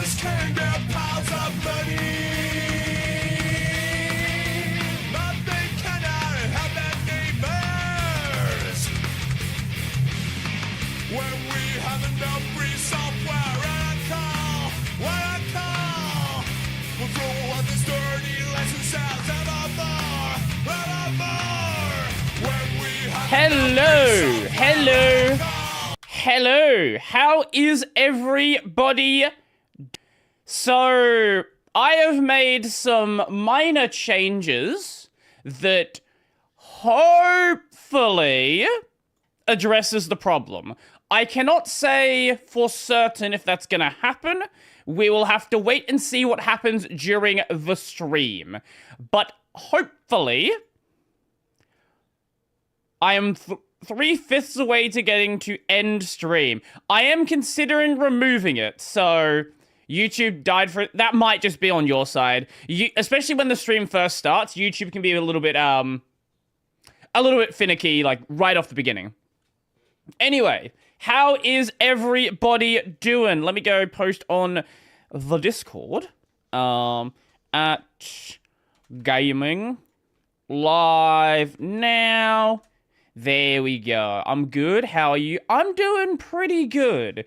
Others can get piles of money, but they cannot help their neighbors. When we have enough free software, when I call, we'll throw out this dirty license sounds evermore. When we have Hello, how is everybody? So, I have made some minor changes that hopefully addresses the problem. I cannot say for certain if that's gonna happen. We will have to wait and see what happens during the stream. But hopefully, I am 3/5 away to getting to end stream. I am considering removing it, so YouTube died for it. That might just be on your side. Especially when the stream first starts, YouTube can be a little bit finicky, like right off the beginning. Anyway, how is everybody doing? Let me go post on the Discord. At gaming live now. There we go. I'm good. How are you? I'm doing pretty good.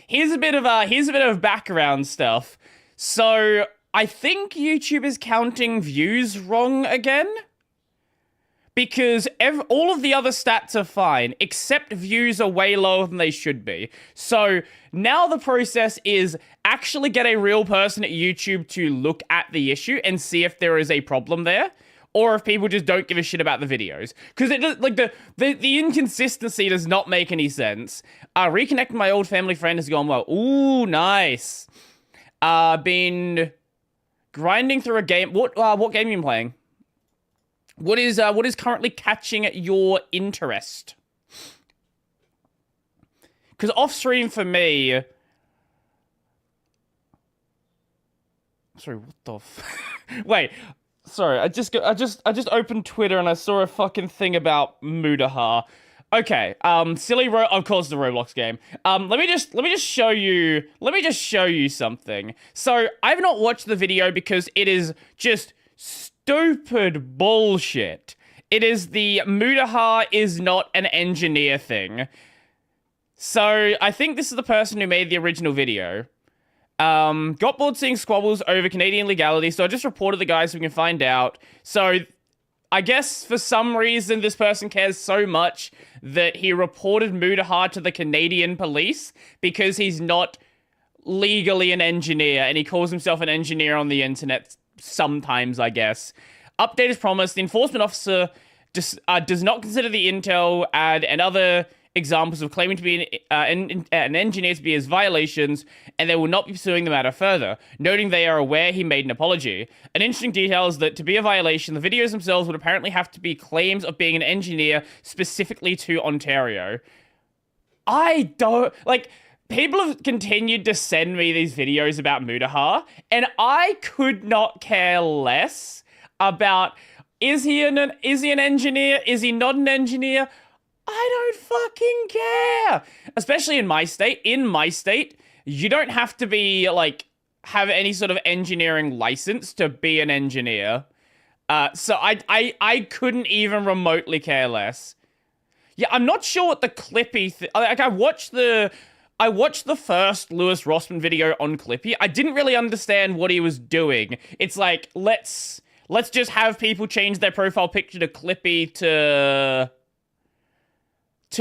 Here's a bit of background stuff. So, I think YouTube is counting views wrong again. Because all of the other stats are fine, except views are way lower than they should be. So, now the process is actually get a real person at YouTube to look at the issue and see if there is a problem there. Or if people just don't give a shit about the videos. Because it just, like, the inconsistency does not make any sense. Reconnecting my old family friend has gone well. Ooh, nice. Been grinding through a game. What game have you been playing? What is currently catching your interest? Because off stream for me. Sorry, what the wait. Sorry, I just opened Twitter and I saw a fucking thing about Mudahar. Okay, of course the Roblox game. Let me just show you something. So, I've not watched the video because it is just stupid bullshit. It is the Mudahar is not an engineer thing. So, I think this is the person who made the original video. Got bored seeing squabbles over Canadian legality, so I just reported the guy so we can find out. So, I guess for some reason this person cares so much that he reported Mudahar to the Canadian police because he's not legally an engineer, and he calls himself an engineer on the internet sometimes, I guess. Update is promised. The enforcement officer does not consider the intel ad and other examples of claiming to be an engineer to be as violations, and they will not be pursuing the matter further, noting they are aware he made an apology. An interesting detail is that to be a violation, the videos themselves would apparently have to be claims of being an engineer specifically to Ontario. I don't... Like, people have continued to send me these videos about Mudahar, and I could not care less about, is he an engineer? Is he not an engineer? I don't fucking care. Especially in my state. In my state, you don't have to be, like, have any sort of engineering license to be an engineer. So I couldn't even remotely care less. Yeah, I'm not sure what the Clippy... Like, I watched the first Lewis Rossman video on Clippy. I didn't really understand what he was doing. It's like, let's just have people change their profile picture to Clippy to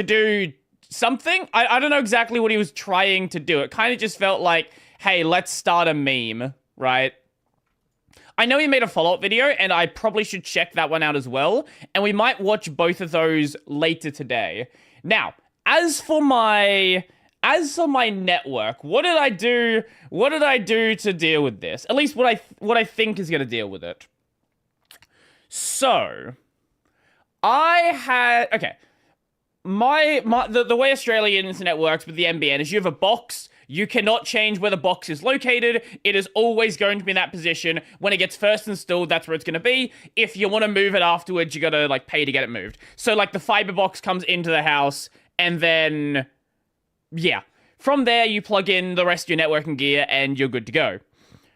do something. I don't know exactly what he was trying to do. It kind of just felt like, hey, let's start a meme, right? I know he made a follow-up video, and I probably should check that one out as well. And we might watch both of those later today. Now, as for my network, what did I do? What did I do to deal with this? At least what I think is going to deal with it. So, okay. The way Australian internet works with the NBN is you have a box. You cannot change where the box is located. It is always going to be in that position. When it gets first installed, that's where it's going to be. If you want to move it afterwards, you got to, like, pay to get it moved. So, like, the fiber box comes into the house, and then, yeah. From there, you plug in the rest of your networking gear and you're good to go.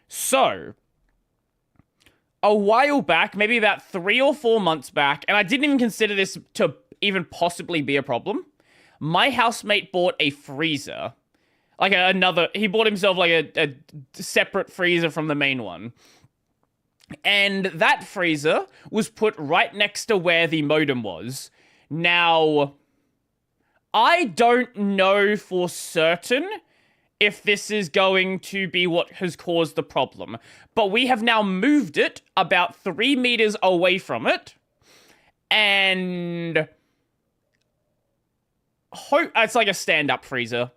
So, a while back, maybe about 3 or 4 months back, and I didn't even consider this to even possibly be a problem, my housemate bought a freezer. Like he bought himself like a separate freezer from the main one. And that freezer was put right next to where the modem was. Now, I don't know for certain if this is going to be what has caused the problem, but we have now moved it about 3 meters away from it, and it's like a stand-up freezer.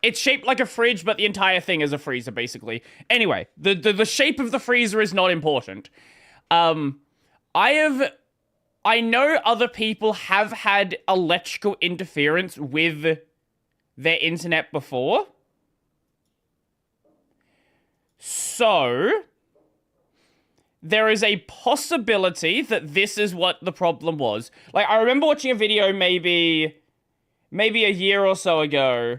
It's shaped like a fridge, but the entire thing is a freezer, basically. Anyway, the shape of the freezer is not important. I know other people have had electrical interference with their internet before. So, there is a possibility that this is what the problem was. Like, I remember watching a video maybe a year or so ago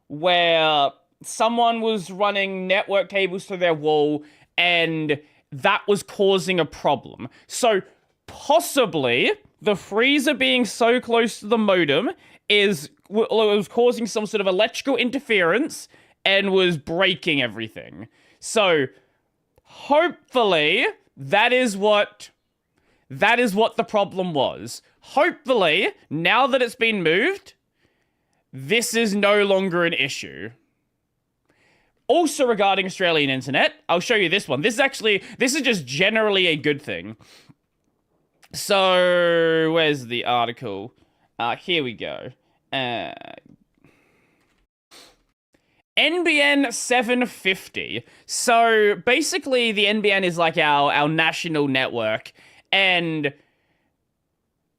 where someone was running network cables through their wall and that was causing a problem. So, possibly, the freezer being so close to the modem was causing some sort of electrical interference and was breaking everything. So, hopefully, that is what the problem was. Hopefully, now that it's been moved, this is no longer an issue. Also regarding Australian internet, I'll show you this one. This is just generally a good thing. So, where's the article? Here we go. NBN 750. So, basically, the NBN is like our national network, and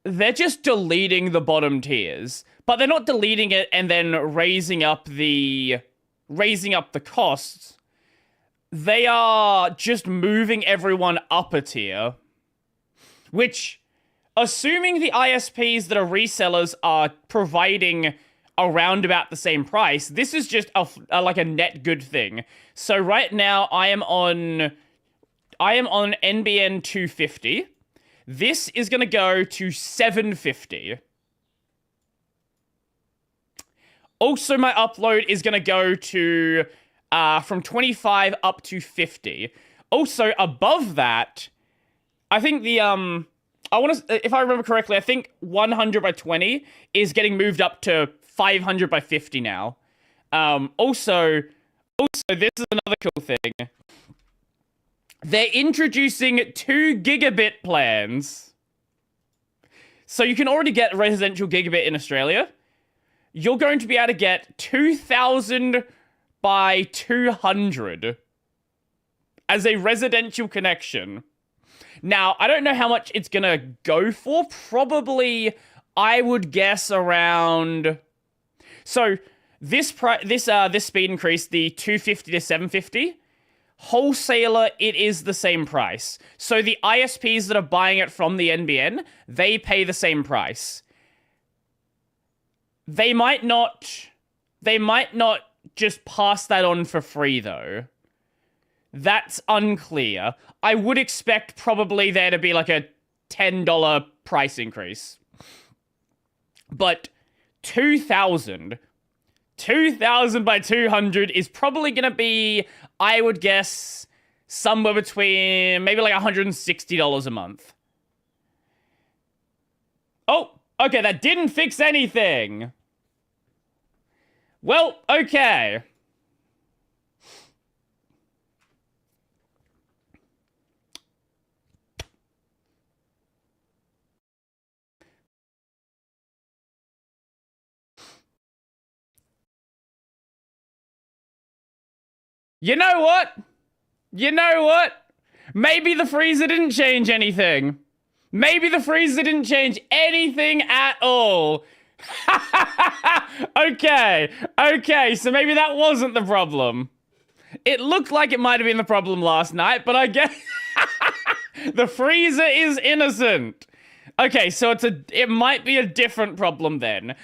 they're just deleting the bottom tiers. But they're not deleting it and then raising up the costs. They are just moving everyone up a tier. Which, assuming the ISPs that are resellers are providing around about the same price, this is just like a net good thing. So right now, I am on NBN 250. This is going to go to 750. Also, my upload is going to go to from 25 up to 50. Also, above that, I think if I remember correctly, I think 100 by 20 is getting moved up to 500 by 50 now. Also, this is another cool thing. They're introducing 2 gigabit plans. So you can already get residential gigabit in Australia. You're going to be able to get 2,000 by 200 as a residential connection. Now, I don't know how much it's going to go for. Probably, I would guess around... So, this speed increase, the 250 to 750, wholesaler, it is the same price. So, the ISPs that are buying it from the NBN, they pay the same price. They might not just pass that on for free, though. That's unclear. I would expect probably there to be like a $10 price increase. But 2,000 by 200 is probably going to be, I would guess, somewhere between maybe like $160 a month. Oh, okay, that didn't fix anything. Well, okay. You know what? Maybe the freezer didn't change anything. Maybe the freezer didn't change anything at all. Okay, so maybe that wasn't the problem. It looked like it might have been the problem last night, but I guess the freezer is innocent. Okay, so it might be a different problem then.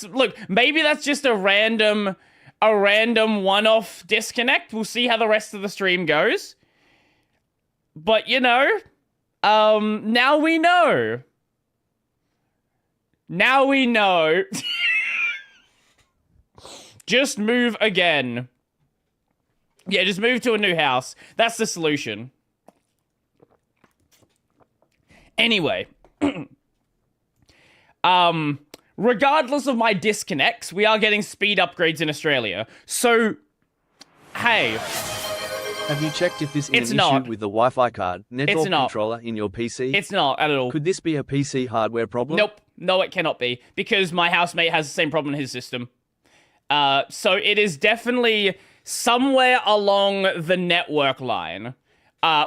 Look, maybe that's just a random one-off disconnect. We'll see how the rest of the stream goes. But you know, now we know. Now we know. Just move again. Yeah, just move to a new house. That's the solution. Anyway. Regardless of my disconnects, we are getting speed upgrades in Australia. So, hey. Have you checked if this is an not. issue with the Wi-Fi card, network controller in your PC? It's not at all. Could this be a PC hardware problem? Nope. No, it cannot be. Because my housemate has the same problem in his system. So it is definitely somewhere along the network line.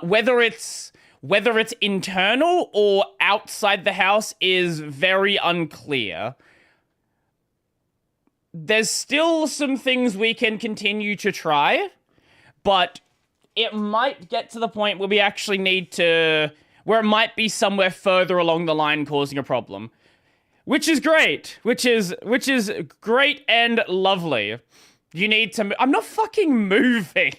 Whether it's internal or outside the house is very unclear. There's still some things we can continue to try, but it might get to the point where we actually need to... where it might be somewhere further along the line causing a problem. Which is great. Which is great and lovely. You need to... I'm not fucking moving.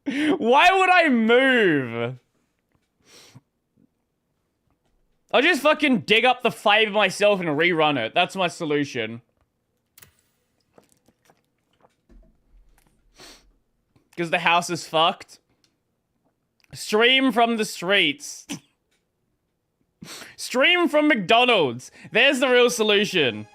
Why would I move? I'll just fucking dig up the fiber myself and rerun it. That's my solution. Because the house is fucked. Stream from the streets. Stream from McDonald's. There's the real solution.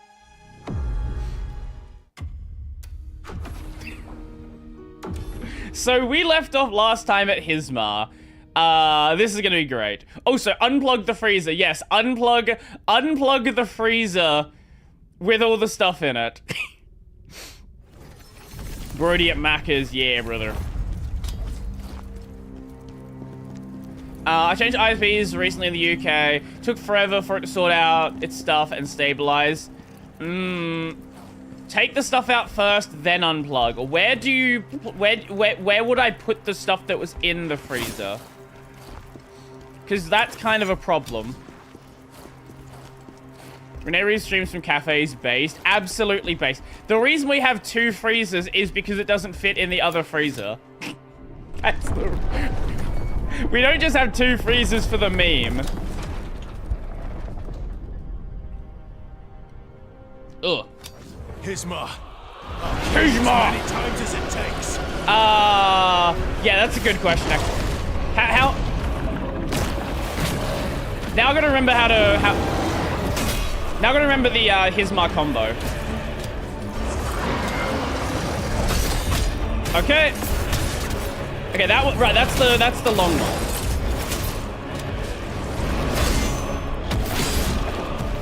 So we left off last time at Hismar. This is gonna be great. Oh, so unplug the freezer. Yes, unplug the freezer with all the stuff in it. Brody at Macca's, yeah, brother. I changed ISPs recently in the UK. Took forever for it to sort out its stuff and stabilize. Take the stuff out first, then unplug. Where do you... Where would I put the stuff that was in the freezer? Because that's kind of a problem. Renee streams from cafes based. Absolutely based. The reason we have 2 freezers is because it doesn't fit in the other freezer. That's the... We don't just have 2 freezers for the meme. Ugh. Hismar. Hismar! As many times as it takes. Yeah, that's a good question, actually. How... Now I gotta remember how to... Now I gotta remember the, Hismar combo. Okay. Okay, that one... Right, that's the long one.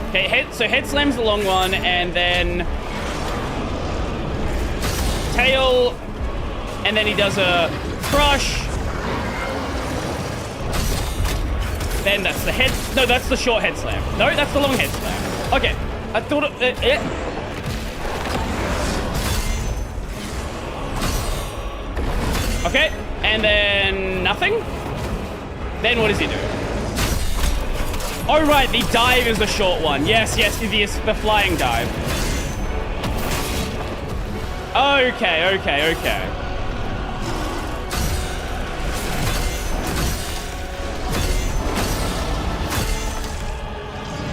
Okay, so head slam's the long one, and then... Tail... And then he does a crush. Then that's the head... No, that's the short head slam. No, that's the long head slam. Okay, I thought it... Okay, and then nothing. Then what does he do? Oh, right, the dive is the short one. Yes, the flying dive. Okay.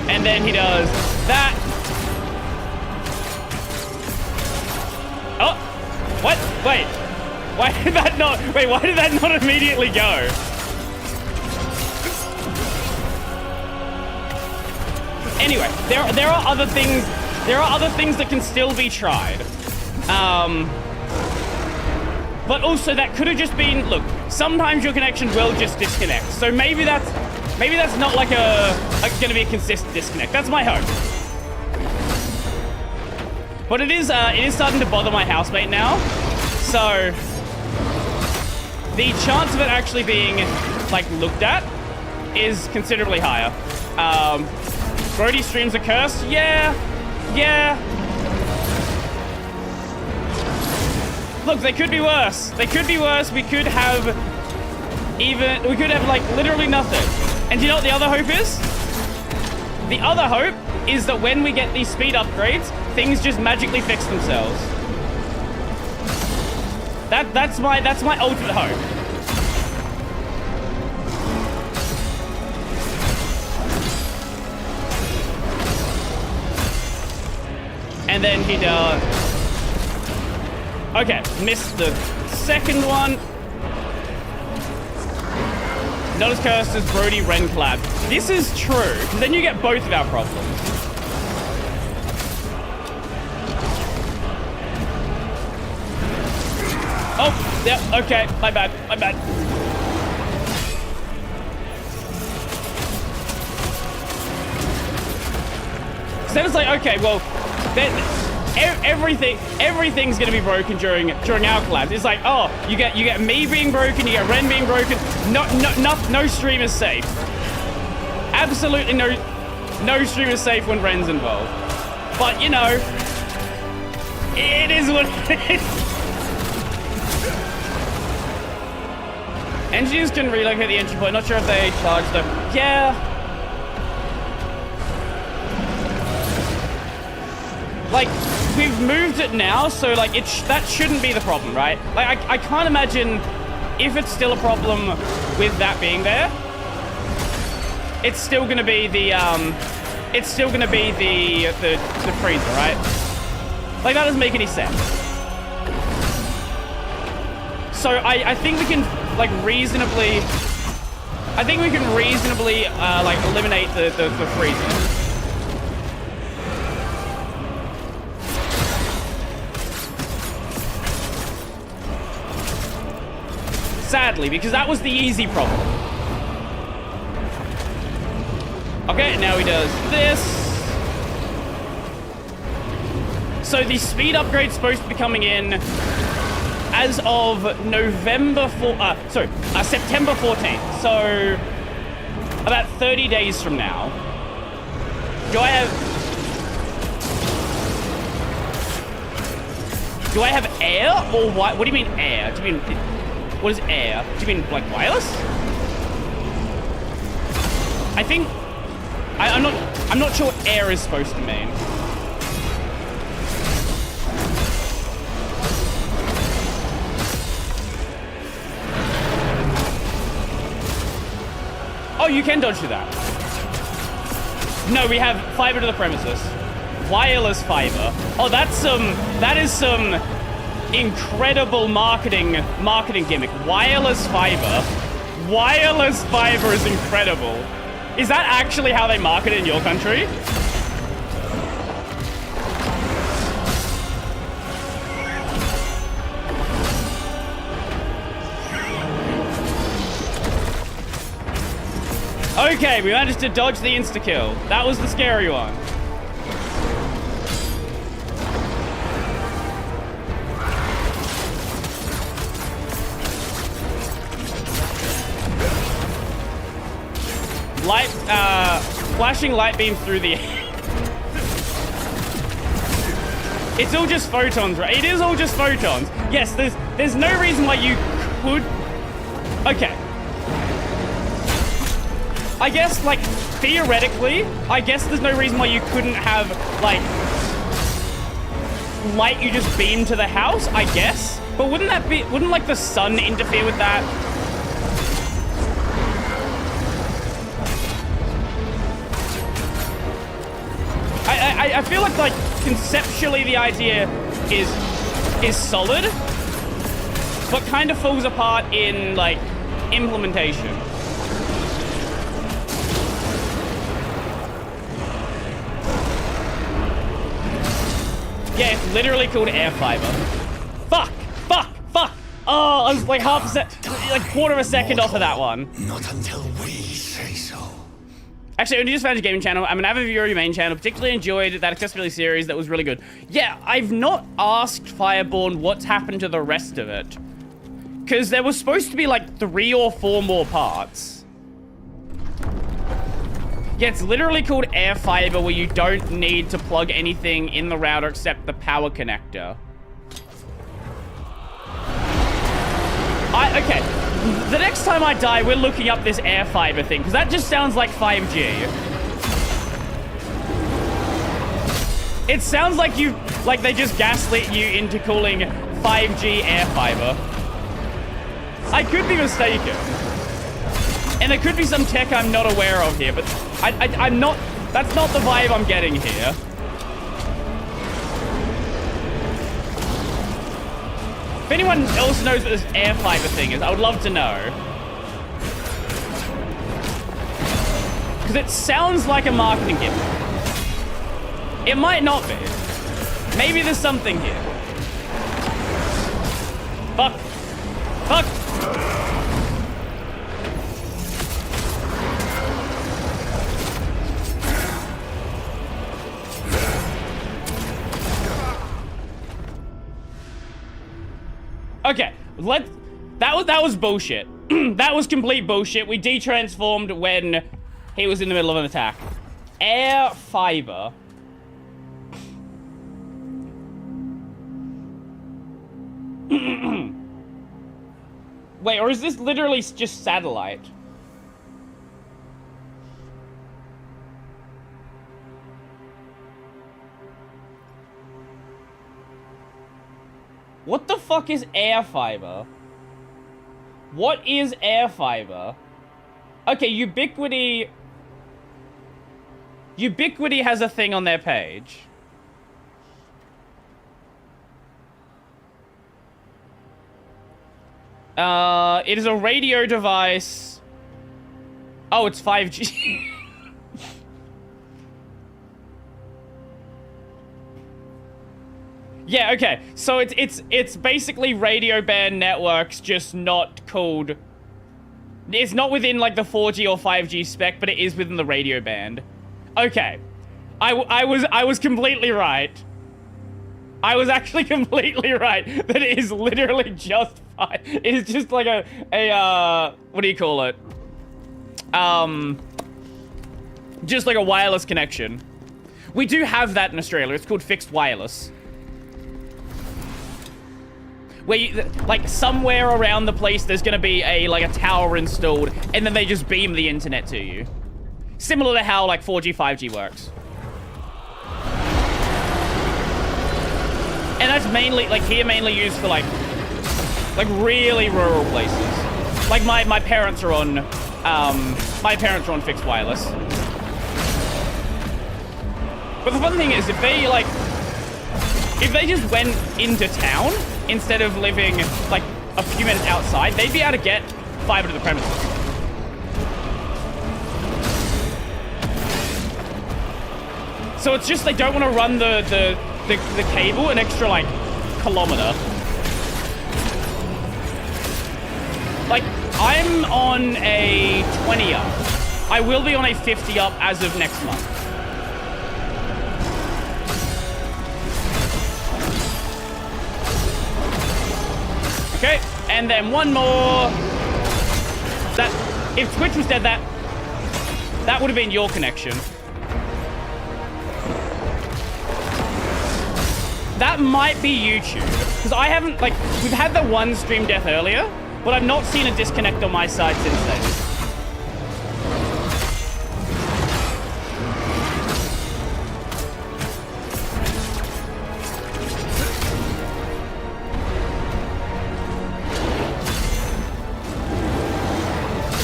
And then he does that. Oh, what? Wait. Why did that not... Wait, why did that not immediately go? Anyway, there are other things... There are other things that can still be tried. But also, that could have just been... Look, sometimes your connection will just disconnect. So maybe that's not like gonna be a consistent disconnect. That's my hope. But it is starting to bother my housemate now. So... the chance of it actually being, like, looked at is considerably higher. Brody streams are cursed? Yeah. Look, they could be worse. We could have, like, literally nothing. And do you know what the other hope is? The other hope is that when we get these speed upgrades, things just magically fix themselves. That's my ultimate hope. And then he does. Okay, missed the second one. Not as cursed as Brody Ren collab. This is true, because then you get both of our problems. Oh, yeah, okay, my bad. So it's like, okay, well, everything's gonna be broken during our collabs. It's like, oh, you get me being broken, you get Ren being broken. No stream is safe. Absolutely no stream is safe when Ren's involved. But you know, it is what it is. Engineers can relocate the entry point. Not sure if they charge them. Yeah. Like, we've moved it now, so like that shouldn't be the problem, right? Like, I can't imagine if it's still a problem with that being there. It's still gonna be the the freezer, right? Like, that doesn't make any sense. So I think we can like reasonably like eliminate the freezer. Sadly, because that was the easy problem. Okay, now he does this. So the speed upgrade's supposed to be coming in as of September 14th. So about 30 days from now. Do I have air or what? What do you mean air? Do you mean... What is air? Do you mean like wireless? I think I'm not sure what air is supposed to mean. Oh, you can dodge through that. No, we have fiber to the premises. Wireless fiber. Oh, that is some incredible marketing gimmick. Wireless fiber. Wireless fiber is incredible. Is that actually how they market it in your country? Okay, we managed to dodge the insta-kill. That was the scary one. Flashing light beam through the It's all just photons, right? It is all just photons. Yes, there's no reason why you could... Okay. I guess, like, theoretically, I guess there's no reason why you couldn't have, like, light you just beam to the house, I guess? But wouldn't, like, the sun interfere with that? I feel like conceptually the idea is solid, but kind of falls apart in, like, implementation. Yeah, it's literally called air fiber. Fuck! Oh, I was like quarter of a second off of that one. Not until we say so. Actually, when you just found your gaming channel, I'm an avid viewer of your main channel. Particularly enjoyed that accessibility series. That was really good. Yeah, I've not asked Fireborn what's happened to the rest of it. Because there was supposed to be like 3 or 4 more parts. Yeah, it's literally called air fiber, where you don't need to plug anything in the router except the power connector. Okay, The next time I die, we're looking up this air fiber thing, because that just sounds like 5G. It sounds like they just gaslit you into calling 5G air fiber. I could be mistaken. And there could be some tech I'm not aware of here, but I'm not, that's not the vibe I'm getting here. If anyone else knows what this air fiber thing is, I would love to know. Because it sounds like a marketing gimmick. It might not be. Maybe there's something here. Fuck. Fuck. Okay, that was bullshit. That was complete bullshit. We de-transformed when he was in the middle of an attack. Air fiber. Wait, or is this literally just satellite? What the fuck is air fiber? What is air fiber? Okay, Ubiquity... Ubiquity has a thing on their page. It is a radio device. Oh, it's 5G. Yeah, okay. So it's basically radio band networks, just not called... It's not within, like, the 4G or 5G spec, but it is within the radio band. Okay. I was completely right. I was actually completely right that it is literally just fine. It is just like a what do you call it? Just like a wireless connection. We do have that in Australia. It's called fixed wireless. Where you, like, somewhere around the place there's gonna be a tower installed, and then they just beam the internet to you. Similar to how, like, 4G, 5G works. And that's mainly, like, here mainly used for, like really rural places. Like, my parents are on, fixed wireless. But the fun thing is, if they just went into town, instead of living, like, a few minutes outside, they'd be able to get fiber to the premises. So it's just they don't want to run the cable an extra, like, kilometer. Like, I'm on a 20 up. I will be on a 50 up as of next month. Okay, and then one more. That, if Twitch was dead, that would have been your connection. That might be YouTube, because I haven't, like, we've had the one stream death earlier, but I've not seen a disconnect on my side since then.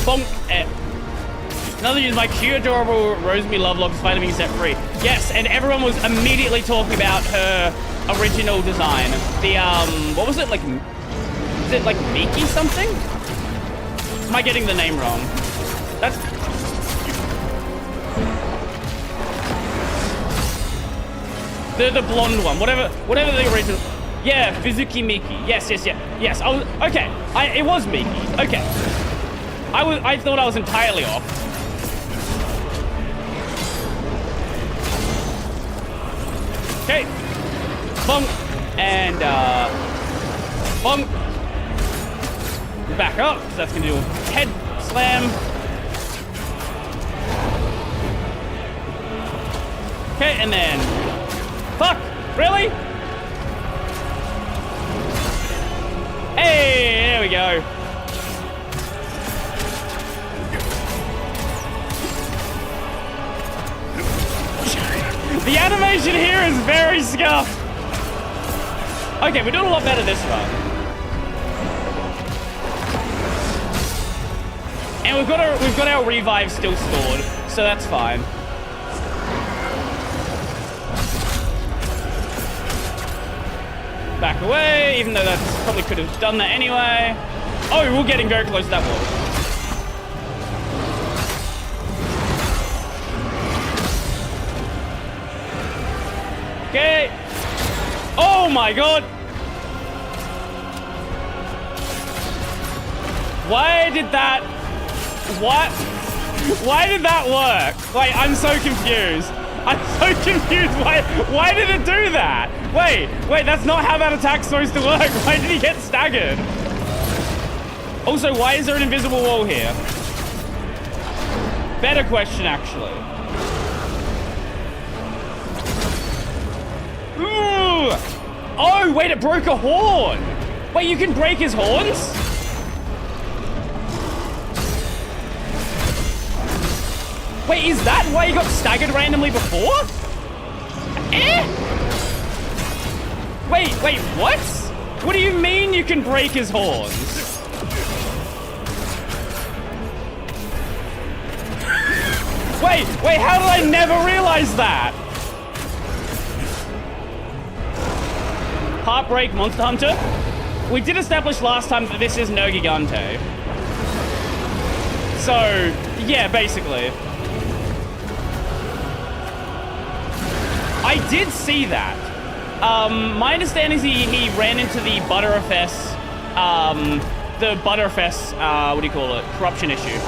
Bonk. Another use my cute, adorable Rosemy Lovelock is finally being set free. Yes, and everyone was immediately talking about her original design. The, what was it, like, is it, like, Miki something? Am I getting the name wrong? That's... The blonde one, whatever the original... Yeah, Fizuki Miki. Yes. I was... Okay, it was Miki. Okay. I thought I was entirely off. Okay. Bonk. And, bonk. Back up, because that's going to do a head slam. Okay, and then... Fuck! Really? Hey, there we go. The animation here is very scuffed. Okay, we're doing a lot better this run. And we've got our revive still stored, so that's fine. Back away, even though that's probably could have done that anyway. Oh, we're getting very close to that wall. Okay. Oh my god. Why did that... What? Why did that work? Like, I'm so confused. I'm so confused. Why did it do that? Wait, that's not how that attack's supposed to work. Why did he get staggered? Also, why is there an invisible wall here? Better question, actually. Ooh. Oh, wait, it broke a horn. Wait, you can break his horns? Wait, is that why he got staggered randomly before? Eh? Wait, what? What do you mean you can break his horns? Wait, how did I never realize that? Heartbreak Monster Hunter? We did establish last time that this is No Gigante. So, yeah, basically. I did see that. My understanding is he ran into the Butterfest, what do you call it? Corruption issue.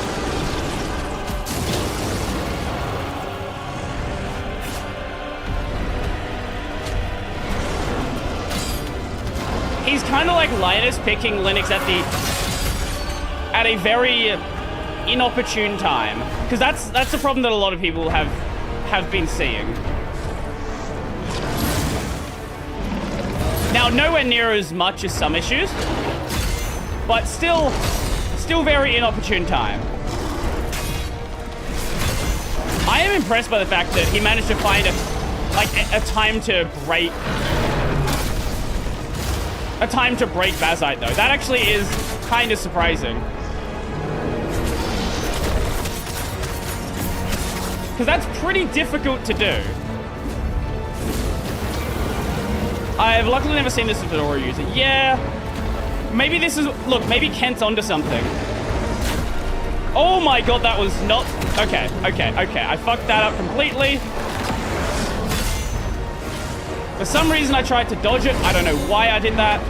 He's kind of like Linus picking Linux at a very inopportune time, because that's the problem that a lot of people have been seeing. Now, nowhere near as much as some issues, but still very inopportune time. I am impressed by the fact that he managed to find a time to break Bazite, though. That actually is kind of surprising. Because that's pretty difficult to do. I've luckily never seen this Fedora use it. Yeah. Maybe this is... Look, maybe Kent's onto something. Oh my god, that was not... Okay. I fucked that up completely. For some reason, I tried to dodge it. I don't know why I did that.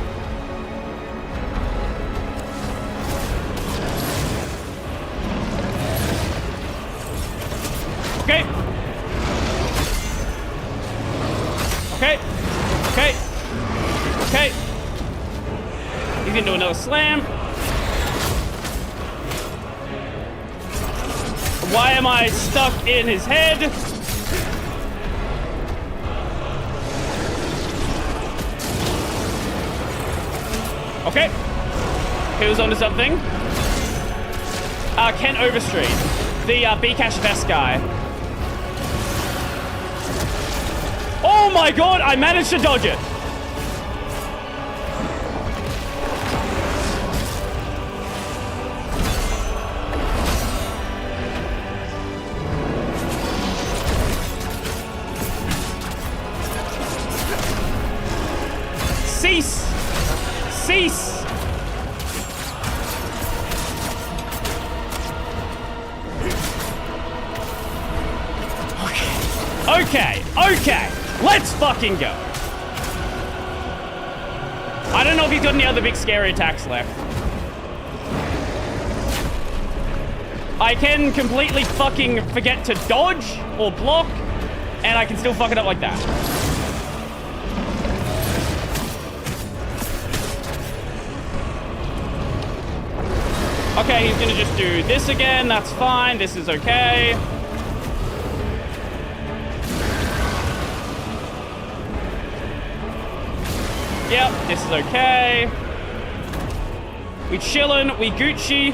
Okay. He's gonna do another slam. Why am I stuck in his head? Okay. He was onto something. Kent Overstreet. The Bcash Vest guy. Oh my god, I managed to dodge it. Cease! Okay. Let's fucking go. I don't know if he's got any other big scary attacks left. I can completely fucking forget to dodge or block, and I can still fuck it up like that. Okay, he's gonna just do this again. That's fine. This is okay. Yep, this is okay. We chillin', we Gucci.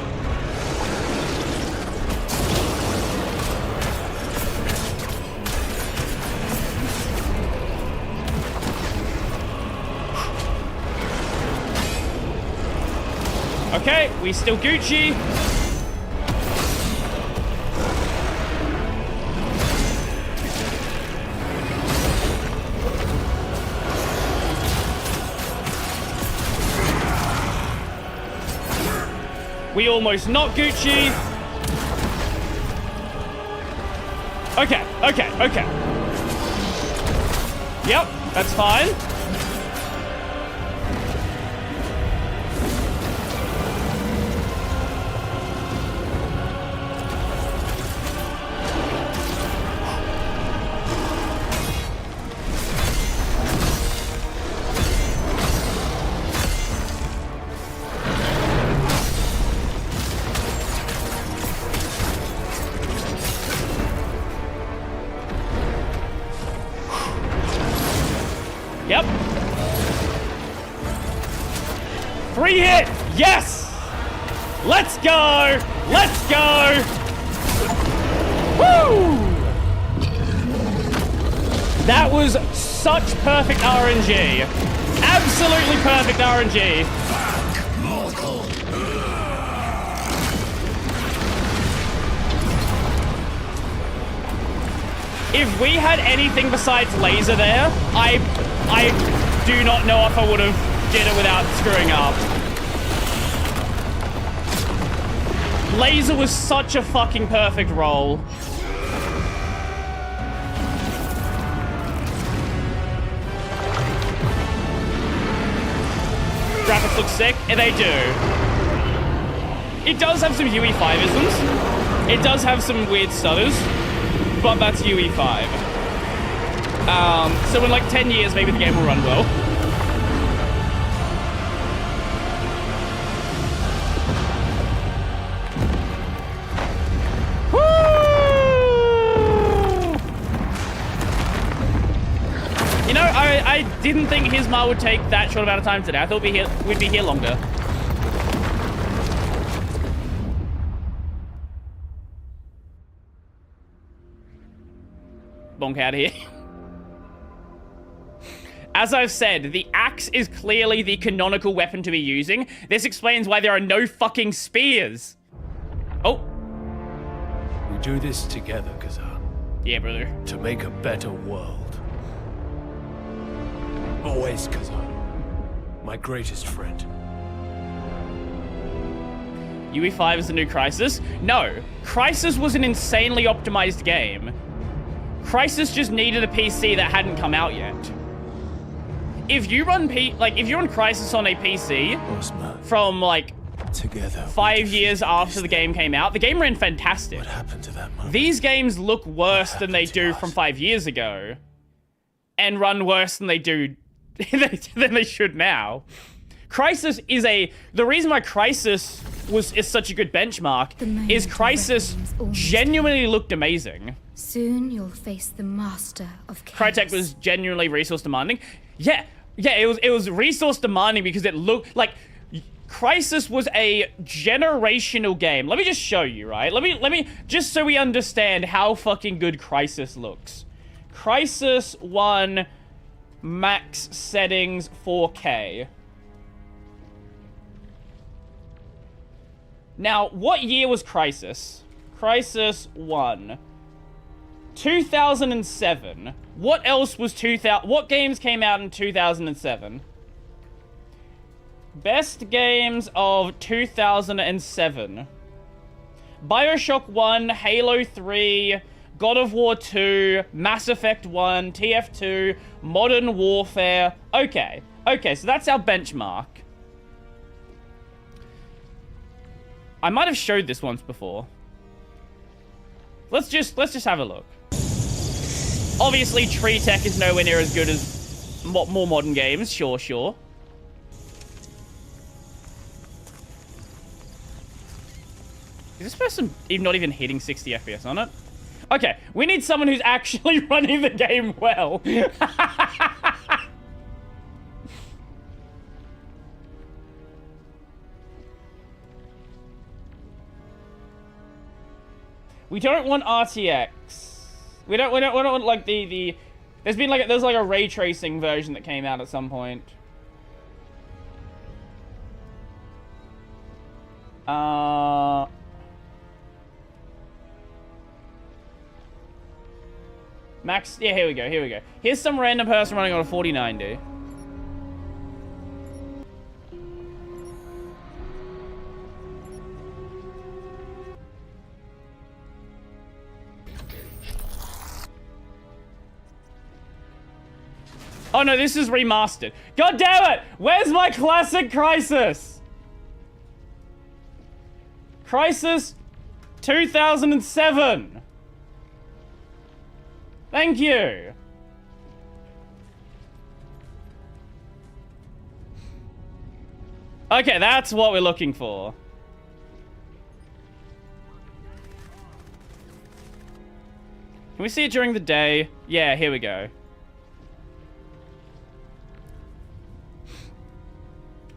Okay, we still Gucci. We almost not Gucci. Okay. Yep, that's fine. Yep. 3 hit! Yes! Let's go! Let's go! Woo! That was such perfect RNG. Absolutely perfect RNG. If we had anything besides laser there, I do not know if I would have did it without screwing up. Laser was such a fucking perfect roll. Graphics look sick, and they do. It does have some UE5-isms. It does have some weird stutters, but that's UE5. So in like 10 years, maybe the game will run well. Woo! You know, I didn't think Hismar would take that short amount of time today. I thought we'd be here longer. Bonk out of here. As I've said, the axe is clearly the canonical weapon to be using. This explains why there are no fucking spears. Oh. We do this together, Khazan. Yeah, brother. To make a better world. Always, Khazan. My greatest friend. UE5 is the new Crysis? No. Crysis was an insanely optimized game. Crysis just needed a PC that hadn't come out yet. If you run Crysis on a PC from like together 5 years after the game came out, the game ran fantastic. What happened to that moment? These games look worse than they do from 5 years ago, and run worse than they do than they should now. Crysis is the reason why Crysis is such a good benchmark is Crysis genuinely looked amazing. Soon you'll face the master of chaos. Crytek was genuinely resource demanding. Yeah, it was resource demanding because it looked like Crysis was a generational game. Let me just show you, right? Let me just so we understand how fucking good Crysis looks. Crysis 1 max settings 4K. Now, what year was Crysis? Crysis 1. 2007. What else was what games came out in 2007? Best games of 2007. BioShock 1, Halo 3, God of War 2, Mass Effect 1, TF2, Modern Warfare. Okay, so that's our benchmark. I might have showed this once before. Let's just have a look. Obviously, Tree Tech is nowhere near as good as more modern games. Sure. Is this person not even hitting 60 FPS on it? Okay, we need someone who's actually running the game well. We don't want RTX. We don't want like the there's like a ray tracing version that came out at some point. Max, yeah, here we go, here we go. Here's some random person running on a 4090. Oh no, this is remastered. God damn it! Where's my classic Crisis? Crisis 2007. Thank you. Okay, that's what we're looking for. Can we see it during the day? Yeah, here we go.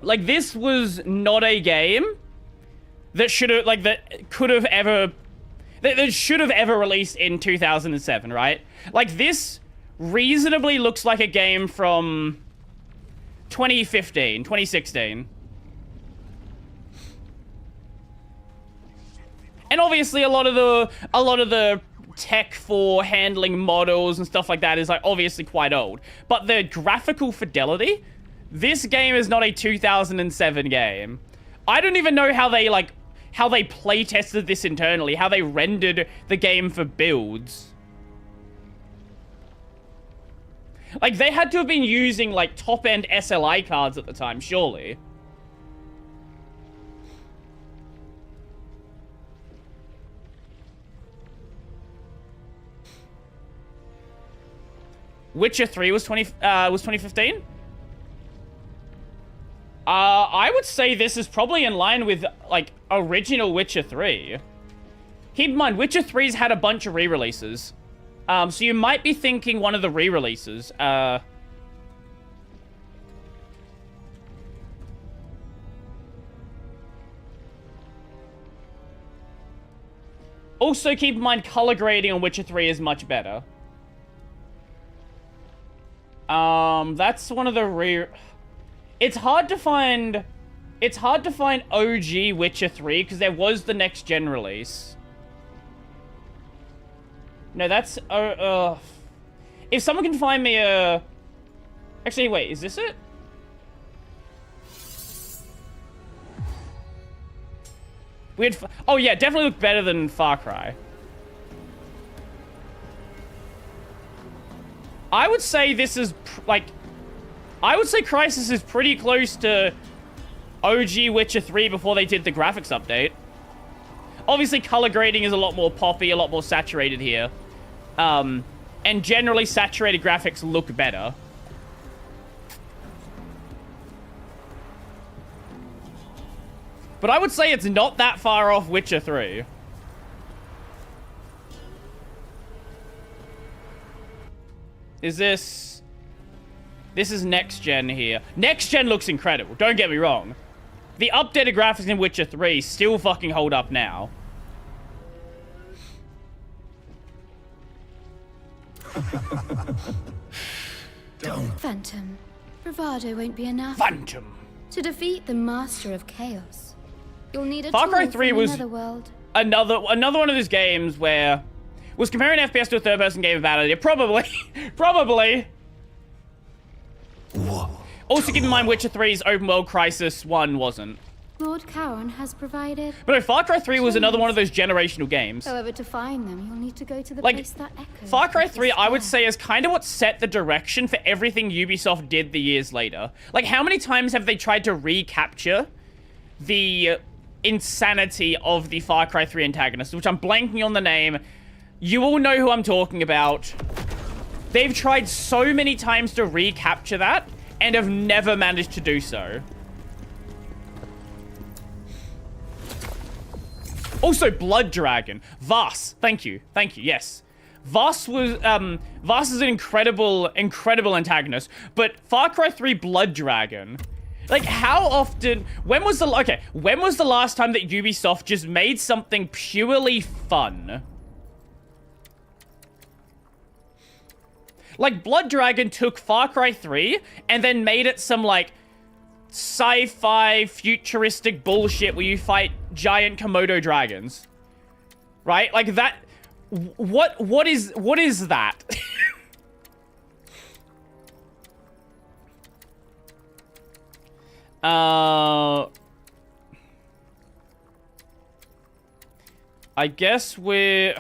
Like, this was not a game that should have, like, that could have ever, that should have ever released in 2007, right? Like, this reasonably looks like a game from 2015, 2016. And obviously a lot of the tech for handling models and stuff like that is, like, obviously quite old. But the graphical fidelity, this game is not a 2007 game. I don't even know how they, like, how they play tested this internally, how they rendered the game for builds. Like, they had to have been using, like, top-end SLI cards at the time, surely. Witcher 3 was 2015? I would say this is probably in line with, like, original Witcher 3. Keep in mind, Witcher 3's had a bunch of re-releases. So you might be thinking one of the re-releases. Also, keep in mind, color grading on Witcher 3 is much better. That's one of the It's hard to find OG Witcher 3 because there was the next gen release. No, that's if someone can find me a actually wait, is this it? Oh yeah, definitely look better than Far Cry. I would say this is like I would say Crysis is pretty close to OG Witcher 3 before they did the graphics update. Obviously, color grading is a lot more poppy, a lot more saturated here. And generally, saturated graphics look better. But I would say it's not that far off Witcher 3. Is this... This is next gen here. Next gen looks incredible, don't get me wrong. The updated graphics in Witcher 3 still fucking hold up now. Phantom, bravado won't be enough. Phantom. To defeat the Master of Chaos, you'll need a Far Cry tool 3 from was another world. Another one of those games where was comparing FPS to a third-person game about it. Probably, probably. Also, keep in mind, Witcher 3's open-world Crysis 1 wasn't. Lord Charon has provided. But no, Far Cry 3 was another one of those generational games. However, to find them, you'll need to go to the Like, place that echoes. Far Cry 3, I would say, is kind of what set the direction for everything Ubisoft did the years later. Like, how many times have they tried to recapture the insanity of the Far Cry 3 antagonist, which I'm blanking on the name. You all know who I'm talking about. They've tried so many times to recapture that and have never managed to do so. Also, Blood Dragon. Vaas. Thank you. Thank you. Yes. Vaas was, Vaas is an incredible antagonist. But Far Cry 3 Blood Dragon. Like, how often... When was the last time that Ubisoft just made something purely fun? Like, Blood Dragon took Far Cry 3 and then made it some, like, sci-fi futuristic bullshit where you fight giant Komodo dragons. Right? Like that... What is that? I guess we're...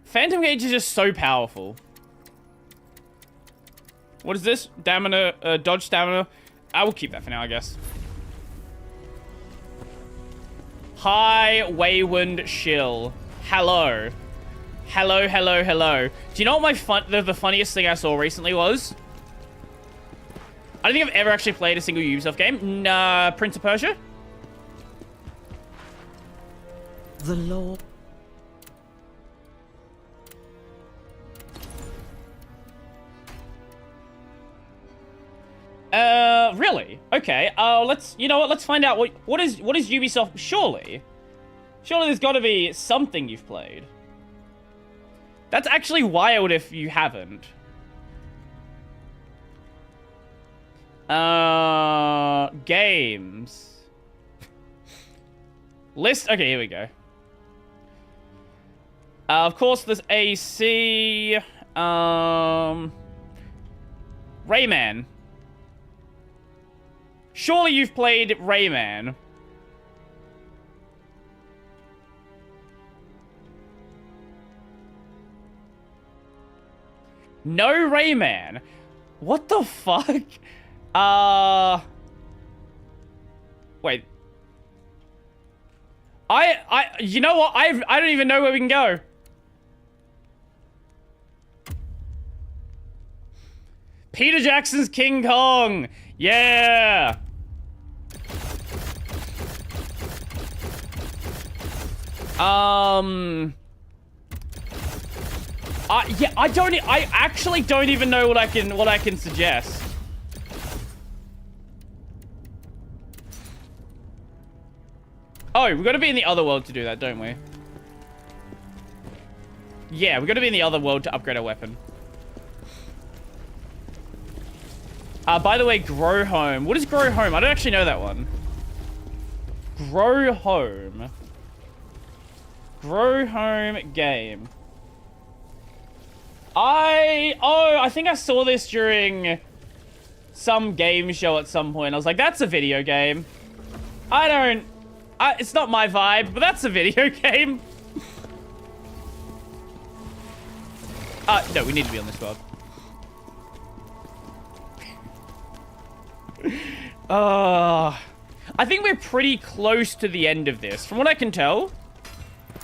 Phantom Gauge is just so powerful. What is this? Stamina, dodge stamina. I will keep that for now, I guess. Hi, Wayward Shill. Hello. Hello, hello, hello. Do you know what the funniest thing I saw recently was? I don't think I've ever actually played a single Ubisoft game. Nah, Prince of Persia? The law. Really? Okay. You know what? Let's find out what is Ubisoft. Surely there's got to be something you've played. That's actually wild if you haven't. Games. List. Okay, here we go. Of course, there's AC. Rayman. Surely you've played Rayman. No Rayman. What the fuck? Wait. You know what? I don't even know where we can go. Peter Jackson's King Kong. Yeah. Yeah, I actually don't even know what I can suggest. Oh, we've got to be in the other world to do that, don't we? Yeah, we've got to be in the other world to upgrade our weapon. By the way, Grow Home. What is Grow Home? I don't actually know that one. Grow Home. Grow Home game. I think I saw this during some game show at some point. I was like, that's a video game. It's not my vibe, but that's a video game. No, we need to be on this world. I think we're pretty close to the end of this, from what I can tell.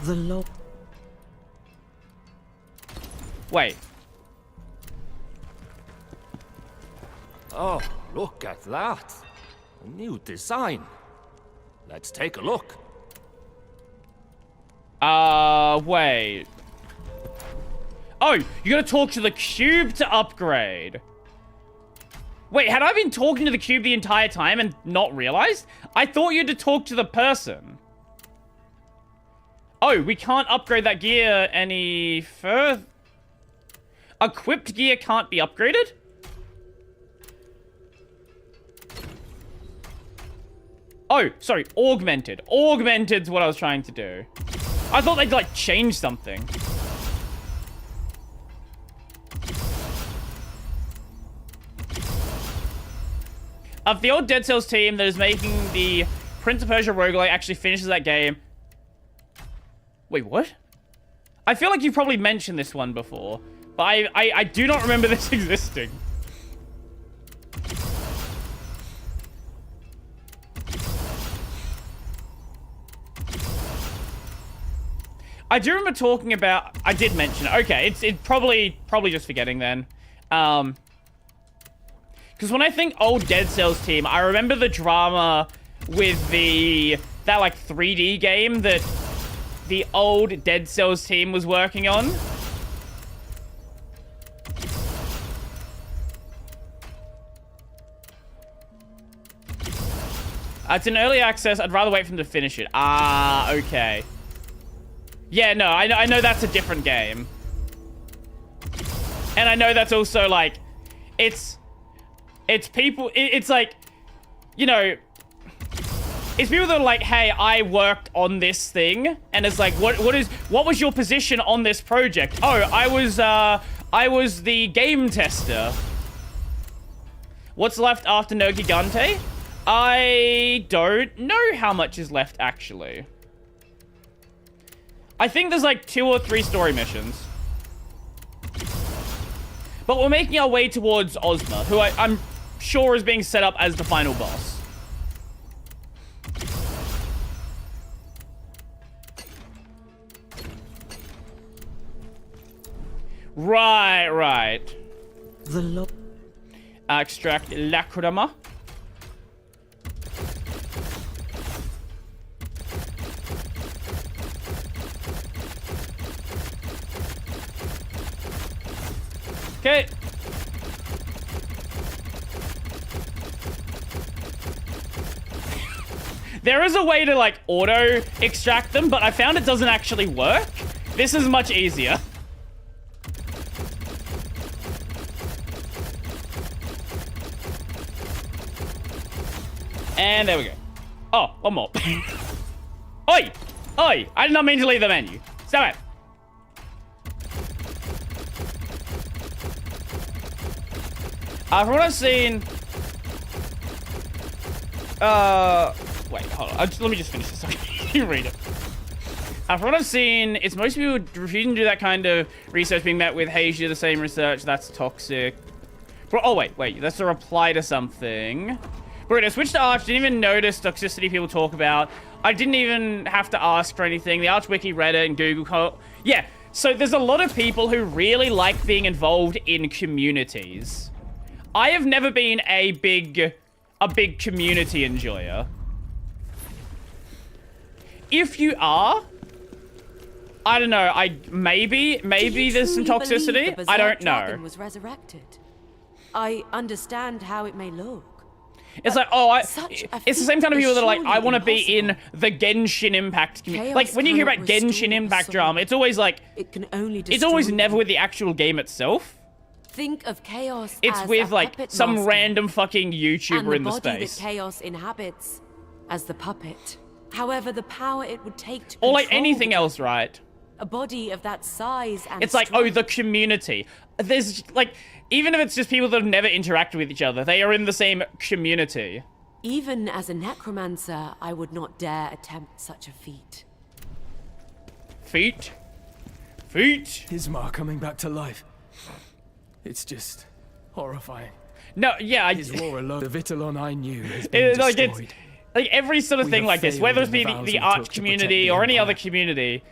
The law. Wait. Oh, look at that. A new design. Let's take a look. Wait. Oh, you gotta talk to the cube to upgrade. Wait, had I been talking to the cube the entire time and not realized? I thought you had to talk to the person. Oh, we can't upgrade that gear any further. Equipped gear can't be upgraded? Oh, sorry, augmented. Augmented's what I was trying to do. I thought they'd, like, change something. Of the old Dead Cells team that is making the Prince of Persia roguelike actually finishes that game. Wait, what? I feel like you've probably mentioned this one before, but I do not remember this existing. I do remember talking about... I did mention it. Okay, it's probably just forgetting then. Because when I think old Dead Cells team, I remember the drama with that like 3D game that the old Dead Cells team was working on. It's in early access. I'd rather wait for them to finish it. Ah, okay. Yeah, no, I know that's a different game. And I know that's also, like, it's people, it's like, you know, It's people that are like, hey, I worked on this thing, and it's like, what was your position on this project? Oh, I was the game tester. What's left after No Gigante? I don't know how much is left, actually. I think there's like 2 or 3 story missions. But we're making our way towards Ozma, who I'm sure is being set up as the final boss. Right. The law. Extract Lacrima. Okay. There is a way to, like, auto-extract them, but I found it doesn't actually work. This is much easier. And there we go. Oh, one more. Oi! Oi! I did not mean to leave the menu. Stop it. From what I've seen... Wait, hold on. Let me just finish this. You read it. From what I've seen, it's most people refusing to do that kind of research being met with, hey, you should do the same research, that's toxic. Oh, wait, that's a reply to something. Bruno, switch to Arch, didn't even notice toxicity people talk about. I didn't even have to ask for anything. The Arch Wiki, Reddit, and Google... Yeah, so there's a lot of people who really like being involved in communities. I have never been a big community enjoyer. If you are, I don't know, maybe there's some toxicity. I don't know. Was resurrected. I understand how it may look. It's like, it's the same kind of people that are like, I want to be in the Genshin Impact community. Like, when you hear about Genshin Impact drama, it's always like, it's always never with the actual game itself. Think of chaos It's as with, a like, puppet some master, random fucking YouTuber in the and the body space. that chaos inhabits as the puppet. However, the power it would take to Or, like, control anything else, right? a body of that size and It's like, strength. oh, the community. There's, like, even if it's just people that have never interacted with each other, they are in the same community. Even as a necromancer, I would not dare attempt such a feat. Feet? Ismar coming back to life. It's just horrifying. No, yeah, His roar alone, the Vitellon I knew has been like, destroyed. like every sort of We thing have like this, failed whether it in be the vows the we Arch took to community protect the or any other Empire. community,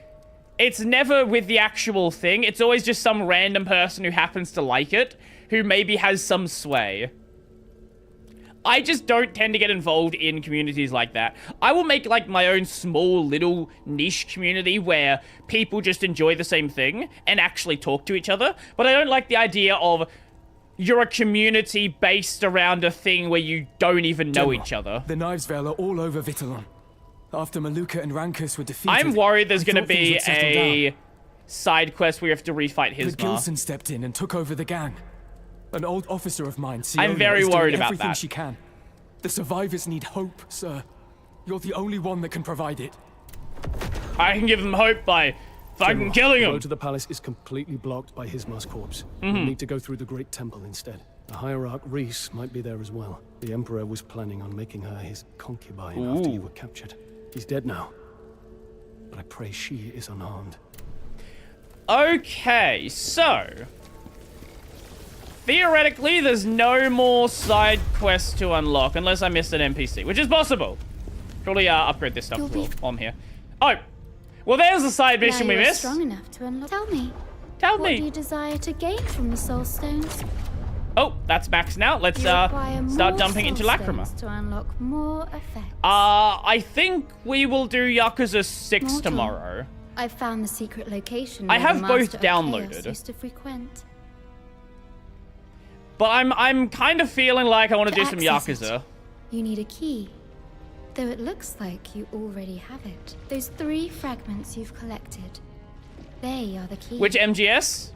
it's never with the actual thing. It's always just some random person who happens to like it, who maybe has some sway. I just don't tend to get involved in communities like that. I will make, like, my own small little niche community where people just enjoy the same thing and actually talk to each other. But I don't like the idea of you're a community based around a thing where you don't even know each other. The Knives Vale are all over Vitellon. After Maluka and Rankus were defeated, I'm worried there's I going to thought things be would settle a down. side quest where you have to refight But Hismar. Gilson stepped in and took over the gang. An old officer of mine, I'm Siona, very is doing worried about everything that. she can. The survivors need hope, sir. You're the only one that can provide it. I can give them hope by fucking killing The them. road to the palace is completely blocked by Hismar's corpse. We need to go through the Great Temple instead. The hierarch Reese might be there as well. The Emperor was planning on making her his concubine after you were captured. He's dead now. But I pray she is unharmed. Okay, so theoretically, there's no more side quests to unlock unless I missed an NPC, which is possible. Surely upgrade this stuff while I'm here. Oh, well, there's a side mission now we you're missed. strong enough to unlock. Tell me, Tell what do me. you desire to gain from the soul stones? Oh, that's maxed out. Let's You require start more dumping into soul Lacrima. stones to unlock more effects. I think we will do Yakuza 6 Mortal. tomorrow. I've found the secret location. I where have the both Master of Chaos downloaded. used to frequent. But I'm kind of feeling like I want to do some access Yakuza. it, you need a key. Though it looks like you already have it. Those 3 fragments you've collected, they are the key. Which MGS?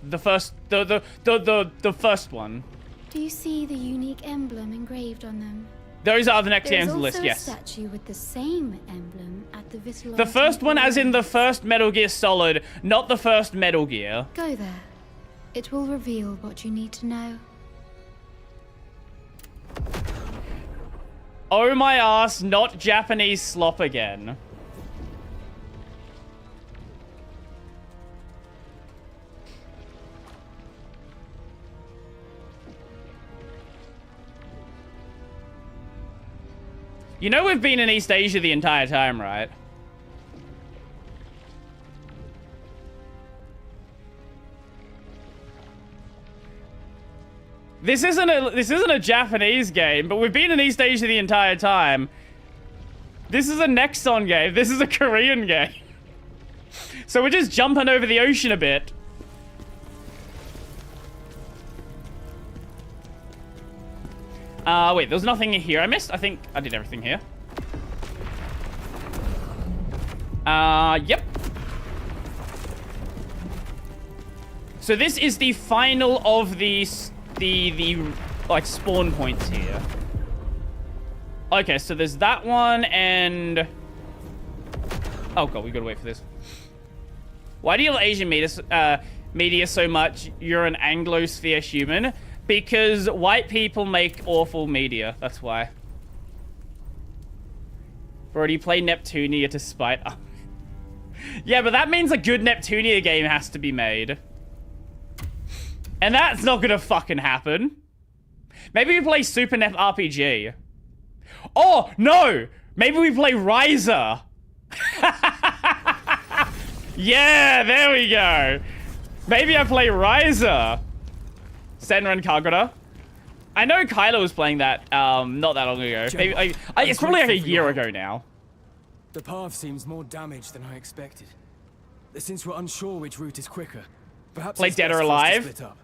The first, the first one. Do you see the unique emblem engraved on them? Those are the next games on the list, There's also yes. a statue with the same emblem at the Visual. The first one as in the first Metal Gear Solid, not the first Metal Gear. Go there. It will reveal what you need to know. Oh my ass, not Japanese slop again. You know we've been in East Asia the entire time, right? This isn't a Japanese game, but we've been in East Asia the entire time. This is a Nexon game. This is a Korean game. So we're just jumping over the ocean a bit. Wait, there's nothing here I missed. I think I did everything here. Yep. So this is the final of the like spawn points here. Okay, so there's that one and oh god, we gotta wait for this. Why do you like Asian media so much? You're an Anglosphere human. Because white people make awful media. That's why. Bro, do you play Neptunia to spite? Yeah, but that means a good Neptunia game has to be made. And that's not gonna fucking happen. Maybe we play Super Nep RPG. Oh, no! Maybe we play Ryza. Yeah, there we go. Maybe I play Ryza. Senran Kagura. I know Kylo was playing that not that long ago. Maybe, it's probably like a year ago now. The path seems more damaged than I expected. Since we're unsure which route is quicker, perhaps play Dead or Alive. Split up.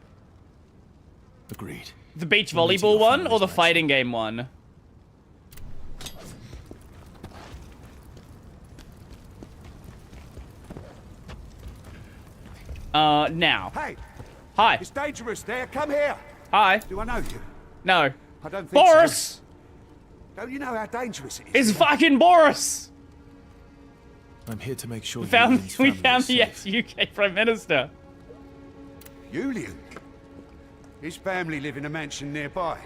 Agreed. The beach volleyball one or the fighting game one? Now. Hey. Hi. It's dangerous there. Come here. Hi. Do I know you? No. I don't think Boris! So. Don't you know how dangerous it It's is? fucking Boris! I'm here to make sure we found the ex-UK Prime Minister. Julian? His family live in a mansion nearby.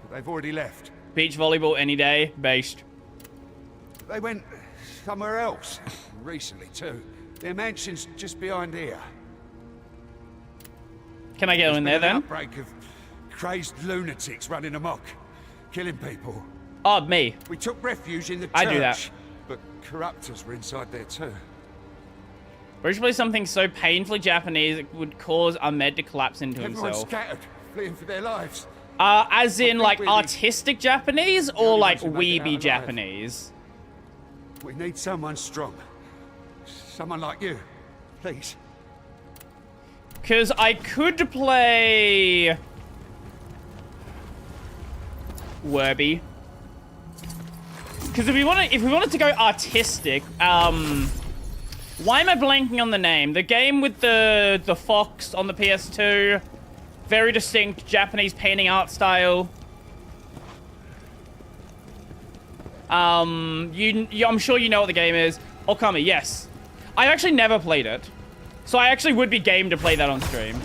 But they've already left. Beach volleyball any day. Based. They went somewhere else. Recently, too. Their mansion's just behind here. Can I go in there then? An outbreak of crazed lunatics running amok, killing people. Oh, me. We took refuge in the church. I do that. But corruptors were inside there too. We should play something so painfully Japanese it would cause Ahmed to collapse into Everyone's himself. scattered, fleeing for their lives. As in like artistic Japanese or like weeby Japanese? We need someone strong. Someone like you. Please. Because I could play Werby. Because if we wanted to go artistic, why am I blanking on the name? The game with the fox on the PS2, very distinct Japanese painting art style. I'm sure you know what the game is. Okami, yes. I actually never played it. So I actually would be game to play that on stream.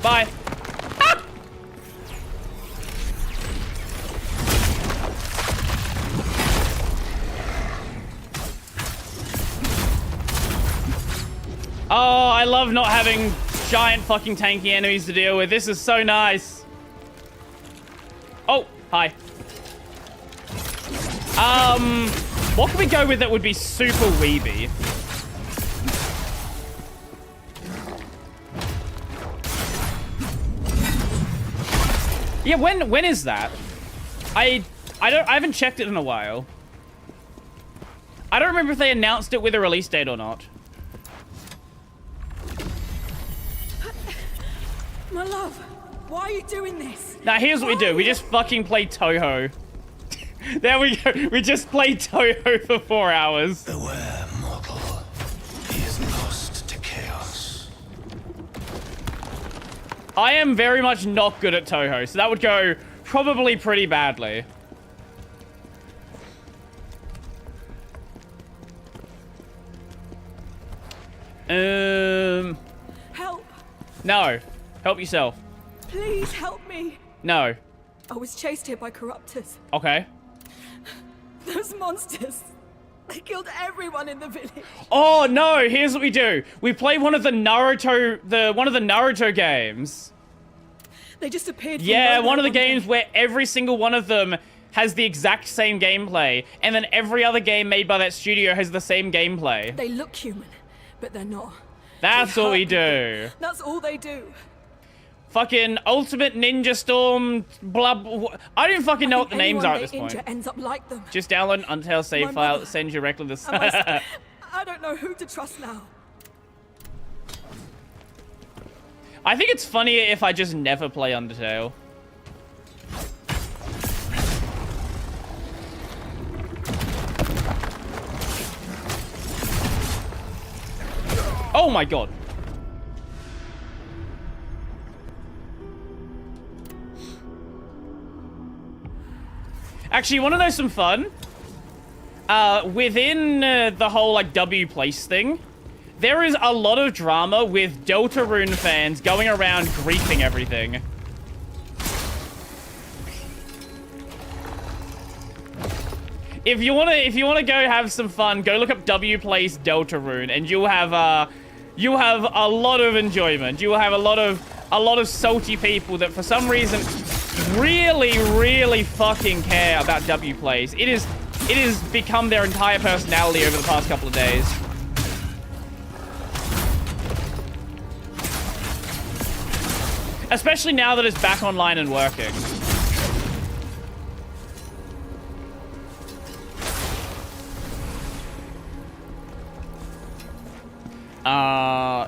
Bye. Ah! Oh, I love not having giant fucking tanky enemies to deal with. This is so nice. Oh, hi. What can we go with that would be super weeby? Yeah, when is that? I haven't checked it in a while. I don't remember if they announced it with a release date or not. My love, why are you doing this? Now, here's what we do. We just fucking play Toho. There we go. We just played Toho for 4 hours. Beware, mortal. He is lost to chaos. I am very much not good at Toho, so that would go probably pretty badly. Help! No. Help yourself. Please help me! No. I was chased here by corruptors. Okay. Those monsters. They killed everyone in the village. Oh no! Here's what we do. We play one of the Naruto games. They just appeared. Yeah, one of the games where every single one of them has the exact same gameplay, and then every other game made by that studio has the same gameplay. They look human, but they're not. That's what we do. That's all they do. Fucking Ultimate Ninja Storm, blah. I don't fucking know what the names are at this point. Ends up like them. Just download an Undertale save file that sends you directly to the. I don't know who to trust now. I think it's funnier if I just never play Undertale. Oh my god. Actually, you want to know some fun? Within the whole, like, W place thing, there is a lot of drama with Deltarune fans going around griefing everything. If you wanna go have some fun, go look up W Place Deltarune, and you'll have a lot of enjoyment. You will have a lot of salty people that for some reason really fucking care about W Plays. It has become their entire personality over the past couple of days. Especially now that it's back online and working.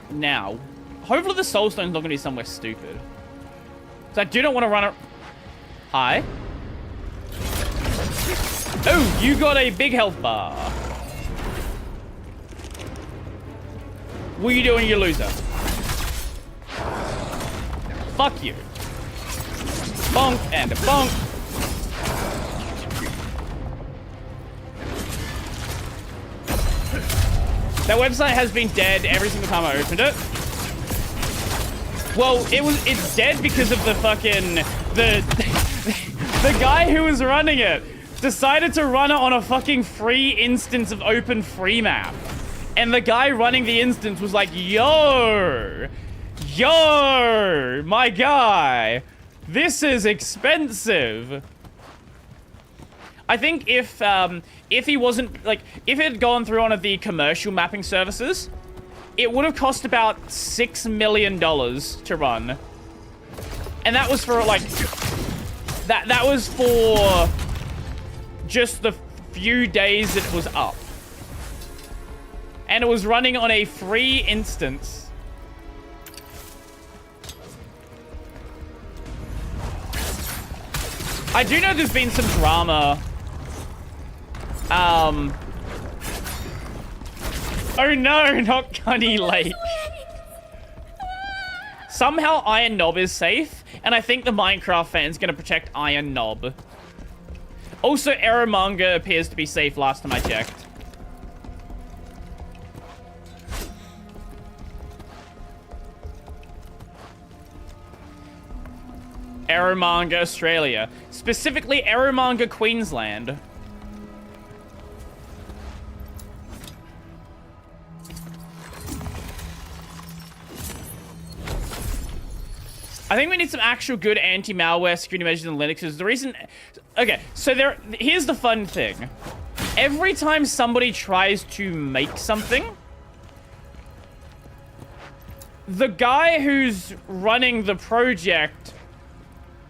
Now, hopefully the Soul Stone's not going to be somewhere stupid. So I do not want to run it. Hi. Oh, you got a big health bar. What are you doing, you loser? Fuck you. Bonk and a bonk. That website has been dead every single time I opened it. Well, it's dead because of the fucking the guy who was running it decided to run it on a fucking free instance of open free map. And the guy running the instance was like, yo, my guy, this is expensive. I think if he wasn't, like, if it had gone through one of the commercial mapping services, it would have cost about $6 million to run. And that was for, like, that was for just the few days that it was up. And it was running on a free instance. I do know there's been some drama. Oh no, not Gunny Lake. Somehow Iron Knob is safe, and I think the Minecraft fan's gonna protect Iron Knob. Also, Eromanga appears to be safe last time I checked. Eromanga, Australia. Specifically, Eromanga, Queensland. I think we need some actual good anti-malware security measures in Linux. The reason... Okay, so here's the fun thing. Every time somebody tries to make something, the guy who's running the project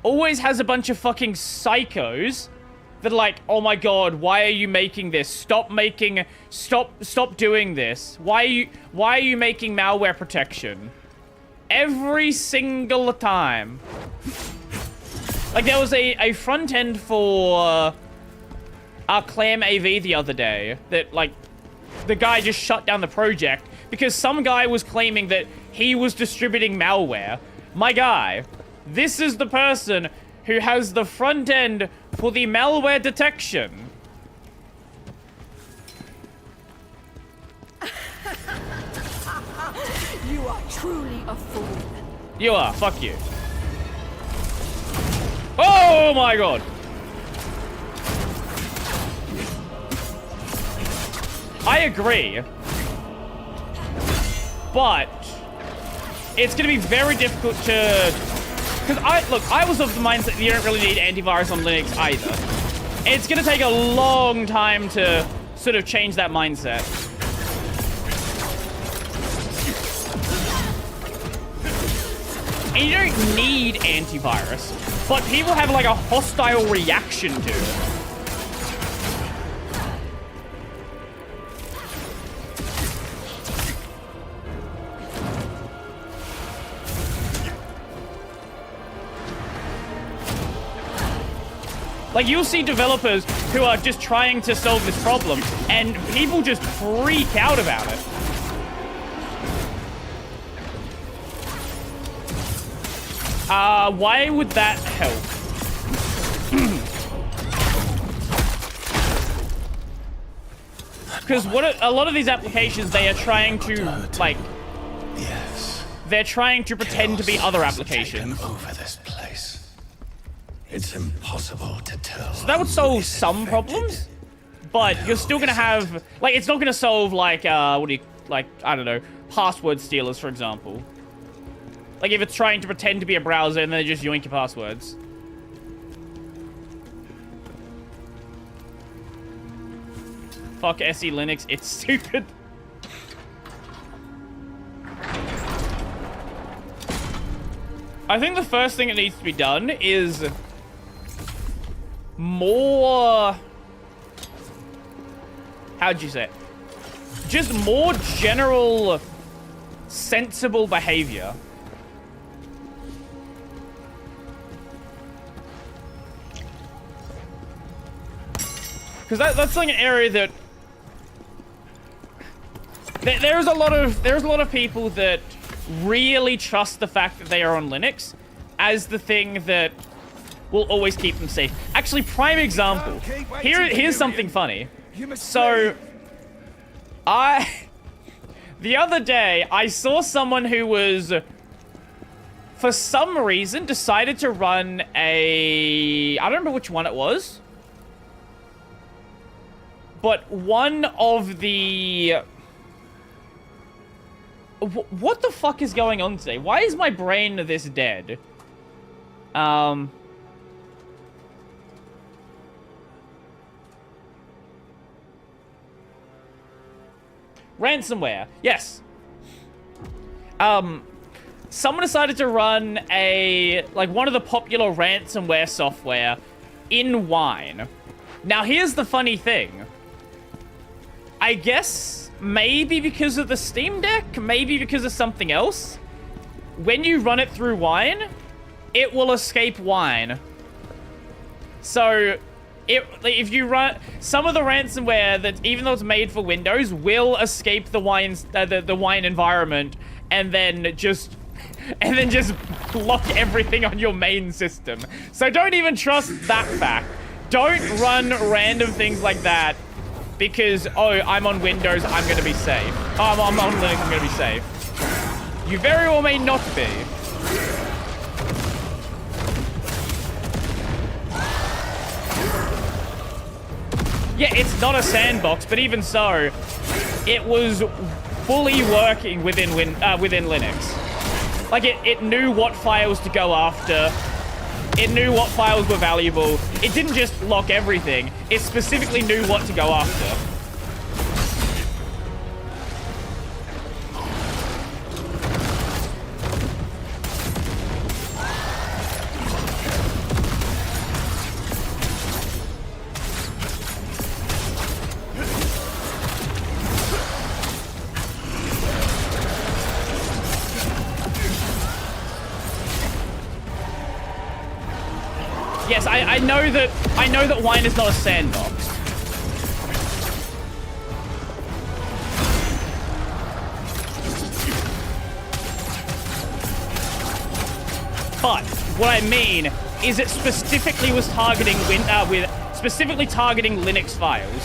always has a bunch of fucking psychos that are like, oh my god, why are you making this? Stop doing this. Why are you making malware protection? Every single time. Like, there was a front end for Clam AV the other day that, like, the guy just shut down the project because some guy was claiming that he was distributing malware. My guy, this is the person who has the front end for the malware detection. You are truly a fool. You are. Fuck you. Oh my god. I agree. But it's going to be very difficult to... Because I was of the mindset that you don't really need antivirus on Linux either. It's going to take a long time to sort of change that mindset. And you don't need antivirus, but people have like a hostile reaction to it. Like, you'll see developers who are just trying to solve this problem, and people just freak out about it. Why would that help? Because a lot of these applications, they are trying to, like... Yes. They're trying to pretend to be other applications. Over this place. It's impossible to tell. So that would solve some problems, but you're still gonna have, like, it's not gonna solve, like, I don't know, password stealers, for example. Like, if it's trying to pretend to be a browser and then they just yoink your passwords. Fuck SE Linux, it's stupid. I think the first thing that needs to be done is more... How'd you say it? Just more general, sensible behavior. Because that's like an area that... There's a lot of people that really trust the fact that they are on Linux as the thing that will always keep them safe. Actually, prime example. Here's something funny. So, the other day, I saw someone who was, for some reason, decided to run I don't remember which one it was, but one of the... What the fuck is going on today? Why is my brain this dead? Ransomware. Yes. Someone decided to run one of the popular ransomware software in Wine. Now, here's the funny thing. I guess maybe because of the Steam Deck, maybe because of something else, when you run it through Wine, it will escape Wine. So, if you run some of the ransomware that, even though it's made for Windows, will escape the the Wine environment, and then just block everything on your main system. So don't even trust that fact. Don't run random things like that because, oh, I'm on Windows, I'm gonna be safe. Oh, I'm on Linux, I'm gonna be safe. You very well may not be. Yeah, it's not a sandbox, but even so, it was fully working within Linux. Like, it knew what files to go after. It knew what files were valuable. It didn't just lock everything. It specifically knew what to go after. Yes, I know that Wine is not a sandbox, But what I mean is it specifically was targeting specifically targeting Linux files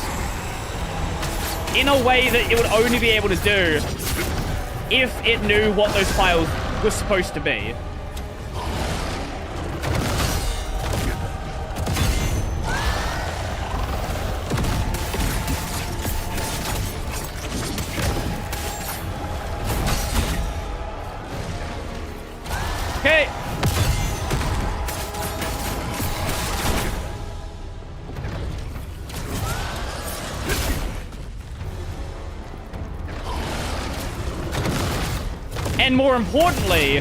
in a way that it would only be able to do if it knew what those files were supposed to be. Okay. And more importantly,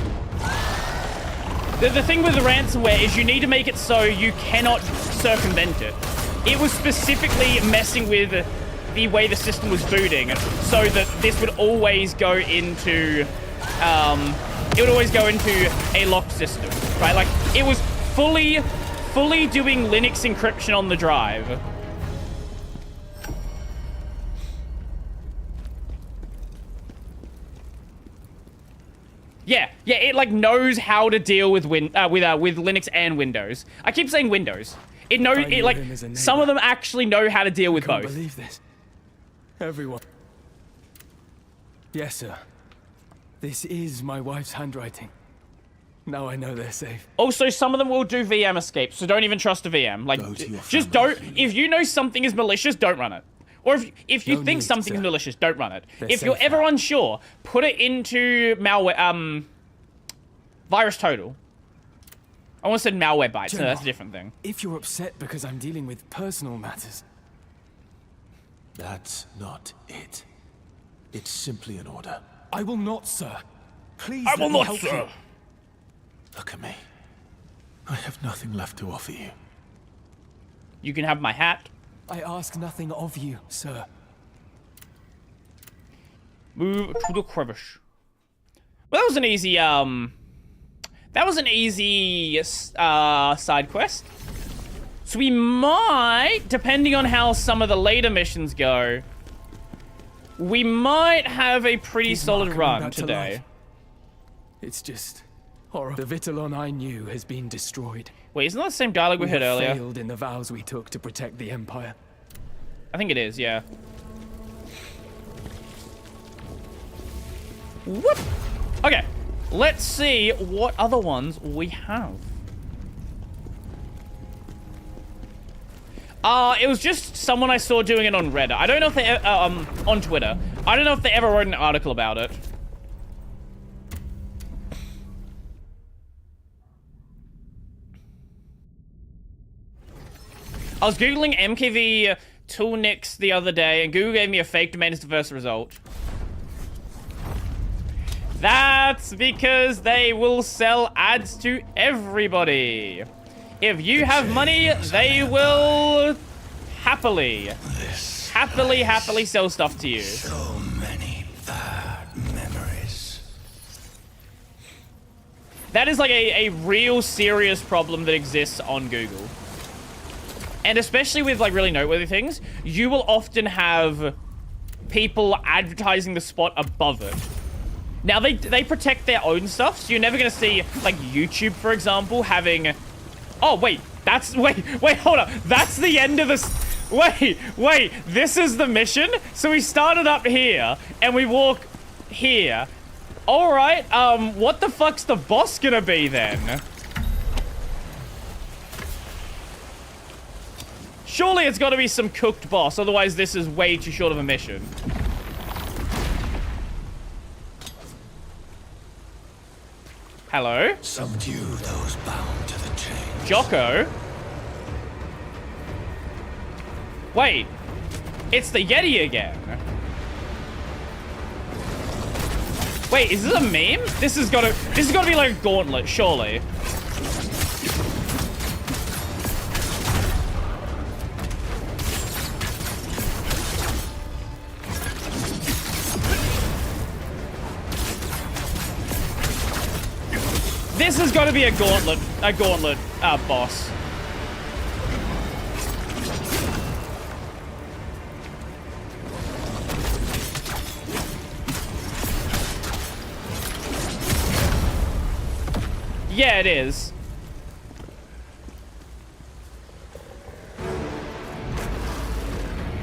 the thing with the ransomware is you need to make it so you cannot circumvent it. It was specifically messing with the way the system was booting so that this would always go into, it would always go into a locked system, right? Like, it was fully doing Linux encryption on the drive. Yeah, it like knows how to deal with Linux and Windows. I keep saying Windows. It knows it like some of them actually know how to deal with both. I can't believe this. Everyone. Yes, sir. This is my wife's handwriting. Now I know they're safe. Also, some of them will do VM escape, so don't even trust a VM. Like, just don't. If you know something is malicious, don't run it. Or if you think something is malicious, don't run it. If you're ever unsure, put it into malware, virus total. I almost said malware bytes, no, that's a different thing. If you're upset because I'm dealing with personal matters. That's not it. It's simply an order. I will not, sir. Please I will let me not, help sir. you. Look at me. I have nothing left to offer you. You can have my hat. I ask nothing of you, sir. Move to the crevice. Well, that was an easy side quest. So we might, depending on how some of the later missions go, we might have a pretty solid run today. It's just horror. The Vitellon I knew has been destroyed. Wait, isn't that the same dialogue we heard earlier? Failed in the vows we took to protect the Empire. I think it is, yeah. Whoop! Okay, let's see what other ones we have. It was just someone I saw doing it on Reddit. I don't know if they, on Twitter. I don't know if they ever wrote an article about it. I was Googling MKV Toolnix the other day, and Google gave me a fake domain as the first result. That's because they will sell ads to everybody. If you have money, they will happily sell stuff to you. So many bad memories. That is like a real serious problem that exists on Google. And especially with like really noteworthy things, you will often have people advertising the spot above it. Now they protect their own stuff, so you're never gonna see like YouTube, for example, having. Oh wait, wait, hold up. That's the end of this. Wait, this is the mission. So we started up here and we walk here. All right. What the fuck's the boss gonna be then? Surely it's got to be some cooked boss, otherwise this is way too short of a mission. Hello? Subdue those bound to the chain. Jocko? Wait. It's the Yeti again. Wait, is this a meme? This has got to be like a gauntlet, surely. This has got to be a gauntlet boss. Yeah, it is.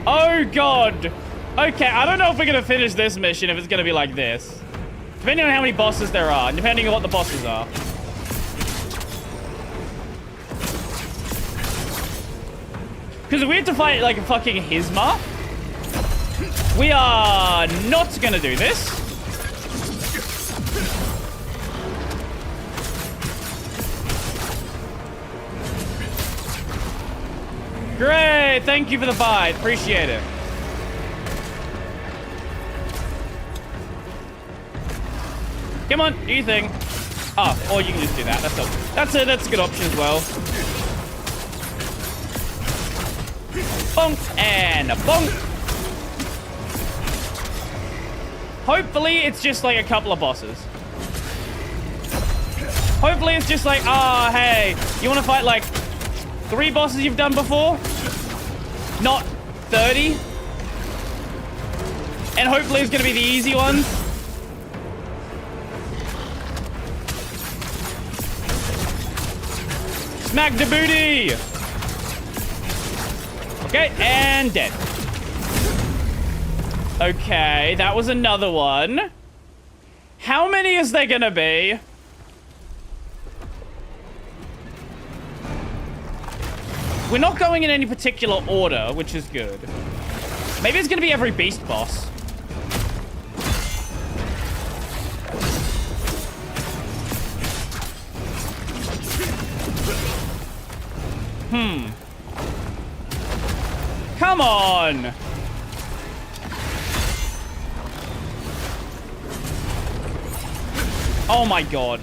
Oh, God. Okay, I don't know if we're going to finish this mission if it's going to be like this. Depending on how many bosses there are, and depending on what the bosses are. Because if we have to fight, like, a fucking Hisma, we are not going to do this. Great! Thank you for the bite. Appreciate it. Come on, do your thing. Oh, or you can just do that. That's a good option as well. Bonk and a bonk. Hopefully, it's just like a couple of bosses. Hopefully, it's just like, oh, hey, you want to fight like 3 bosses you've done before? Not 30? And hopefully, it's going to be the easy ones. Smack the booty! Okay, and dead. Okay, that was another one. How many is there gonna be? We're not going in any particular order, which is good. Maybe it's gonna be every beast boss. Come on! Oh my god.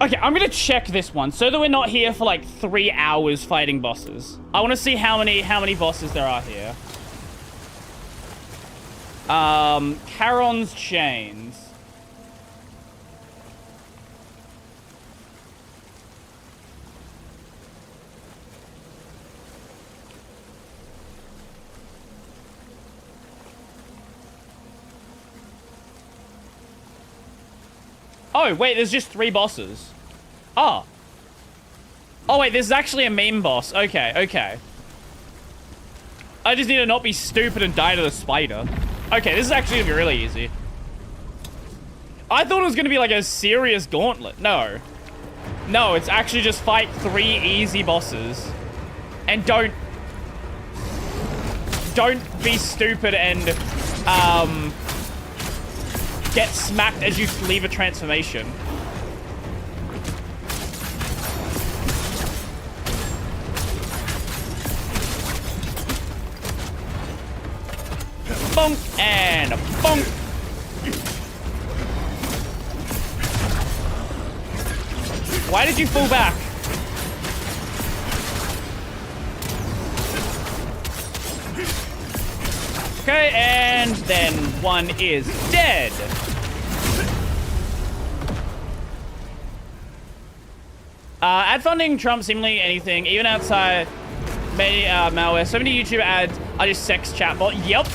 Okay, I'm gonna check this one so that we're not here for like 3 hours fighting bosses. I want to see how many bosses there are here. Charon's Chains. Oh, wait, there's just 3 bosses. Oh. Oh, wait, this is actually a meme boss. Okay, okay. I just need to not be stupid and die to the spider. Okay, this is actually gonna be really easy. I thought it was gonna be like a serious gauntlet. No. No, it's actually just fight 3 easy bosses. And don't be stupid and, get smacked as you leave a transformation. Bonk and a bonk. Why did you fall back? Okay, and then one is dead. Ad funding trumps seemingly anything, even outside many malware. So many YouTube ads are just sex chatbot. Yep.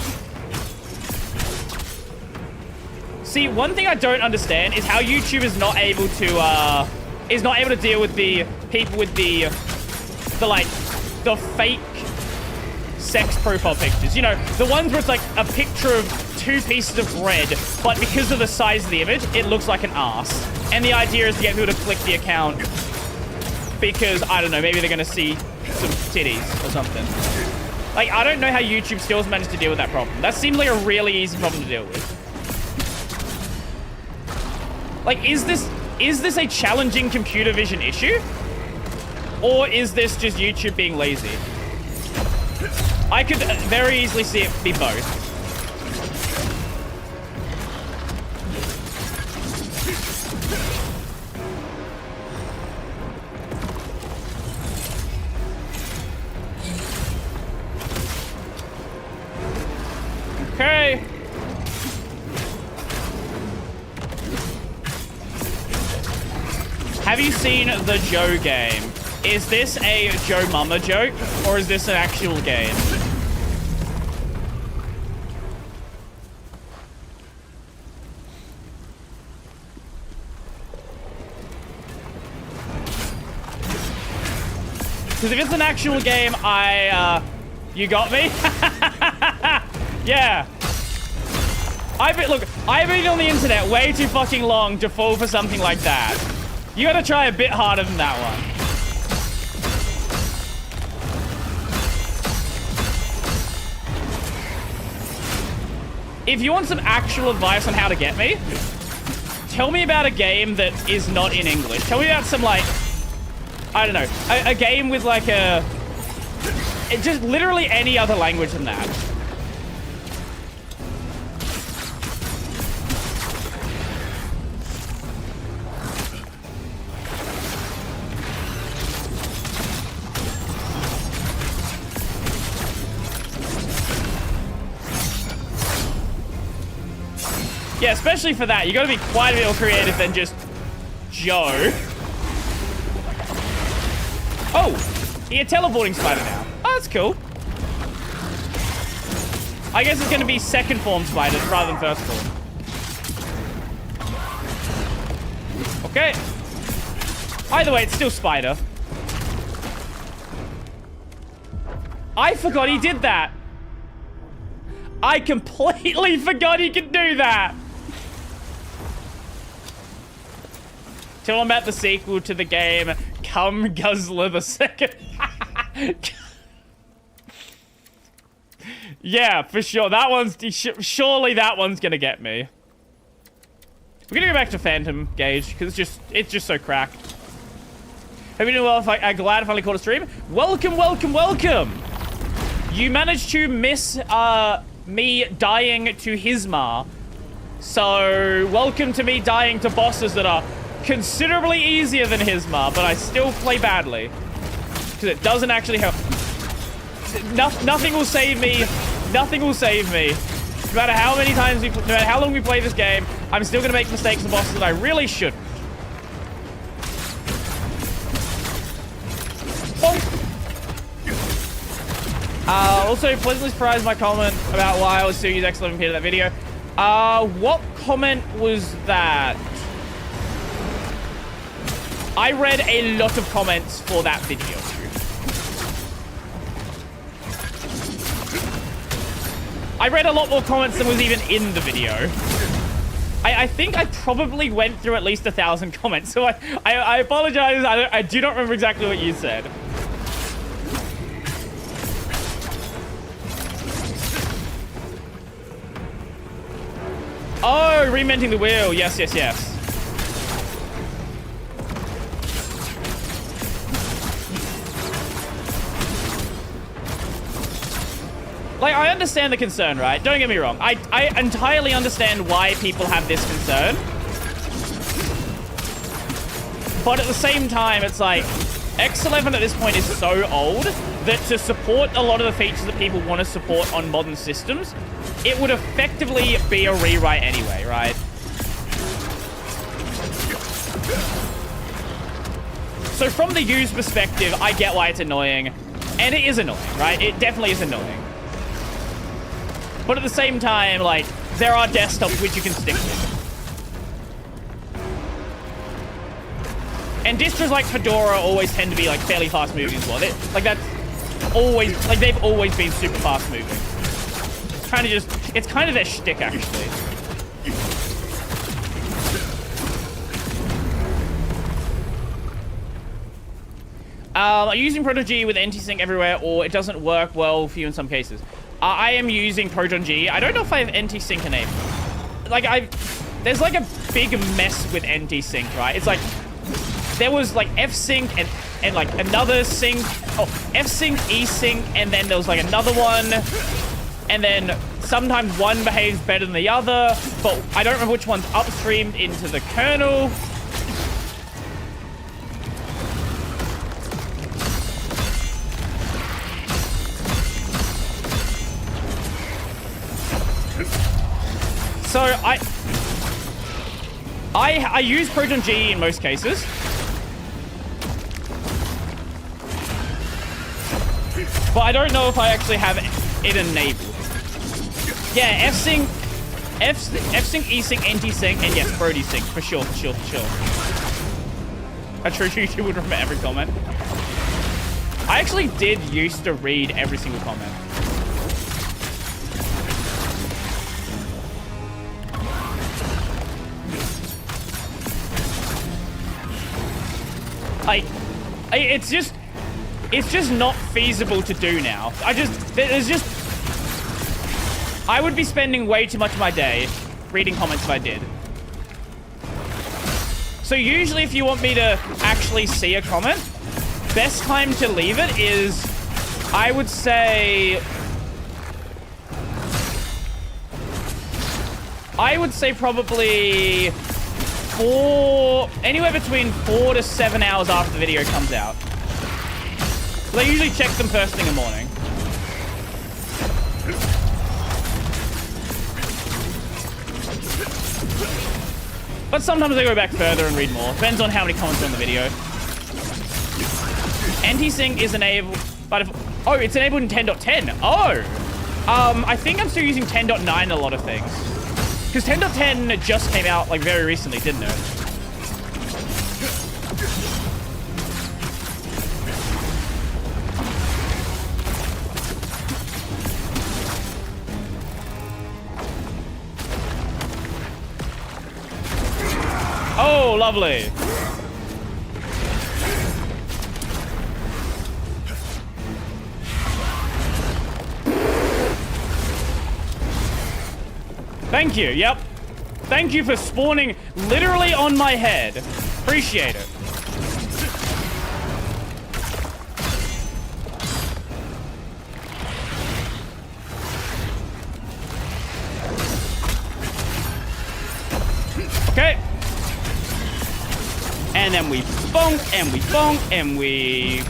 See, one thing I don't understand is how YouTube is not able to deal with the people with the fake sex profile pictures. You know, the ones where it's like a picture of 2 pieces of bread, but because of the size of the image, it looks like an ass. And the idea is to get people to click the account because, I don't know, maybe they're going to see some titties or something. Like, I don't know how YouTube still has managed to deal with that problem. That seems like a really easy problem to deal with. Like, is this a challenging computer vision issue? Or is this just YouTube being lazy? I could very easily see it be both. Okay. have you seen the Joe game? Is this a Joe Mama joke, or is this an actual game? Because if it's an actual game, you got me? Yeah. I've been on the internet way too fucking long to fall for something like that. You gotta try a bit harder than that one. If you want some actual advice on how to get me, tell me about a game that is not in English. Tell me about some, like, I don't know, a game with, like, just literally any other language than that. Yeah, especially for that, you gotta be quite a bit more creative than just Joe. Oh, you're teleporting spider now. Oh, that's cool. I guess it's gonna be second form spiders rather than first form. Okay. Either way, it's still spider. I forgot he did that. I completely forgot he could do that. Tell him about the sequel to the game, Come Guzzler the Second. Yeah, for sure. That one's... surely that one's gonna get me. We're gonna go back to Phantom Gauge, because it's just so cracked. Hope you're doing well. I'm glad I finally caught a stream. Welcome, welcome, welcome! You managed to miss me dying to Hismar. So, welcome to me dying to bosses that are considerably easier than Hismar, but I still play badly. Because it doesn't actually help. Nothing will save me. Nothing will save me. No matter how many times no matter how long we play this game, I'm still going to make mistakes in bosses that I really shouldn't. Also, pleasantly surprised my comment about why I was still using X11P to that video. What comment was that? I read a lot of comments for that video. I read a lot more comments than was even in the video. I think I probably went through at least 1,000 comments, so I apologize. I do not remember exactly what you said. Oh, reinventing the wheel. Yes, yes, yes. Like, I understand the concern, right? Don't get me wrong. I entirely understand why people have this concern. But at the same time, it's like, X11 at this point is so old that to support a lot of the features that people want to support on modern systems, it would effectively be a rewrite anyway, right? So from the user perspective, I get why it's annoying. And it is annoying, right? It definitely is annoying. But at the same time, like, there are desktops which you can stick with. And distros like Fedora always tend to be, like, fairly fast moving as well. That's always, like, they've always been super fast moving. It's kind of their shtick, actually. Are you using Proton G with NT-Sync everywhere, or it doesn't work well for you in some cases? I am using Proton G. I don't know if I have NT-Sync enabled. Like, there's like a big mess with NT-Sync, right? It's like, there was like F-Sync and like another sync. Oh, F-Sync, E-Sync, and then there was like another one. And then sometimes one behaves better than the other, but I don't remember which one's upstreamed into the kernel. So I use Proton G in most cases. But I don't know if I actually have it enabled. Yeah, F-Sync, E-Sync, NT-Sync, and yes, Brody Sync, for sure. A true YouTuber would remember every comment. I actually did used to read every single comment. It's just not feasible to do now. I would be spending way too much of my day reading comments if I did. So usually if you want me to actually see a comment, best time to leave it is, I would say probably anywhere between 4 to 7 hours after the video comes out. So I usually check them first thing in the morning. But sometimes I go back further and read more. Depends on how many comments are on the video. NT-Sync is enabled, but oh, it's enabled in 10.10. Oh! I think I'm still using 10.9 in a lot of things. Because 10.10 just came out, like, very recently, didn't it? Oh, lovely. Thank you, yep. Thank you for spawning literally on my head. Appreciate it. Okay. And then we bonk, and we bonk, and we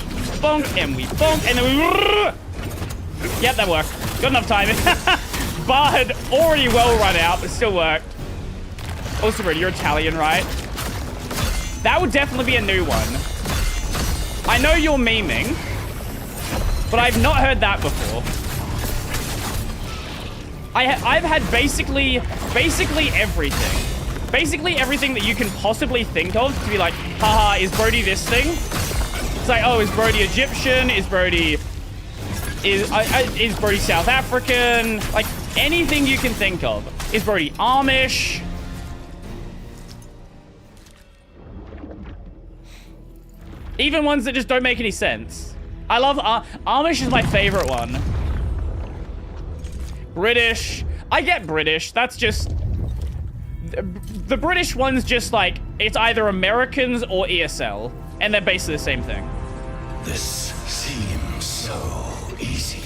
bonk, and we bonk, and then we... Yep, that worked. Got enough time. Bar had already well run out, but still worked. Also, Rudy, you're Italian, right? That would definitely be a new one. I know you're memeing, but I've not heard that before. I've had basically everything. Basically everything that you can possibly think of to be like, haha, is Brody this thing? It's like, oh, is Brody Egyptian? Is Brody South African? Like, anything you can think of. Is Brody Amish? Even ones that just don't make any sense. I love Amish is my favorite one. British. I get British. That's just... The British one's just like, it's either Americans or ESL. And they're basically the same thing. This seems so easy.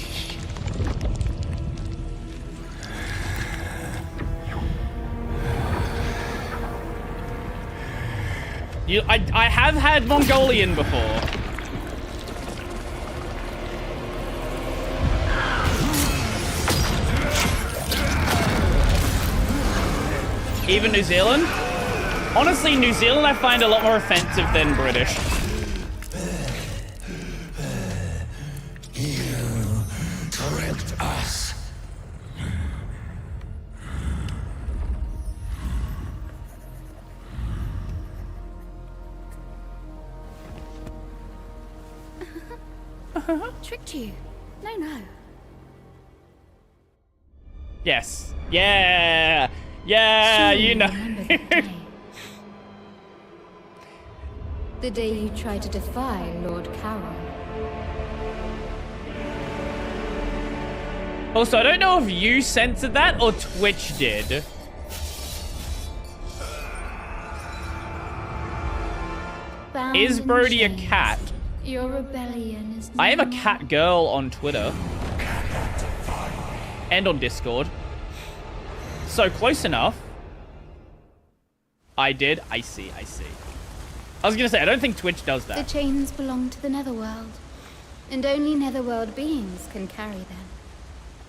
I have had Mongolian before. Even New Zealand? Honestly, New Zealand I find a lot more offensive than British. You tricked us. Tricked you? No. Yes. Yeah. Yeah, Surely you know. remember that day. The day you tried to defy Lord Carroll. Also, I don't know if you censored that or Twitch did. Bound Is in Brody a chains, cat? Your rebellion is I am a no cat girl on Twitter. And on Discord. So close enough. I did. I see. I was gonna say, I don't think Twitch does The that. chains belong to the Netherworld, and only Netherworld beings can carry them.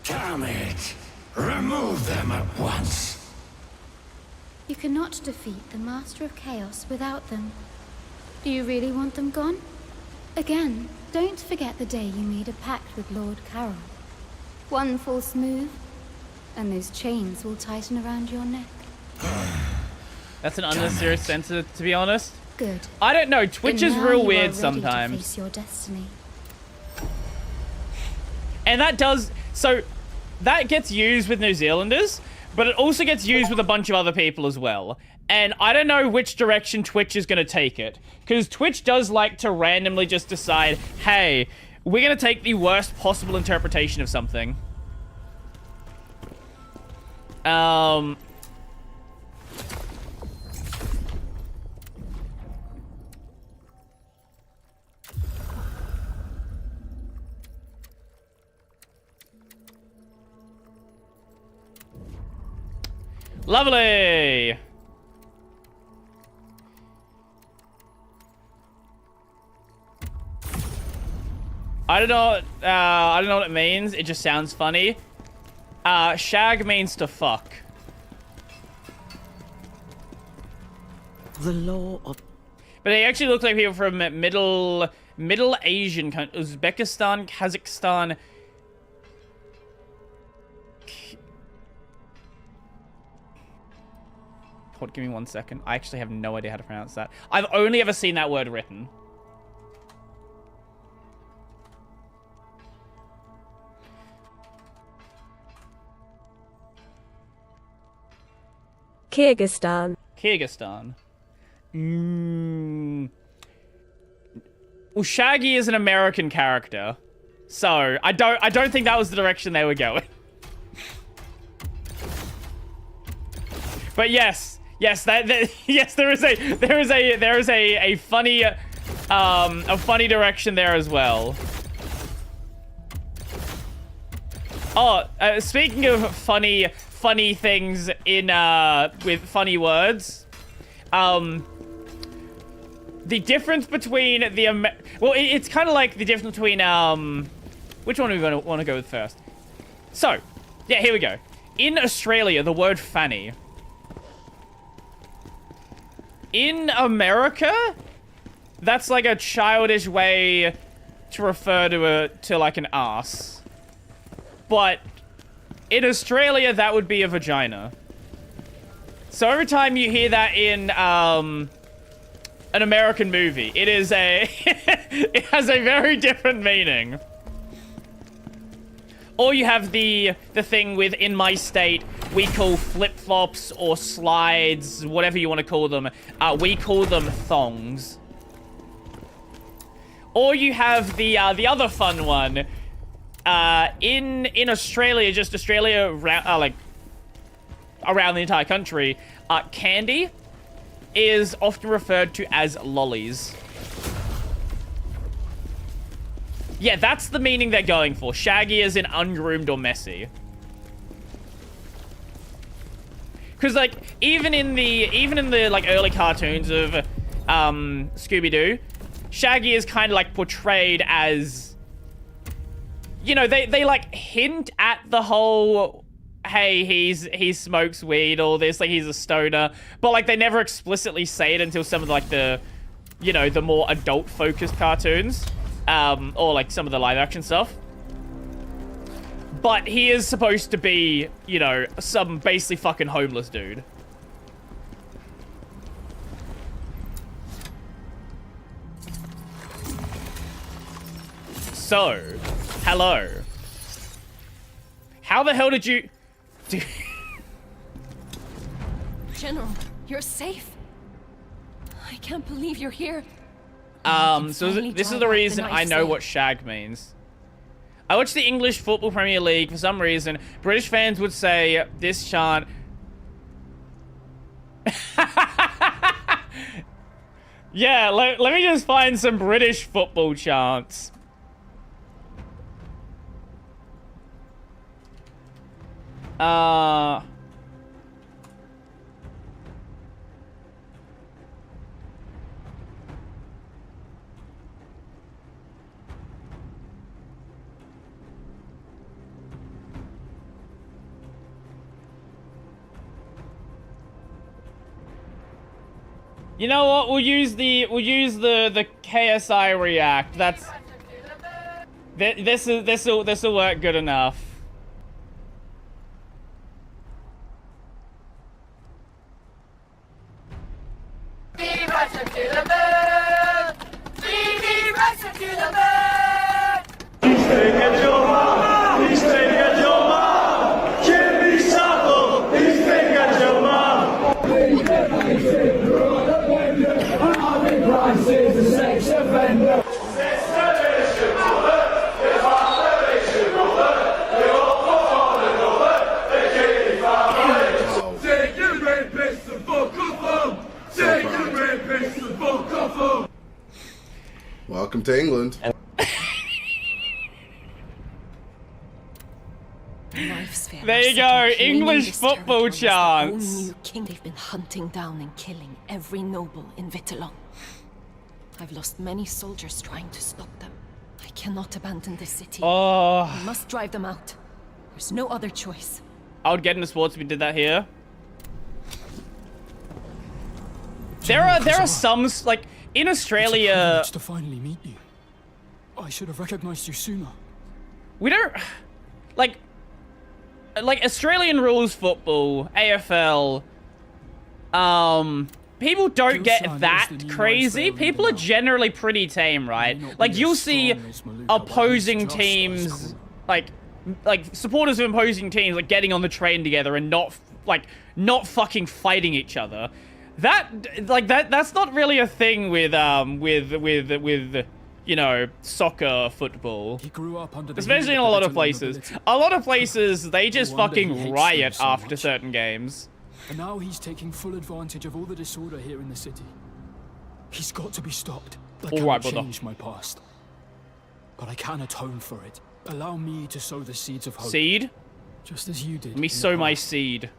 Damn it! Remove them at once. You cannot defeat the Master of Chaos without them. Do you really want them gone? Again, don't forget the day you made a pact with Lord Carroll. One false move, and those chains will tighten around your neck. That's an unnecessary censor, to be honest. Good. I don't know. Twitch is real weird sometimes. To face your destiny. And that does... So, that gets used with New Zealanders, but it also gets used with a bunch of other people as well. And I don't know which direction Twitch is going to take it. Because Twitch does like to randomly just decide, hey, we're going to take the worst possible interpretation of something. Lovely! I don't know what it means. It just sounds funny. Shag means to fuck. The law of... But they actually look like people from Middle Asian countries. Uzbekistan, Kazakhstan. Hold, give me 1 second. I actually have no idea how to pronounce that. I've only ever seen that word written. Kyrgyzstan. Kyrgyzstan. Well, Shaggy is an American character, so I don't think that was the direction they were going. But yes, yes, there is a funny direction there as well. Oh, speaking of funny things in with funny words, the difference between it's kind of like the difference between which one do we want to go with first? So, yeah, here we go. In Australia, the word fanny. In America, that's like a childish way to refer to like an ass. But in Australia, that would be a vagina. So every time you hear that in an American movie, it is it has a very different meaning. Or you have the thing with, in my state, we call flip-flops or slides, whatever you want to call them. We call them thongs. Or you have the other fun one. In Australia, just Australia, like around the entire country, candy is often referred to as lollies. Yeah, that's the meaning they're going for. Shaggy is in ungroomed or messy. Because like even in the like early cartoons of Scooby-Doo, Shaggy is kind of like portrayed as, you know, they like hint at the whole, hey, he smokes weed, or this, like he's a stoner, but like they never explicitly say it until some of like the, you know, the more adult focused cartoons. Or like some of the live action stuff. But he is supposed to be, you know, some basically fucking homeless dude. So, hello. How the hell did you... General, you're safe. I can't believe you're here. So this is the reason I know what shag means. I watch the English Football Premier League. For some reason, British fans would say this chant. Yeah, let me just find some British football chants. You know what? We'll use the KSI react. That's this'll work good enough. Welcome to England. There you go, English football chants. New king they've been hunting down and killing every noble in Vitellon. I've lost many soldiers trying to stop them. I cannot abandon this city. Oh. We must drive them out. There's no other choice. I would get into sports if we did that here. There are some, like, in Australia... It's a privilege to finally meet you. I should have recognized you sooner. We don't... Like Australian rules football, AFL, people don't get that crazy. People are generally pretty tame, right? Like, you'll see opposing teams, like supporters of opposing teams, like, getting on the train together and not fucking fighting each other. That's not really a thing with you know, soccer, football. He grew up under the especially in a lot of places. A lot of places, they just fucking riot after certain games. And now he's taking full advantage of all the disorder here in the city. He's got to be stopped. I can't change my past, but I can atone for it. Allow me to sow the seeds of hope. Seed? Just as you did. Let me sow my seed.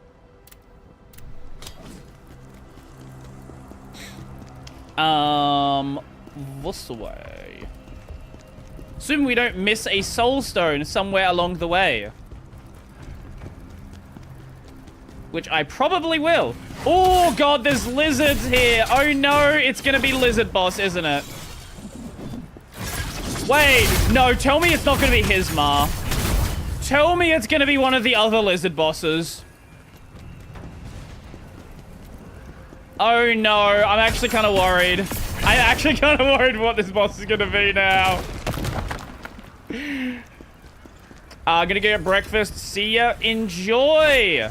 What's the way? Assume we don't miss a soul stone somewhere along the way. Which I probably will. Oh god, there's lizards here. Oh no, it's gonna be lizard boss, isn't it? Wait, no, tell me it's not gonna be Hismar. Tell me it's gonna be one of the other lizard bosses. Oh no, I'm actually kind of worried. I'm actually kind of worried what this boss is gonna be now. Gonna get breakfast. See ya. Enjoy.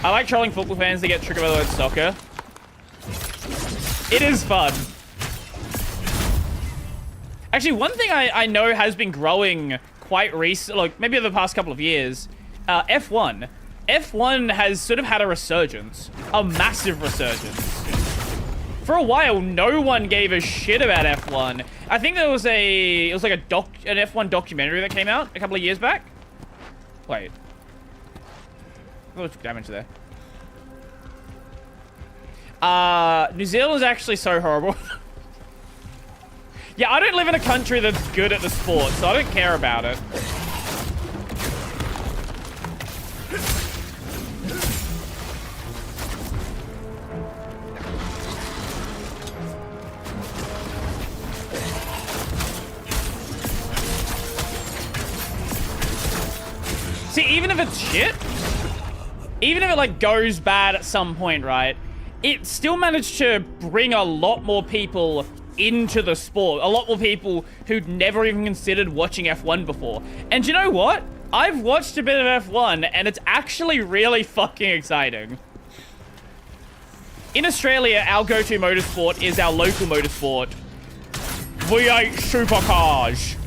I like trolling football fans to get triggered by the word soccer. It is fun. Actually, one thing I know has been growing quite recent, like maybe over the past couple of years, F1. F1 has sort of had a resurgence, a massive resurgence. For a while, no one gave a shit about F1. I think there was it was like an F1 documentary that came out a couple of years back. Wait. I took damage there. New Zealand's actually so horrible. Yeah, I don't live in a country that's good at the sport, so I don't care about it. See, even if it's shit, even if it, like, goes bad at some point, right, it still managed to bring a lot more people into the sport. A lot more people who'd never even considered watching F1 before. And you know what? I've watched a bit of F1, and it's actually really fucking exciting. In Australia, our go-to motorsport is our local motorsport, V8 Supercars.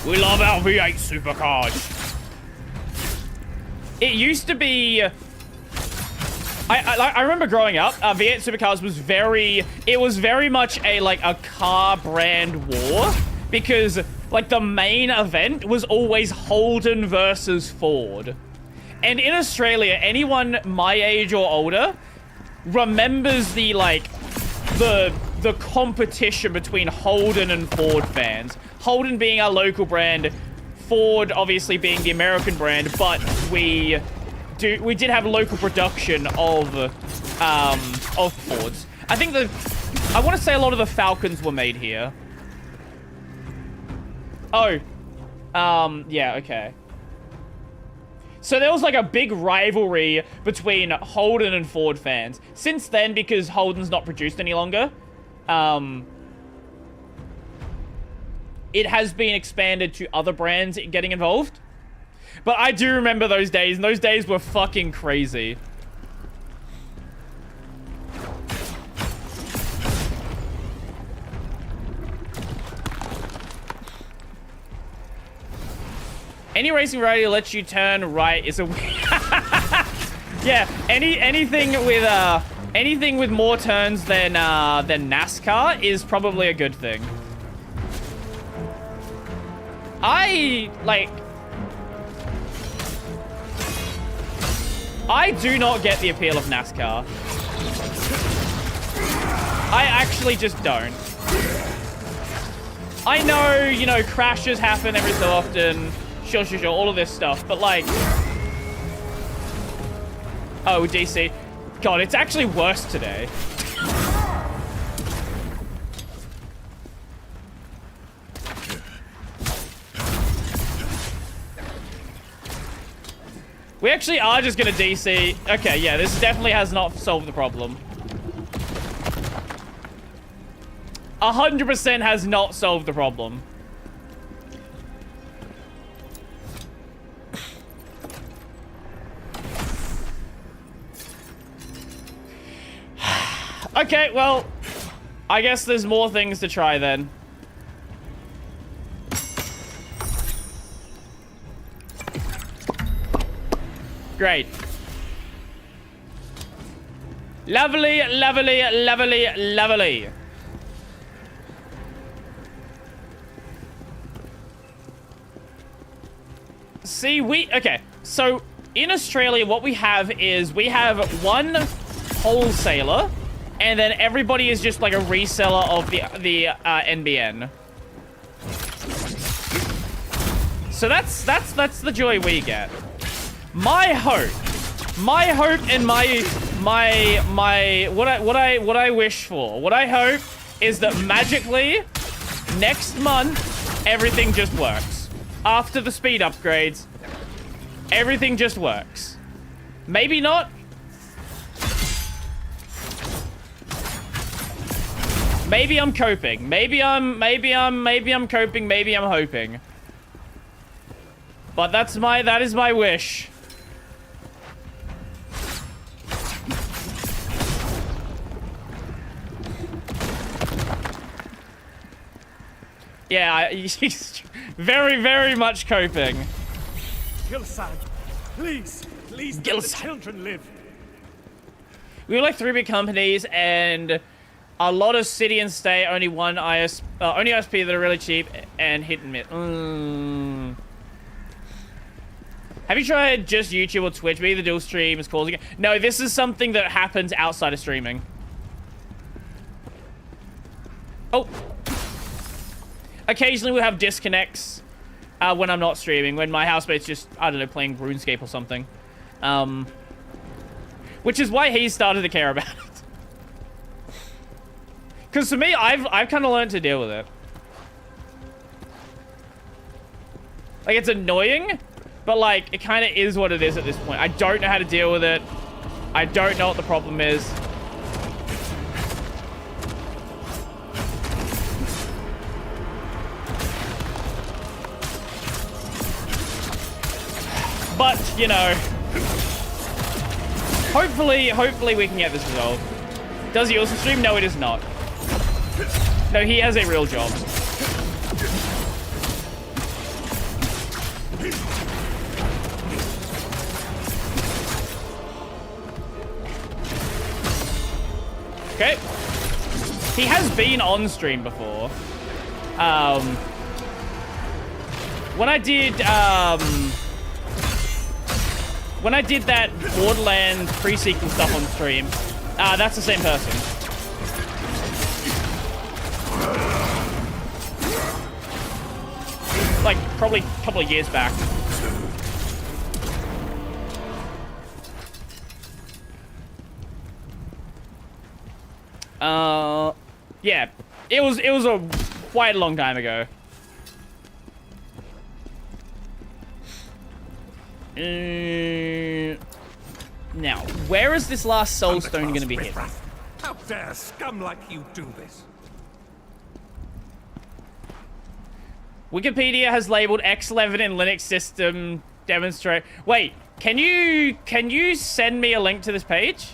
We love our V8 Supercars. It used to be... I remember growing up, V8 Supercars was very much a car brand war, because, like, the main event was always Holden versus Ford. And in Australia, anyone my age or older remembers the competition between Holden and Ford fans. Holden being our local brand, Ford obviously being the American brand, but we did have local production of Fords. I think I want to say a lot of the Falcons were made here. Oh. Yeah, okay. So there was like a big rivalry between Holden and Ford fans. Since then, because Holden's not produced any longer, it has been expanded to other brands getting involved. But I do remember those days, and those days were fucking crazy. Any racing radio lets you turn right is a yeah. Anything with more turns than NASCAR is probably a good thing. I do not get the appeal of NASCAR. I actually just don't. I know, you know, crashes happen every so often. Sure, all of this stuff, but like... Oh, DC. God, it's actually worse today. We actually are just gonna DC. Okay, yeah, this definitely has not solved the problem. 100% has not solved the problem. Okay, well, I guess there's more things to try then. Great. Lovely, lovely, lovely, lovely. See, okay, so in Australia, what we have is we have one wholesaler, and then everybody is just like a reseller of the NBN. So that's the joy we get. My hope and what I wish for, what I hope is that magically next month everything just works. After the speed upgrades, everything just works. Maybe not. Maybe I'm coping. Maybe I'm coping. Maybe I'm hoping. But that is my wish. Yeah, he's very, very much coping. Gilsad, please let the children live. We were like 3 big companies, and a lot of city and state, only one only ISP that are really cheap and hit and miss. Have you tried just YouTube or Twitch? Maybe the dual stream is causing it. No, this is something that happens outside of streaming. Oh. Occasionally we'll have disconnects when I'm not streaming, when my housemate's just, I don't know, playing RuneScape or something. Which is why he started to care about it. Because for me, I've kind of learned to deal with it. Like, it's annoying, but like, it kind of is what it is at this point. I don't know how to deal with it. I don't know what the problem is. But, you know, hopefully we can get this resolved. Does he also stream? No, it is not. No, he has a real job. Okay. He has been on stream before. When I did that Borderlands pre-sequel stuff on stream, that's the same person. like, probably a couple of years back. Yeah. It was a quite a long time ago. Now, where is this last soul stone going to be hidden? How dare scum like you do this? Wikipedia has labeled X11 in Linux system demonstrate. Wait, can you send me a link to this page?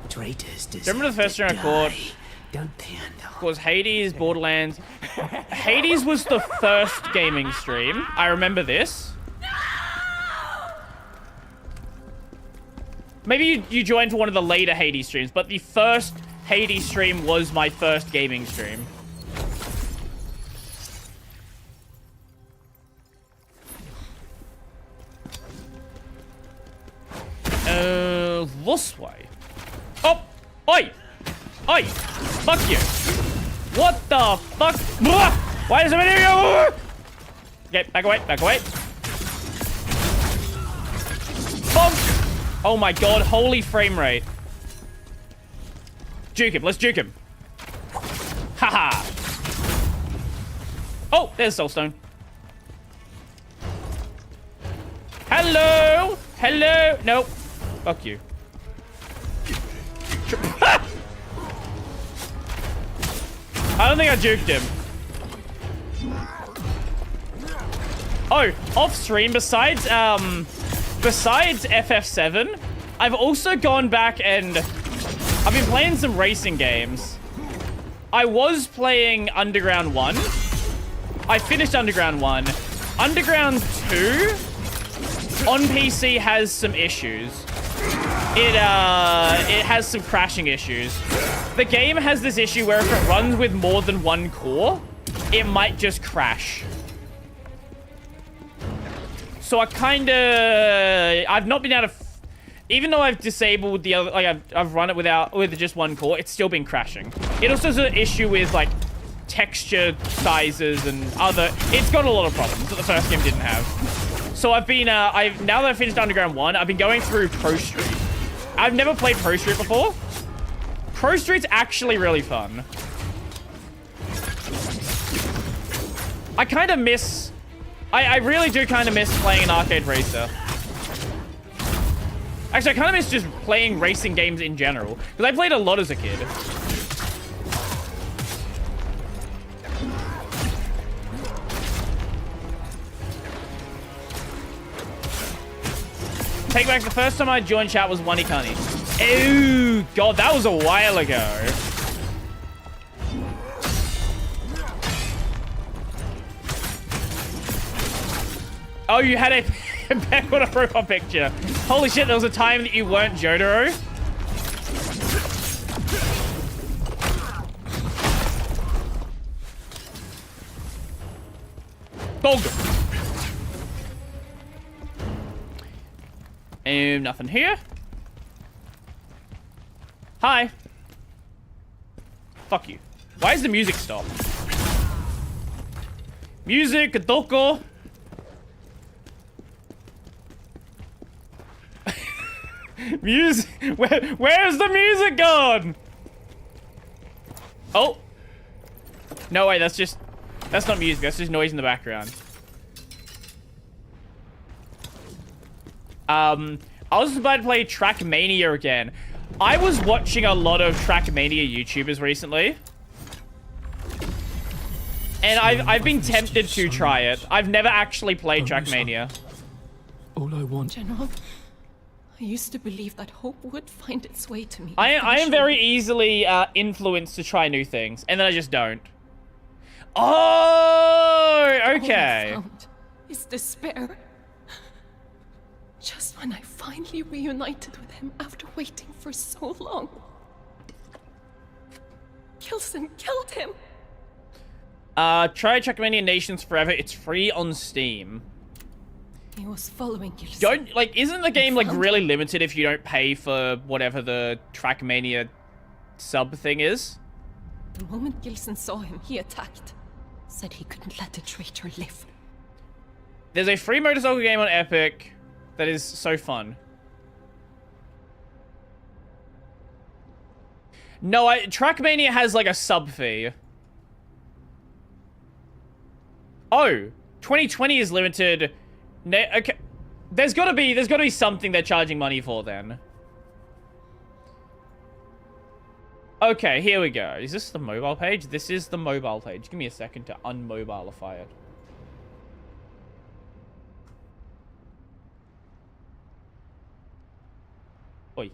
Traitors remember the first round I caught? Don't they, Andor? Of course, Hades, Borderlands. Hades was the first gaming stream. I remember this. Maybe you joined for one of the later Hades streams, but the first Hades stream was my first gaming stream. This way. Oh! Oi! Oi! Fuck you! What the fuck? Why is somebody here? Okay, back away, back away. Bonk! Oh my god, holy frame rate. Juke him, let's juke him. Haha! Oh, there's Soulstone. Hello! Hello! Nope. Fuck you. I don't think I juked him. Oh, off stream, besides FF7, I've also gone back and I've been playing some racing games. I was playing Underground 1. I finished Underground 1. Underground 2 on PC has some issues. It has some crashing issues. The game has this issue where if it runs with more than one core, it might just crash. So I've not been able to, even though I've disabled the other, like I've run it with just one core, it's still been crashing. It also has an issue with like texture sizes and it's got a lot of problems that the first game didn't have. So I've been, now that I've finished Underground 1, I've been going through Pro Street. I've never played Pro Street before. Pro Street's actually really fun. I kind of miss... I really do kind of miss playing an arcade racer. Actually, I kind of miss just playing racing games in general. Because I played a lot as a kid. Take back, the first time I joined chat was Wanikani. Oh, God, that was a while ago. Oh, you had a back on a profile picture. Holy shit, there was a time that you weren't Jotaro. Gold. Nothing here. Hi. Fuck you. Why is the music stopped? Music, Doko. Music. Where's the music gone? Oh. No, wait, that's not music. That's just noise in the background. I was about to play Trackmania again. I was watching a lot of Trackmania YouTubers recently. And I've been tempted to try it. I've never actually played Trackmania. All I want... General, I used to believe that hope would find its way to me. I am very easily influenced to try new things. And then I just don't. Oh, okay. All I found is despair. Just when I finally reunited with him after waiting for so long. Kilson killed him. Try Trackmania Nations Forever. It's free on Steam. He was following Kilson. Don't, like, isn't the game, like, really limited if you don't pay for whatever the Trackmania sub thing is? The moment Gilson saw him, he attacked. Said he couldn't let a traitor live. There's a free motorcycle game on Epic that is so fun. No, Trackmania has like a sub fee. Oh, 2020 is limited. Okay, there's gotta be something they're charging money for then. Okay, here we go. Is this the mobile page? This is the mobile page. Give me a second to unmobilify it. Oi.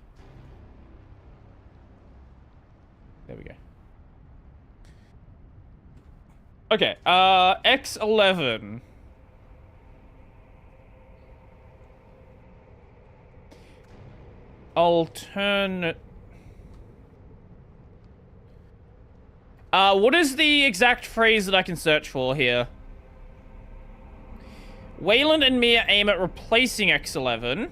There we go. Okay, X11. Alternate. What is the exact phrase that I can search for here? Wayland and Mia aim at replacing X11.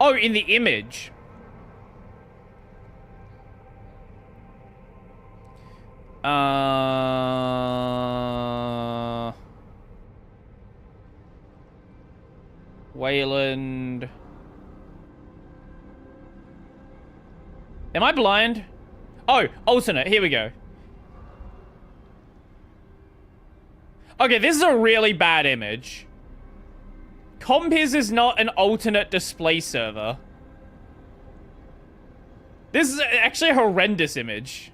Oh, in the image. Wayland. Am I blind? Oh, alternate. Here we go. Okay, this is a really bad image. Compiz is not an alternate display server. This is actually a horrendous image.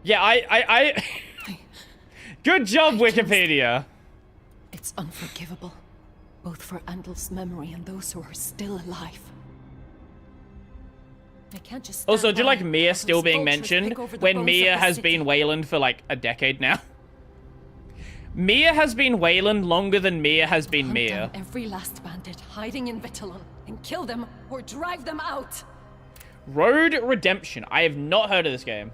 Yeah, I Good job, Wikipedia. It's unforgivable, both for Andel's memory and those who are still alive. I can't just also, do you like Mia still being mentioned when Mia has been Wayland for like a decade now? Mia has been Wayland longer than Mia has been Mia. Every last bandit hiding in Vitellon and kill them or drive them out. Road Redemption. I have not heard of this game.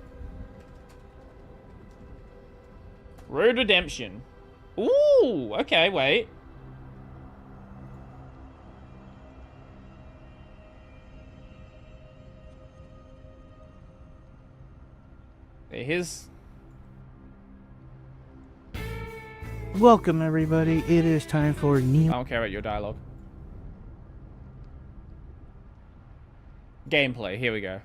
Road Redemption. Ooh, okay, wait. Here's... Welcome, everybody. It is time for Neo. I don't care about your dialogue. Gameplay, here we go.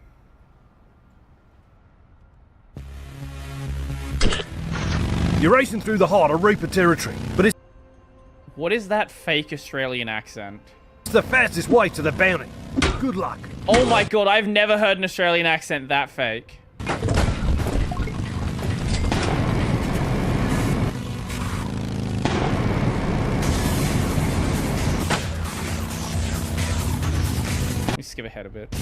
You're racing through the heart of Reaper territory, but it's... What is that fake Australian accent? It's the fastest way to the bounty. Good luck. Oh my god, I've never heard an Australian accent that fake. Let me skip ahead a bit.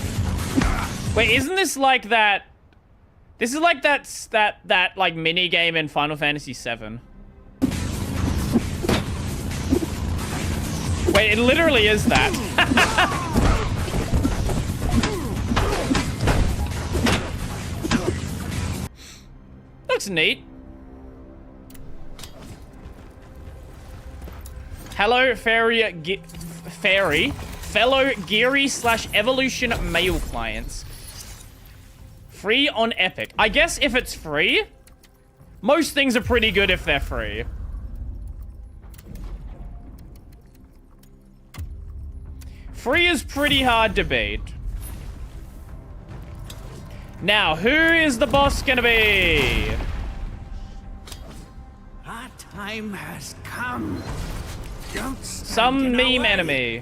Wait, isn't this like that... This is like that like mini game in Final Fantasy VII. Wait, it literally is that. Looks neat. Hello, fellow Geary/Evolution mail clients. Free on Epic. I guess if it's free, most things are pretty good if they're free. Free is pretty hard to beat. Now, who is the boss gonna be? Our time has come. Don't Some meme enemy.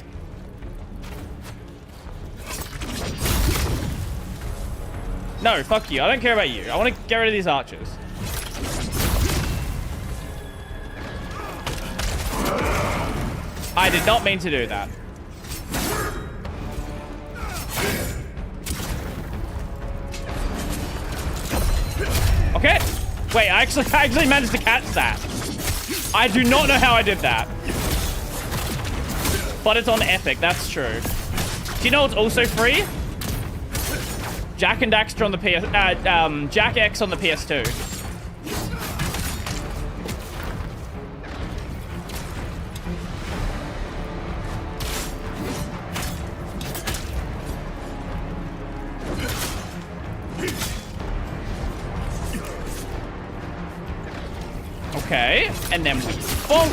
No, fuck you. I don't care about you. I want to get rid of these archers. I did not mean to do that. Okay. Wait, I actually managed to catch that. I do not know how I did that. But it's on Epic, that's true. Do you know what's also free? Jack and Daxter on the Jack X on the PS2. Okay, and then we bonk.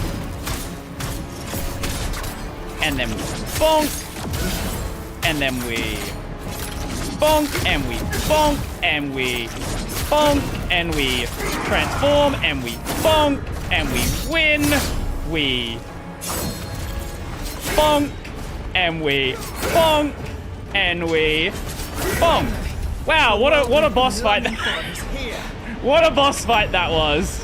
And then we bonk. And then we bonk. And we bonk. And we bonk. And we transform. And we bonk. And we win. We bonk. And we bonk. And we bonk. Wow, what a boss fight. What a boss fight that was.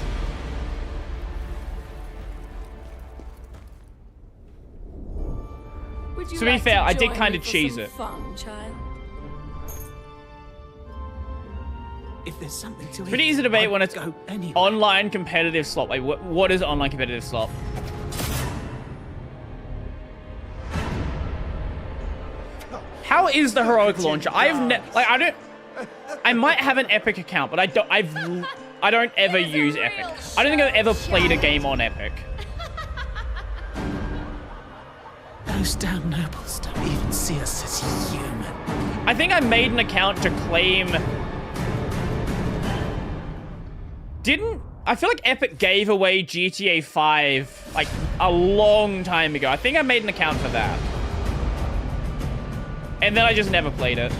To be fair, I did kind of cheese it. Fun, child? If there's something to Pretty easy to debate when it's online competitive slot. Wait, what is online competitive slot? How is the heroic launcher? I might have an Epic account, but I don't ever use Epic. I don't think I've ever played a game on Epic. Those damn nobles don't even see us as human. I think I made an account to claim... I feel like Epic gave away GTA 5 like a long time ago. I think I made an account for that. And then I just never played it.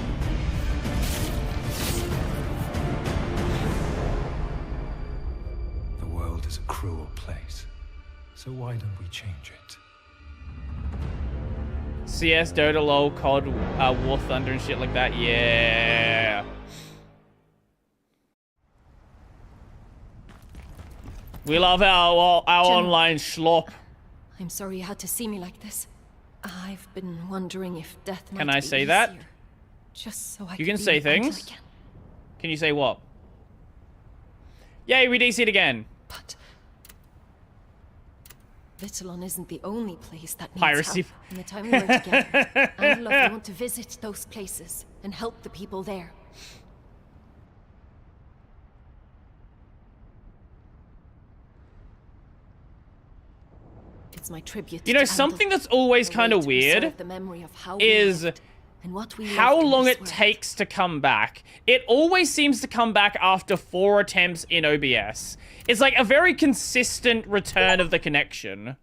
The world is a cruel place. So why don't we change it? CS, Dota, LoL, COD, War Thunder and shit like that. Yeah. We love our online schlop. I'm sorry you had to see me like this. I've been wondering if death might Can I be say that? easier, just so I You could can be say the angel things. again. Can you say what? Yay, we DC'd again. But Vittalon isn't the only place that needs Piracy. help. In the time we were together, I'd love to want to visit those places and help the people there. It's my tribute. You know, to something Andal, that's always a kind way of to weird preserve the memory of how we is lived and what we how loved in long this it world. takes to come back. It always seems to come back after 4 attempts in OBS. It's like a very consistent return of the connection.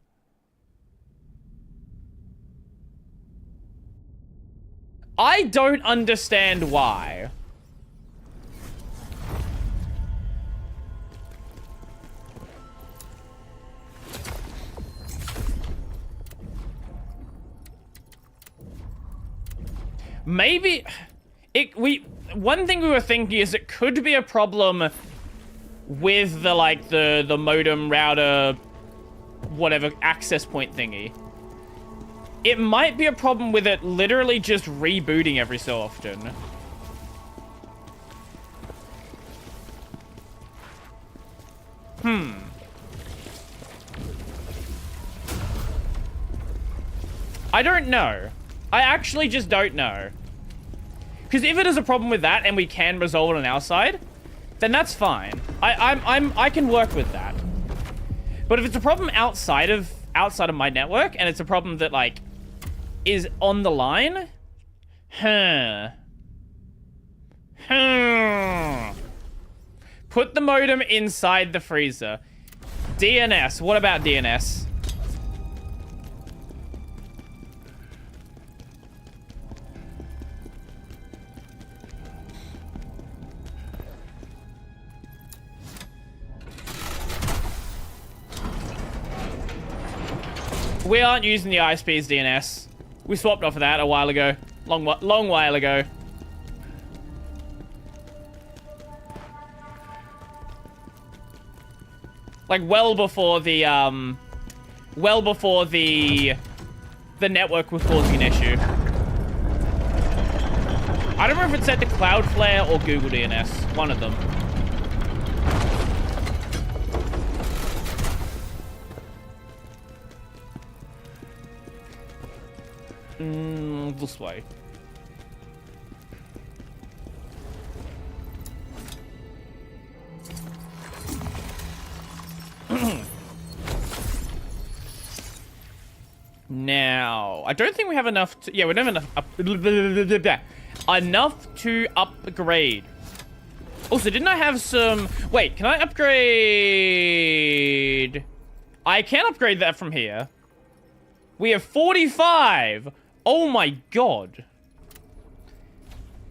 I don't understand why. Maybe one thing we were thinking is it could be a problem with the modem router whatever access point thingy. It might be a problem with it literally just rebooting every so often. I don't know. I actually just don't know. Because if it is a problem with that and we can resolve it on our side, then that's fine. I can work with that. But if it's a problem outside of my network and it's a problem that like is on the line, put the modem inside the freezer. DNS. What about DNS? We aren't using the ISP's DNS. We swapped off of that a while ago. Long while ago. Like well before the network was causing an issue. I don't remember if it said to Cloudflare or Google DNS. One of them. This way. Now, I don't think we have enough to... Yeah, we don't have enough to upgrade. Also, didn't I have some... Wait, can I upgrade... I can upgrade that from here. We have 45! Oh my god.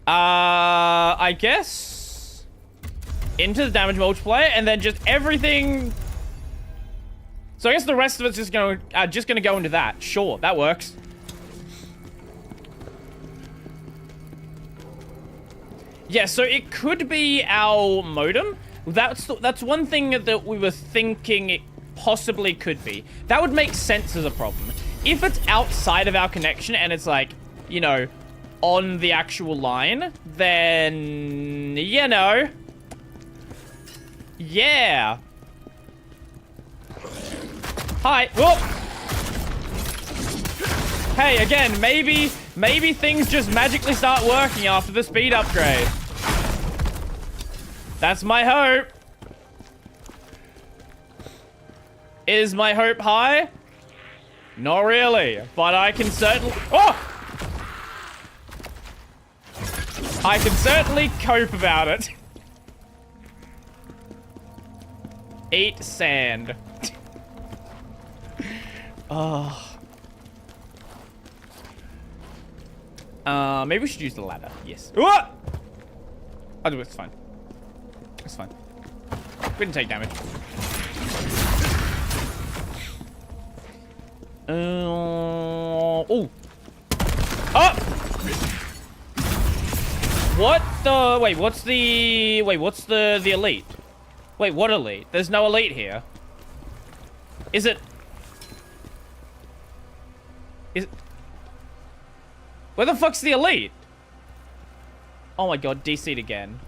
I guess... Into the damage multiplier, and then just everything... So I guess the rest of it's just gonna go into that. Sure, that works. Yeah, so it could be our modem. That's one thing that we were thinking it possibly could be. That would make sense as a problem. If it's outside of our connection and it's like, you know, on the actual line, then, you know. Yeah. Hi. Whoop. Hey, again, maybe things just magically start working after the speed upgrade. That's my hope. Is my hope high? Not really, but I can certainly... Oh! I can certainly cope about it. Eat sand. Oh. Maybe we should use the ladder. Yes. What? Oh, it's fine. It's fine. We didn't take damage. Oh. Oh! What the... Wait, what's the... Wait, what's the elite? Wait, what elite? There's no elite here. Is it... Where the fuck's the elite? Oh my god, DC'd again.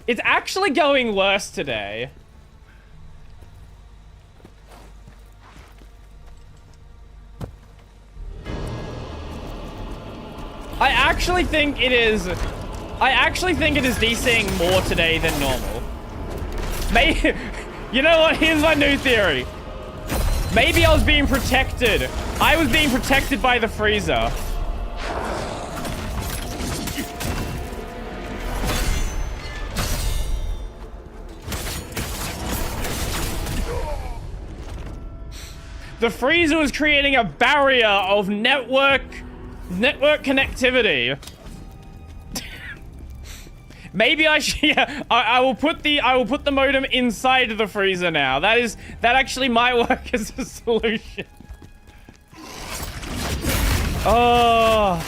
It's actually going worse today. I actually think it is DCing more today than normal. Maybe, you know what? Here's my new theory. Maybe I was being protected. I was being protected by the freezer. The freezer was creating a barrier of network connectivity. Maybe I should. Yeah, I will put the modem inside the freezer now. That actually might work as a solution. Oh.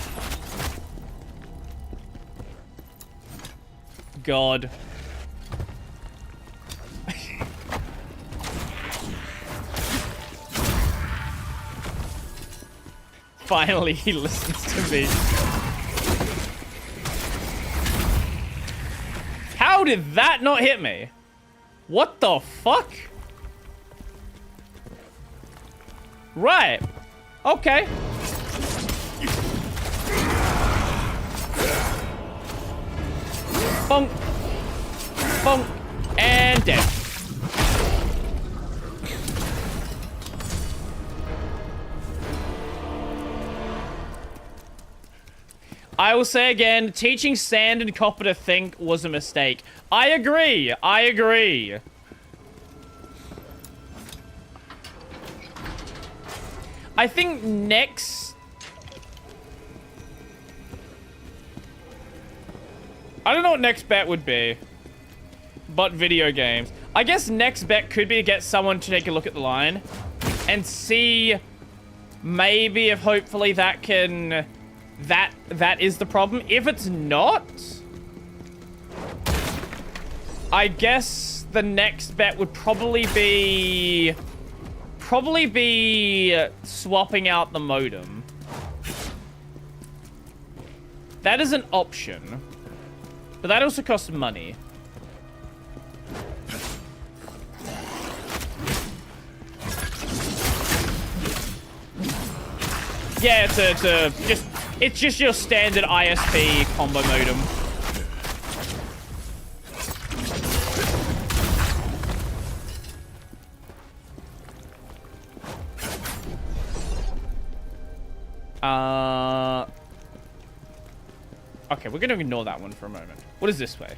God. Finally, he listens to me. How did that not hit me? What the fuck? Right. Okay. Bonk. Bonk. And dead. I will say again, teaching Sand and Copper to think was a mistake. I agree. I agree. I think next... I don't know what next bet would be. But video games. I guess next bet could be to get someone to take a look at the line. And see... Maybe if hopefully that can... That is the problem. If it's not, I guess the next bet would probably be swapping out the modem. That is an option, but that also costs money. Yeah, It's just your standard ISP combo modem. Okay, we're gonna ignore that one for a moment. What is this way?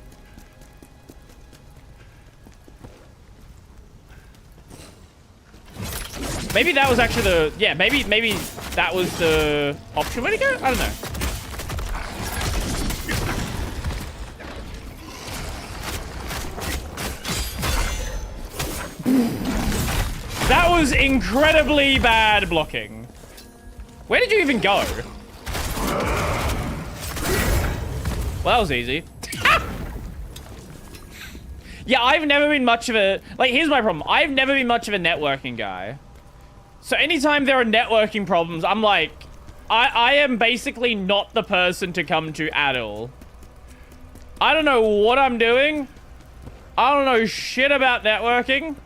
Maybe that was actually the... Yeah, maybe that was the option way to go? I don't know. That was incredibly bad blocking. Where did you even go? Well, that was easy. Yeah, I've never been much of a... Like, here's my problem. I've never been much of a networking guy. So anytime there are networking problems, I'm like... I am basically not the person to come to at all. I don't know what I'm doing. I don't know shit about networking.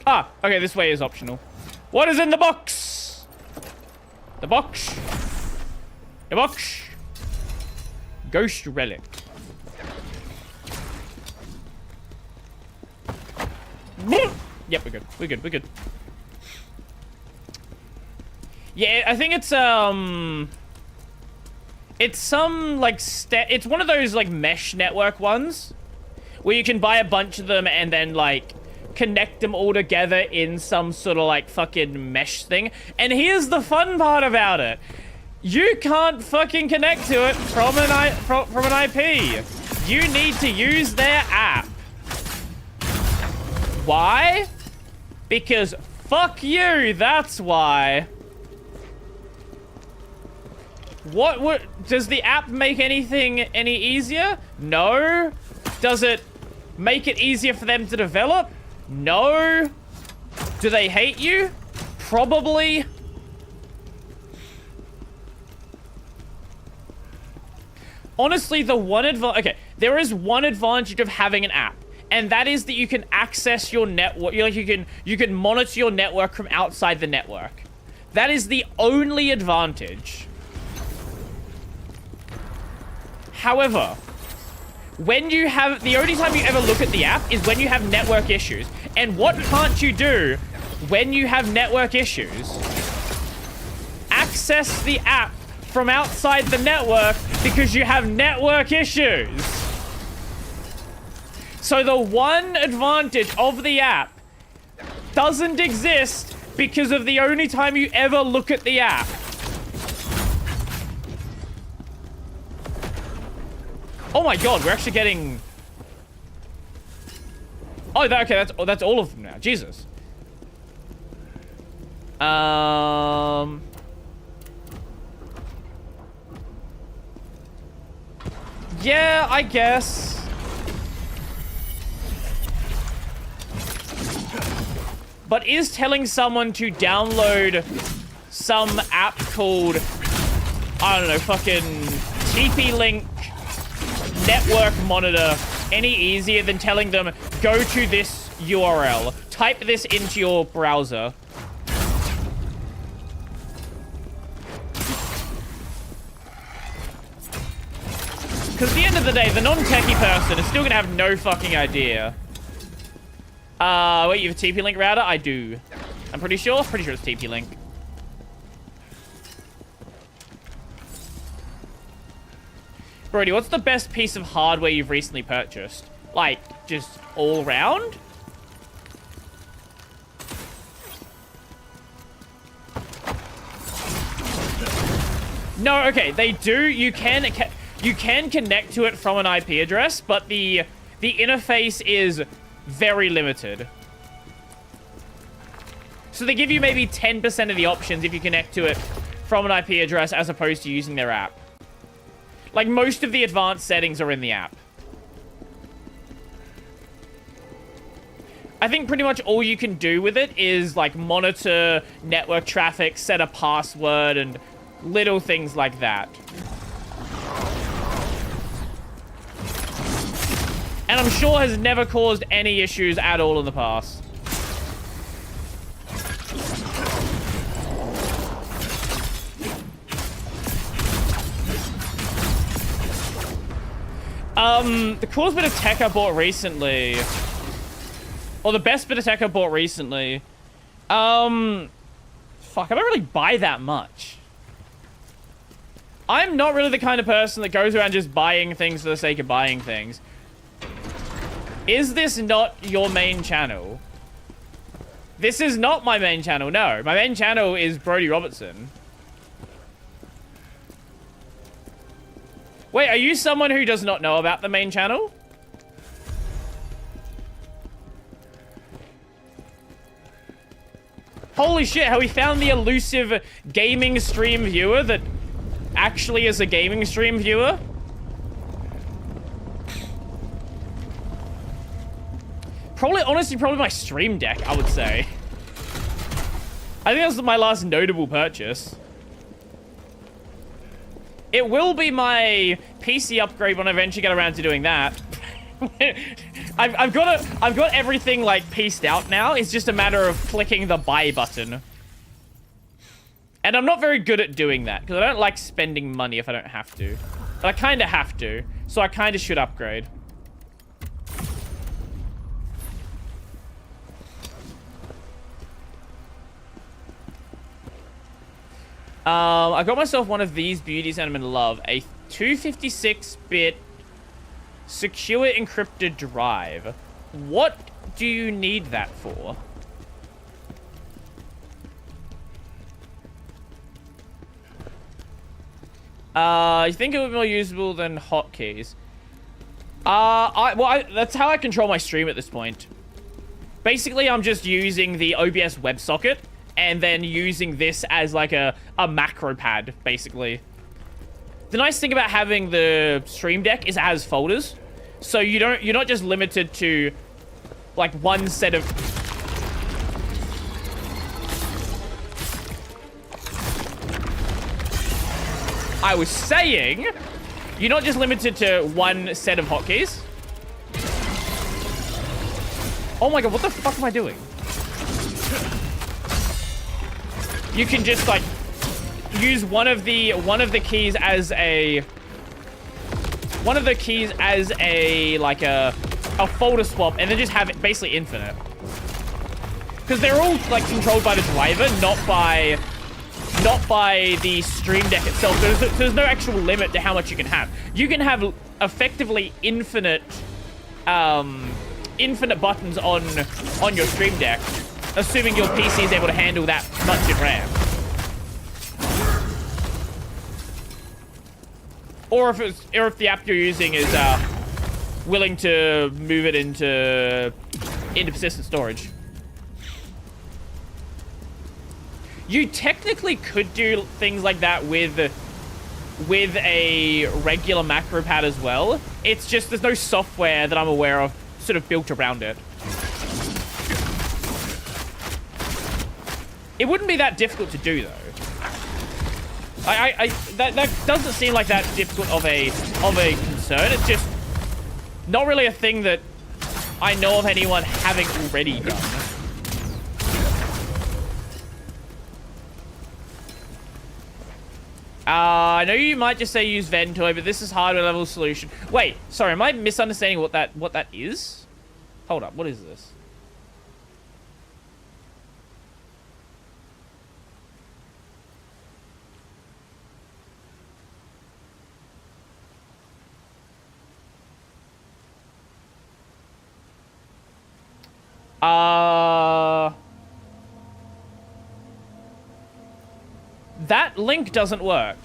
Ah, okay, this way is optional. What is in the box? The box. The box. Ghost relic. Yep, we're good. We're good. We're good. Yeah, I think it's some like it's one of those like mesh network ones where you can buy a bunch of them and then like connect them all together in some sort of like fucking mesh thing. And here's the fun part about it. You can't fucking connect to it from an IP. You need to use their app. Why? Because fuck you, that's why. What does the app make anything any easier? No. Does it make it easier for them to develop? No. Do they hate you? Probably. Honestly, the one advantage... Okay, there is one advantage of having an app, and that is that you can access your network. You can monitor your network from outside the network. That is the only advantage. However, when you have... The only time you ever look at the app is when you have network issues. And what can't you do when you have network issues? Access the app from outside the network because you have network issues. So the one advantage of the app doesn't exist because of the only time you ever look at the app. Oh my god, we're actually getting... Oh, okay, that's all of them now. Jesus. Yeah, I guess. But is telling someone to download some app called, I don't know, fucking TP-Link Network Monitor any easier than telling them, go to this URL, type this into your browser? Because at the end of the day, the non-techie person is still going to have no fucking idea. Wait, you have a TP-Link router? I do. I'm pretty sure. Pretty sure it's TP-Link. Brody, what's the best piece of hardware you've recently purchased? Like, just all round? No, okay, they do. You can connect to it from an IP address, but the interface is very limited. So they give you maybe 10% of the options if you connect to it from an IP address as opposed to using their app. Like, most of the advanced settings are in the app. I think pretty much all you can do with it is, like, monitor network traffic, set a password, and little things like that. And I'm sure has never caused any issues at all in the past. The coolest bit of tech I bought recently, or the best bit of tech I bought recently, fuck, I don't really buy that much. I'm not really the kind of person that goes around just buying things for the sake of buying things. Is this not your main channel? This is not my main channel, no. My main channel is Brody Robertson. Wait, are you someone who does not know about the main channel? Holy shit, how we found the elusive gaming stream viewer that actually is a gaming stream viewer? Probably, honestly, probably my stream deck, I would say. I think that's my last notable purchase. It will be my PC upgrade when I eventually get around to doing that. I've got everything like pieced out now. It's just a matter of clicking the buy button. And I'm not very good at doing that because I don't like spending money if I don't have to. But I kind of have to, so I kind of should upgrade. I got myself one of these beauties and I'm in love. A 256-bit secure encrypted drive. What do you need that for? You think it would be more usable than hotkeys? That's how I control my stream at this point. Basically, I'm just using the OBS WebSocket and then using this as like a macro pad, basically. The nice thing about having the Stream Deck is it has folders. So you're not just limited to like one set of... I was saying, you're not just limited to one set of hotkeys. Oh my god, what the fuck am I doing? You can just like use one of the keys as a like a folder swap and then just have it basically infinite. Because they're all like controlled by the driver, not by the Stream Deck itself. There's no actual limit to how much you can have. You can have effectively infinite buttons on your Stream Deck, assuming your PC is able to handle that much in RAM. Or if the app you're using is willing to move it into persistent storage. You technically could do things like that with a regular macro pad as well. It's just there's no software that I'm aware of sort of built around it. It wouldn't be that difficult to do though. That doesn't seem like that difficult of a concern. It's just not really a thing that I know of anyone having already done. I know you might just say use Ventoy, but this is hardware level solution. Wait, sorry, am I misunderstanding what that is? Hold up, what is this? That link doesn't work.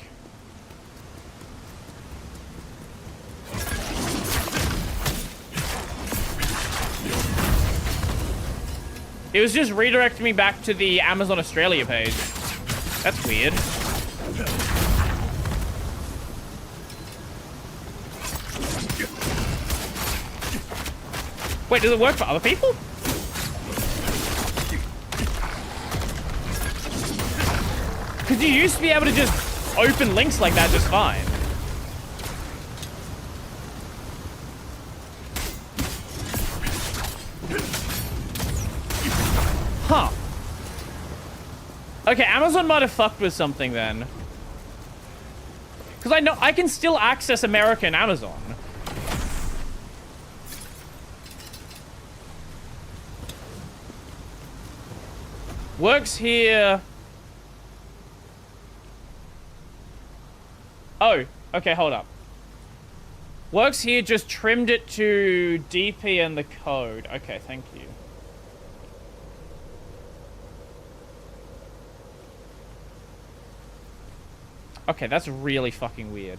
It was just redirecting me back to the Amazon Australia page. That's weird. Wait, does it work for other people? Because you used to be able to just open links like that just fine. Huh. Okay, Amazon might have fucked with something then. Because I know I can still access American Amazon. Works here. Oh, okay, hold up. Works here, just trimmed it to DP and the code. Okay, thank you. Okay, that's really fucking weird.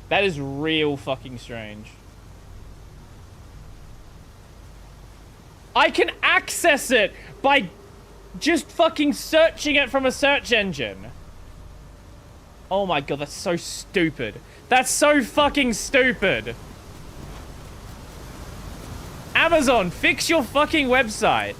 That is real fucking strange. I can access it by just fucking searching it from a search engine. Oh my god, that's so stupid. That's so fucking stupid. Amazon, fix your fucking website.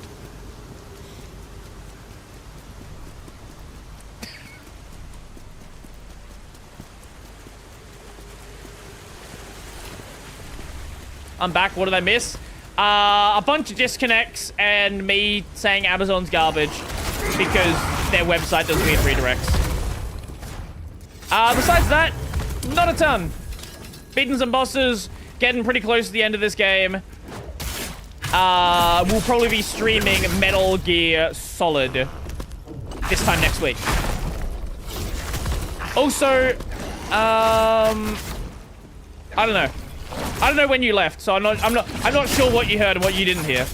I'm back. What did I miss? A bunch of disconnects and me saying Amazon's garbage because their website does weird redirects. Besides that, not a ton. Beating some bosses, getting pretty close to the end of this game. We'll probably be streaming Metal Gear Solid this time next week. Also, I don't know. I don't know when you left, so I'm not sure what you heard and what you didn't hear.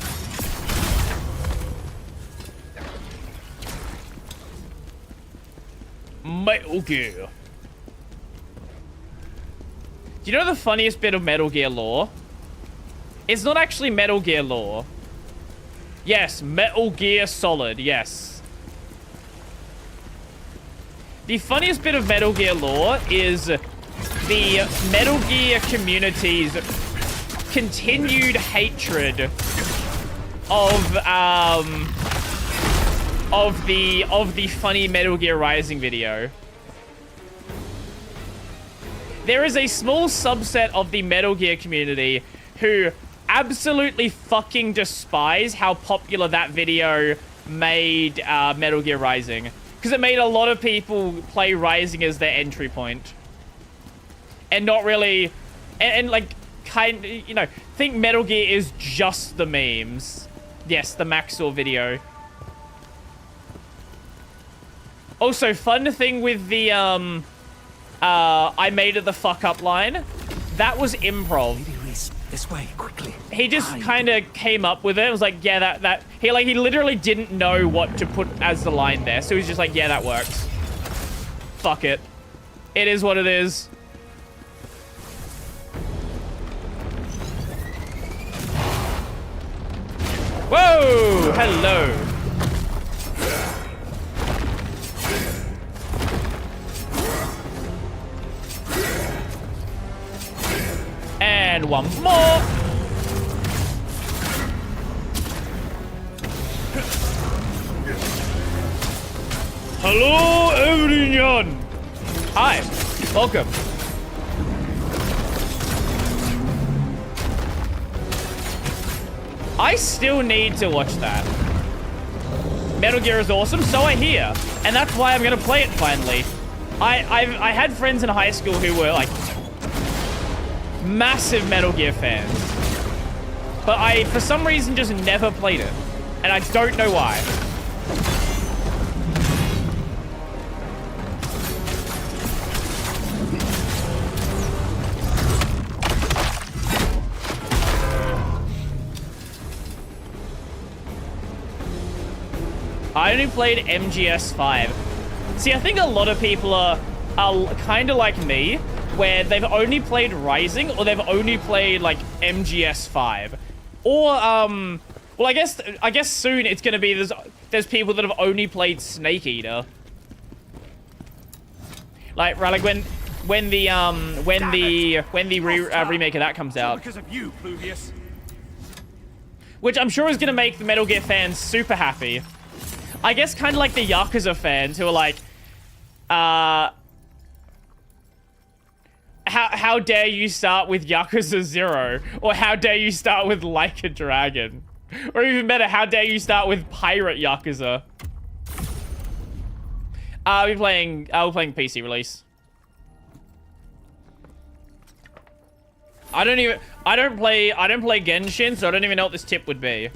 Metal Gear. Do you know the funniest bit of Metal Gear lore? It's not actually Metal Gear lore. Yes, Metal Gear Solid, yes. The funniest bit of Metal Gear lore is the Metal Gear community's continued hatred of the funny Metal Gear Rising video. There is a small subset of the Metal Gear community who absolutely fucking despise how popular that video made Metal Gear Rising, because it made a lot of people play Rising as their entry point. And not really, and like, you know, think Metal Gear is just the memes. Yes, the Maxor video. Also, fun thing with the, I made it the fuck up line. That was improv. This way, quickly. He just kind of came up with it. It was like, yeah, he literally didn't know what to put as the line there. So he's just like, yeah, that works. Fuck it. It is what it is. Whoa! Hello. And one more. Hello, everyone. Hi. Welcome. I still need to watch that. Metal Gear is awesome, so I hear. And that's why I'm gonna play it finally. I had friends in high school who were like massive Metal Gear fans. But I, for some reason, just never played it. And I don't know why. I only played MGS5. See, I think a lot of people are kind of like me, where they've only played Rising, or they've only played, like, MGS5. Or, well, I guess soon it's gonna be, there's people that have only played Snake Eater. Like, right, like when the remake of that comes out. Because of you, Pluvius. Which I'm sure is gonna make the Metal Gear fans super happy. I guess kind of like the Yakuza fans who are like, how dare you start with Yakuza 0? Or how dare you start with Like a Dragon? Or even better, how dare you start with Pirate Yakuza? We're playing PC release. I don't play Genshin, so I don't even know what this tip would be.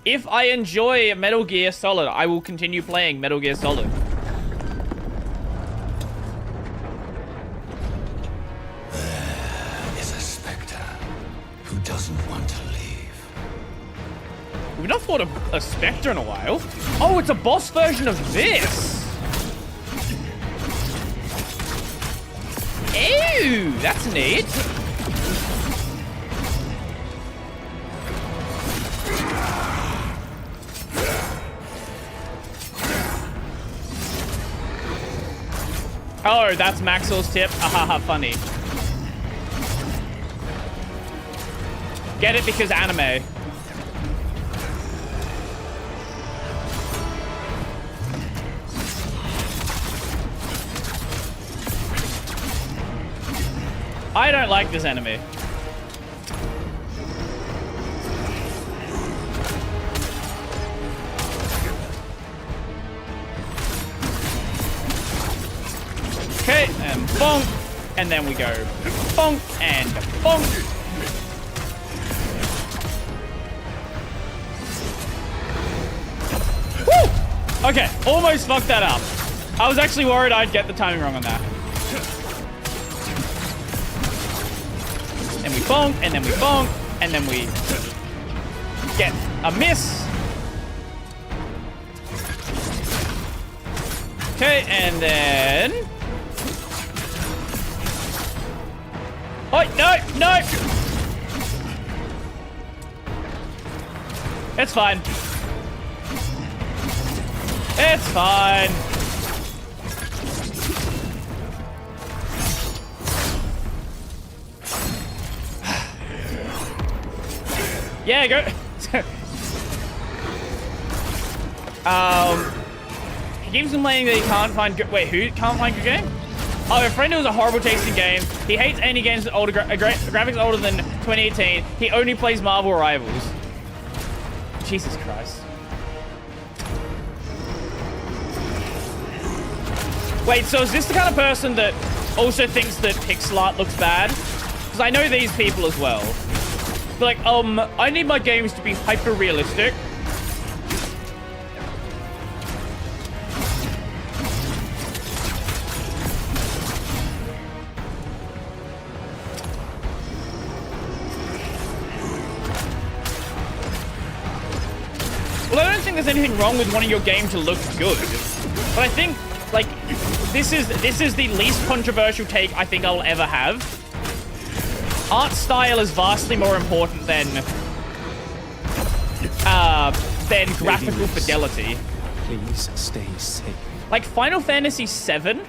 If I enjoy Metal Gear Solid, I will continue playing Metal Gear Solid. There is a spectre who doesn't want to leave. We've not fought a spectre in a while. Oh, it's a boss version of this. Ew, that's neat. Oh, that's Maxwell's tip. Ahaha, funny. Get it because anime. I don't like this enemy. Okay, and bonk, and then we go bonk and bonk. Woo! Okay, almost fucked that up. I was actually worried I'd get the timing wrong on that. And we bonk, and then we bonk, and then we get a miss. Okay, and then... Oh, no, no! It's fine. It's fine. Yeah, go. He keeps complaining that he can't find good. Wait, who can't find good game? Oh, a friend who has a horrible tasting game. He hates any games with older graphics older than 2018. He only plays Marvel Rivals. Jesus Christ. Wait, so is this the kind of person that also thinks that pixel art looks bad? Because I know these people as well. Like, I need my games to be hyper-realistic. Well, I don't think there's anything wrong with wanting your game to look good. But I think, like, this is the least controversial take I think I'll ever have. Art style is vastly more important than graphical fidelity. Please stay safe. Like Final Fantasy VII,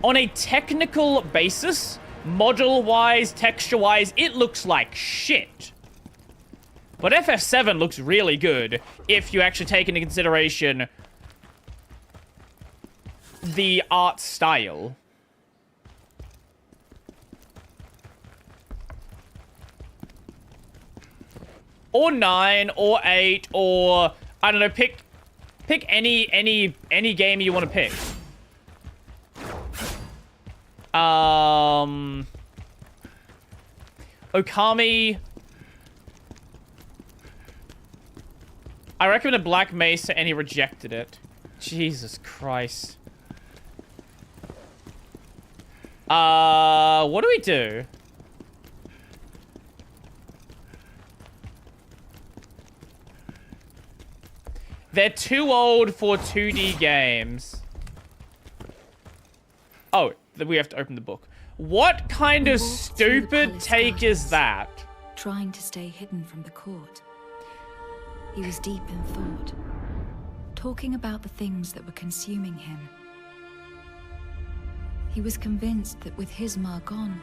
on a technical basis, model-wise, texture-wise, it looks like shit. But FF7 looks really good if you actually take into consideration the art style. Or 9, or 8, or I don't know. Pick any game you want to pick. Okami. I recommended Black Mesa and he rejected it. Jesus Christ. What do we do? They're too old for 2D games. Oh, we have to open the book. What kind of stupid take is that? Trying to stay hidden from the court. He was deep in thought, talking about the things that were consuming him. He was convinced that with Hismar gone,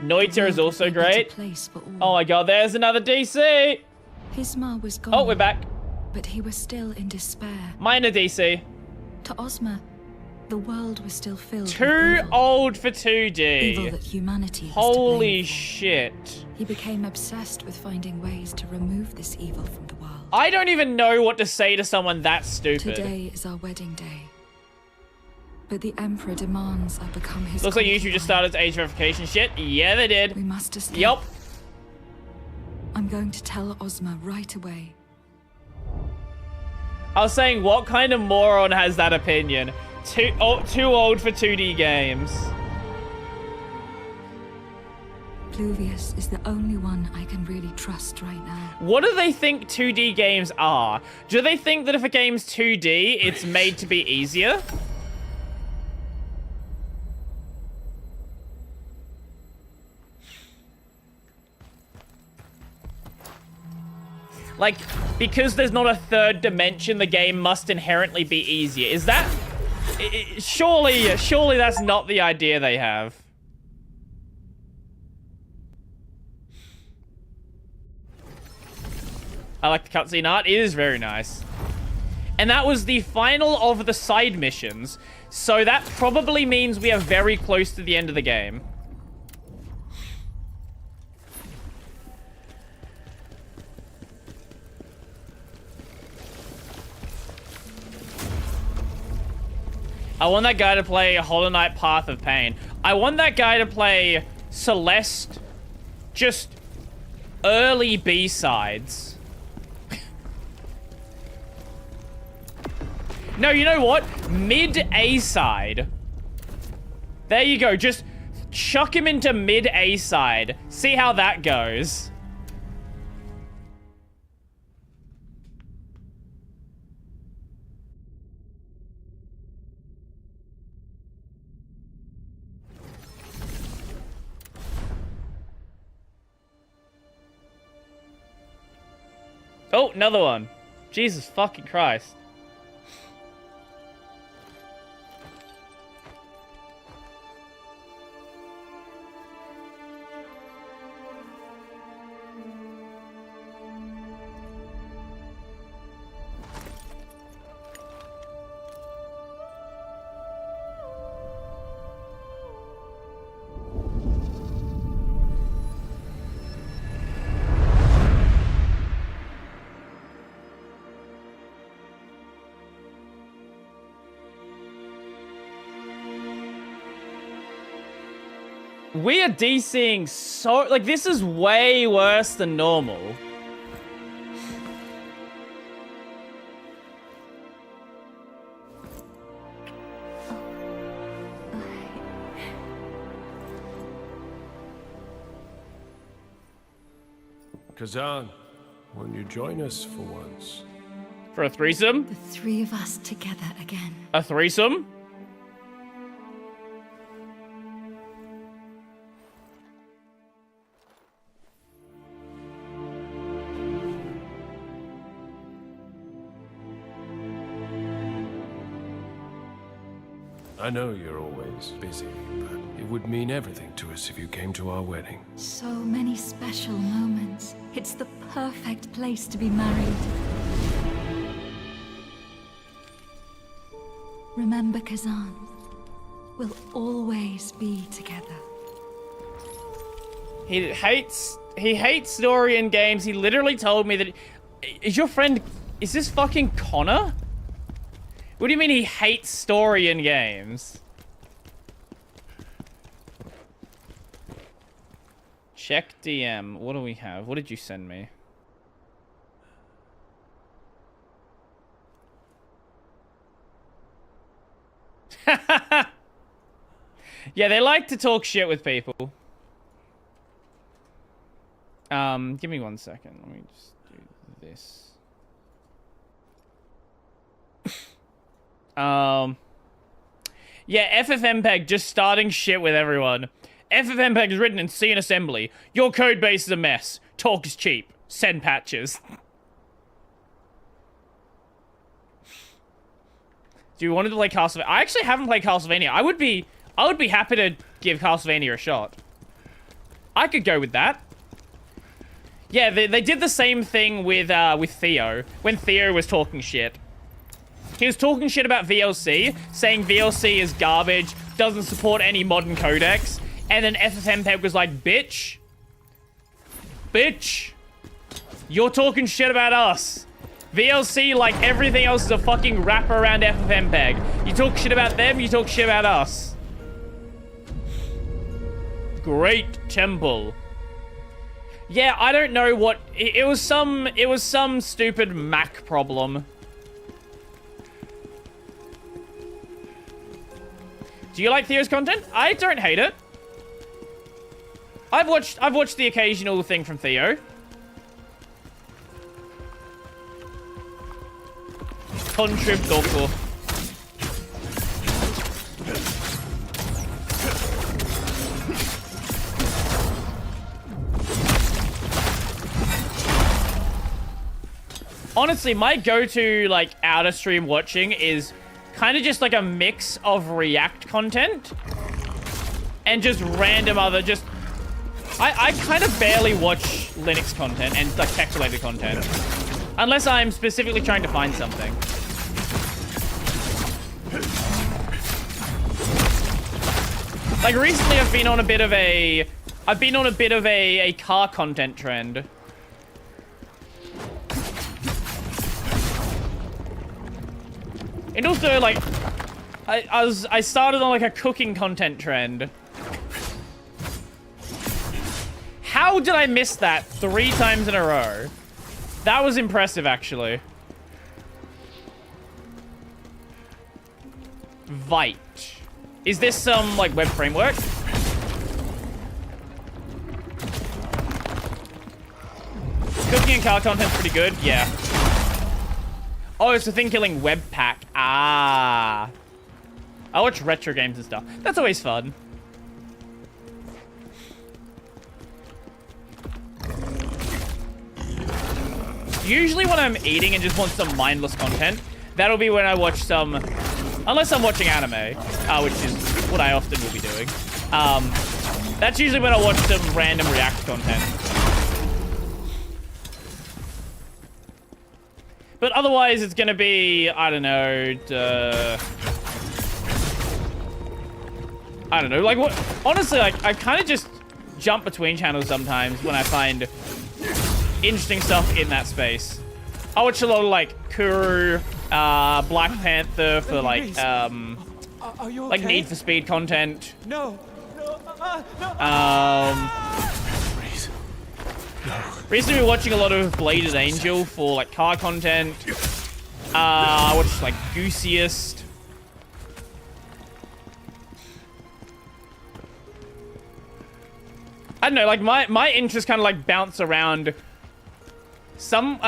Noita is also great. Oh my god, there's another DC! Hismar was gone. Oh, we're back. But he was still in despair. Minor DC. To Ozma, the world was still filled Too with evil. old for 2D. Evil that humanity was Holy to blame for. shit. He became obsessed with finding ways to remove this evil from the world. I don't even know what to say to someone that stupid. Today is our wedding day. But the Emperor demands I become his Looks like YouTube just started its age verification shit. Yeah, they did. We must escape. Yup. I'm going to tell Ozma right away. I was saying, what kind of moron has that opinion? Too old for 2D games. Pluvius is the only one I can really trust right now. What do they think 2D games are? Do they think that if a game's 2D, it's made to be easier? Like, because there's not a third dimension, the game must inherently be easier. Is that... Surely that's not the idea they have. I like the cutscene art. It is very nice. And that was the final of the side missions. So that probably means we are very close to the end of the game. I want that guy to play Hollow Knight Path of Pain. I want that guy to play Celeste, just early B-sides. No, you know what? Mid A-side. There you go. Just chuck him into mid A-side. See how that goes. Oh, another one. Jesus fucking Christ. We are DCing so... Like, this is way worse than normal. Khazan, won't you join us for once? For a threesome? The three of us together again. A threesome? I know you're always busy, but it would mean everything to us if you came to our wedding. So many special moments. It's the perfect place to be married. Remember, Khazan, we'll always be together. He hates story in games. He literally told me that... Is your friend... Is this fucking Connor? What do you mean he hates story in games? Check DM. What do we have? What did you send me? Yeah, they like to talk shit with people. Give me 1 second. Let me just do this. Yeah, FFmpeg just starting shit with everyone. FFmpeg is written in C and assembly. Your code base is a mess. Talk is cheap. Send patches. Do you want to play Castlevania? I actually haven't played Castlevania. I would be happy to give Castlevania a shot. I could go with that. Yeah, they did the same thing with Theo when Theo was talking shit. He was talking shit about VLC, saying VLC is garbage, doesn't support any modern codecs, and then FFmpeg was like, bitch, you're talking shit about us. VLC, like everything else, is a fucking wraparound FFmpeg. You talk shit about them, you talk shit about us. Great temple. Yeah, I don't know what... It was some stupid Mac problem. Do you like Theo's content? I don't hate it. I've watched the occasional thing from Theo. Contrib Doku. Honestly, my go-to, like, outer stream watching is kind of just like a mix of React content and just random other, just... I kind of barely watch Linux content and, like, tech-related content. Unless I'm specifically trying to find something. Like, recently I've been on a bit of a car content trend. And also, like, I started on, like, a cooking content trend. How did I miss that 3 times in a row? That was impressive, actually. Vite. Is this some, like, web framework? Cooking and car content's pretty good, yeah. Oh, it's a thing killing Webpack. Ah. I watch retro games and stuff. That's always fun. Usually when I'm eating and just want some mindless content, that'll be when I watch some... Unless I'm watching anime, which is what I often will be doing. That's usually when I watch some random React content. But otherwise, it's gonna be, I don't know, I don't know, like, what? Honestly, like, I kind of just jump between channels sometimes when I find interesting stuff in that space. I watch a lot of, like, Kuru, Black Panther for, like, like, Need for Speed content. No. Recently, we're watching a lot of Bladed Angel for, like, car content. I watched, like, Goosiest. I don't know, like, my interests kind of, like, bounce around. Some,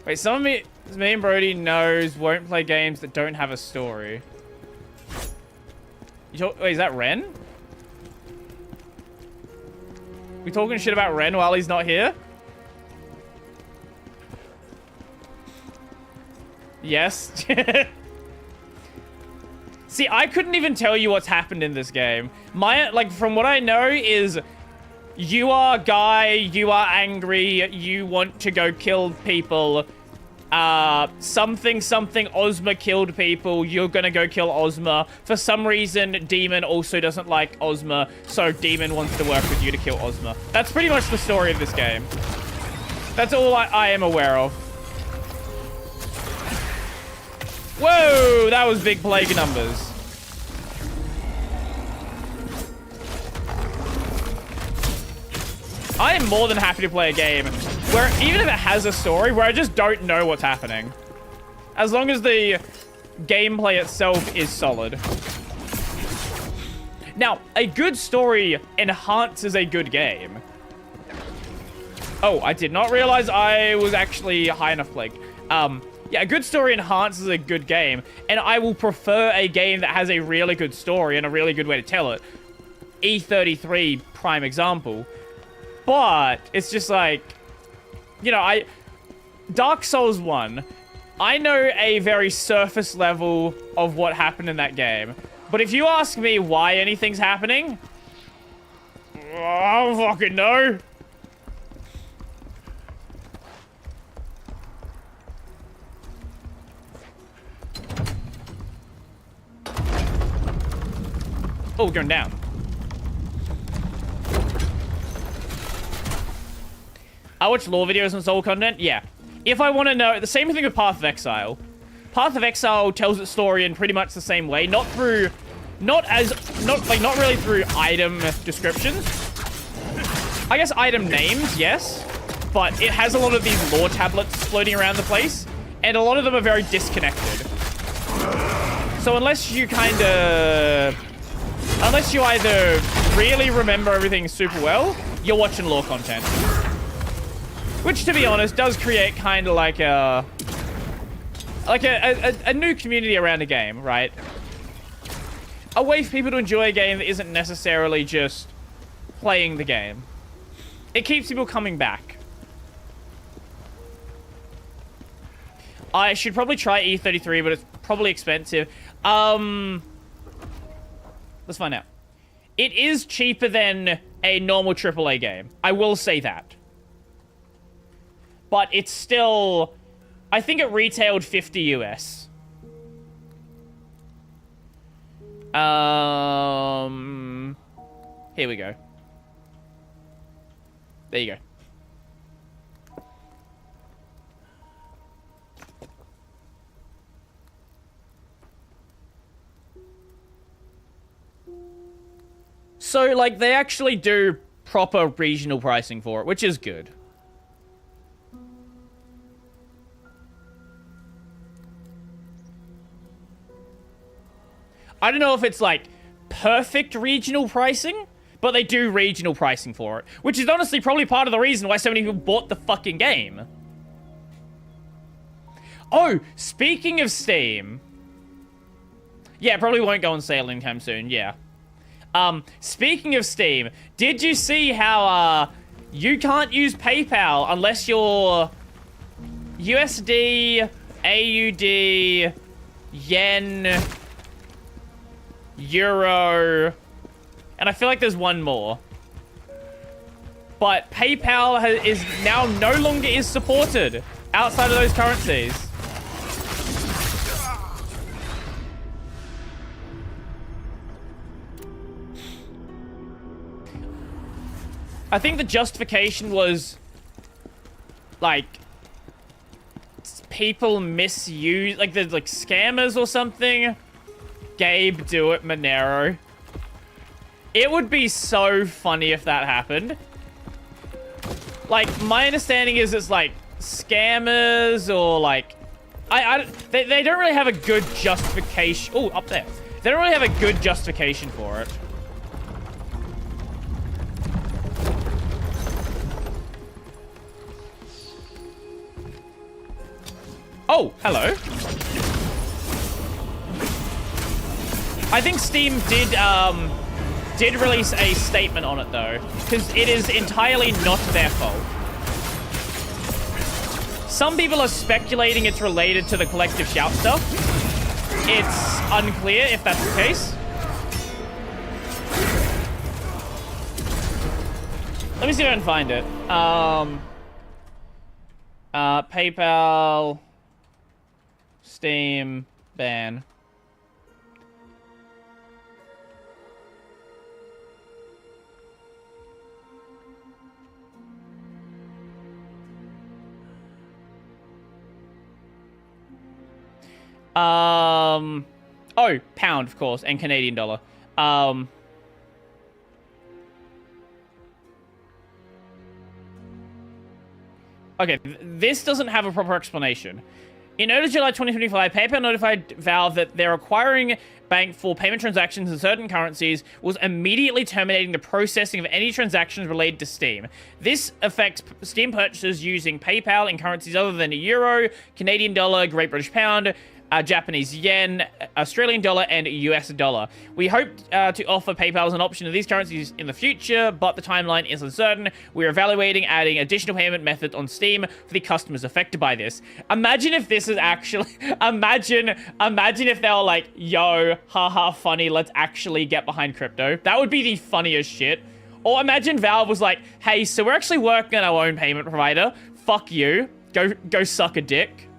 Wait, some of me and Brody knows won't play games that don't have a story. Wait, is that Ren? We talking shit about Ren while he's not here? Yes. See, I couldn't even tell you what's happened in this game. Like, from what I know is... You are Guy, you are angry, you want to go kill people. Something Ozma killed people, you're gonna go kill Ozma. For some reason, Demon also doesn't like Ozma, so Demon wants to work with you to kill Ozma. That's pretty much the story of this game. That's all I am aware of. Whoa, that was big plague numbers. I am more than happy to play a game where, even if it has a story, where I just don't know what's happening. As long as the gameplay itself is solid. Now, a good story enhances a good game. Oh, I did not realize I was actually high enough plague. Yeah, a good story enhances a good game, and I will prefer a game that has a really good story and a really good way to tell it. E33, prime example. But it's just like, you know, Dark Souls 1, I know a very surface level of what happened in that game. But if you ask me why anything's happening, I don't fucking know. Oh, going down. I watch lore videos and soul content. Yeah. If I want to know, the same thing with Path of Exile. Path of Exile tells its story in pretty much the same way. Not really through item descriptions. I guess item names, yes. But it has a lot of these lore tablets floating around the place. And a lot of them are very disconnected. So unless you either really remember everything super well, you're watching lore content. Which, to be honest, does create kind of like a new community around a game, right? A way for people to enjoy a game that isn't necessarily just playing the game. It keeps people coming back. I should probably try E33, but it's probably expensive. Let's find out. It is cheaper than a normal AAA game. I will say that. But it's still... I think it retailed 50 US. Here we go. There you go. So, like, they actually do proper regional pricing for it, which is good. I don't know if it's, like, perfect regional pricing, but they do regional pricing for it, which is honestly probably part of the reason why so many people bought the fucking game. Oh, speaking of Steam... Yeah, probably won't go on sale anytime soon, yeah. Speaking of Steam, did you see how, you can't use PayPal unless you're USD, AUD, Yen, Euro, and I feel like there's one more. But PayPal is now no longer is supported outside of those currencies. I think the justification was, like, people misuse, like, there's, like, scammers or something. Gabe, do it, Monero. It would be so funny if that happened. Like, my understanding is it's, like, scammers or, like... They don't really have a good justification... Oh, up there. They don't really have a good justification for it. Oh, hello. I think Steam did release a statement on it, though, because it is entirely not their fault. Some people are speculating it's related to the collective shout stuff. It's unclear if that's the case. Let me see if I can find it. PayPal... Steam ban. Oh, pound, of course, and Canadian dollar. Okay, this doesn't have a proper explanation. In early July 2025, PayPal notified Valve that their acquiring bank for payment transactions in certain currencies was immediately terminating the processing of any transactions related to Steam. This affects Steam purchases using PayPal in currencies other than Euro, Canadian dollar, Great British Pound, Japanese yen, Australian dollar, and US dollar. We hope to offer PayPal as an option of these currencies in the future, but the timeline is uncertain. We're evaluating adding additional payment methods on Steam for the customers affected by this. Imagine if this is actually... Imagine if they were like, yo, haha, funny, let's actually get behind crypto. That would be the funniest shit. Or imagine Valve was like, hey, so we're actually working on our own payment provider. Fuck you. Go suck a dick.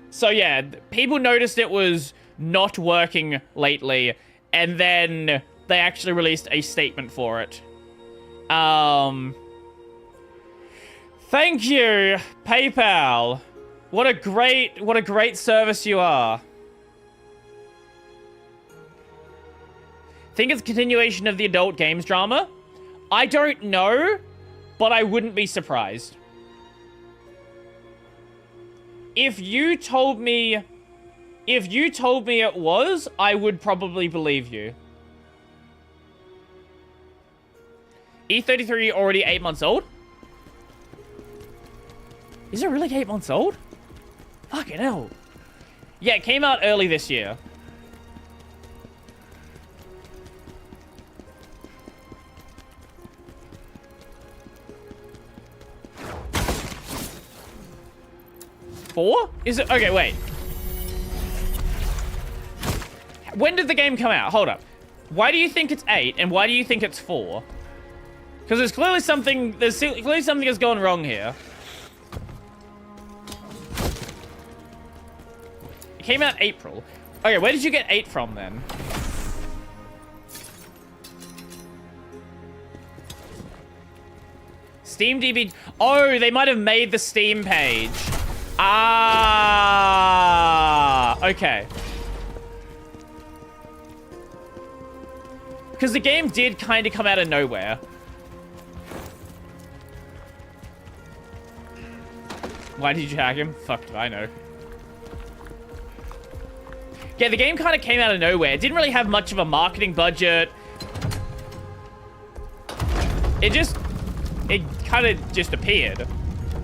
So yeah, people noticed it was not working lately, and then they actually released a statement for it. Thank you, PayPal. What a great service you are. Think it's a continuation of the adult games drama? I don't know, but I wouldn't be surprised. If you told me it was, I would probably believe you. E33 already 8 months old? Is it really 8 months old? Fucking hell. Yeah, it came out early this year. Four? Is it? Okay, wait. When did the game come out? Hold up. Why do you think it's 8 and why do you think it's 4? Because there's clearly something has gone wrong here. It came out April. Okay, where did you get 8 from then? Steam DB. Oh, they might have made the Steam page. Ah, okay. Because the game did kind of come out of nowhere. Why did you hack him? Fuck, do I know. Yeah, the game kind of came out of nowhere. It didn't really have much of a marketing budget. It kind of just appeared.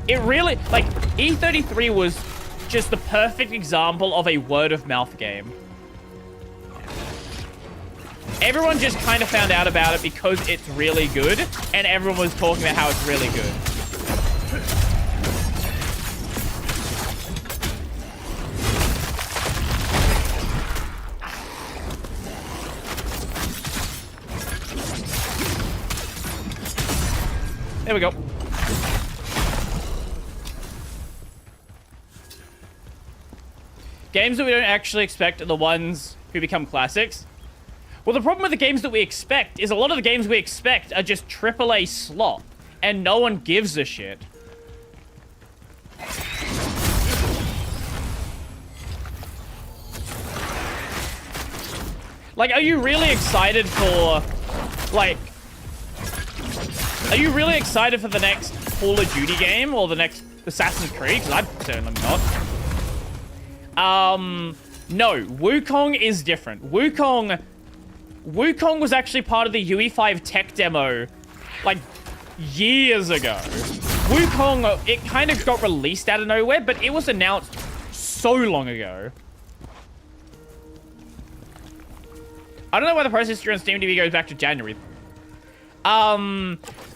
It really, like, E33 was just the perfect example of a word-of-mouth game. Everyone just kind of found out about it because it's really good, and everyone was talking about how it's really good. There we go. Games that we don't actually expect are the ones who become classics. Well, the problem with the games that we expect is a lot of the games we expect are just AAA slop, and no one gives a shit. Like, are you really excited for, like... Are you really excited for the next Call of Duty game or the next Assassin's Creed? Because I'm certainly not. No, Wukong is different. Wukong was actually part of the UE5 tech demo, like, years ago. Wukong, it kind of got released out of nowhere, but it was announced so long ago. I don't know why the price history on Steam TV goes back to January.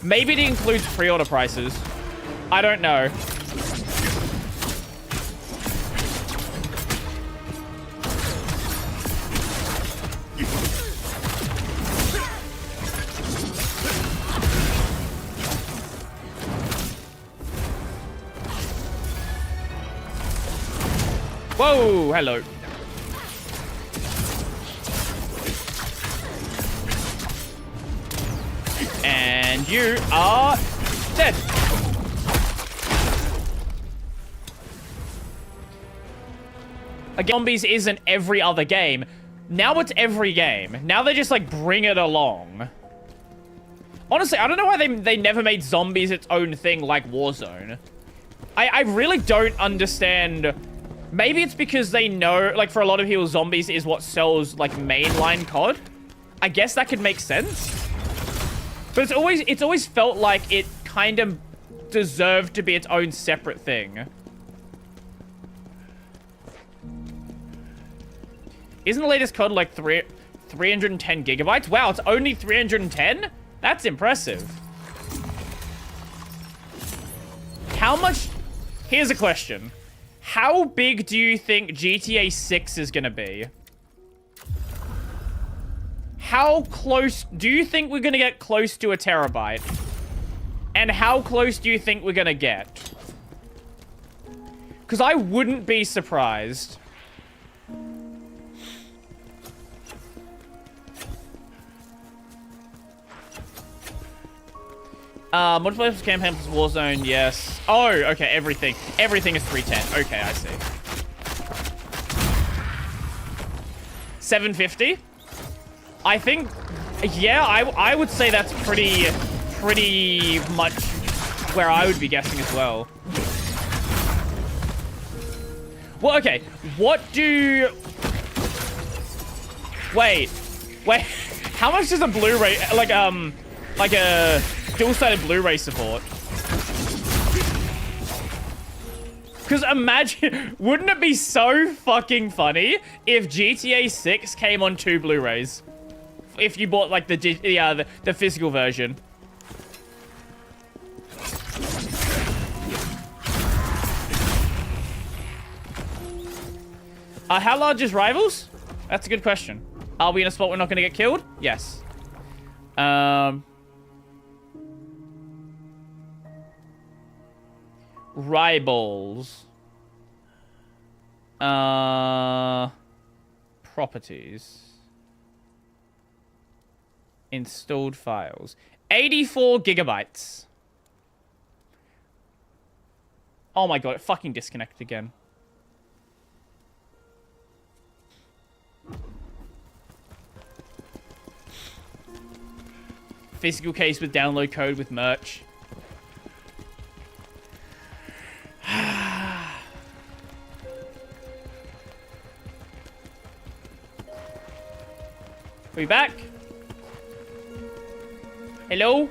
Maybe it includes pre-order prices. I don't know. Whoa, hello. And you are dead. Zombies isn't every other game. Now it's every game. Now they just, like, bring it along. Honestly, I don't know why they never made zombies its own thing like Warzone. I really don't understand. Maybe it's because they know, like, for a lot of people, zombies is what sells, like, mainline COD. I guess that could make sense. But it's always felt like it kind of deserved to be its own separate thing. Isn't the latest COD like 310 gigabytes? Wow, it's only 310? That's impressive. How much... Here's a question. How big do you think GTA 6 is gonna be? How close... Do you think we're gonna get close to a terabyte? And how close do you think we're gonna get? Because I wouldn't be surprised. Multiplayer plus campaign plus Warzone, yes. Oh, okay, everything. Everything is 310. Okay, I see. 750? I think, yeah, I would say that's pretty much where I would be guessing as well. Well, okay, what do... Wait, how much does a Blu-ray, like a dual-sided Blu-ray support? Because imagine, wouldn't it be so fucking funny if GTA 6 came on 2 Blu-rays? If you bought like the physical version. How large is Rivals? That's a good question. Are we in a spot we're not going to get killed? Yes. Rivals. Properties. Installed files. 84 gigabytes. Oh my god, it fucking disconnected again. Physical case with download code with merch. We back? Hello?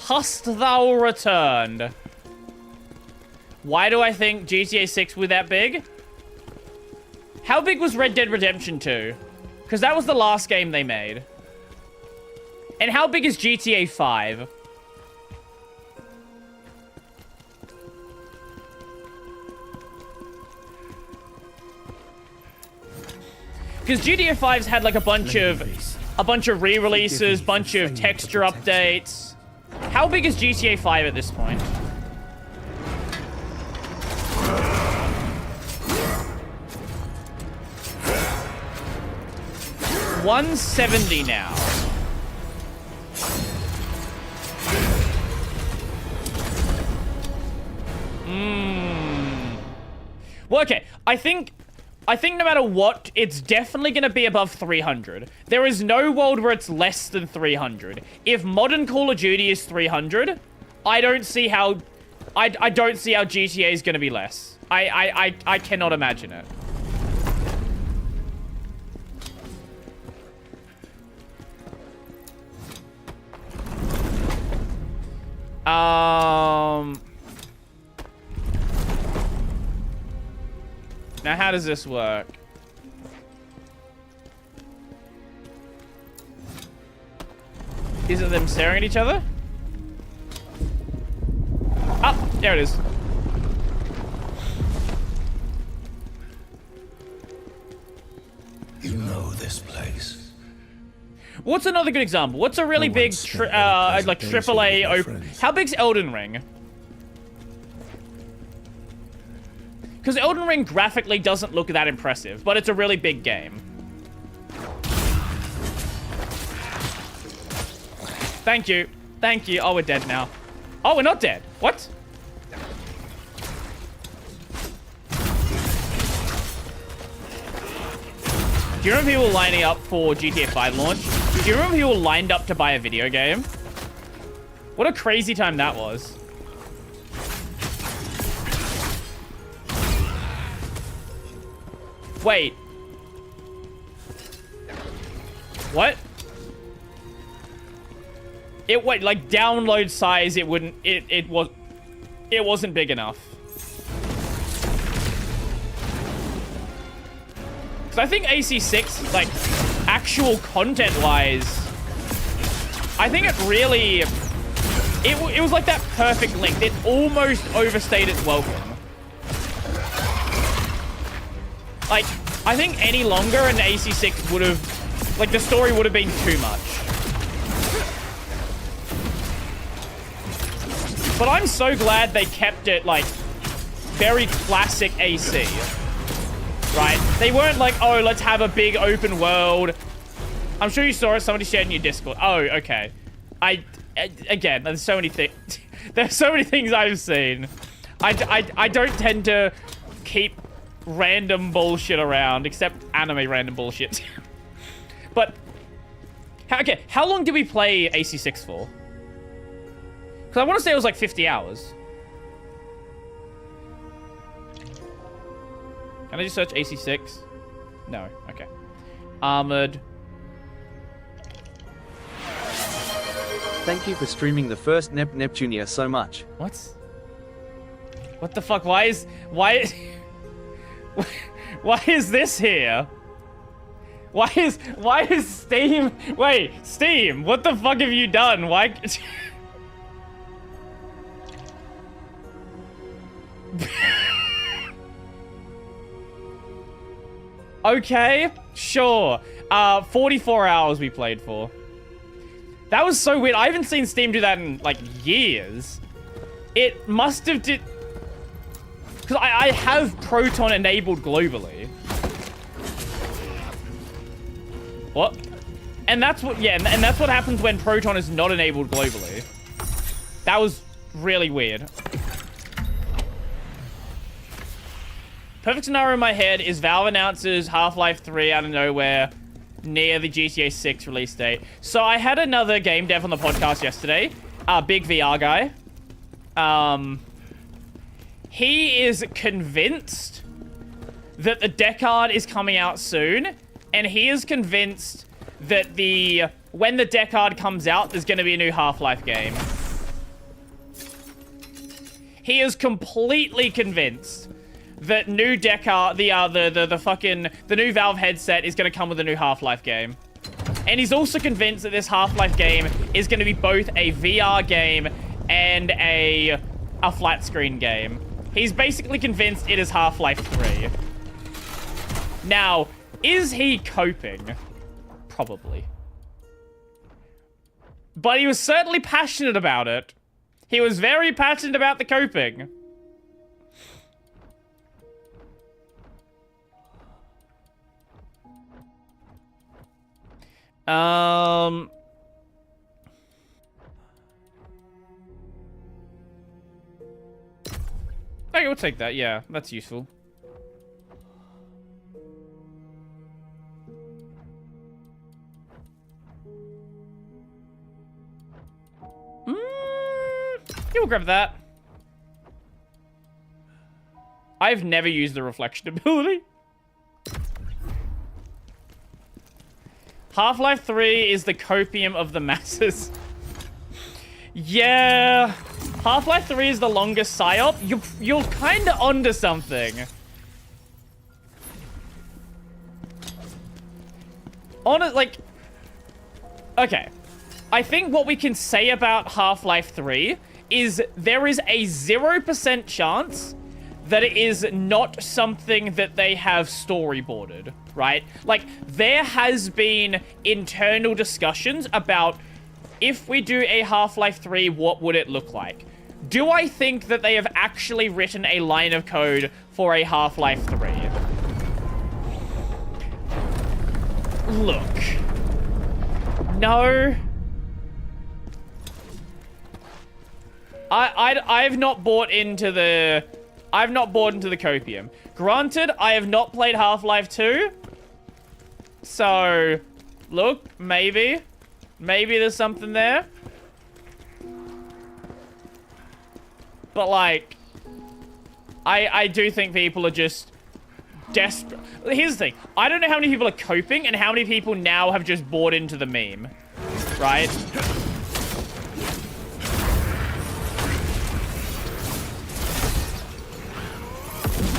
Hast thou returned? Why do I think GTA 6 was that big? How big was Red Dead Redemption 2? Because that was the last game they made. And how big is GTA 5? Because GTA 5's had like a bunch of re-releases, bunch of texture updates. How big is GTA 5 at this point? $170 now. Well, okay. I think no matter what, it's definitely going to be above 300. There is no world where it's less than 300. If modern Call of Duty is 300, I don't see how GTA is going to be less. I cannot imagine it. Now, how does this work? Is it them staring at each other? Ah, there it is. You know this place. What's another good example? What's a really big, like AAA open? How big's Elden Ring? Because Elden Ring graphically doesn't look that impressive, but it's a really big game. Thank you. Thank you. Oh, we're dead now. Oh, we're not dead. What? Do you remember people lining up for GTA 5 launch? Do you remember people lined up to buy a video game? What a crazy time that was. Wait. What? Wait, like download size, it wasn't big enough. Cause I think AC6, like, actual content-wise, I think it really, it was like that perfect length. It almost overstayed its welcome. Like, I think any longer an AC6 would have, like, the story would have been too much. But I'm so glad they kept it, like, very classic AC. Right? They weren't like, oh, let's have a big open world. I'm sure you saw it. Somebody shared in your Discord. Oh, okay. again, there's so many things. There's so many things I've seen. I don't tend to keep random bullshit around, except anime random bullshit. But, okay, how long did we play AC6 for? Because I want to say it was like 50 hours. Can I just search AC6? No, okay. Armored. Thank you for streaming the first Neptunia so much. What? What the fuck? Why is this here? Why is Steam? Wait, Steam, what the fuck have you done? Why? Okay, sure. 44 hours we played for. That was so weird. I haven't seen Steam do that in, like, years. It must have did... Because I have Proton enabled globally. What? And that's what... Yeah, and that's what happens when Proton is not enabled globally. That was really weird. Perfect scenario in my head is Valve announces Half-Life 3 out of nowhere near the GTA 6 release date. So I had another game dev on the podcast yesterday, big VR guy. He is convinced that the Deckard is coming out soon, and he is convinced that when the Deckard comes out, there's going to be a new Half-Life game. He is completely convinced that new Deckard, the new Valve headset is going to come with a new Half-Life game. And he's also convinced that this Half-Life game is going to be both a VR game and a flat screen game. He's basically convinced it is Half-Life 3. Now, is he coping? Probably. But he was certainly passionate about it. He was very passionate about the coping. Okay, we'll take that. Yeah, that's useful. Yeah, we'll grab that. I've never used the reflection ability. Half-Life 3 is the copium of the masses. Yeah. Half-Life 3 is the longest psyop. You're kind of onto something. Like... Okay. I think what we can say about Half-Life 3 is there is a 0% chance that it is not something that they have storyboarded, right? Like, there has been internal discussions about if we do a Half-Life 3, what would it look like? Do I think that they have actually written a line of code for a Half-Life 3? Look. No. I've not bought into the... I've not bought into the copium. Granted, I have not played Half-Life 2. So, look, maybe. Maybe there's something there. But, like, I do think people are just desperate. Here's the thing. I don't know how many people are coping and how many people now have just bought into the meme. Right?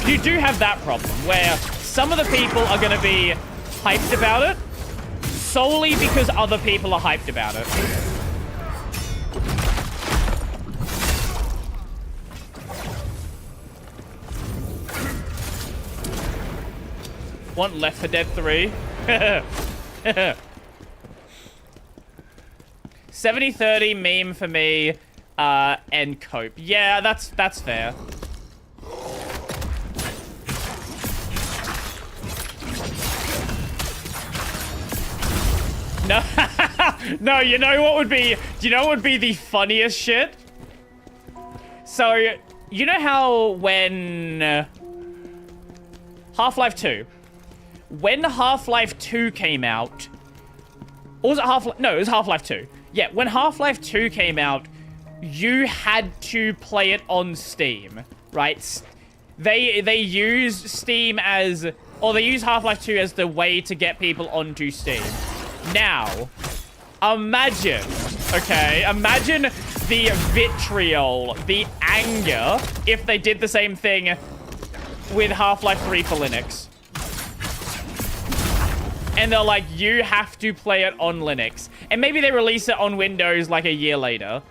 You do have that problem, where some of the people are going to be hyped about it solely because other people are hyped about it. Want Left 4 Dead 3? 70-30 meme for me, and cope. Yeah, that's fair. No. No, you know what would be... Do you know what would be the funniest shit? So, you know how when... Half-Life 2. When Half-Life 2 came out... Or was it Half-Life... No, it was Half-Life 2. Yeah, when Half-Life 2 came out, you had to play it on Steam, right? They used Steam as... Or they used Half-Life 2 as the way to get people onto Steam. Now, imagine, okay? Imagine the vitriol, the anger, if they did the same thing with Half-Life 3 for Linux. And they're like, you have to play it on Linux. And maybe they release it on Windows like a year later.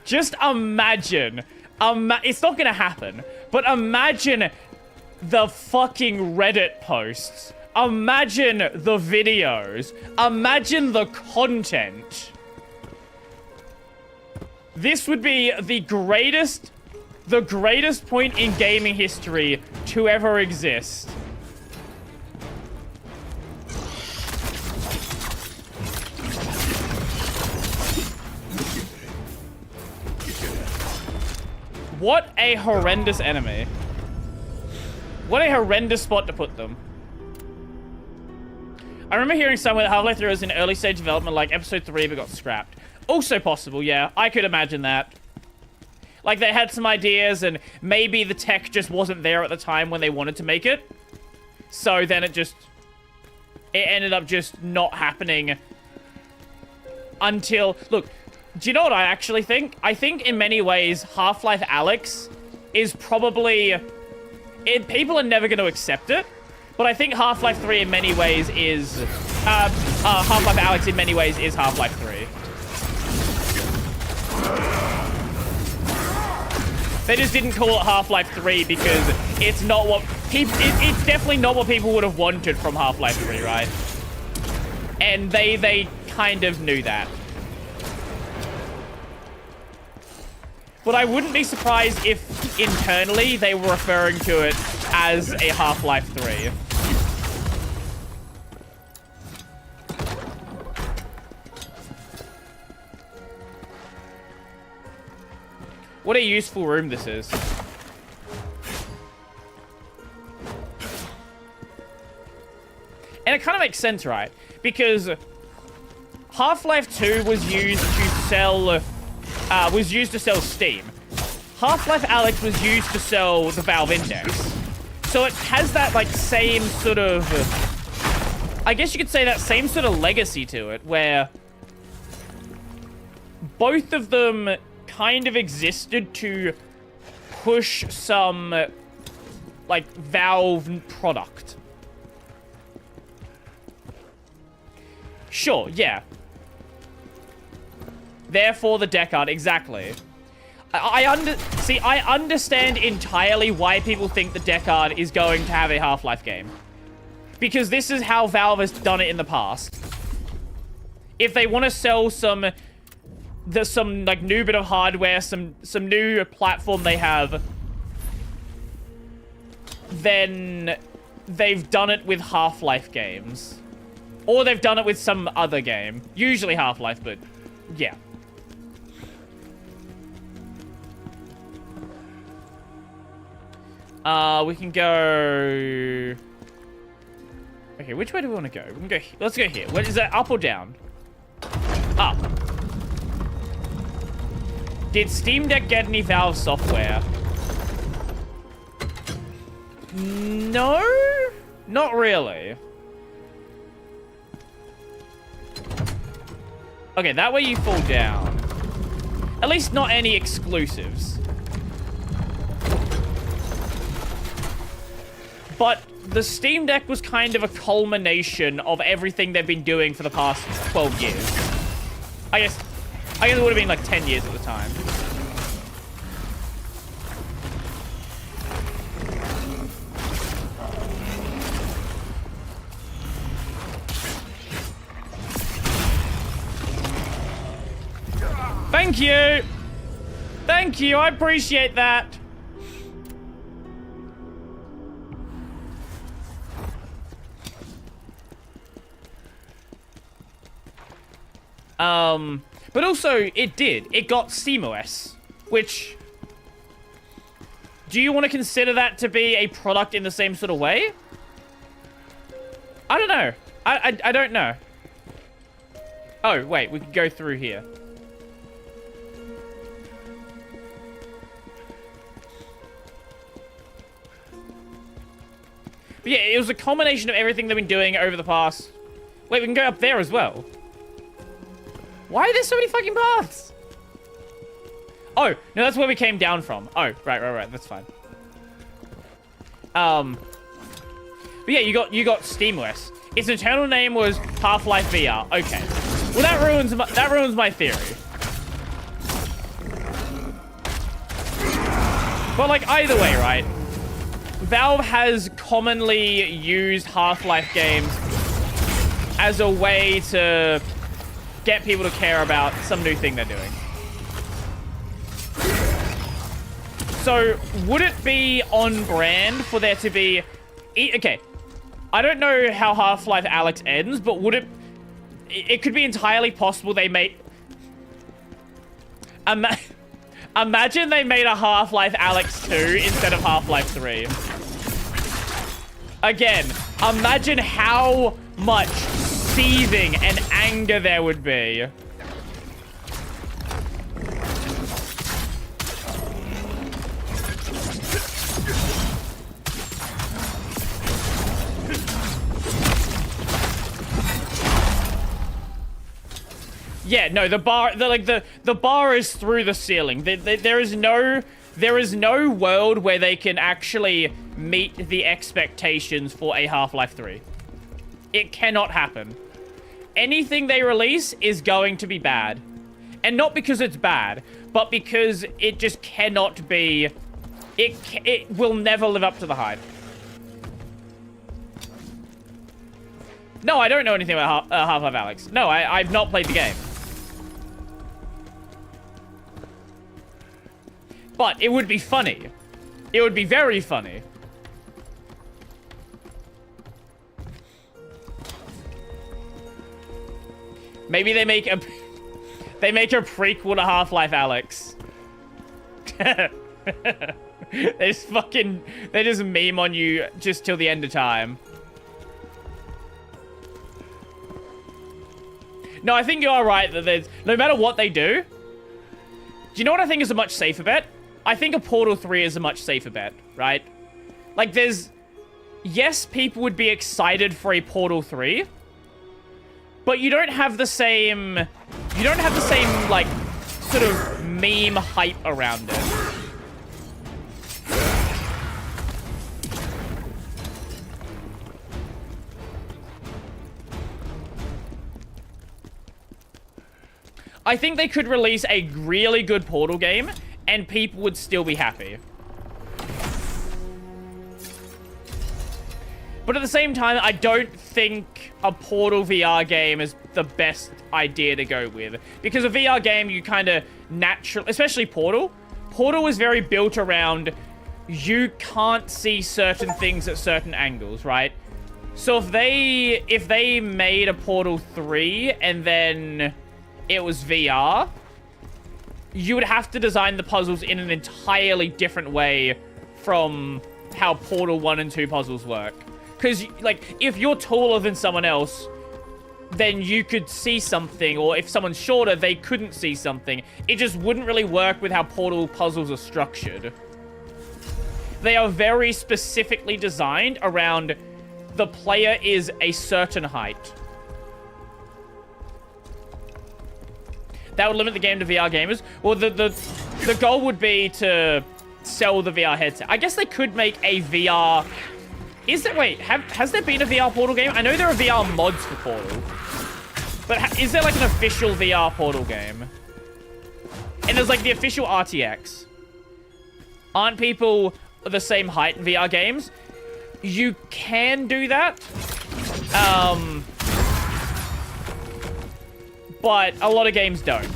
Just imagine. It's not gonna happen. But imagine the fucking Reddit posts. Imagine the videos. Imagine the content. This would be the greatest point in gaming history to ever exist. What a horrendous enemy. What a horrendous spot to put them. I remember hearing somewhere that Half-Life 3 was in early stage development, like episode 3, but got scrapped. Also possible, yeah. I could imagine that. Like, they had some ideas, and maybe the tech just wasn't there at the time when they wanted to make it. So then it ended up just not happening until... Look, do you know what I actually think? I think in many ways, Half-Life Alyx is probably... people are never going to accept it, but I think Half-Life 3 in many ways is... Half-Life Alyx in many ways is Half-Life 3. They just didn't call it Half-Life 3 because it's not what... It's definitely not what people would have wanted from Half-Life 3, right? And they kind of knew that. But I wouldn't be surprised if internally they were referring to it as a Half-Life 3. What a useful room this is. And it kind of makes sense, right? Because Half-Life 2 was used to sell Steam. Half-Life Alyx was used to sell the Valve Index. So it has that, like, same sort of... I guess you could say that same sort of legacy to it, where both of them kind of existed to push some, like, Valve product. Sure, yeah. Therefore, the Deckard, exactly. I understand entirely why people think the Deckard is going to have a Half-Life game. Because this is how Valve has done it in the past. If they want to sell some like new bit of hardware, some new platform they have, then they've done it with Half-Life games. Or they've done it with some other game. Usually Half-Life, but yeah. We can go... Okay, which way do we want to go? We can go... Let's go here. What is that? Up or down? Up. Did Steam Deck get any Valve software? No? Not really. Okay, that way you fall down. At least not any exclusives. But the Steam Deck was kind of a culmination of everything they've been doing for the past 12 years. I guess it would have been like 10 years at the time. Thank you! Thank you, I appreciate that. But also, it got SteamOS, which... Do you want to consider that to be a product in the same sort of way? I don't know. I don't know. Oh, wait, we can go through here. But yeah, it was a combination of everything they've been doing over the past... Wait, we can go up there as well. Why are there so many fucking paths? Oh, no, that's where we came down from. Oh, right, that's fine. But yeah, you got SteamOS. Its internal name was Half-Life VR. Okay. Well, that ruins my theory. But like either way, right? Valve has commonly used Half-Life games as a way to get people to care about some new thing they're doing. So, would it be on brand for there to be... Okay, I don't know how Half-Life Alyx ends, but would it... It could be entirely possible they made... Imagine they made a Half-Life Alyx 2 instead of Half-Life 3. Again, imagine how much seething and anger there would be. Yeah, no, the bar is through the ceiling. There is no world where they can actually meet the expectations for a Half-Life 3. It cannot happen. Anything they release is going to be bad. And not because it's bad, but because it just cannot be... It will never live up to the hype. No, I don't know anything about Half-Life Alyx. No, I've not played the game. But it would be funny. It would be very funny. Maybe they make a prequel to Half-Life Alyx. They just meme on you just till the end of time. No, I think you are right that there's... No matter what they do... Do you know what I think is a much safer bet? I think a Portal 3 is a much safer bet, right? Like, there's... Yes, people would be excited for a Portal 3. But you don't have the same... You don't have the same, like, sort of meme hype around it. I think they could release a really good Portal game, and people would still be happy. But at the same time, I don't think a Portal VR game is the best idea to go with. Because a VR game, you kind of naturally... Especially Portal. Portal is very built around... You can't see certain things at certain angles, right? So if they made a Portal 3 and then... it was VR, you would have to design the puzzles in an entirely different way from how Portal 1 and 2 puzzles work. Because, like, if you're taller than someone else, then you could see something, or if someone's shorter, they couldn't see something. It just wouldn't really work with how Portal puzzles are structured. They are very specifically designed around the player is a certain height. That would limit the game to VR gamers. Well, the goal would be to sell the VR headset. I guess they could make a VR... Wait, has there been a VR Portal game? I know there are VR mods for Portal. But is there like an official VR Portal game? And there's like the official RTX. Aren't people the same height in VR games? You can do that. But a lot of games don't.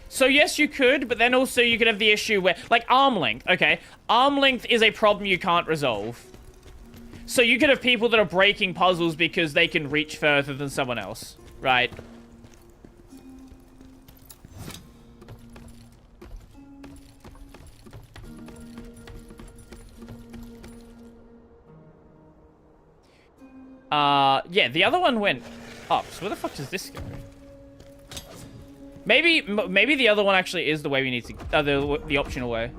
So yes, you could, but then also you could have the issue where, like, arm length, okay? Arm length is a problem you can't resolve. So you could have people that are breaking puzzles because they can reach further than someone else, right? Yeah, the other one went up. So where the fuck does this go? Maybe the other one actually is the way we need to, the optional way.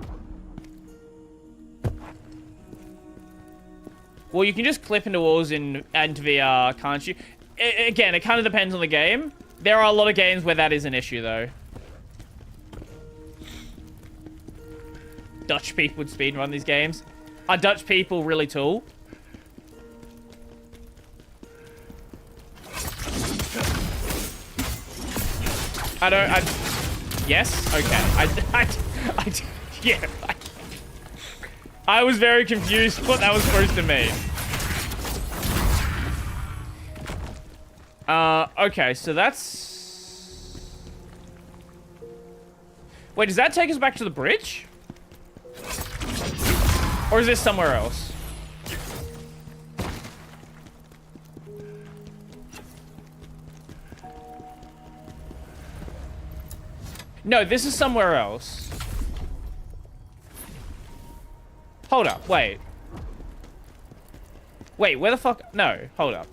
Well, you can just clip into walls in VR, can't you? Again, it kind of depends on the game. There are a lot of games where that is an issue, though. Dutch people would speedrun these games. Are Dutch people really tall? Yes? Okay. Yeah. I was very confused what that was supposed to mean. Okay, so that's... Wait, does that take us back to the bridge? Or is this somewhere else? No, this is somewhere else. Hold up, wait. Wait, where the fuck? No, hold up.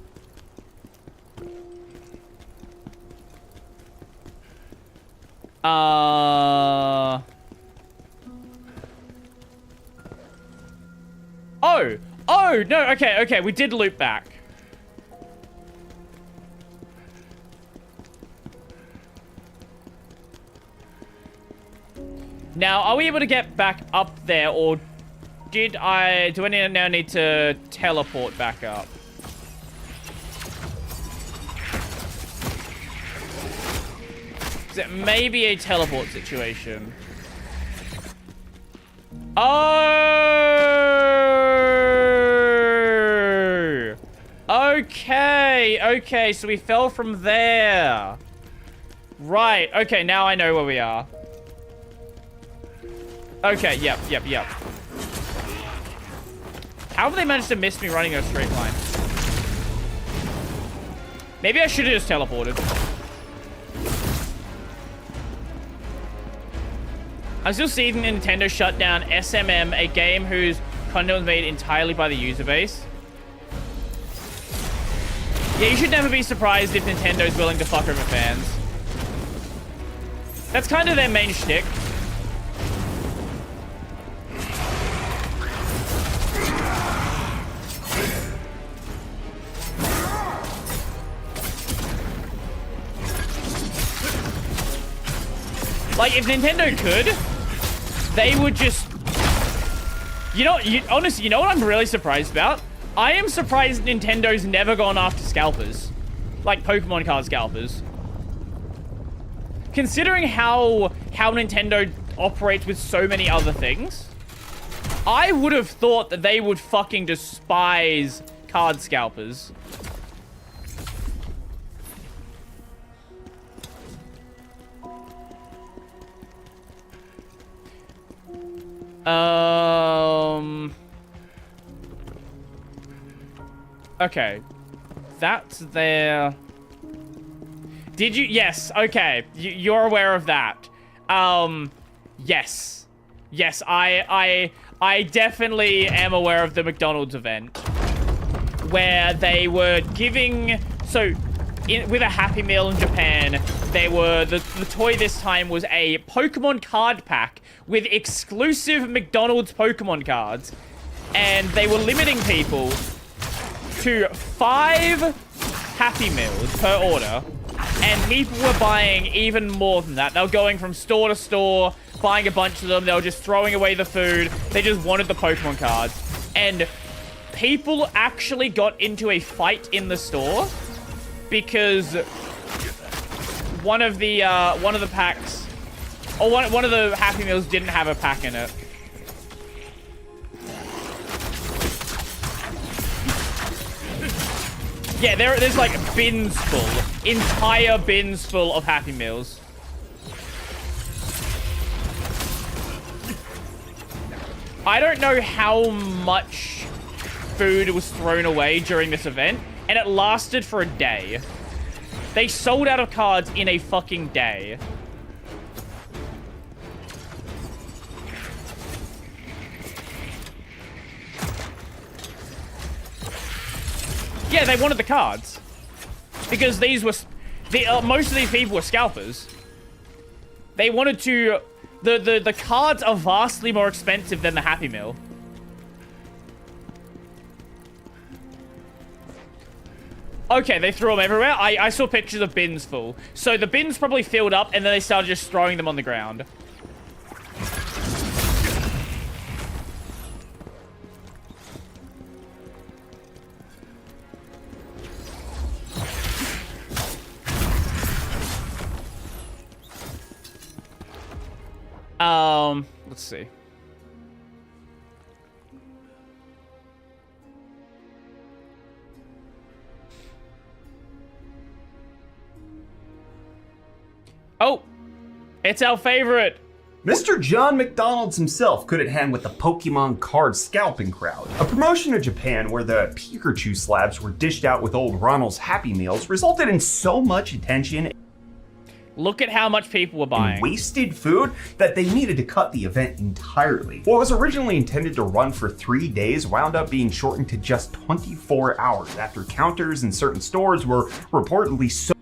Oh, no, okay, we did loop back. Now, are we able to get back up there, or do I now need to teleport back up? It may be a teleport situation. Oh! Okay, so we fell from there. Right, okay, now I know where we are. Okay, yep. How have they managed to miss me running a straight line? Maybe I should have just teleported. I'm still seeing Nintendo shut down SMM, a game whose content was made entirely by the user base. Yeah, you should never be surprised if Nintendo's willing to fuck over fans. That's kind of their main shtick. Like, if Nintendo could, they would just... honestly, you know what I'm really surprised about? I am surprised Nintendo's never gone after scalpers. Like, Pokemon card scalpers. Considering how Nintendo operates with so many other things, I would have thought that they would fucking despise card scalpers. Okay. That's there. Did you? Yes. Okay. You're aware of that. Yes. Yes, I definitely am aware of the McDonald's event. Where they were giving... So, with a Happy Meal in Japan, they were... The toy this time was a Pokemon card pack with exclusive McDonald's Pokemon cards. And they were limiting people to 5 Happy Meals per order. And people were buying even more than that. They were going from store to store, buying a bunch of them. They were just throwing away the food. They just wanted the Pokemon cards. And people actually got into a fight in the store because one of the packs, or one of the Happy Meals didn't have a pack in it. Yeah, there's like bins full, entire bins full of Happy Meals. I don't know how much food was thrown away during this event, and it lasted for a day. They sold out of cards in a fucking day. Yeah, they wanted the cards. Because these were... most of these people were scalpers. They wanted to... The cards are vastly more expensive than the Happy Meal. Okay, they threw them everywhere. I saw pictures of bins full. So the bins probably filled up, and then they started just throwing them on the ground. Let's see. Oh, it's our favorite. Mr. John McDonald's himself couldn't hang with the Pokemon card scalping crowd. A promotion in Japan where the Pikachu slabs were dished out with old Ronald's Happy Meals resulted in so much attention. Look at how much people were buying. Wasted food that they needed to cut the event entirely. What was originally intended to run for 3 days wound up being shortened to just 24 hours after counters in certain stores were reportedly so...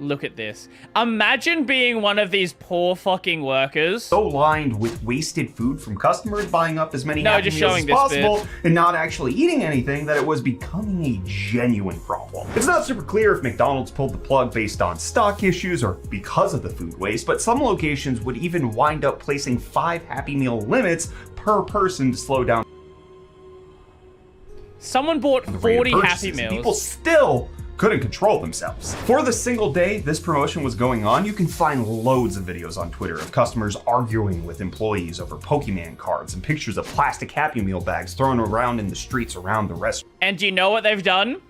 Look at this. Imagine being one of these poor fucking workers. So lined with wasted food from customers buying up as many Happy Meals as possible and not actually eating anything that it was becoming a genuine problem. It's not super clear if McDonald's pulled the plug based on stock issues or because of the food waste, but some locations would even wind up placing 5 Happy Meal limits per person to slow down. Someone bought 40 Happy Meals. People still couldn't control themselves. For the single day this promotion was going on, you can find loads of videos on Twitter of customers arguing with employees over Pokemon cards and pictures of plastic Happy Meal bags thrown around in the streets around the restaurant. And do you know what they've done?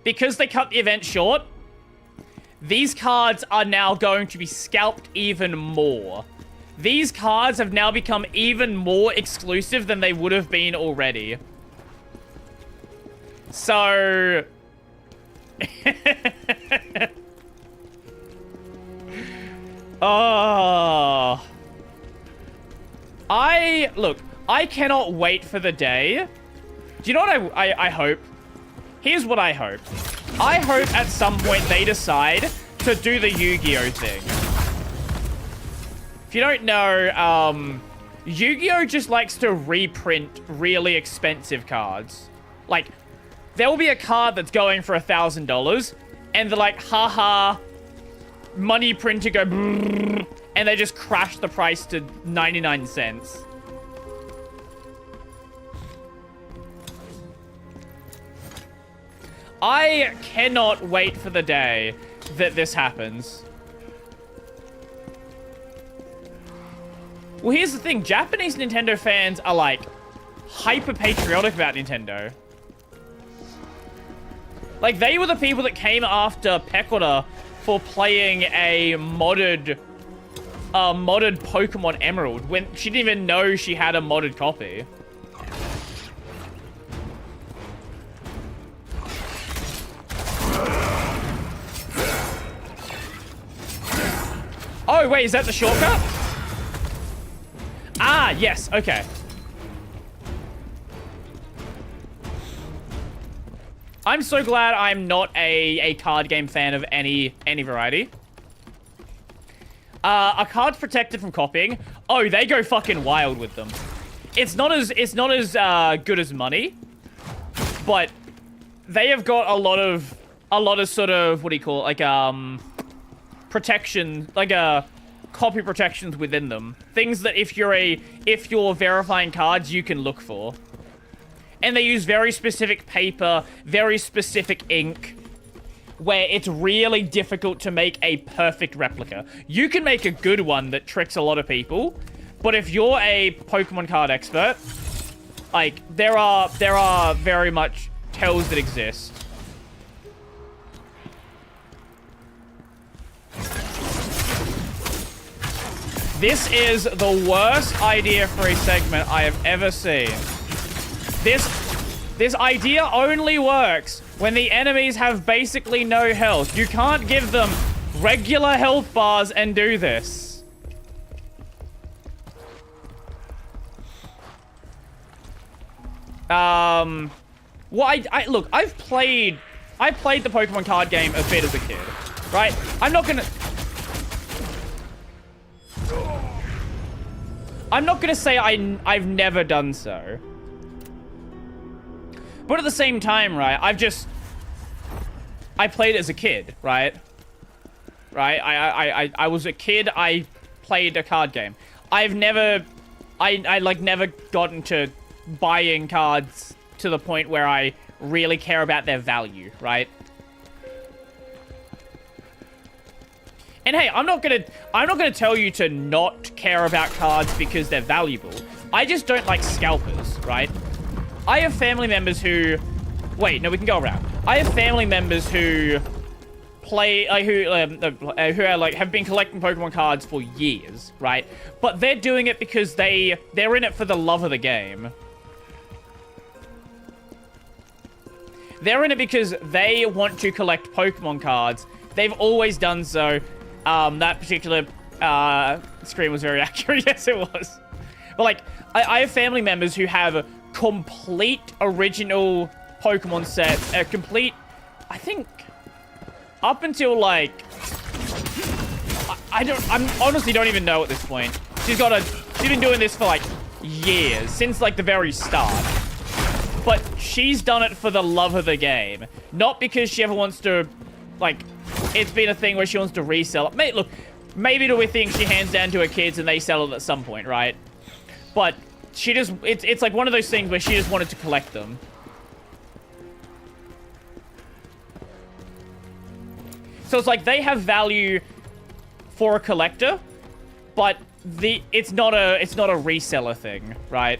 Because they cut the event short, these cards are now going to be scalped even more. These cards have now become even more exclusive than they would have been already. So... Oh, I cannot wait for the day. Do you know what I hope? Here's what I hope. I hope at some point they decide to do the Yu-Gi-Oh thing. If you don't know, Yu-Gi-Oh just likes to reprint really expensive cards. Like, there will be a card that's going for $1,000, and they're like, haha, money printer go, brrr, and they just crash the price to 99 cents. I cannot wait for the day that this happens. Well, here's the thing. Japanese Nintendo fans are, like, hyper-patriotic about Nintendo. Like, they were the people that came after Pecora for playing a modded Pokemon Emerald when she didn't even know she had a modded copy. Oh, wait, is that the shortcut? Ah, yes, okay. I'm so glad I'm not a card game fan of any variety. Are cards protected from copying? Oh, they go fucking wild with them. It's not as good as money, but they have got a lot of sort of, what do you call it, like protection, like copy protections within them. Things that if you're verifying cards, you can look for. And they use very specific paper, very specific ink, where it's really difficult to make a perfect replica. You can make a good one that tricks a lot of people, but if you're a Pokemon card expert, like, there are very much tells that exist. This is the worst idea for a segment I have ever seen. This idea only works when the enemies have basically no health. You can't give them regular health bars and do this. Well, look, I played the Pokemon card game a bit as a kid, right? I'm not gonna say I've never done so. But at the same time, right, I played it as a kid, right? Right? I was a kid, I played a card game. I've never, like never gotten to buying cards to the point where I really care about their value, right? And hey, I'm not gonna tell you to not care about cards because they're valuable. I just don't like scalpers, right? I have family members who... Wait, no, we can go around. I have family members who play... who are, like, have been collecting Pokemon cards for years, right? But they're doing it because they're in it for the love of the game. They're in it because they want to collect Pokemon cards. They've always done so. That particular screen was very accurate. Yes, it was. But, like, I have family members who have complete original Pokemon sets. I think, up until, like... I honestly don't even know at this point. She's been doing this for, like, years. Since, like, the very start. But she's done it for the love of the game. Not because she ever wants to, like... It's been a thing where she wants to resell it. Look, maybe it'll be things she hands down to her kids and they sell it at some point, right? But she just... It's like one of those things where she just wanted to collect them. So it's like they have value for a collector, but it's not a reseller thing, right?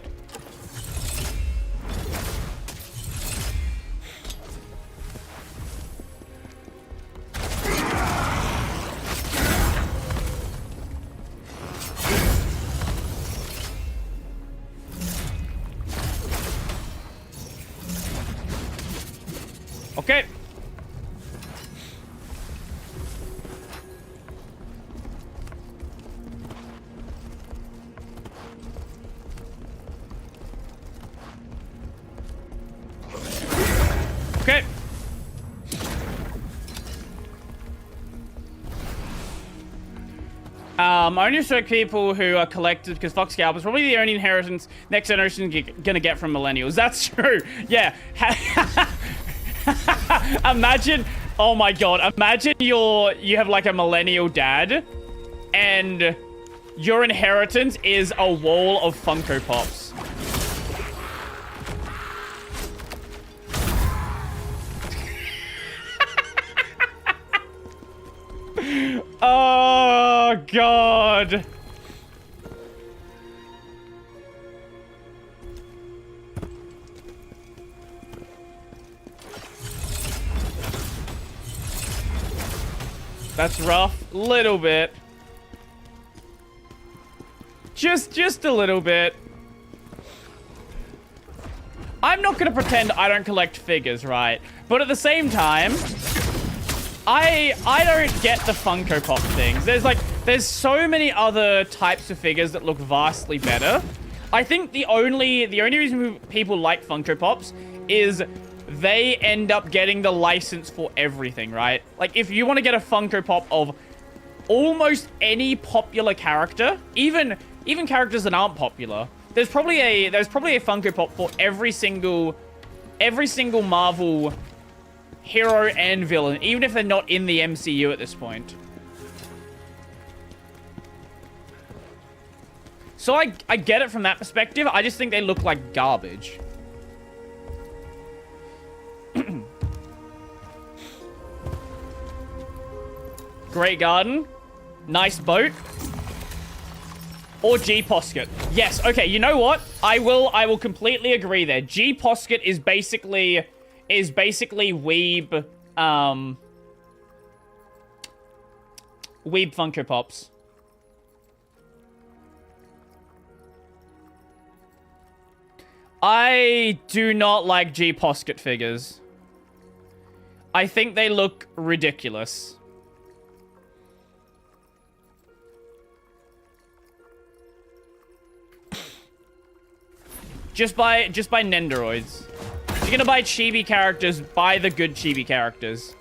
Okay. Okay. I only respect people who are collected because Fox Scalp is probably the only inheritance next generation gonna get from millennials. That's true. Yeah. Imagine, oh my god, imagine you have like a millennial dad and your inheritance is a wall of Funko Pops. Oh god. That's rough. Little bit. Just a little bit. I'm not gonna pretend I don't collect figures, right? But at the same time, I don't get the Funko Pop things. There's so many other types of figures that look vastly better. I think the only reason people like Funko Pops is they end up getting the license for everything, right? Like, if you want to get a Funko Pop of almost any popular character, even characters that aren't popular, there's probably a Funko Pop for every single Marvel hero and villain, even if they're not in the MCU at this point. So I get it from that perspective. I just think they look like garbage. Great Garden. Nice boat. Or G Posket. Yes, okay, you know what? I will completely agree there. G Posket is basically Weeb Weeb Funko Pops. I do not like G Posket figures. I think they look ridiculous. Just buy Nendoroids. If you're gonna buy chibi characters, buy the good chibi characters.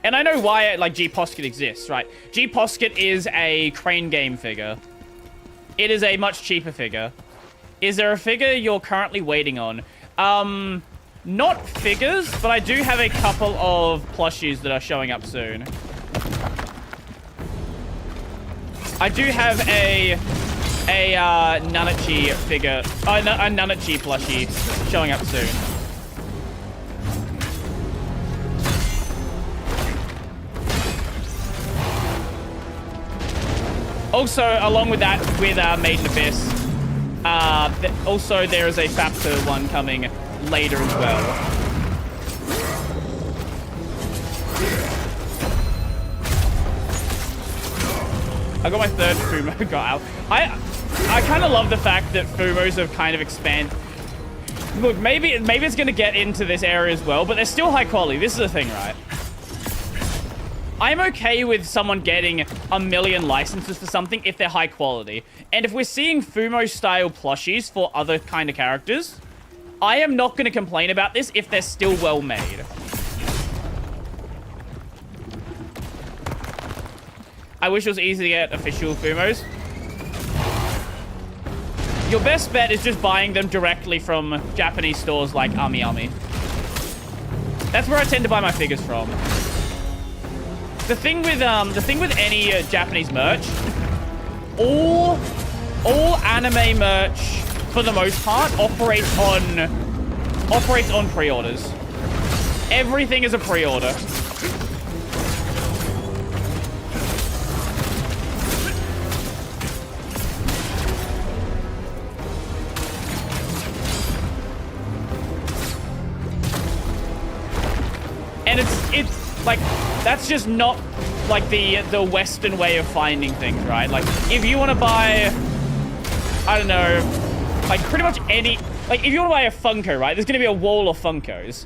And I know why, like, G Posket exists, right? G Posket is a Crane Game figure. It is a much cheaper figure. Is there a figure you're currently waiting on? Not figures, but I do have a couple of plushies that are showing up soon. I do have a Nanachi figure, a Nanachi plushie showing up soon. Also, along with that, with Maiden Abyss, also there is a Factor one coming later as well. I got my third Fumo got out. I kind of love the fact that Fumos have kind of expanded. Look, maybe it's going to get into this area as well, but they're still high quality. This is the thing, right? I'm okay with someone getting 1 million licenses for something if they're high quality. And if we're seeing Fumo-style plushies for other kind of characters, I am not going to complain about this if they're still well made. I wish it was easy to get official Fumos. Your best bet is just buying them directly from Japanese stores like Ami Ami. That's where I tend to buy my figures from. The thing with any Japanese merch, all anime merch for the most part operates on pre-orders. Everything is a pre-order. And it's like, that's just not like the Western way of finding things, right? Like, if you want to buy, I don't know, like pretty much any, like if you want to buy a Funko, right? There's going to be a wall of Funkos.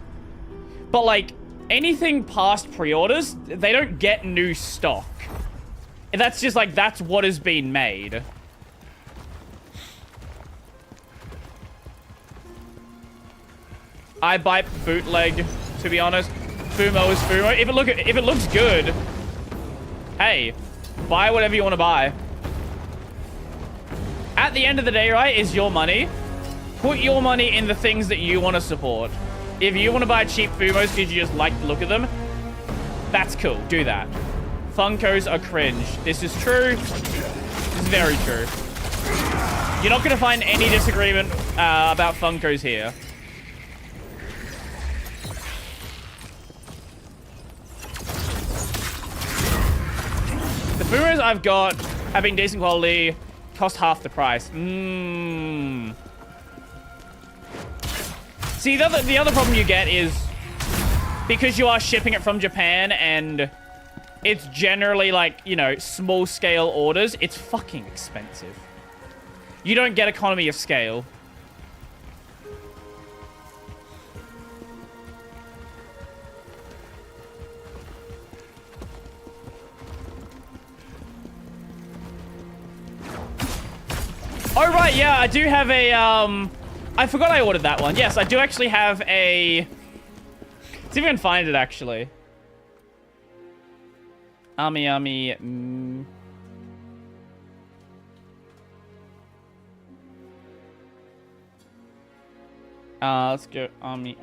But like anything past pre-orders, they don't get new stock. And that's just like, that's what has been made. I buy bootleg, to be honest. Fumo is Fumo. If it looks good, hey, buy whatever you want to buy. At the end of the day, right, is your money. Put your money in the things that you want to support. If you want to buy cheap Fumos because you just like the look of them, that's cool. Do that. Funkos are cringe. This is true. This is very true. You're not going to find any disagreement about Funkos here. The Fumos I've got have been decent quality, cost half the price. See, the other problem you get is because you are shipping it from Japan and it's generally like, you know, small scale orders, it's fucking expensive. You don't get economy of scale. Oh, right, yeah, I do have a, I forgot I ordered that one. Yes, I do actually have a... Let's see if I can find it, actually. Ami. Let's go Ami.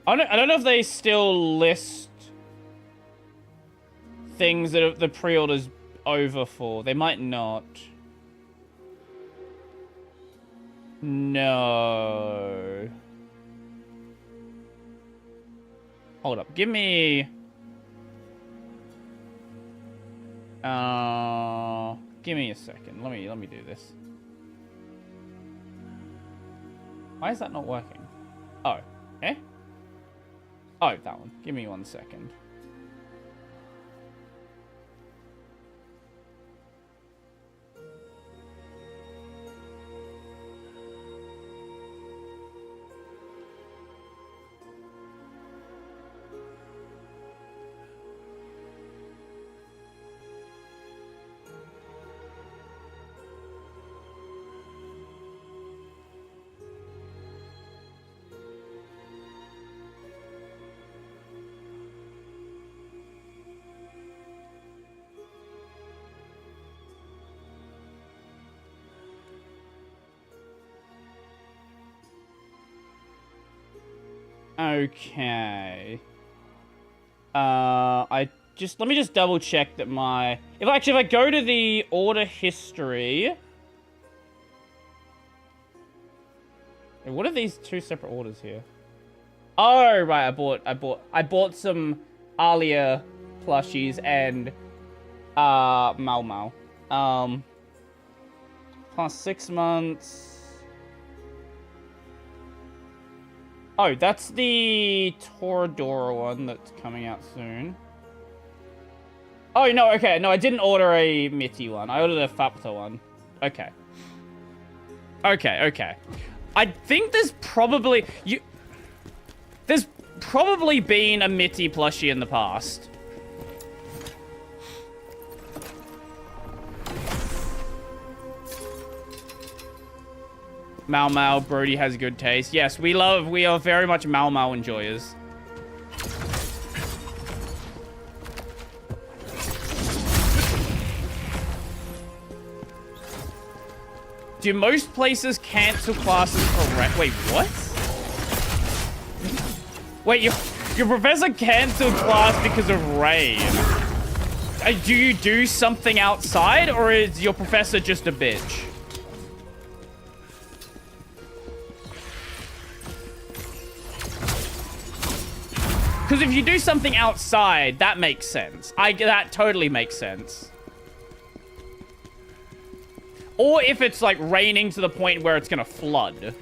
I don't know if they still list things that the pre-order's over for. They might not. No. Hold up. Give me... give me a second. Let me do this. Why is that not working? Oh, eh? Oh, that one. Give me 1 second. Okay. Let me just double check that if I go to the order history. Wait, what are these two separate orders here? Oh, right, I bought some Alia plushies and Mau Mau. Past 6 months. Oh, that's the Toradora one that's coming out soon. Oh, no, okay. No, I didn't order a Mitty one. I ordered a Fapta one. Okay. Okay. I think there's probably... There's probably been a Mitty plushie in the past. Mau Mau, Brody has good taste. Yes, we are very much Mau Mau enjoyers. Do most places cancel classes for Wait, what? Wait, your professor canceled class because of rain. Do you do something outside, or is your professor just a bitch? Because if you do something outside, that makes sense. That totally makes sense. Or if it's like raining to the point where it's gonna flood.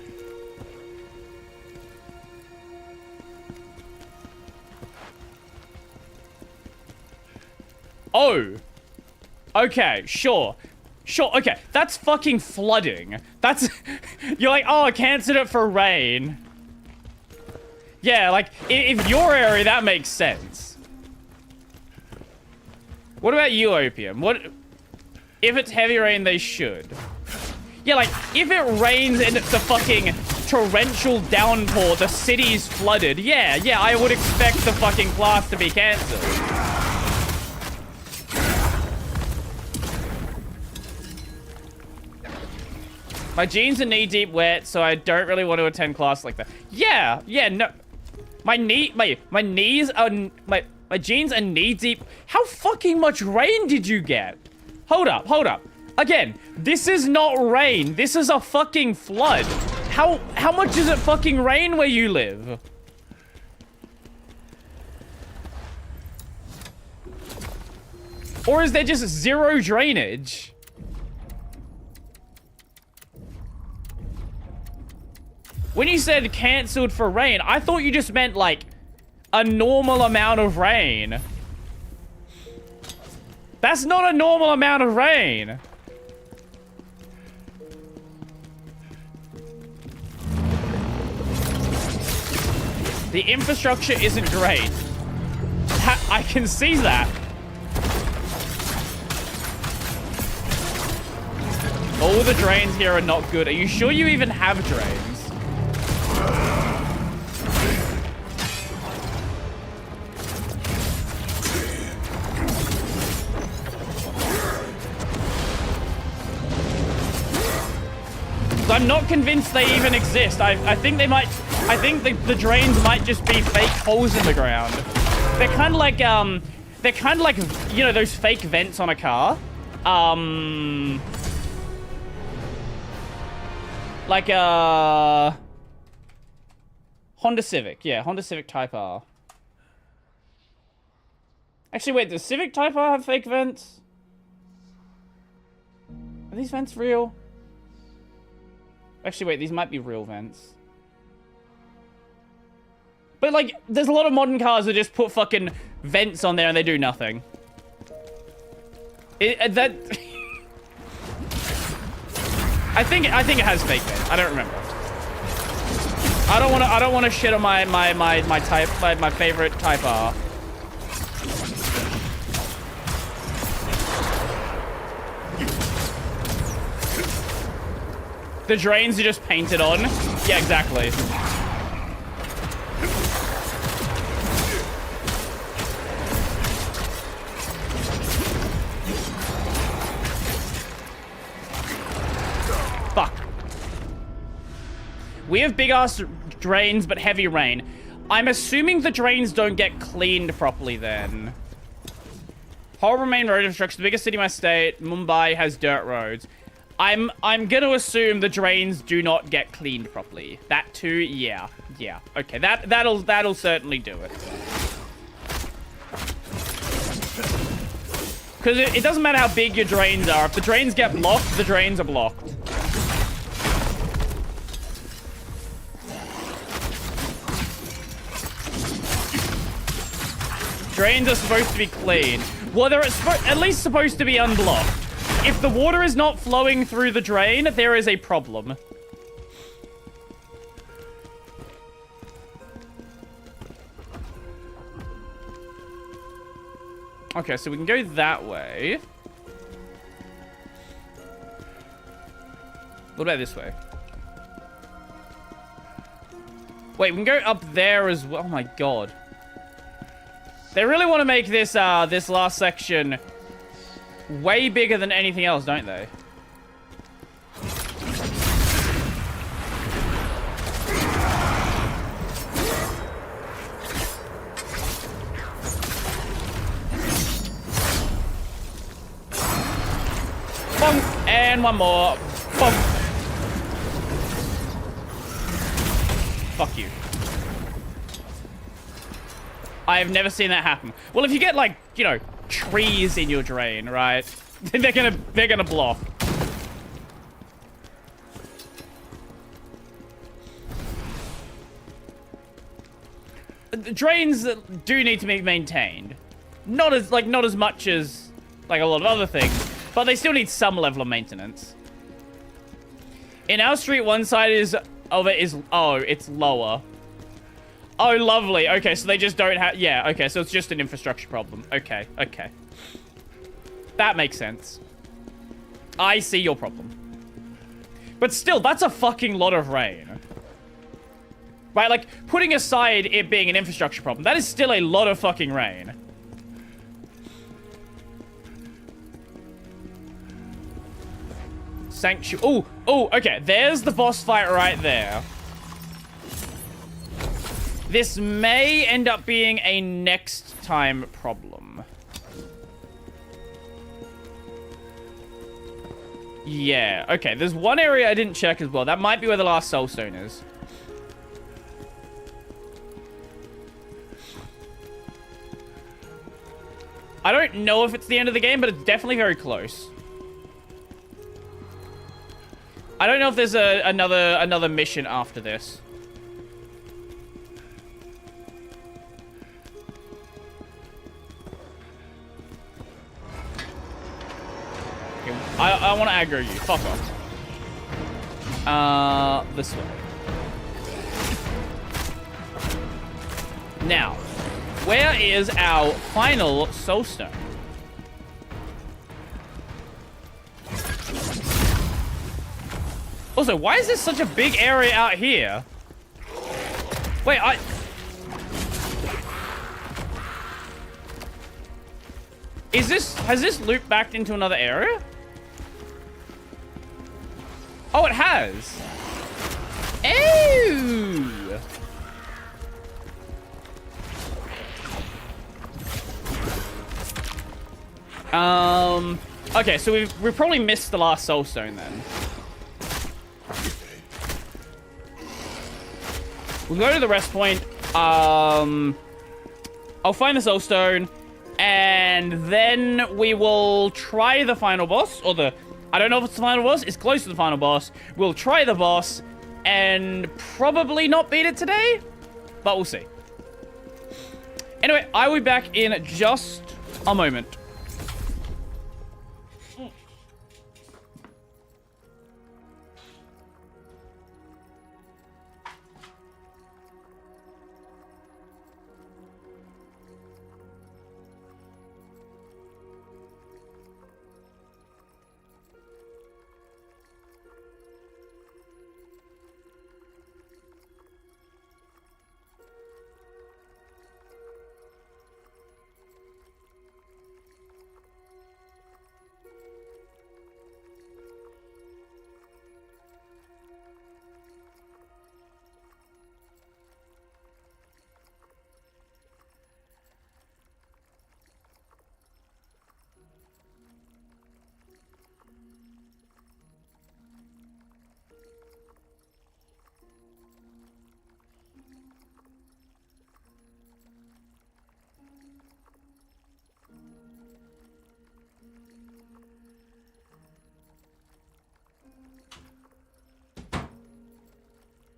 Oh. Okay, sure. Sure, okay. That's fucking flooding. That's... You're like, oh, I canceled it for rain. Yeah, like, if your area, that makes sense. What about you, Opium? What... If it's heavy rain, they should. Yeah, like, if it rains and it's a fucking torrential downpour, the city's flooded. Yeah, I would expect the fucking class to be cancelled. My jeans are knee-deep wet, so I don't really want to attend class like that. Yeah, no. My knees are... My jeans are knee-deep. How fucking much rain did you get? Hold up. Again, this is not rain. This is a fucking flood. How much does it fucking rain where you live? Or is there just zero drainage? When you said cancelled for rain, I thought you just meant, like, a normal amount of rain. That's not a normal amount of rain. The infrastructure isn't great. I can see that. All the drains here are not good. Are you sure you even have drains? I'm not convinced they even exist. I think they might... I think the drains might just be fake holes in the ground. They're kind of like, They're kind of like, you know, those fake vents on a car. Like a... Honda Civic. Yeah, Honda Civic Type R. Actually, wait, does Civic Type R have fake vents? Are these vents real? Actually, wait, these might be real vents. But, like, there's a lot of modern cars that just put fucking vents on there and they do nothing. That... I think it has fake vents. I don't remember. I don't want to shit on my favorite Type R. The drains are just painted on. Yeah, exactly. Fuck. We have big-ass drains, but heavy rain. I'm assuming the drains don't get cleaned properly then. Horrible main road infrastructure. The biggest city in my state, Mumbai, has dirt roads. I'm gonna assume the drains do not get cleaned properly. That too, yeah. Okay, that'll certainly do it. Because it doesn't matter how big your drains are. If the drains get blocked, the drains are blocked. Drains are supposed to be clean. Well, they're at least supposed to be unblocked. If the water is not flowing through the drain, there is a problem. Okay, so we can go that way. What about this way? Wait, we can go up there as well. Oh my god. They really want to make this this last section way bigger than anything else, don't they? Bonk. And one more. Bonk. Fuck you. I have never seen that happen. Well, if you get, like, you know, trees in your drain, right? they're gonna block. The drains do need to be maintained. Not as much as, like, a lot of other things, but they still need some level of maintenance. In our street, one side of it is, oh, it's lower. Oh, lovely. Okay, so they just don't have... Yeah, okay, so it's just an infrastructure problem. Okay. That makes sense. I see your problem. But still, that's a fucking lot of rain. Right, like, putting aside it being an infrastructure problem, that is still a lot of fucking rain. Sanctuary... Oh, okay, there's the boss fight right there. This may end up being a next time problem. Yeah, okay. There's one area I didn't check as well. That might be where the last soulstone is. I don't know if it's the end of the game, but it's definitely very close. I don't know if there's another mission after this. I want to aggro you. Fuck off. This way. Now, where is our final soulstone? Also, why is this such a big area out here? Wait, has this looped back into another area? Oh, it has. Oh. Okay, so we've probably missed the last soulstone then. We'll go to the rest point. I'll find the soulstone, and then we will try the final boss, or I don't know if it's the final boss. It's close to the final boss. We'll try the boss and probably not beat it today, but we'll see. Anyway, I will be back in just a moment.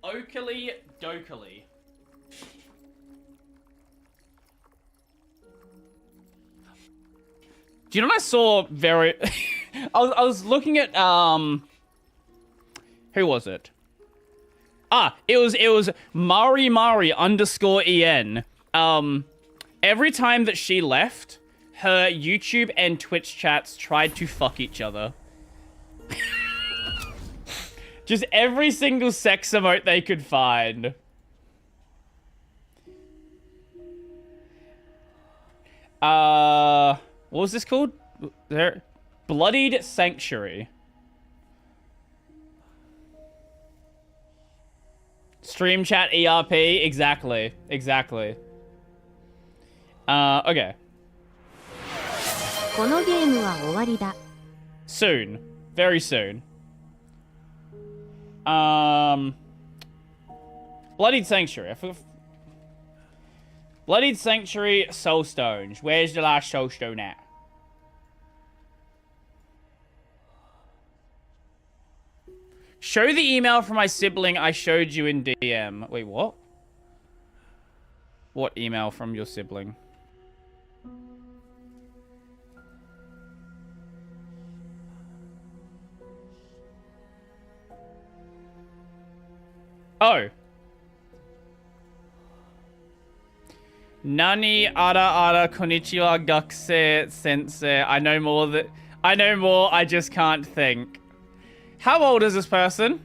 Oakley Dokley. Do you know what I saw very... I was looking at, who was it? Ah, it was Mari _en. Every time that she left, her YouTube and Twitch chats tried to fuck each other. Just every single sex emote they could find. What was this called? Bloodied Sanctuary. Stream chat ERP, exactly. Okay. Soon. Very soon. Bloodied Sanctuary. Bloodied Sanctuary Soulstones. Where's the last Soulstone at? Show the email from my sibling I showed you in DM. Wait, what? What email from your sibling? Oh. Nani ara konnichiwa gakusei sensei. I know more, I just can't think. How old is this person?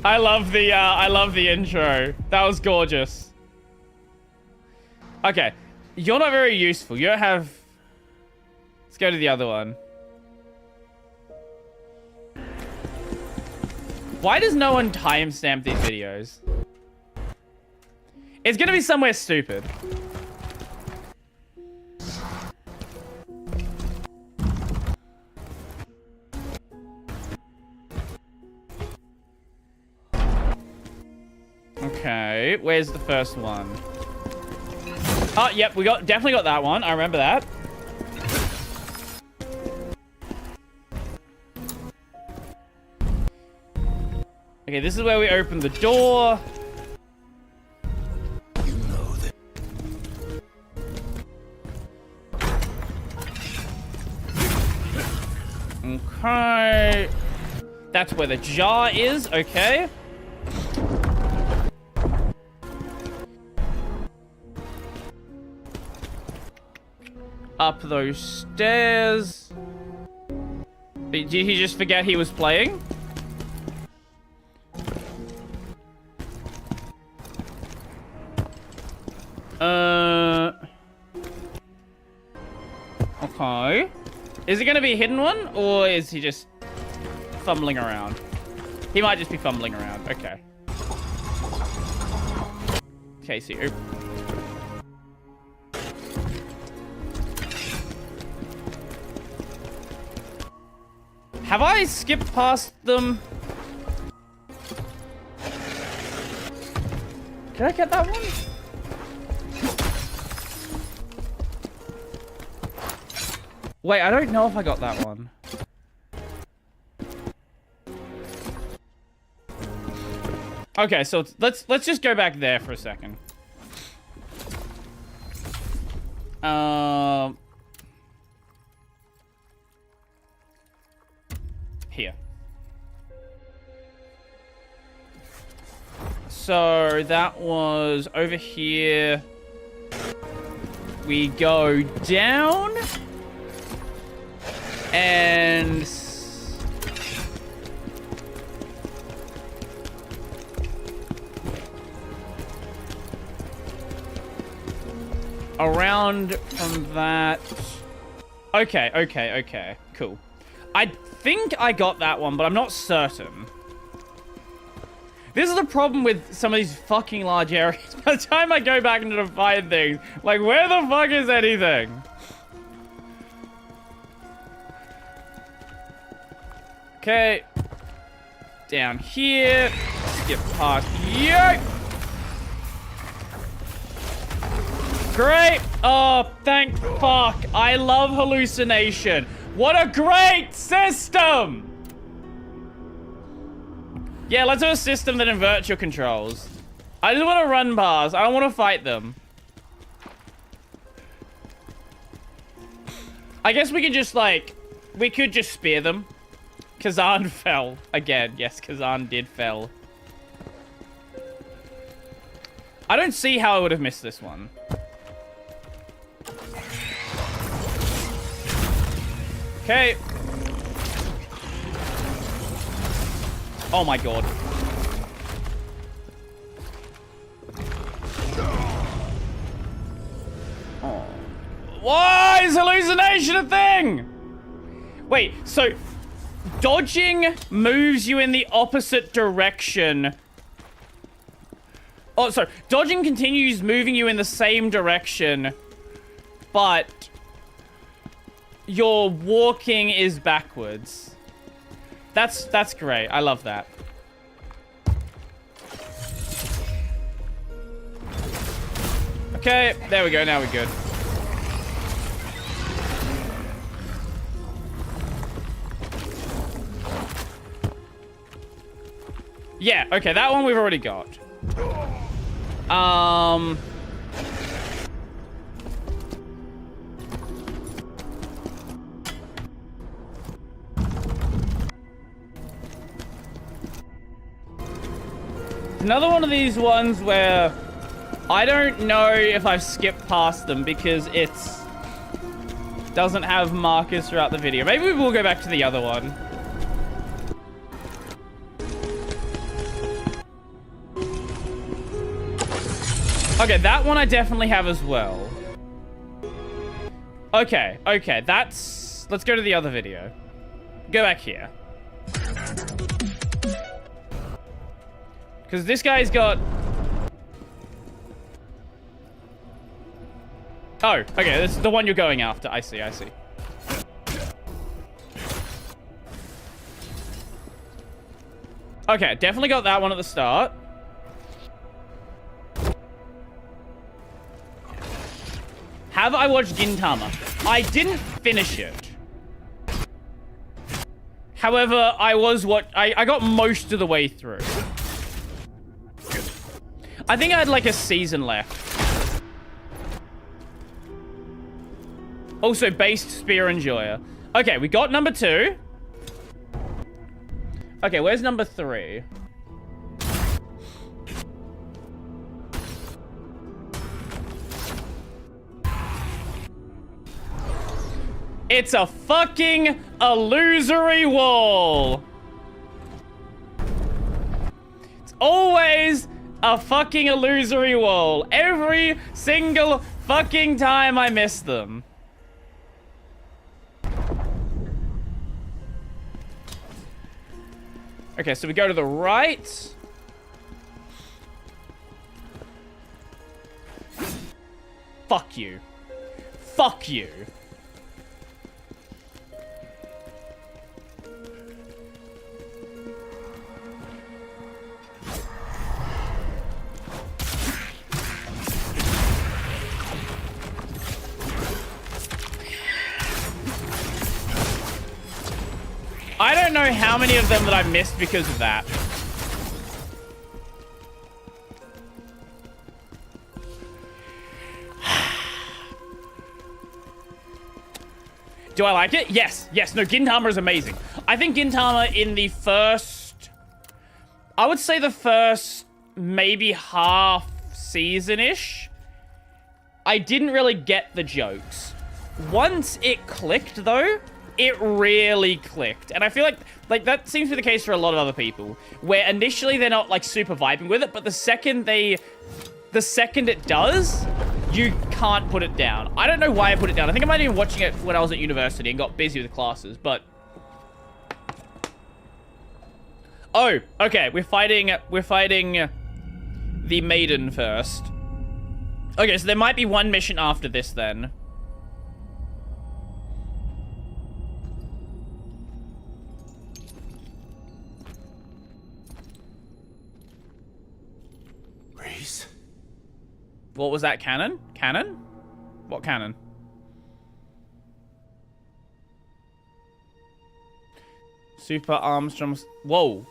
I love the intro. That was gorgeous. Okay. You're not very useful. You don't have... Let's go to the other one. Why does no one timestamp these videos? It's gonna be somewhere stupid. Okay, where's the first one? Oh, yep, we definitely got that one. I remember that. Okay, this is where we open the door. Okay. That's where the jar is. Okay. Up those stairs. Did he just forget he was playing? Okay. Is it gonna be a hidden one, or is he just fumbling around? He might just be fumbling around. Okay. Okay, so have I skipped past them? Did I get that one? Wait, I don't know if I got that one. Okay, so let's just go back there for a second. Here. So that was over here. We go down and around from that. Okay, cool. I think I got that one, but I'm not certain. This is the problem with some of these fucking large areas. By the time I go back into the find things, like, where the fuck is anything? Okay. Down here. Skip past. Yo! Great! Oh, thank fuck. I love hallucination. What a great system! Yeah, let's have a system that inverts your controls. I just want to run bars. I don't want to fight them. I guess we could just, like... We could just spear them. Khazan fell. Again, yes, Khazan did fell. I don't see how I would have missed this one. Okay. Oh my god. Oh. Why is hallucination a thing? Wait, so dodging moves you in the opposite direction. Oh, sorry. Dodging continues moving you in the same direction, but your walking is backwards. That's great. I love that. Okay, there we go. Now we're good. Yeah, okay, that one we've already got. Another one of these ones where I don't know if I've skipped past them because it's doesn't have markers throughout the video. Maybe we will go back to the other one. Okay, that one I definitely have as well. Okay, that's... Let's go to the other video. Go back here. Because this guy's got... Oh, okay, this is the one you're going after. I see. Okay, definitely got that one at the start. Have I watched Gintama? I didn't finish it. However, I got most of the way through. I think I had like a season left. Also, based Spear Enjoyer. Okay, we got number 2. Okay, where's number 3? It's a fucking illusory wall. It's always a fucking illusory wall. Every single fucking time I miss them. Okay, so we go to the right. Fuck you. Fuck you. I don't know how many of them that I missed because of that. Do I like it? Yes. Yes. No, Gintama is amazing. I think Gintama in the first... I would say the first maybe half season-ish. I didn't really get the jokes. Once it clicked, though, it really clicked. And I feel like that seems to be the case for a lot of other people. Where initially they're not, like, super vibing with it, but the second it does... You can't put it down. I don't know why I put it down. I think I might have been watching it when I was at university and got busy with classes, but... Oh, okay. We're fighting the maiden first. Okay, so there might be one mission after this then. Reese? What was that, cannon? Cannon? What cannon? Super Armstrong's... Whoa.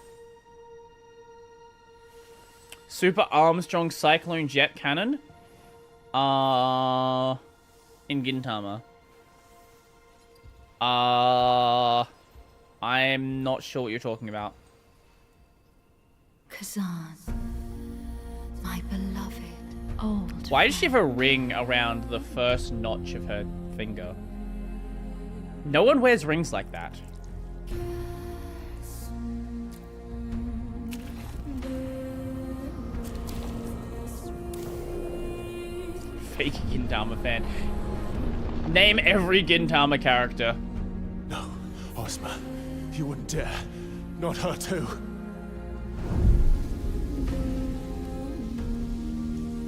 Super Armstrong Cyclone Jet Cannon? In Gintama. I'm not sure what you're talking about. Khazan, my beloved old. Why does she have a ring around the first notch of her finger? No one wears rings like that. Fake Gintama fan. Name every Gintama character. No, Ozma, you wouldn't dare. Not her too.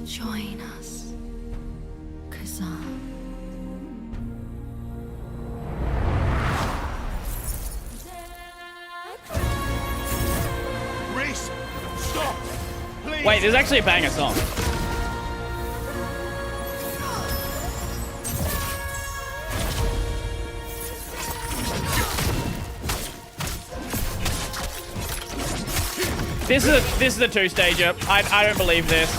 Join us, Khazan. Reese, stop! Please! Wait, there's actually a banger song. This is a two-stager. I don't believe this.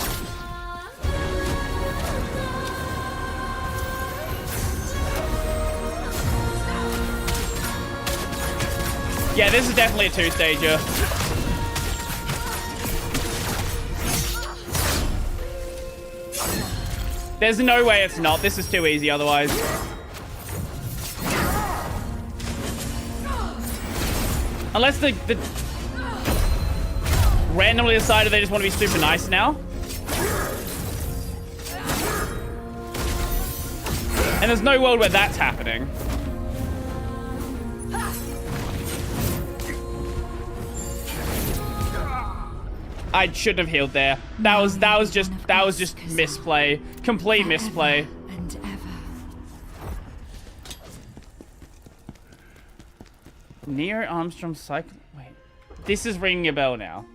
Yeah, this is definitely a two-stager. There's no way it's not. This is too easy otherwise. Unless the randomly decided they just want to be super nice now. And there's no world where that's happening. I shouldn't have healed there. That was just misplay. Complete misplay. And ever. Neo Armstrong Cycle. Wait. This is ringing a bell now.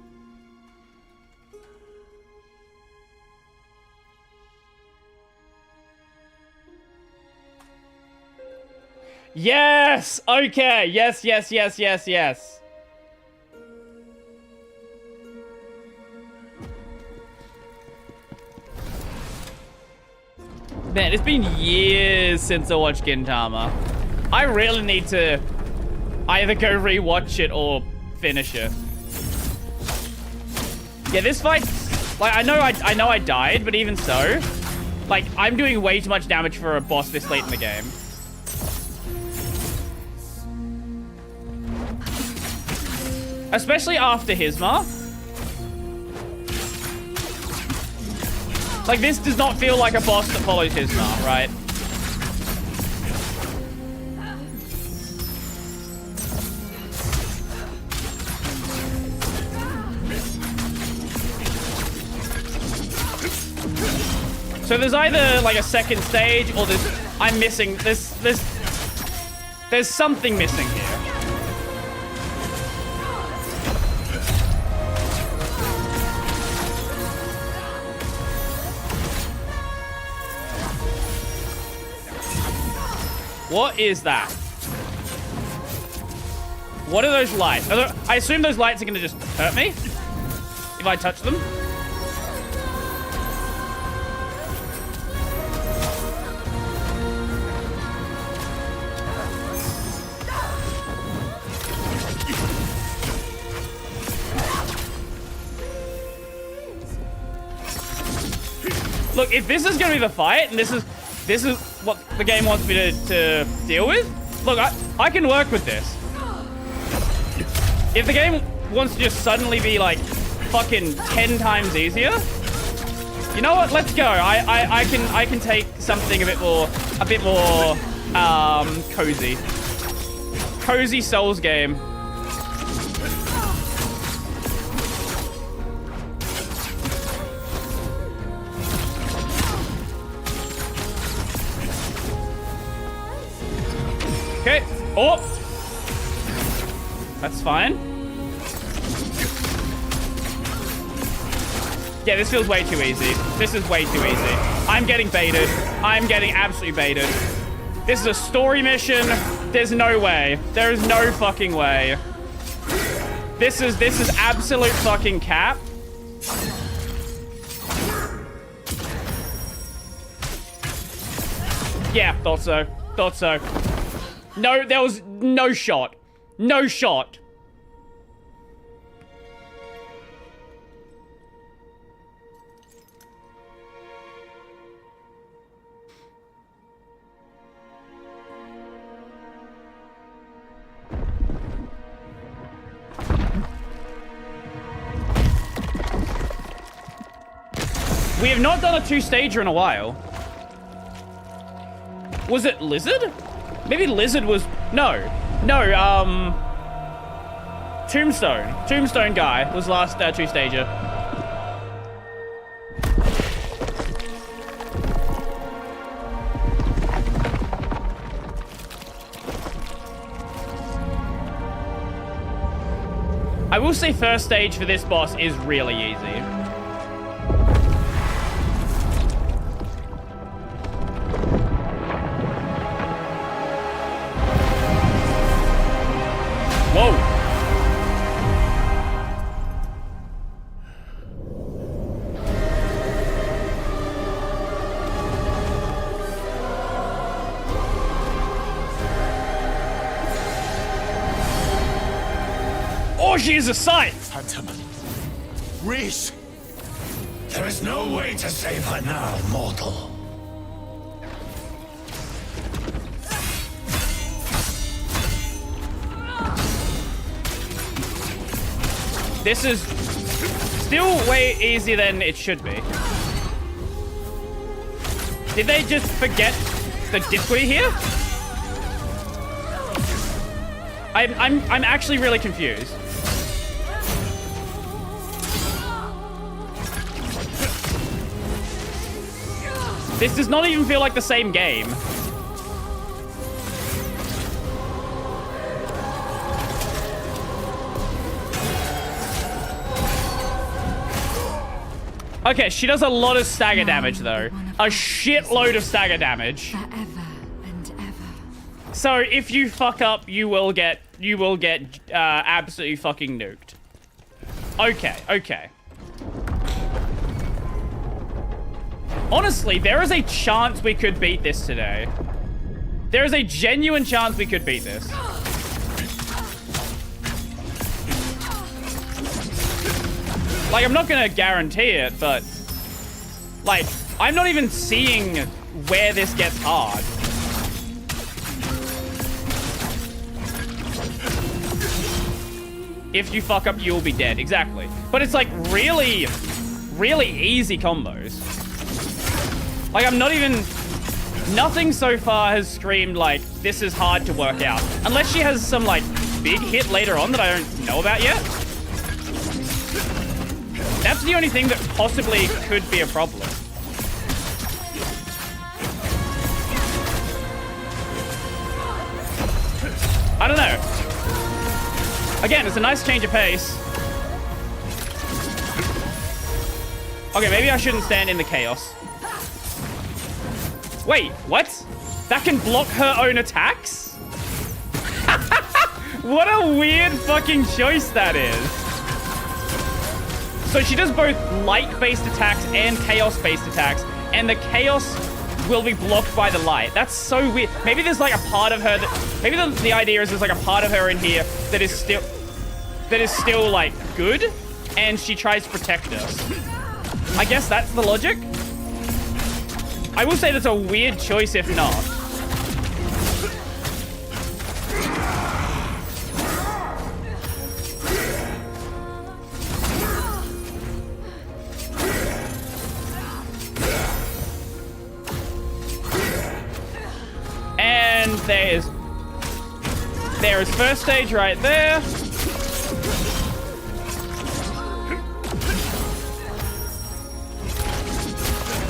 Yes! Okay. Yes, yes, yes, yes, yes. Man, it's been years since I watched Gintama. I really need to either go rewatch it or finish it. Yeah, this fight, like, I know I died, but even so, like, I'm doing way too much damage for a boss this late in the game. Especially after Hisma. Like, this does not feel like a boss that follows Hisma, right? So there's either, like, a second stage, or I'm missing, there's something missing here. What is that? What are those lights? I assume those lights are gonna just hurt me if I touch them. Look, if this is gonna be the fight, and this is what the game wants me to deal with, look, I can work with this. If the game wants to just suddenly be like fucking 10 times easier, you know what? Let's go. I can take something a bit more cozy. Cozy Souls game. Okay. Oh! That's fine. Yeah, this feels way too easy. This is way too easy. I'm getting baited. I'm getting absolutely baited. This is a story mission. There's no way. There is no fucking way. This is absolute fucking cap. Yeah, thought so. Thought so. No, there was no shot. No shot. We have not done a two-stager in a while. Was it Lizard? Maybe Lizard was... No. Tombstone. Tombstone guy was last two-stager. I will say first stage for this boss is really easy. Whoa. Oh, she is a sight. Phantom. Reese. There is no way to save her now, mortal. This is still way easier than it should be. Did they just forget the difficulty here? I'm actually really confused. This does not even feel like the same game. Okay, she does a lot of stagger damage, though. A shitload of stagger damage. Forever and ever. So if you fuck up, you will get absolutely fucking nuked. Okay. Honestly, there is a chance we could beat this today. There is a genuine chance we could beat this. Like, I'm not gonna guarantee it, but... Like, I'm not even seeing where this gets hard. If you fuck up, you will be dead. Exactly. But it's like really, really easy combos. Like, I'm not even... Nothing so far has screamed like, this is hard to work out. Unless she has some, like, big hit later on that I don't know about yet. That's the only thing that possibly could be a problem. I don't know. Again, it's a nice change of pace. Okay, maybe I shouldn't stand in the chaos. Wait, what? That can block her own attacks? What a weird fucking choice that is. So she does both light-based attacks and chaos-based attacks, and the chaos will be blocked by the light. That's so weird. Maybe there's like a part of her that... Maybe the idea is there's like a part of her in here that is still like good, and she tries to protect us. I guess that's the logic. I will say that's a weird choice if not. And there is first stage right there.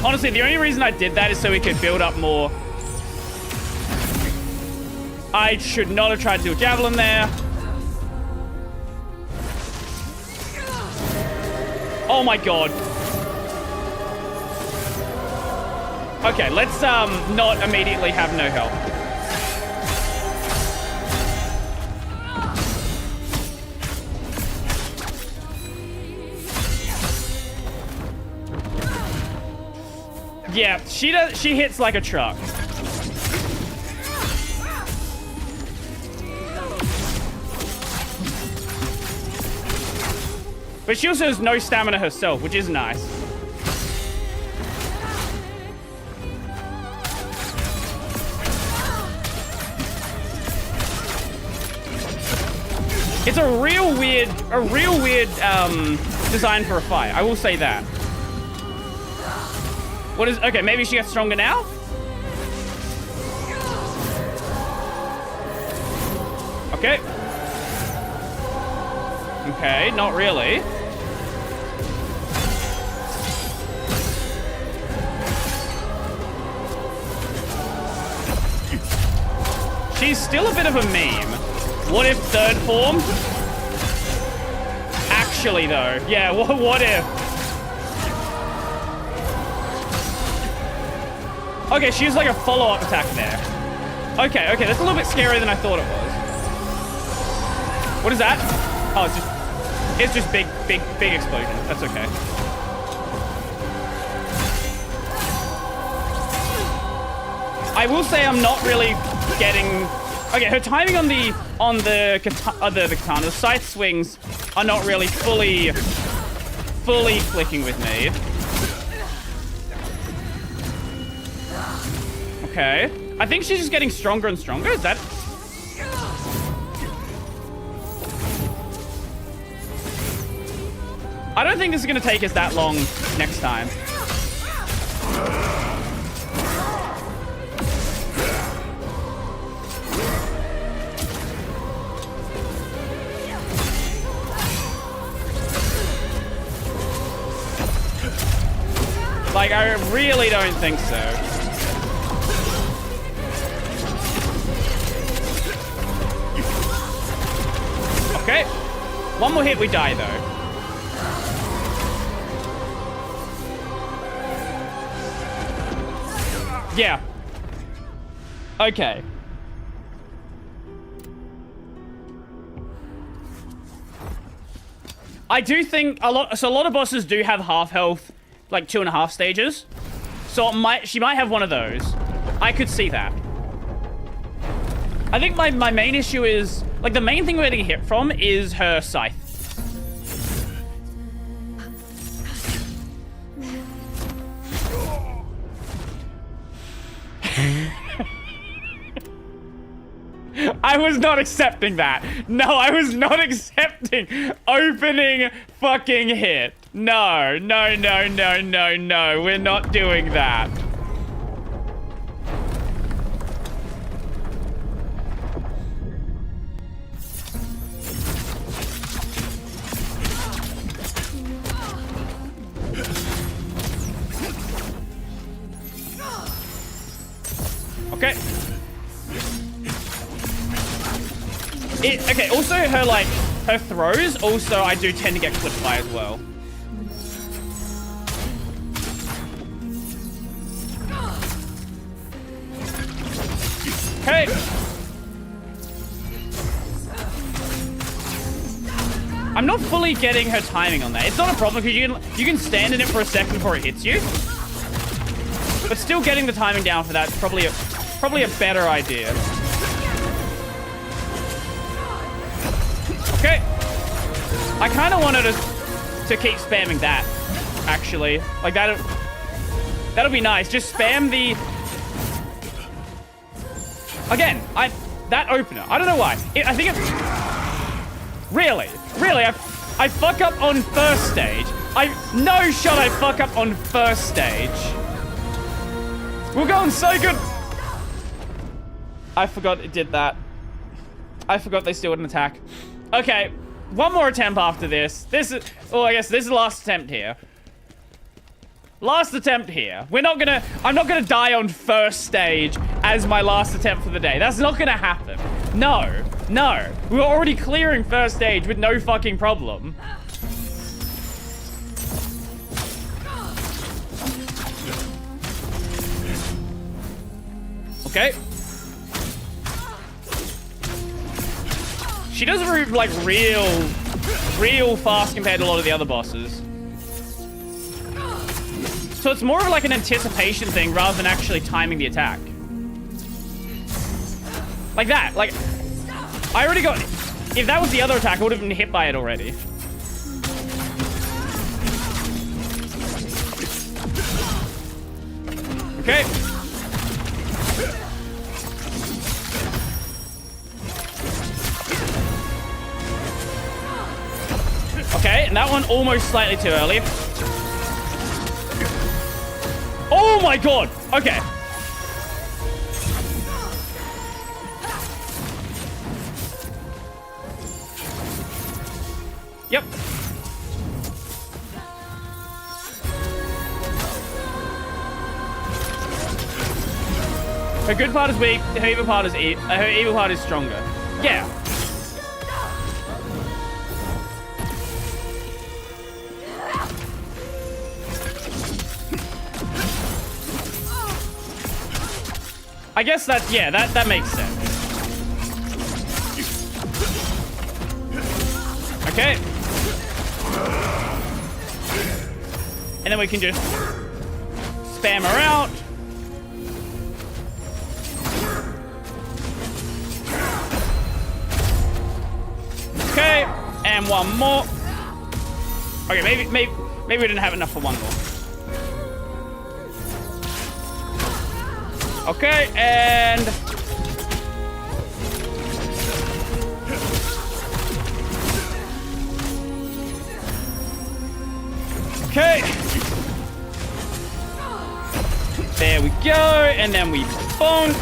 Honestly, the only reason I did that is so we could build up more. I should not have tried to do a javelin there. Oh my god. Okay, let's not immediately have no health. Yeah, she hits like a truck. But she also has no stamina herself, which is nice. It's a real weird design for a fight. I will say that. What is... Okay, maybe she gets stronger now? Okay. Okay, not really. She's still a bit of a meme. What if third form? Actually, though. Yeah, what if? Okay, she has like a follow-up attack there. Okay, that's a little bit scarier than I thought it was. What is that? Oh, it's just big explosion. That's okay. I will say I'm not really getting... Okay, her timing on the katana, the scythe swings are not really fully clicking with me. Okay. I think she's just getting stronger and stronger. Is that... I don't think this is going to take us that long next time. Like, I really don't think so. Okay. One more hit, we die, though. Yeah. Okay. I do think a lot of bosses do have half health, like 2.5 stages. So she might have one of those. I could see that. I think my main issue is, like, the main thing we're getting hit from is her scythe. I was not accepting that. No, I was not accepting opening fucking hit. No. We're not doing that. Okay. Okay, also her throws, also I do tend to get clipped by as well. Okay. I'm not fully getting her timing on that. It's not a problem because you can stand in it for a second before it hits you. But still getting the timing down for that's probably a better idea. Okay. I kind of wanted to keep spamming that, actually. Like, that That'll be nice. Just spam the... Again, that opener. I don't know why. I think it... Really? Really? I fuck up on first stage. No shot I fuck up on first stage. We're going so good. I forgot it did that. I forgot they still wouldn't attack. Okay, one more attempt after this. Oh, I guess this is the last attempt here. Last attempt here. I'm not gonna die on first stage as my last attempt for the day. That's not gonna happen. No. We were already clearing first stage with no fucking problem. Okay. She does move like real fast compared to a lot of the other bosses. So it's more of like an anticipation thing rather than actually timing the attack. Like that. Like, I already got... If that was the other attack, I would have been hit by it already. Okay. Okay, and that one almost slightly too early. Oh my god! Okay. Yep. Her good part is weak, her evil part is her evil part is stronger. Yeah. I guess that, yeah, that makes sense. Okay. And then we can just spam her out. Okay, and one more. Okay, maybe we didn't have enough for one more. Okay, and... Okay. There we go, and then we bonk.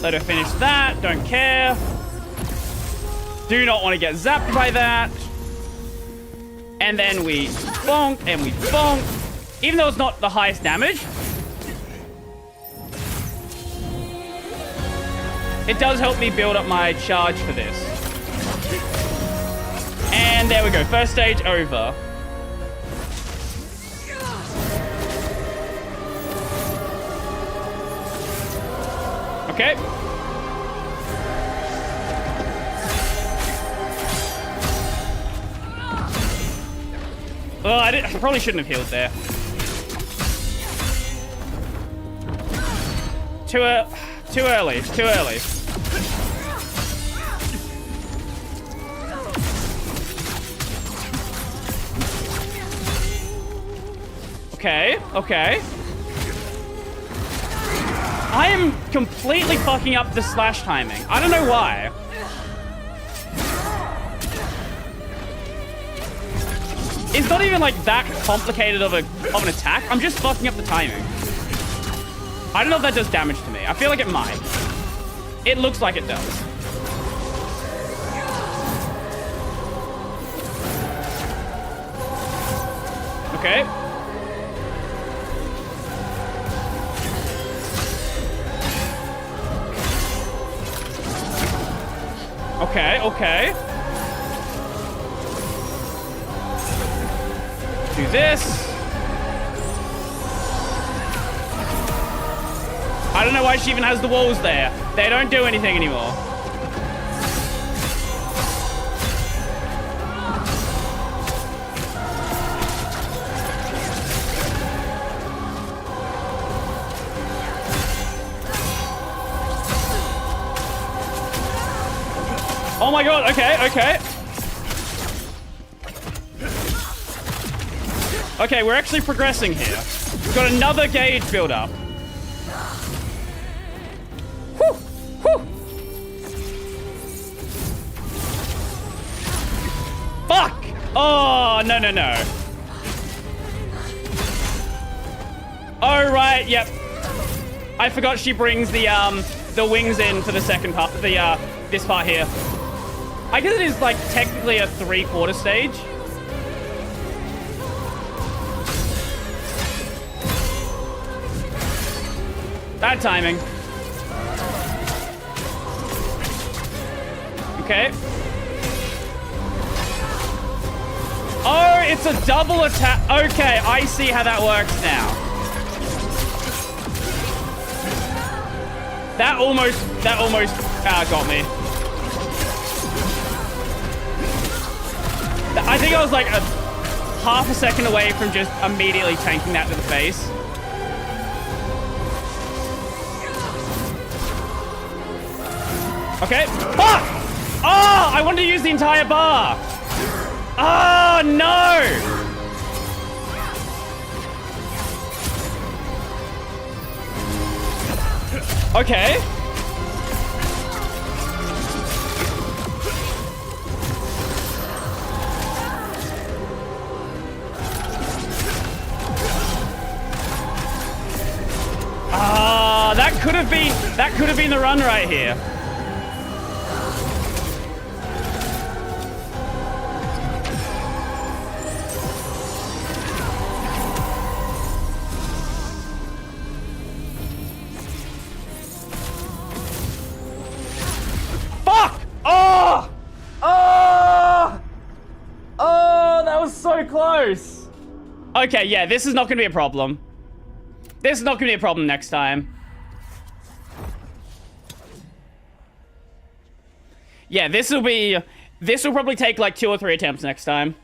Let her finish that, don't care. Do not want to get zapped by that. And then we bonk, and we bonk. Even though it's not the highest damage, it does help me build up my charge for this. And there we go. First stage over. Okay. Well, I probably shouldn't have healed there. Too early. Okay. I am completely fucking up the slash timing. I don't know why. It's not even like that complicated of an attack. I'm just fucking up the timing. I don't know if that does damage to me. I feel like it might. It looks like it does. Okay. Okay. Do this. I don't know why she even has the walls there. They don't do anything anymore. Oh my god, okay. Okay, we're actually progressing here. We've got another gauge build up. Whew! Whew! Fuck! Oh, no, no, no. Oh, right, yep. I forgot she brings the wings in for the second part, this part here. I guess it is, like, technically a 3/4 stage. Bad timing. Okay. Oh, it's a double attack. Okay, I see how that works now. That almost got me. I think I was like half a second away from just immediately tanking that to the face. Okay. Fuck! Oh, I wanted to use the entire bar. Oh, no! Okay. Ah, that could have been the run right here. Fuck! Oh! Oh! Oh, that was so close. Okay, yeah, this is not going to be a problem. This is not going to be a problem next time. Yeah, this will probably take like 2 or 3 attempts next time.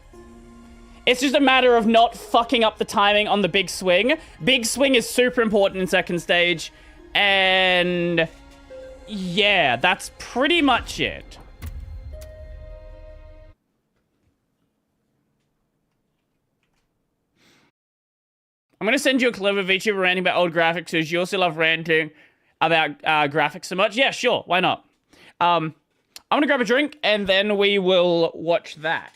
It's just a matter of not fucking up the timing on the big swing. Big swing is super important in second stage. And yeah, that's pretty much it. I'm going to send you a clip of VTuber ranting about old graphics because you also love ranting about graphics so much. Yeah, sure. Why not? I'm going to grab a drink and then we will watch that.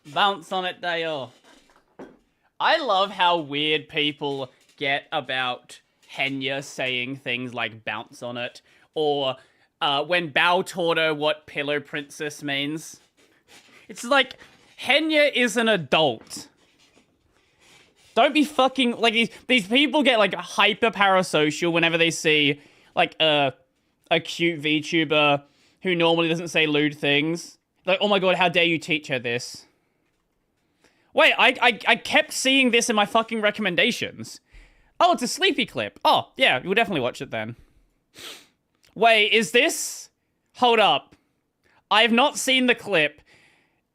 Bounce on it, Dale. I love how weird people get about Henya saying things like bounce on it, or when Bao taught her what Pillow Princess means. It's like, Henya is an adult. Don't be fucking, like, these people get, like, hyper parasocial whenever they see, like, a cute VTuber who normally doesn't say lewd things. Like, oh my god, how dare you teach her this? Wait, I kept seeing this in my fucking recommendations. Oh, it's a Sleepy clip. Oh, yeah, we'll definitely watch it then. Wait, is this... Hold up. I have not seen the clip.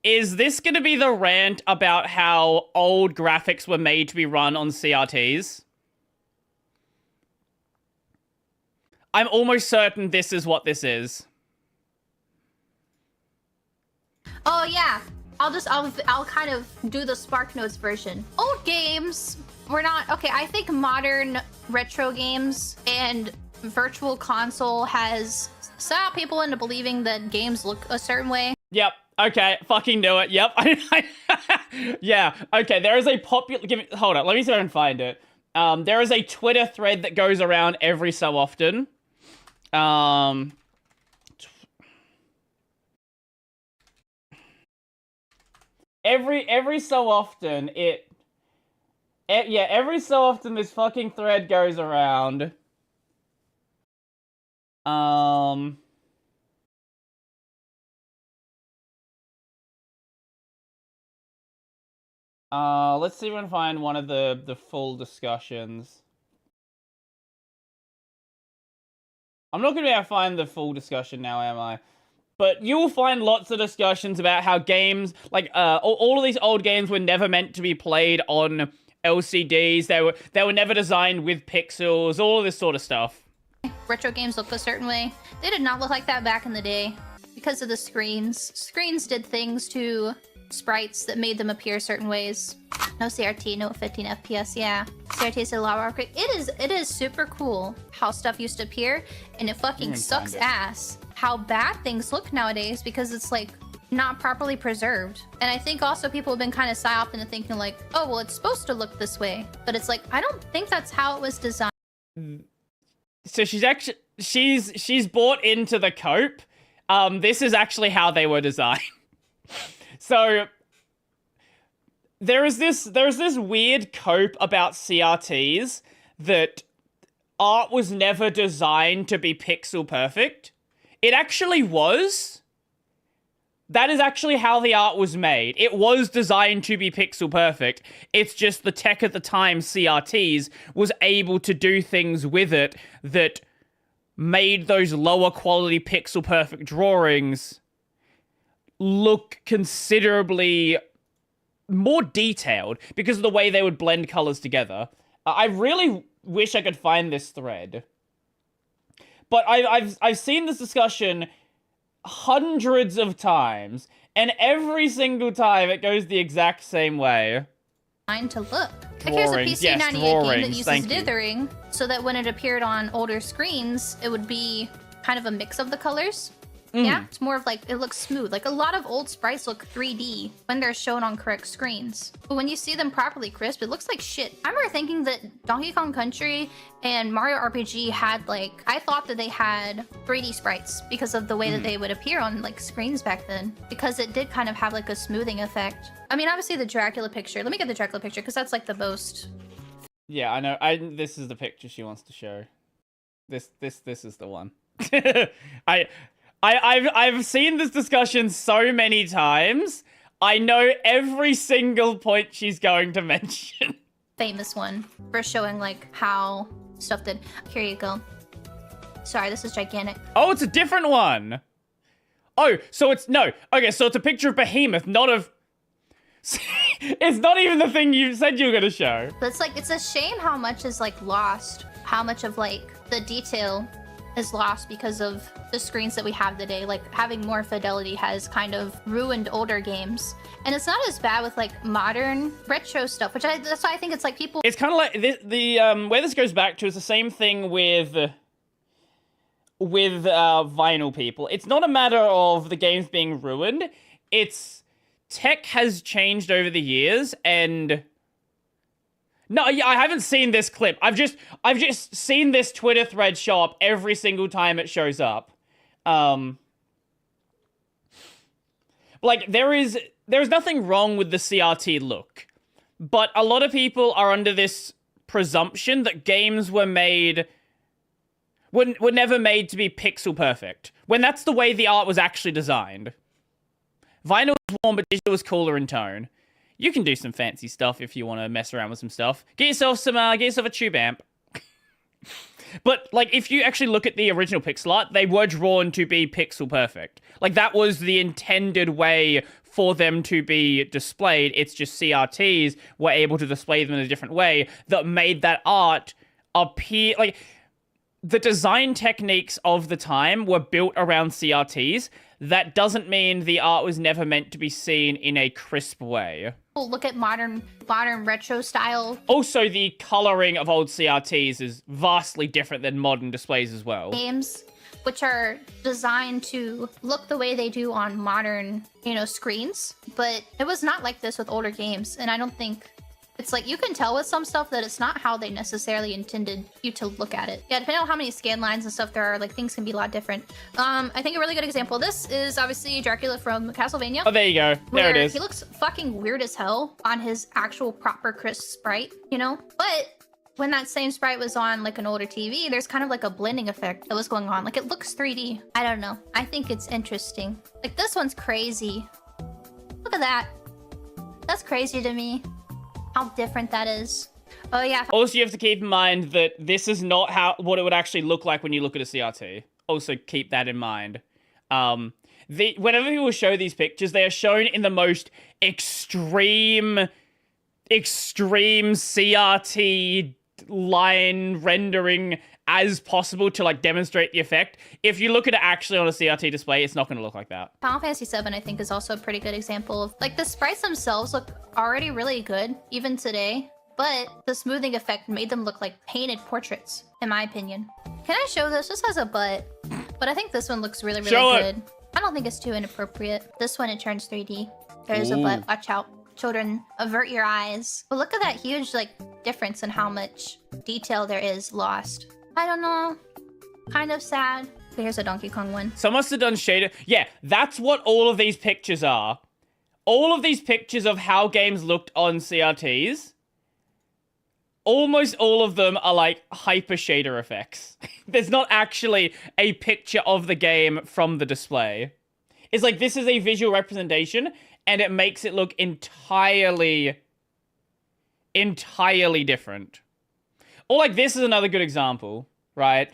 Is this gonna be the rant about how old graphics were made to be run on CRTs? I'm almost certain this is what this is. Oh yeah, I'll kind of do the Spark Notes version. Old games were not okay. I think modern retro games and virtual console has set people into believing that games look a certain way. Yep. Okay. Fucking knew it. Yep. Yeah. Okay. There is a popular. Hold on. Let me see if I can find it. There is a Twitter thread that goes around every so often. Every so often every so often this fucking thread goes around. Let's see if we can find one of the full discussions. I'm not gonna be able to find the full discussion now, am I? But you will find lots of discussions about how games, like, all of these old games were never meant to be played on LCDs. They were never designed with pixels, all of this sort of stuff. Retro games look a certain way. They did not look like that back in the day because of the screens. Screens did things to sprites that made them appear certain ways. No CRT, no 15 FPS, yeah. CRT is a lot of upgrade. It is super cool how stuff used to appear, and it fucking sucks ass how bad things look nowadays because it's like not properly preserved. And I think also people have been kind of psyoped into thinking like, oh, well, it's supposed to look this way. But it's like, I don't think that's how it was designed. So she's bought into the cope. This is actually how they were designed. So there's this weird cope about CRTs that art was never designed to be pixel perfect. It actually was. That is actually how the art was made. It was designed to be pixel perfect. It's just the tech at the time, CRTs, was able to do things with it that made those lower quality pixel perfect drawings look considerably more detailed because of the way they would blend colors together. I really wish I could find this thread. But I've seen this discussion hundreds of times, and every single time it goes the exact same way. To look. Like here's a PC 98 game that uses dithering, so that when it appeared on older screens, it would be kind of a mix of the colors. Yeah, it's more of like, it looks smooth. Like a lot of old sprites look 3D when they're shown on correct screens. But when you see them properly crisp, it looks like shit. I remember thinking that Donkey Kong Country and Mario RPG had like, I thought that they had 3D sprites because of the way that they would appear on like screens back then. Because it did kind of have like a smoothing effect. I mean, obviously the Dracula picture. Let me get the Dracula picture because that's like the most. Yeah, I know. This is the picture she wants to show. This is the one. I've seen this discussion so many times. I know every single point she's going to mention. Famous one for showing like how stuff did. Here you go. Sorry, this is gigantic. Oh, it's a different one. Oh, so it's no. Okay, so it's a picture of Behemoth, not of. It's not even the thing you said you were gonna show. But it's like, it's a shame how much is like lost. How much of like the detail is lost because of the screens that we have today. Like having more fidelity has kind of ruined older games, and it's not as bad with like modern retro stuff, which that's why I think it's like people. It's kind of like the where this goes back to is the same thing with vinyl people. It's not a matter of the games being ruined. It's tech has changed over the years, and no, yeah, I haven't seen this clip. I've just seen this Twitter thread show up every single time it shows up. Like there's nothing wrong with the CRT look, but a lot of people are under this presumption that games were never made to be pixel perfect, when that's the way the art was actually designed. Vinyl was warm, but digital was cooler in tone. You can do some fancy stuff if you want to mess around with some stuff. Get yourself a tube amp. But, like, if you actually look at the original pixel art, they were drawn to be pixel perfect. Like, that was the intended way for them to be displayed. It's just CRTs were able to display them in a different way that made that art appear... Like, the design techniques of the time were built around CRTs. That doesn't mean the art was never meant to be seen in a crisp way. Look at modern retro style. Also, the coloring of old CRTs is vastly different than modern displays as well. Games which are designed to look the way they do on modern, screens. But it was not like this with older games, and I don't think... It's like, you can tell with some stuff that it's not how they necessarily intended you to look at it. Yeah, depending on how many scan lines and stuff there are, like, things can be a lot different. I think a really good example of this is obviously Dracula from Castlevania. Oh, there you go. There it is. He looks fucking weird as hell on his actual proper crisp sprite, But when that same sprite was on, like, an older TV, there's kind of like a blending effect that was going on. Like, it looks 3D. I don't know. I think it's interesting. Like, this one's crazy. Look at that. That's crazy to me. How different that is. Oh, yeah. Also, you have to keep in mind that this is not what it would actually look like when you look at a CRT. Also, keep that in mind. Whenever people show these pictures, they are shown in the most extreme CRT line rendering as possible to, like, demonstrate the effect. If you look at it actually on a CRT display, it's not going to look like that. Final Fantasy VII, I think, is also a pretty good example of, like, the sprites themselves look already really good, even today, but the smoothing effect made them look like painted portraits, in my opinion. Can I show this? This has a butt, but I think this one looks really, really good. I don't think it's too inappropriate. This one, it turns 3D. There's a butt. Watch out. Children, avert your eyes. But look at that huge, like, difference in how much detail there is lost. I don't know. Kind of sad. Here's a Donkey Kong one. Someone must have done shader. Yeah, that's what all of these pictures are. All of these pictures of how games looked on CRTs, almost all of them are like hyper shader effects. There's not actually a picture of the game from the display. It's like, this is a visual representation, and it makes it look entirely different. Or, like, this is another good example, right?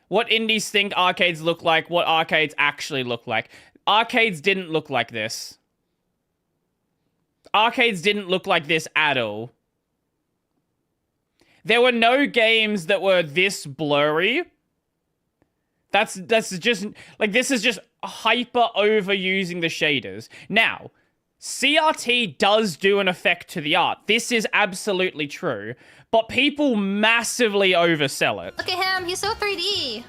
What indies think arcades look like, what arcades actually look like. Arcades didn't look like this. Arcades didn't look like this at all. There were no games that were this blurry. That's just, like, this is just hyper overusing the shaders. Now, CRT does do an effect to the art. This is absolutely true. But people massively oversell it. Look at him. He's so 3D.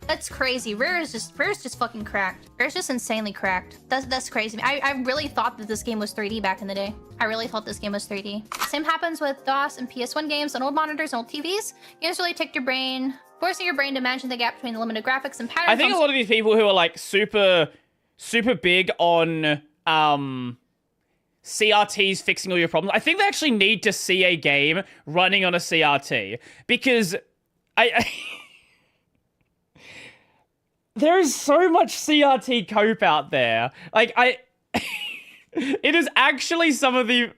That's crazy. Rare is just fucking cracked. Rare's just insanely cracked. That's crazy. I really thought that this game was 3D back in the day. I really thought this game was 3D. Same happens with DOS and PS1 games on old monitors and old TVs. Games really take your brain, forcing your brain to imagine the gap between the limited graphics and patterns. I think a lot of these people who are like super big on CRTs fixing all your problems, I think they actually need to see a game running on a CRT, because there is so much CRT cope out there. Like, it is actually some of the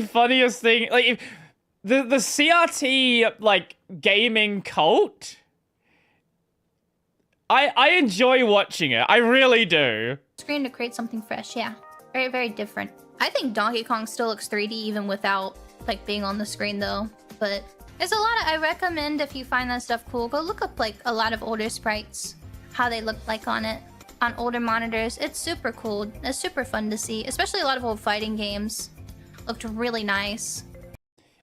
funniest thing. Like, if the CRT, like, gaming cult, I enjoy watching it. I really do. Screen to create something fresh, yeah. Very, very different. I think Donkey Kong still looks 3D even without, like, being on the screen, though. But there's a lot of... I recommend, if you find that stuff cool, go look up, like, a lot of older sprites, how they look like on it, on older monitors. It's super cool. It's super fun to see. Especially a lot of old fighting games looked really nice.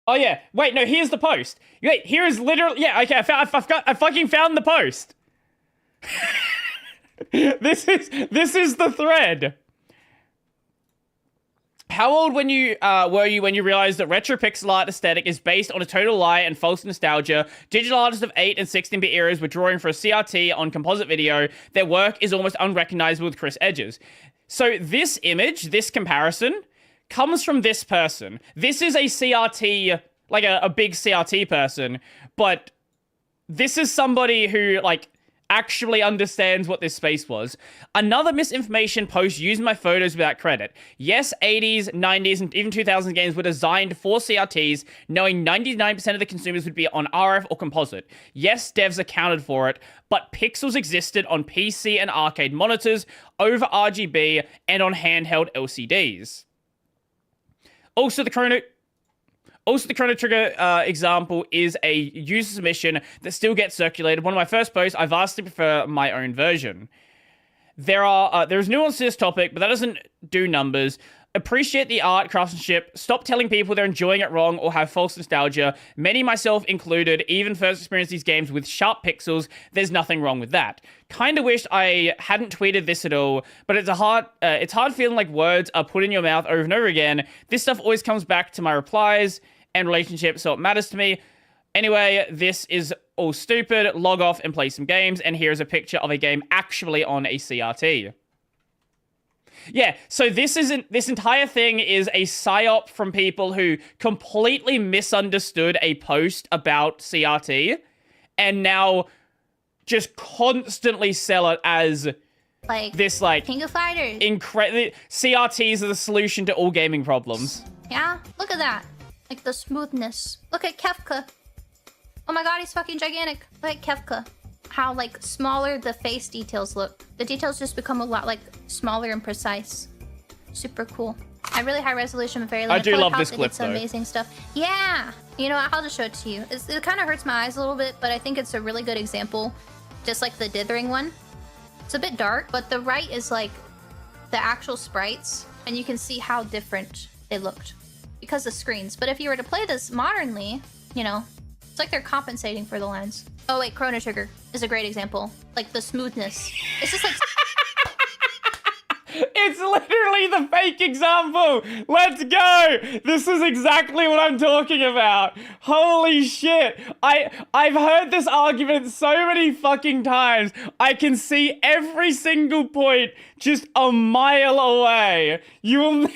Oh, yeah. Wait, no, here's the post. Wait, here is literally... Yeah, okay, I fucking found the post. This is the thread. How old were you when you realized that retro pixel art aesthetic is based on a total lie and false nostalgia? Digital artists of 8 and 16-bit eras were drawing for a CRT on composite video. Their work is almost unrecognizable with crisp edges. So this image, this comparison, comes from this person. This is a CRT, like a big CRT person, but this is somebody who, like, actually understands what this space was. Another misinformation post used my photos without credit. Yes, 80s, 90s, and even 2000s games were designed for CRTs, knowing 99% of the consumers would be on RF or composite. Yes, devs accounted for it, but pixels existed on PC and arcade monitors, over RGB, and on handheld LCDs. Also, the Chrono Trigger example is a user submission that still gets circulated. One of my first posts, I vastly prefer my own version. There's nuance to this topic, but that doesn't do numbers. Appreciate the art, craftsmanship. Stop telling people they're enjoying it wrong or have false nostalgia. Many, myself included, even first experienced these games with sharp pixels. There's nothing wrong with that. Kinda wish I hadn't tweeted this at all, but it's hard feeling like words are put in your mouth over and over again. This stuff always comes back to my replies and relationships, so it matters to me. Anyway, this is all stupid. Log off and play some games, and here's a picture of a game actually on a CRT. Yeah, so this entire thing is a psyop from people who completely misunderstood a post about CRT and now just constantly sell it as like this, like, King of Fighters. CRTs are the solution to all gaming problems. Yeah, look at that. Like the smoothness. Look at Kefka. Oh my god, he's fucking gigantic. Look at Kefka. How, like, smaller the face details look. The details just become a lot, like, smaller and precise. Super cool. I really high resolution, but very limited. I do love this clip, though. Amazing stuff. Yeah! You know what, I'll just show it to you. It kind of hurts my eyes a little bit, but I think it's a really good example. Just like the dithering one. It's a bit dark, but the right is, like, the actual sprites, and you can see how different they looked because of screens. But if you were to play this modernly, you know, it's like they're compensating for the lines. Oh wait, Chrono Trigger is a great example. Like the smoothness. It's just like... It's literally the fake example. Let's go. This is exactly what I'm talking about. Holy shit. I've heard this argument so many fucking times. I can see every single point just a mile away. You will...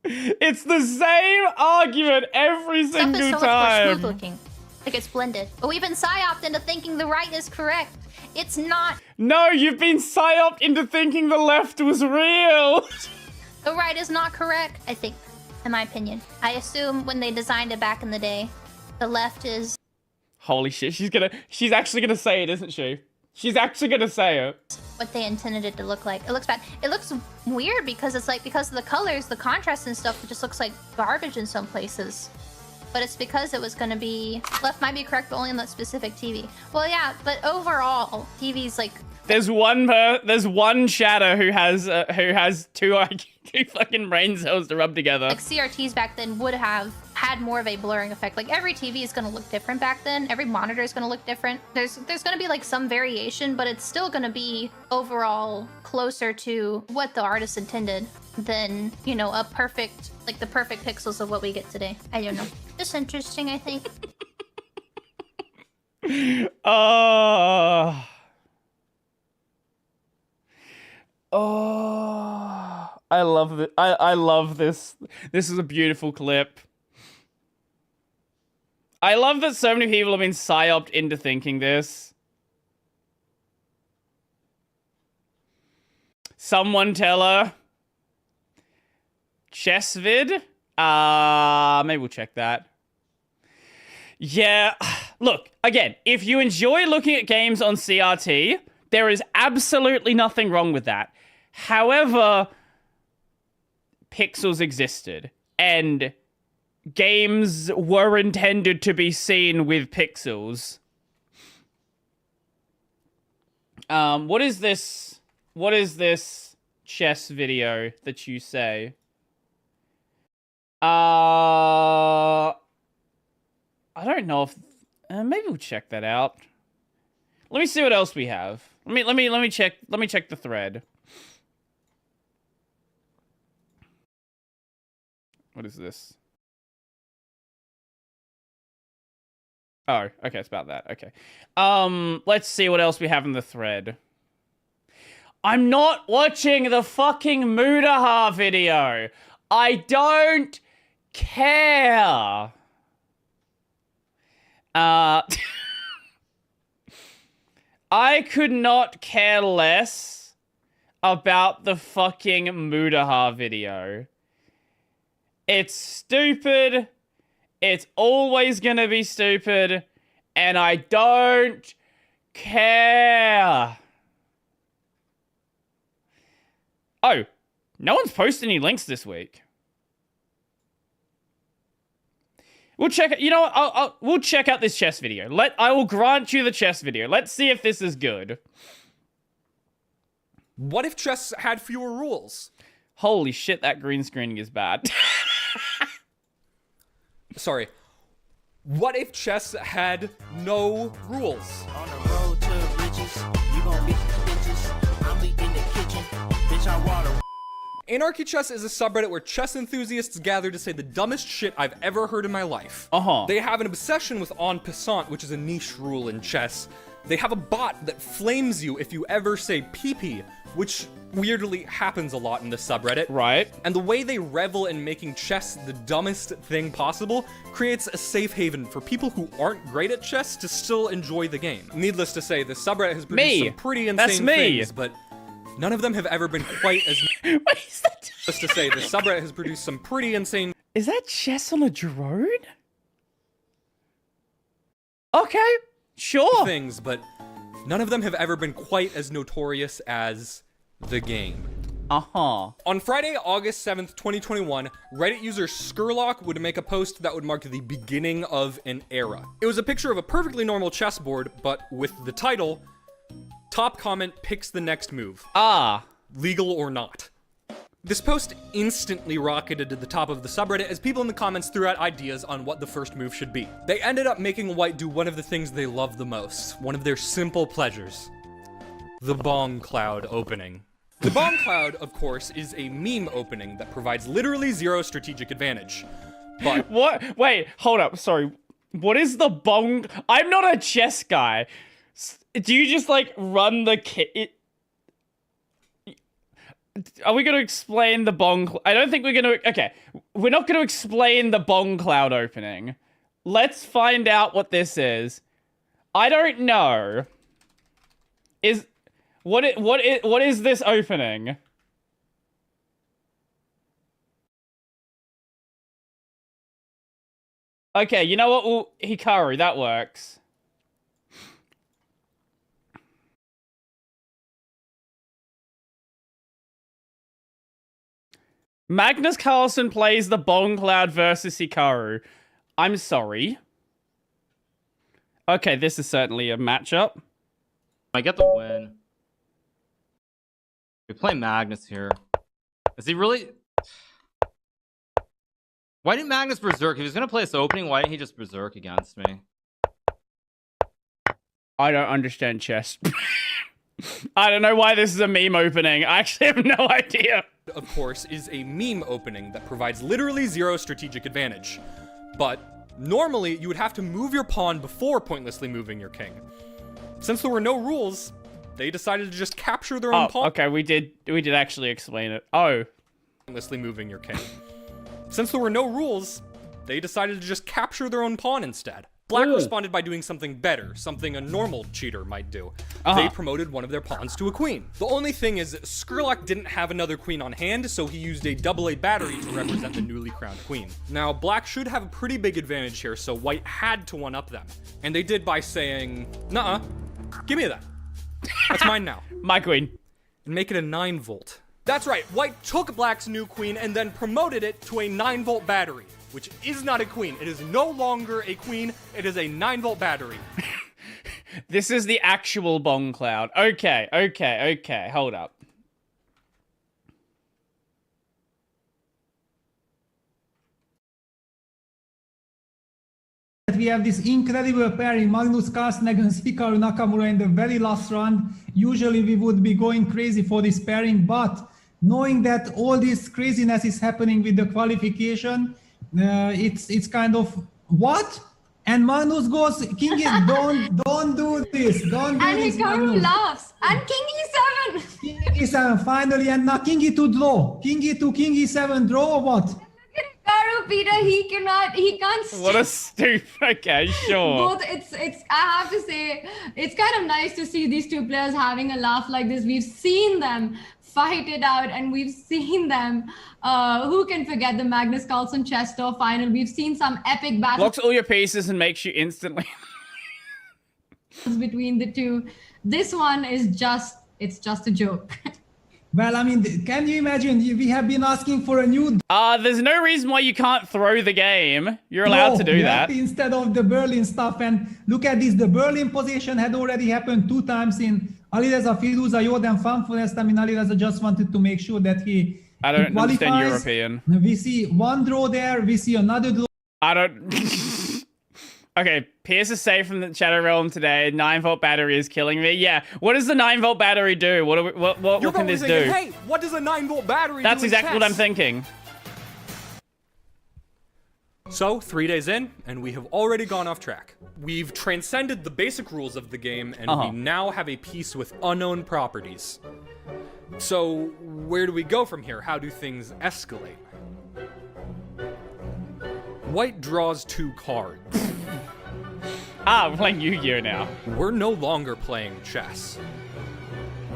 It's the same argument every single Stuff is so time. much more smooth looking. Like it's blended. But we've been psyoped into thinking the right is correct. It's not. No, you've been psyoped into thinking the left was real. The right is not correct, I think, in my opinion. I assume when they designed it back in the day, the left is... Holy shit, she's actually gonna say it, isn't she? She's actually gonna say it. What they intended it to look like. It looks bad. It looks weird because it's like, because of the colors, the contrast and stuff, it just looks like garbage in some places. But it's because it was gonna be... Left might be correct, but only on that specific TV. Well, yeah, but overall, TV's like... There's one shadow who has two fucking brain cells to rub together. Like CRTs back then would have had more of a blurring effect. Like every TV is gonna look different back then. Every monitor is gonna look different. There's gonna be like some variation, but it's still gonna be overall closer to what the artist intended than, you know, a perfect, like the perfect pixels of what we get today. I don't know. Just interesting, I think. Oh, I love it. I love this. This is a beautiful clip. I love that so many people have been psyoped into thinking this. Someone tell her. Chessvid? Maybe we'll check that. Yeah, look, again, if you enjoy looking at games on CRT, there is absolutely nothing wrong with that. However, pixels existed, and games were intended to be seen with pixels. What is this? What is this chess video that you say? I don't know if... maybe we'll check that out. Let me see what else we have. Let me check the thread. What is this? Oh, okay, it's about that. Okay. Let's see what else we have in the thread. I'm not watching the fucking Mudaha video. I don't care. I could not care less about the fucking Mudaha video. It's stupid. It's always gonna be stupid. And I don't care. Oh, no one's posted any links this week. We'll check it. You know what? We'll check out this chess video. I will grant you the chess video. Let's see if this is good. What if chess had fewer rules? Holy shit, that green screening is bad. Sorry. What if chess had no rules? On the road to riches, you gon' get the bitches. I'm in the kitchen, bitch, I water. Anarchy Chess is a subreddit where chess enthusiasts gather to say the dumbest shit I've ever heard in my life. They have an obsession with en passant, which is a niche rule in chess. They have a bot that flames you if you ever say pee-pee, which weirdly happens a lot in the subreddit. Right. And the way they revel in making chess the dumbest thing possible creates a safe haven for people who aren't great at chess to still enjoy the game. Needless to say, the subreddit has produced some pretty insane things, but none of them have ever been quite as... What is that? Just to say, the subreddit has produced some pretty insane... Is that chess on a drone? Okay, sure. Things, but none of them have ever been quite as notorious as the game. On Friday, August 7th, 2021, Reddit user Skurlock would make a post that would mark the beginning of an era. It was a picture of a perfectly normal chessboard, but with the title, top comment picks the next move. Legal or not. This post instantly rocketed to the top of the subreddit as people in the comments threw out ideas on what the first move should be. They ended up making White do one of the things they love the most, one of their simple pleasures. The bong cloud opening. The bong cloud, of course, is a meme opening that provides literally zero strategic advantage. But what? Wait, hold up. Sorry. What is the bong? I'm not a chess guy. Do you just like run the kit? Are we going to explain the bong? I don't think we're going to. Okay, we're not going to explain the bong cloud opening. Let's find out what this is. I don't know. What is this opening? Okay, you know what? Hikaru, that works. Magnus Carlsen plays the Bong Cloud versus Hikaru. I'm sorry. Okay, this is certainly a matchup. I get the win. We play Magnus here. Is he really... Why didn't Magnus Berserk? If he was going to play this opening, why didn't he just Berserk against me? I don't understand chess. I don't know why this is a meme opening. I actually have no idea. Of course, is a meme opening that provides literally zero strategic advantage. But normally, you would have to move your pawn before pointlessly moving your king. Since there were no rules, they decided to just capture their own pawn. Okay, we did actually explain it. Pointlessly moving your king. Since there were no rules, they decided to just capture their own pawn instead. Black responded by doing something better, something a normal cheater might do. They promoted one of their pawns to a queen. The only thing is, Skurlock didn't have another queen on hand, so he used a AA battery to represent the newly crowned queen. Now, Black should have a pretty big advantage here, so White had to one-up them. And they did by saying, nuh-uh, give me that. That's mine now. My queen. And make it a 9-volt. That's right, White took Black's new queen and then promoted it to a 9-volt battery, which is not a queen. It is no longer a queen, it is a 9-volt battery. This is the actual Bong Cloud. Okay, hold up. that we have this incredible pairing, Magnus Carlsen against Hikaru Nakamura in the very last round. Usually we would be going crazy for this pairing, but knowing that all this craziness is happening with the qualification, it's kind of what? And Magnus goes, King don't do this, don't do and this. And Hikaru laughs. And King E7. King E7 finally, and now King E2 draw. King E2, King E7 draw or what? Hikaru, Peter, he can't. What a stupid. Okay, sure. Both, it's. I have to say, it's kind of nice to see these two players having a laugh like this. We've seen them fight it out, and we've seen them. Who can forget the Magnus Carlsen Chester final? We've seen some epic battles. Blocks all your pieces and makes you instantly. between the two. This one is just. It's just a joke. Well, I mean, can you imagine? We have been asking for a new... there's no reason why you can't throw the game. You're allowed to do that. Instead of the Berlin stuff. And look at this. The Berlin position had already happened 2 times in Alireza Firuza, Jordan Fanforest. I mean, Alireza just wanted to make sure that he I don't qualifies. understand European. We see one draw there. We see another draw. I don't... Okay, Pierce is safe from the Shadow Realm today. 9-volt battery is killing me. Yeah, what does the 9-volt battery do? What can this do? Hey, what does a 9-volt battery do? That's exactly what I'm thinking. So, 3 days in, and we have already gone off track. We've transcended the basic rules of the game, and we now have a piece with unknown properties. So, where do we go from here? How do things escalate? White draws 2 cards. We're playing Yu-Gi-Oh now. We're no longer playing chess.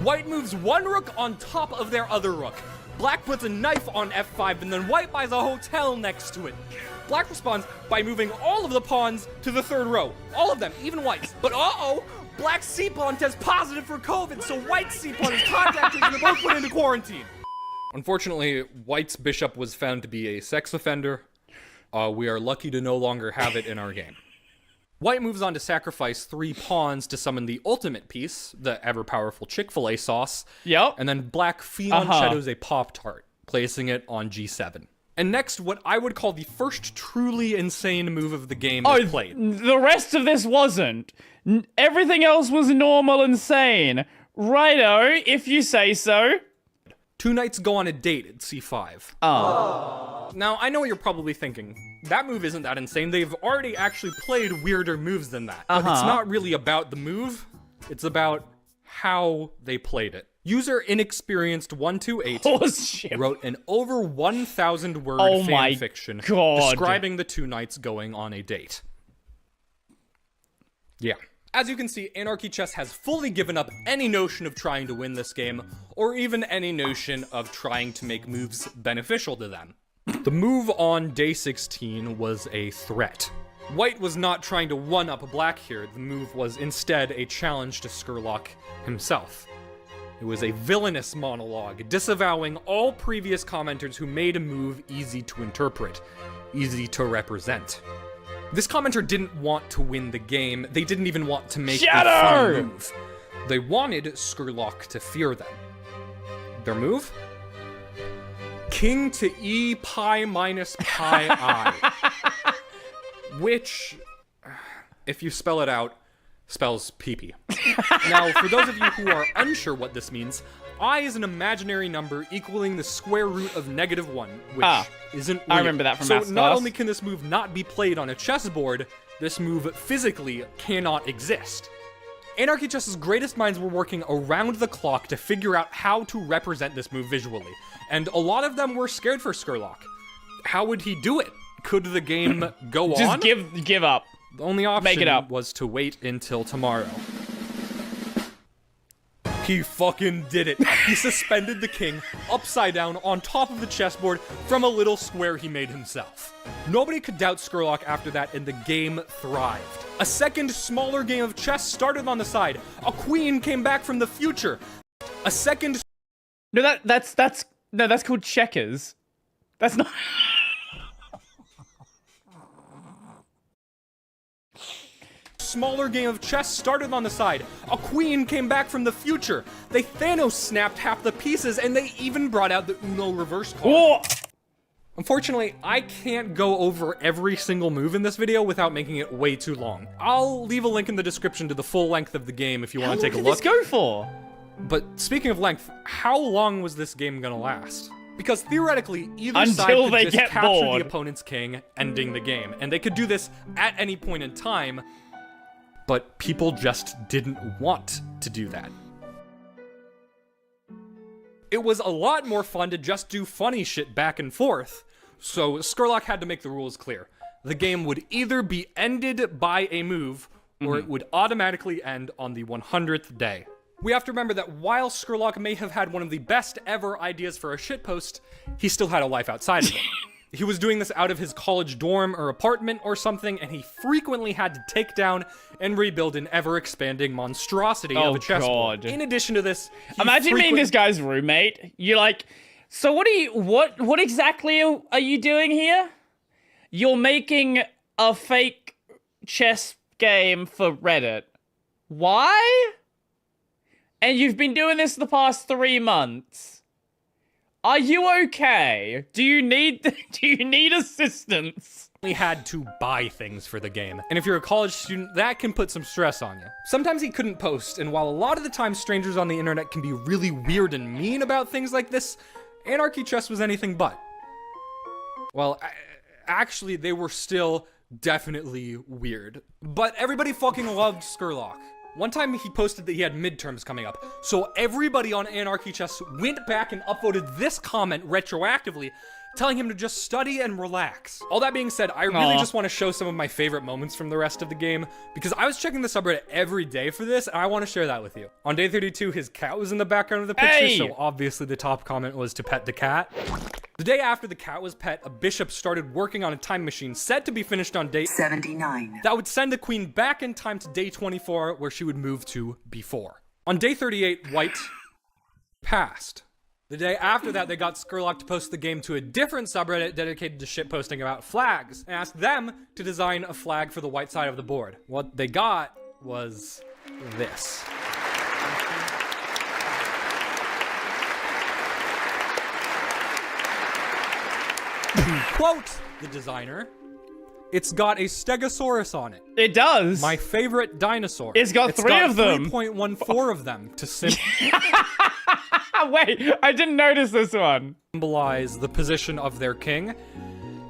White moves 1 rook on top of their other rook. Black puts a knife on f5, and then White buys a hotel next to it. Black responds by moving all of the pawns to the 3rd row. All of them, even White's. But Black's c-pawn tests positive for COVID, so White's c-pawn is contacted and they're both put into quarantine. Unfortunately, White's bishop was found to be a sex offender. We are lucky to no longer have it in our game. White moves on to sacrifice 3 pawns to summon the ultimate piece, the ever-powerful Chick-fil-A sauce. Yep. And then Black shadows a Pop-Tart, placing it on g7. And next, what I would call the first truly insane move of the game is played. The rest of this wasn't. Everything else was normal insane. Righto, if you say so. 2 knights go on a date at c5. Now, I know what you're probably thinking. That move isn't that insane. They've already actually played weirder moves than that. But it's not really about the move. It's about how they played it. User Inexperienced128 wrote an over 1,000-word fanfiction describing the 2 knights going on a date. Yeah. As you can see, Anarchy Chess has fully given up any notion of trying to win this game, or even any notion of trying to make moves beneficial to them. The move on day 16 was a threat. White was not trying to one-up Black here. The move was instead a challenge to Skurlock himself. It was a villainous monologue, disavowing all previous commenters who made a move easy to interpret, easy to represent. This commenter didn't want to win the game. They didn't even want to make a funny move. They wanted Skurlock to fear them. Their move? King to E pi minus pi I. Which, if you spell it out, spells pee-pee. Now, for those of you who are unsure what this means, I is an imaginary number equaling the square root of -1, which isn't real. I remember that from So maths not class. only can this move not be played on a chessboard, this move physically cannot exist. Anarchy Chess's greatest minds were working around the clock to figure out how to represent this move visually, and a lot of them were scared for Skurlock. How would he do it? Could the game go on? Just give up. The only option Make it up. was to wait until tomorrow. He fucking did it. He suspended the king upside down on top of the chessboard from a little square he made himself. Nobody could doubt Skurlock after that, and the game thrived. A second, smaller game of chess started on the side. A queen came back from the future. A second... No, that's called checkers. That's not... Smaller game of chess started on the side. A queen came back from the future. They Thanos snapped half the pieces, and they even brought out the Uno reverse card. Unfortunately, I can't go over every single move in this video without making it way too long. I'll leave a link in the description to the full length of the game if you want to take a look. How long did this go for? But speaking of length, how long was this game gonna last? Because theoretically, either side Until could they just get capture bored. the opponent's king, ending the game. And they could do this at any point in time, but people just didn't want to do that. It was a lot more fun to just do funny shit back and forth, so Skurlock had to make the rules clear. The game would either be ended by a move, or it would automatically end on the 100th day. We have to remember that while Skurlock may have had one of the best ever ideas for a shitpost, he still had a life outside of it. He was doing this out of his college dorm or apartment or something, and he frequently had to take down and rebuild an ever-expanding monstrosity of a chessboard. In addition to this, imagine being this guy's roommate. You're like, so what exactly are you doing here? You're making a fake chess game for Reddit. Why? And you've been doing this the past 3 months. Are you okay? Do you need assistance? He had to buy things for the game. And if you're a college student, that can put some stress on you. Sometimes he couldn't post, and while a lot of the time strangers on the internet can be really weird and mean about things like this, Anarchy Chess was anything but. Well, actually, they were still definitely weird. But everybody fucking loved Skurlock. One time he posted that he had midterms coming up, so everybody on Anarchy Chess went back and upvoted this comment retroactively, telling him to just study and relax. All that being said, I really just want to show some of my favorite moments from the rest of the game, because I was checking the subreddit every day for this, and I want to share that with you. On day 32, his cat was in the background of the picture, so obviously the top comment was to pet the cat. The day after the cat was pet, a bishop started working on a time machine set to be finished on day 79. That would send the queen back in time to day 24, where she would move to before. On day 38, white passed. The day after that, they got Skurlock to post the game to a different subreddit dedicated to shitposting about flags, and asked them to design a flag for the white side of the board. What they got was this. Quote the designer, "It's got a Stegosaurus on it. It does. My favorite dinosaur. It's got 3 of them. 3.14 of them to Wait, I didn't notice this one. Symbolize the position of their king,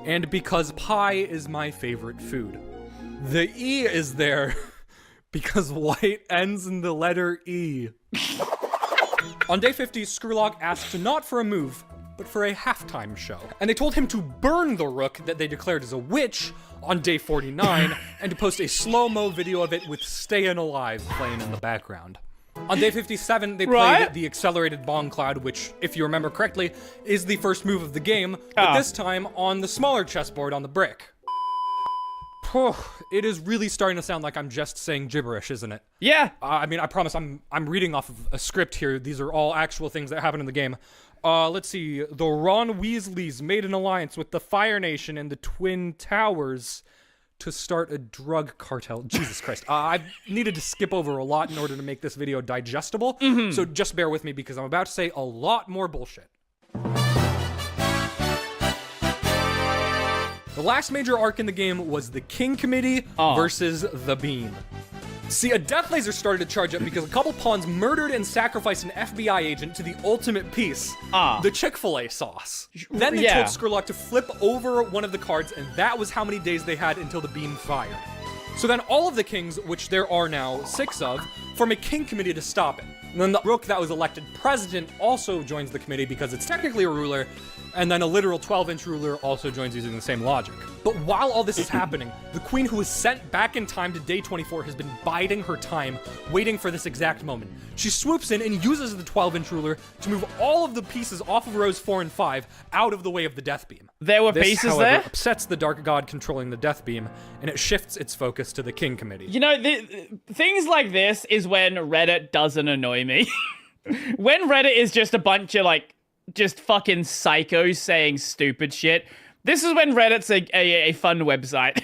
and because pie is my favorite food. The E is there because white ends in the letter E." On day 50, Skurlock asked not for a move, but for a halftime show. And they told him to burn the rook that they declared as a witch on day 49, and to post a slow-mo video of it with Stayin' Alive playing in the background. On day 57, they played the accelerated bong cloud, which, if you remember correctly, is the first move of the game, but this time on the smaller chessboard on the brick. It is really starting to sound like I'm just saying gibberish, isn't it? Yeah. I mean, I promise I'm reading off of a script here. These are all actual things that happen in the game. Let's see. The Ron Weasleys made an alliance with the Fire Nation and the Twin Towers to start a drug cartel. Jesus Christ. I've needed to skip over a lot in order to make this video digestible, so just bear with me because I'm about to say a lot more bullshit. The last major arc in the game was the King Committee versus the Beam. See, a death laser started to charge up because a couple pawns murdered and sacrificed an FBI agent to the ultimate piece, the Chick-fil-A sauce. Then they told Skurlock to flip over one of the cards, and that was how many days they had until the beam fired. So then all of the kings, which there are now 6 of, form a king committee to stop it. And then the rook that was elected president also joins the committee because it's technically a ruler, and then a literal 12-inch ruler also joins using the same logic. But while all this is happening, the queen who was sent back in time to day 24 has been biding her time, waiting for this exact moment. She swoops in and uses the 12-inch ruler to move all of the pieces off of rows 4 and 5 out of the way of the death beam. There were This, pieces however, there? upsets the dark god controlling the death beam, and it shifts its focus to the king committee. You know, things like this is when Reddit doesn't annoy me. When Reddit is just a bunch of, like, just fucking psychos saying stupid shit. This is when Reddit's a fun website.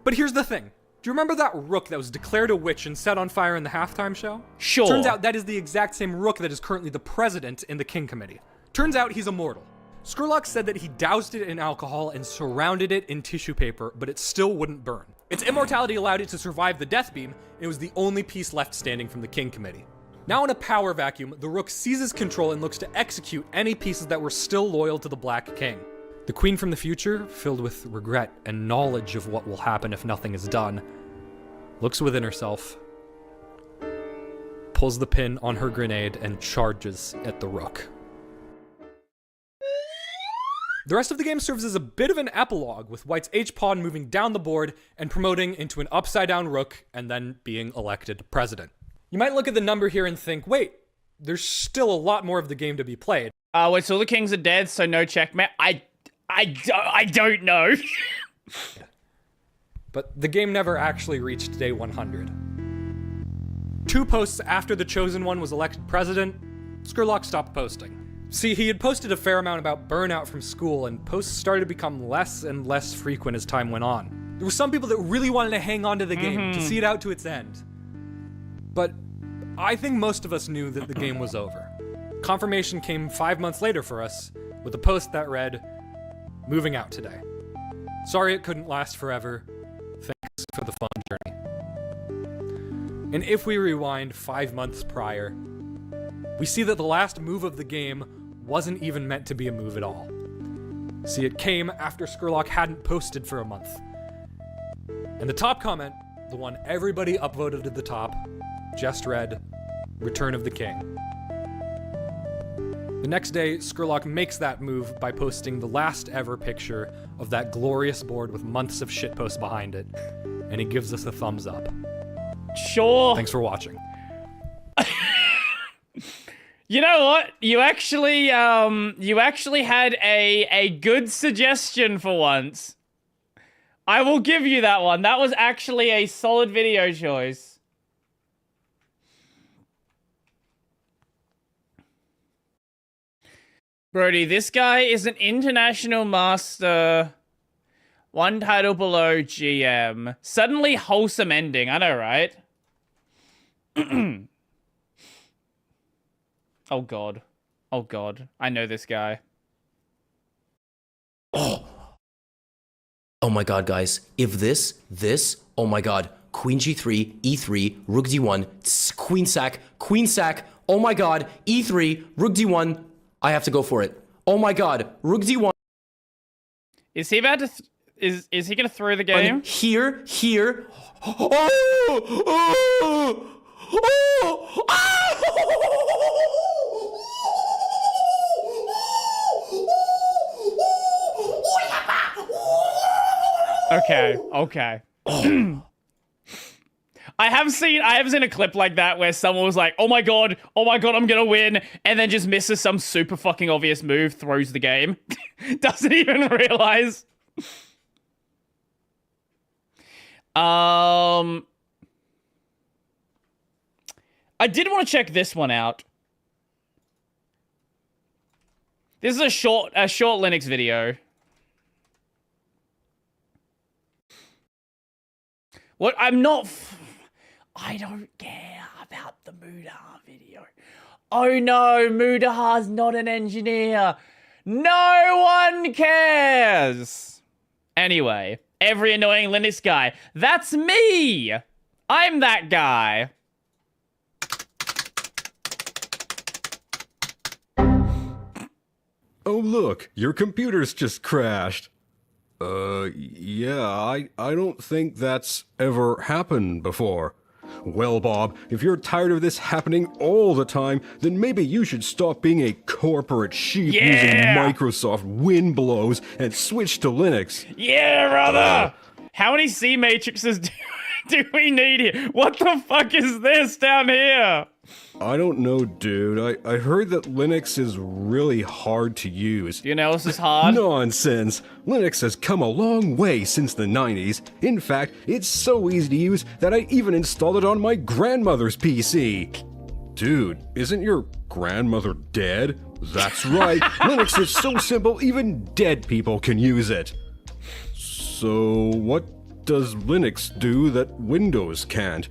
But here's the thing. Do you remember that rook that was declared a witch and set on fire in the halftime show? Sure. Turns out that is the exact same rook that is currently the president in the King Committee. Turns out he's immortal. Skurlock said that he doused it in alcohol and surrounded it in tissue paper, but it still wouldn't burn. Its immortality allowed it to survive the death beam, and it was the only piece left standing from the King Committee. Now in a power vacuum, the Rook seizes control and looks to execute any pieces that were still loyal to the Black King. The Queen from the future, filled with regret and knowledge of what will happen if nothing is done, looks within herself, pulls the pin on her grenade, and charges at the Rook. The rest of the game serves as a bit of an epilogue, with White's H-Pawn moving down the board and promoting into an upside-down Rook and then being elected president. You might look at the number here and think, wait, there's still a lot more of the game to be played. Wait, so all the kings are dead, so no checkmate? I don't know. But the game never actually reached day 100. 2 posts after the Chosen One was elected president, Skurlock stopped posting. See, he had posted a fair amount about burnout from school, and posts started to become less and less frequent as time went on. There were some people that really wanted to hang on to the game, to see it out to its end. But I think most of us knew that the game was over. Confirmation came 5 months later for us, with a post that read, "Moving out today. Sorry it couldn't last forever. Thanks for the fun journey." And if we rewind 5 months prior, we see that the last move of the game wasn't even meant to be a move at all. See, it came after Skurlock hadn't posted for a month. And the top comment, the one everybody upvoted to the top, just read, "Return of the King." The next day, Skurlock makes that move by posting the last ever picture of that glorious board with months of shitposts behind it, and he gives us a thumbs up. Sure. Thanks for watching. You know what? You actually had a good suggestion for once. I will give you that one. That was actually a solid video choice. Brody, this guy is an international master. 1 title below GM. Suddenly wholesome ending. I know, right? Oh god. Oh god. I know this guy. Oh my god, guys. If this, oh my god. Queen G3, E3, Rook D1, Queen sack, oh my god, E3, Rook D1, I have to go for it. Oh my god, Rook D1. Is he about to, is he gonna throw the game? Here. Okay. I have seen a clip like that where someone was like, oh my god, I'm gonna win, and then just misses some super fucking obvious move, throws the game. Doesn't even realize. I did want to check this one out. This is a short Linux video. What? I don't care about the Mudahar video. Oh no, Mudahar's not an engineer. No one cares. Anyway, every annoying Linux guy. That's me. I'm that guy. Oh look, your computer's just crashed. Yeah, I don't think that's ever happened before. Well, Bob, if you're tired of this happening all the time, then maybe you should stop being a corporate sheep using Microsoft Windblows and switch to Linux. Yeah, brother! How many C matrices do we need here? What the fuck is this down here? I don't know, dude. I heard that Linux is really hard to use. Do you know this is hard? Nonsense! Linux has come a long way since the 90s. In fact, it's so easy to use that I even installed it on my grandmother's PC. Dude, isn't your grandmother dead? That's right, Linux is so simple even dead people can use it. So, what does Linux do that Windows can't?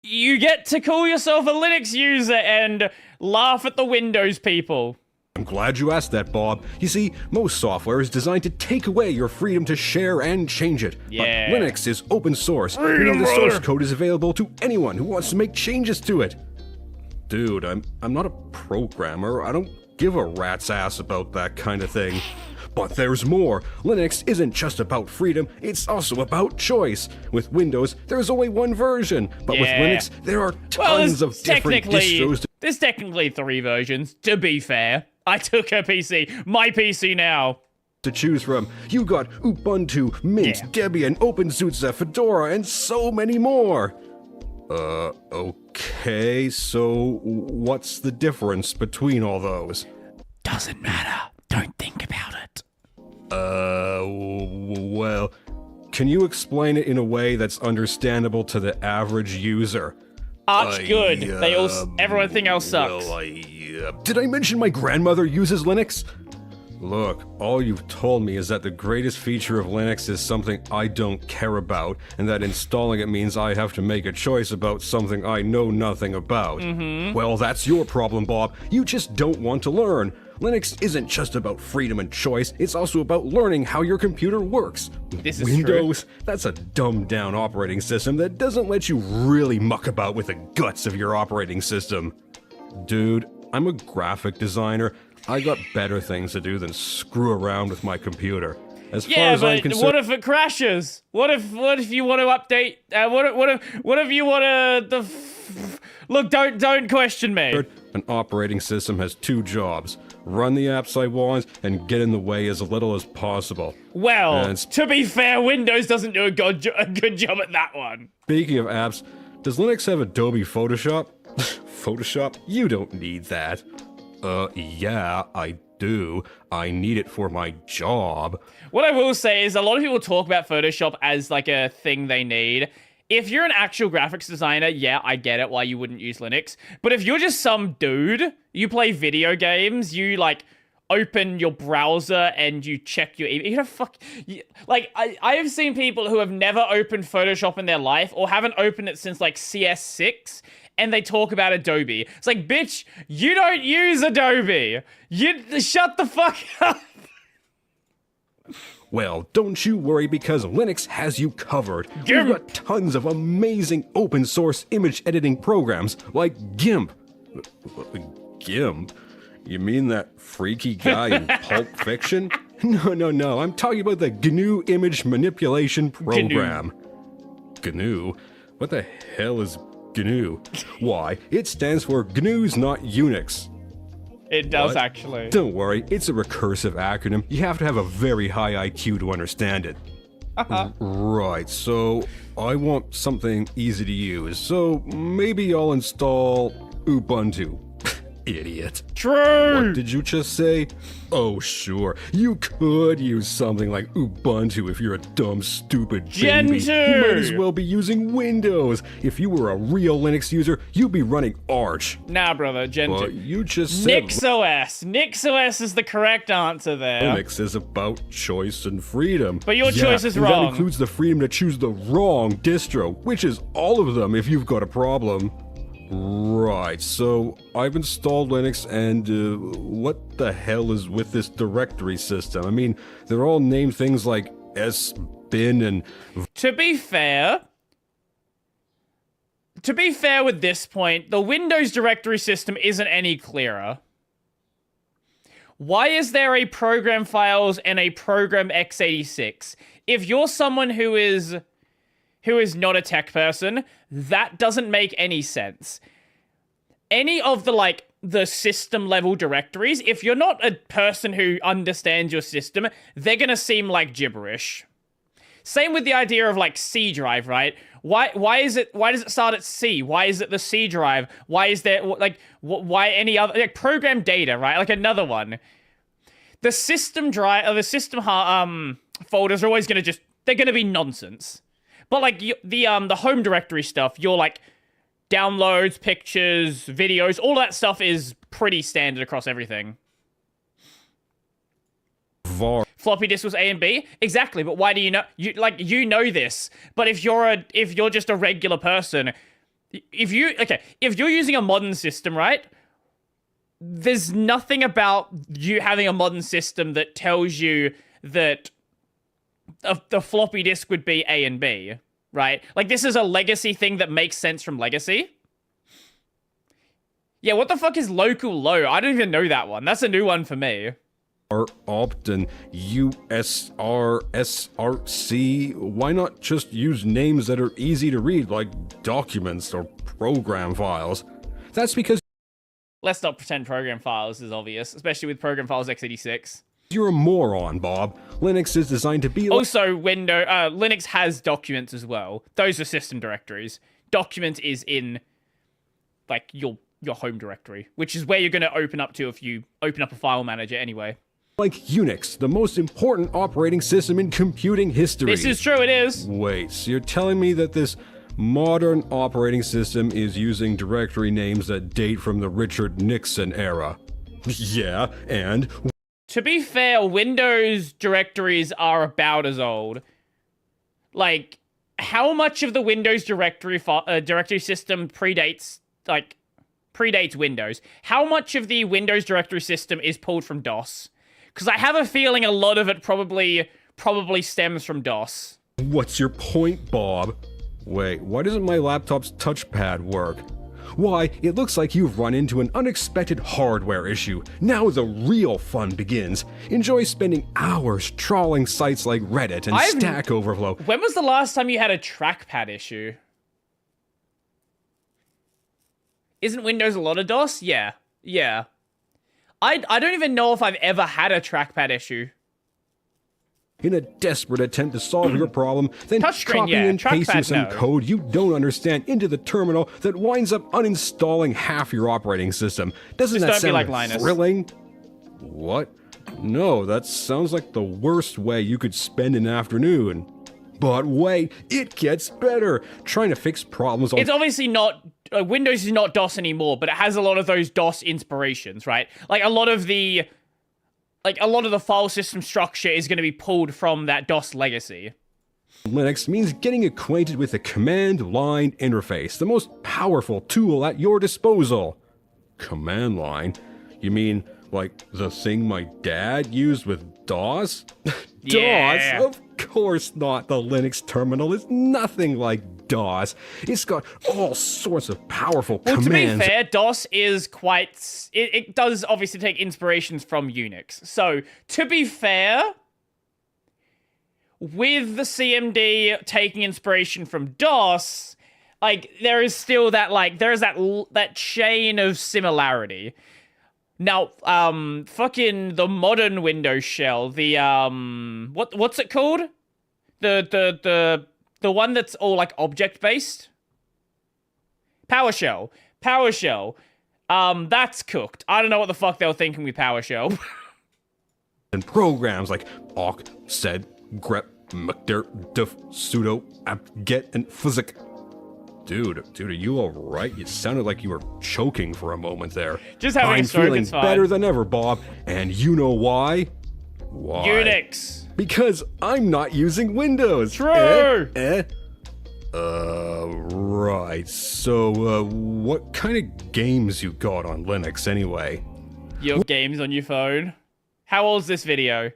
You get to call yourself a Linux user and laugh at the Windows people. I'm glad you asked that, Bob. You see, most software is designed to take away your freedom to share and change it. Yeah. But Linux is open source, meaning the source code is available to anyone who wants to make changes to it. Dude, I'm not a programmer. I don't give a rat's ass about that kind of thing. But there's more. Linux isn't just about freedom, it's also about choice. With Windows, there's only one version, but with Linux, there are tons of different distros. There's technically 3 versions, to be fair. I took a PC, my PC now. To choose from. You got Ubuntu, Mint, Debian, OpenSUSE, Fedora, and so many more. Okay, so what's the difference between all those? Doesn't matter. Don't think about it. Well, can you explain it in a way that's understandable to the average user? Good. Everything else sucks. Well, did I mention my grandmother uses Linux? Look, all you've told me is that the greatest feature of Linux is something I don't care about, and that installing it means I have to make a choice about something I know nothing about. Well, that's your problem, Bob. You just don't want to learn. Linux isn't just about freedom and choice, it's also about learning how your computer works. This is Windows, that's a dumbed-down operating system that doesn't let you really muck about with the guts of your operating system. Dude, I'm a graphic designer. I got better things to do than screw around with my computer. As far as I'm concerned, what if it crashes? What if you want to update? What if you want to? Look, don't question me. An operating system has 2 jobs: run the apps I want and get in the way as little as possible. Well, to be fair, Windows doesn't do a good job at that one. Speaking of apps, does Linux have Adobe Photoshop? Photoshop? You don't need that. Yeah, I do. I need it for my job. What I will say is a lot of people talk about Photoshop as like a thing they need. If you're an actual graphics designer, yeah, I get it why you wouldn't use Linux. But if you're just some dude, you play video games, you like open your browser and you check your email. I have seen people who have never opened Photoshop in their life or haven't opened it since like CS6. And they talk about Adobe. It's like, bitch, you don't use Adobe. You shut the fuck up. Well, don't you worry because Linux has you covered. We've got tons of amazing open source image editing programs like GIMP. GIMP? You mean that freaky guy in Pulp Fiction? No. I'm talking about the GNU image manipulation program. GNU? What the hell is GNU? Why, it stands for GNU's Not Unix. It does, actually. Don't worry, it's a recursive acronym. You have to have a very high IQ to understand it. Right, so I want something easy to use, so maybe I'll install Ubuntu. Idiot. True! What did you just say? Oh, sure. You could use something like Ubuntu if you're a dumb, stupid baby. Gentoo! You might as well be using Windows. If you were a real Linux user, you'd be running Arch. Nah, brother, Gentoo. Well, you just said NixOS. NixOS is the correct answer there. Linux is about choice and freedom. But your choice is wrong. That includes the freedom to choose the wrong distro, which is all of them if you've got a problem. Right, so I've installed Linux, and what the hell is with this directory system? I mean, they're all named things like sbin and... To be fair with this point, the Windows directory system isn't any clearer. Why is there a program files and a program x86? If you're someone who is not a tech person, that doesn't make any sense. Any of the system level directories, if you're not a person who understands your system, they're gonna seem like gibberish. Same with the idea of like C drive, right? Why does it start at C? Why is it the C drive? Why is there why any other program data, right? Like another one. The system drive or the system folders are always they're gonna be nonsense. But like the home directory stuff, your like downloads, pictures, videos, all that stuff is pretty standard across everything. Floppy disk was A and B? Exactly, but why do you know? You know this. But if you're just a regular person, if you're using a modern system, right? there's nothing about you having a modern system that tells you that the floppy disk would be A and B, right? Like, this is a legacy thing that makes sense from legacy. Yeah, what the fuck is local low? I don't even know that one. That's a new one for me. Opt and USRSRC. Why not just use names that are easy to read, like documents or program files? That's because let's not pretend program files is obvious, especially with program files x86. You're a moron, Bob. Linux is designed to be also, Linux has documents as well. Those are system directories. Document is in, like, your home directory, which is where you're going to open up to if you open up a file manager anyway. Like Unix, the most important operating system in computing history. This is true, it is. Wait, so you're telling me that this modern operating system is using directory names that date from the Richard Nixon era? Yeah, and... To be fair, Windows directories are about as old. Like, how much of the Windows directory system predates Windows? How much of the Windows directory system is pulled from DOS? Because I have a feeling a lot of it probably stems from DOS. What's your point, Bob? Wait, why doesn't my laptop's touchpad work? Why, it looks like you've run into an unexpected hardware issue. Now the real fun begins. Enjoy spending hours trawling sites like Reddit and Stack Overflow. When was the last time you had a trackpad issue? Isn't Windows a lot of DOS? Yeah. Yeah. I don't even know if I've ever had a trackpad issue. In a desperate attempt to solve your problem, then copying and pasting some code you don't understand into the terminal that winds up uninstalling half your operating system. Doesn't that sound thrilling? What? No, that sounds like the worst way you could spend an afternoon. But wait, it gets better. Trying to fix problems on... It's obviously not... Windows is not DOS anymore, but it has a lot of those DOS inspirations, right? Like, a lot of the file system structure is going to be pulled from that DOS legacy. Linux means getting acquainted with the command line interface, the most powerful tool at your disposal. Command line? You mean, like, the thing my dad used with DOS? Yeah. DOS? Of course not. The Linux terminal is nothing like DOS. It's got all sorts of powerful commands. To be fair, DOS is quite... It does obviously take inspirations from Unix. So, to be fair, with the CMD taking inspiration from DOS, like, there is still that, like, there is that chain of similarity. Now, fucking the modern Windows shell, the, what's it called? The one that's all, like, object-based? PowerShell. PowerShell. That's cooked. I don't know what the fuck they were thinking with PowerShell. And programs like awk, sed, grep, mkdir, def, sudo, apt-get, and physic. Dude, are you alright? You sounded like you were choking for a moment there. Just having a stroke, feeling it's fine. better than ever, Bob. And you know why? Why? Unix. Because I'm not using Windows. True. Right. So, what kind of games you got on Linux anyway? Your games on your phone? How old's this video?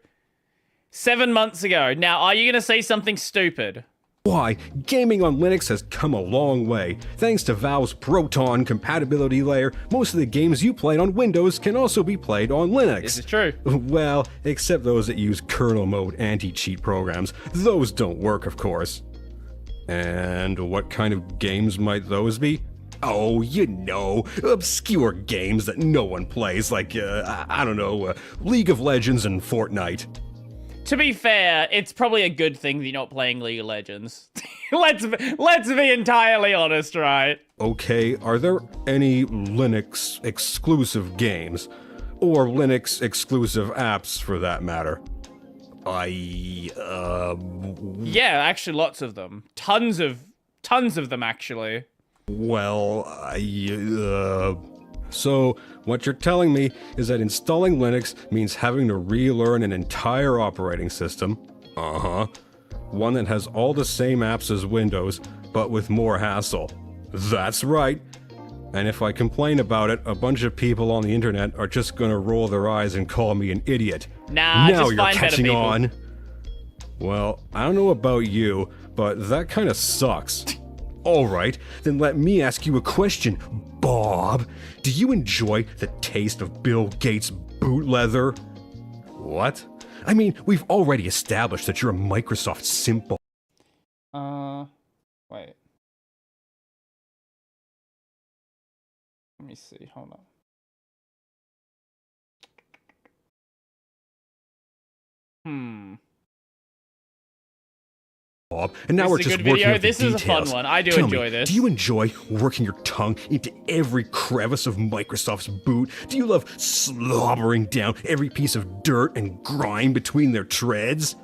7 months ago. Now, are you gonna say something stupid? Why, gaming on Linux has come a long way. Thanks to Valve's Proton compatibility layer, most of the games you played on Windows can also be played on Linux. This is true. Well, except those that use kernel mode anti-cheat programs. Those don't work, of course. And what kind of games might those be? Oh, you know, obscure games that no one plays, like, I don't know, League of Legends and Fortnite. To be fair, it's probably a good thing that you're not playing League of Legends. Let's be entirely honest, right? Okay, are there any Linux exclusive games? Or Linux exclusive apps, for that matter? Yeah, actually lots of them. Tons of them, actually. Well, So, what you're telling me is that installing Linux means having to relearn an entire operating system. One that has all the same apps as Windows, but with more hassle. That's right. And if I complain about it, a bunch of people on the internet are just gonna roll their eyes and call me an idiot. Nah, now just you're find better catching people. on. Well, I don't know about you, but that kind of sucks. Alright, then let me ask you a question, Bob. Do you enjoy the taste of Bill Gates' boot leather? What? I mean, we've already established that you're a Microsoft simple. Wait. Let me see, hold on. Bob, and now This we're is a just good working video. out the This is a details. fun one. I do Tell enjoy me, this. Do you enjoy working your tongue into every crevice of Microsoft's boot? Do you love slobbering down every piece of dirt and grime between their treads?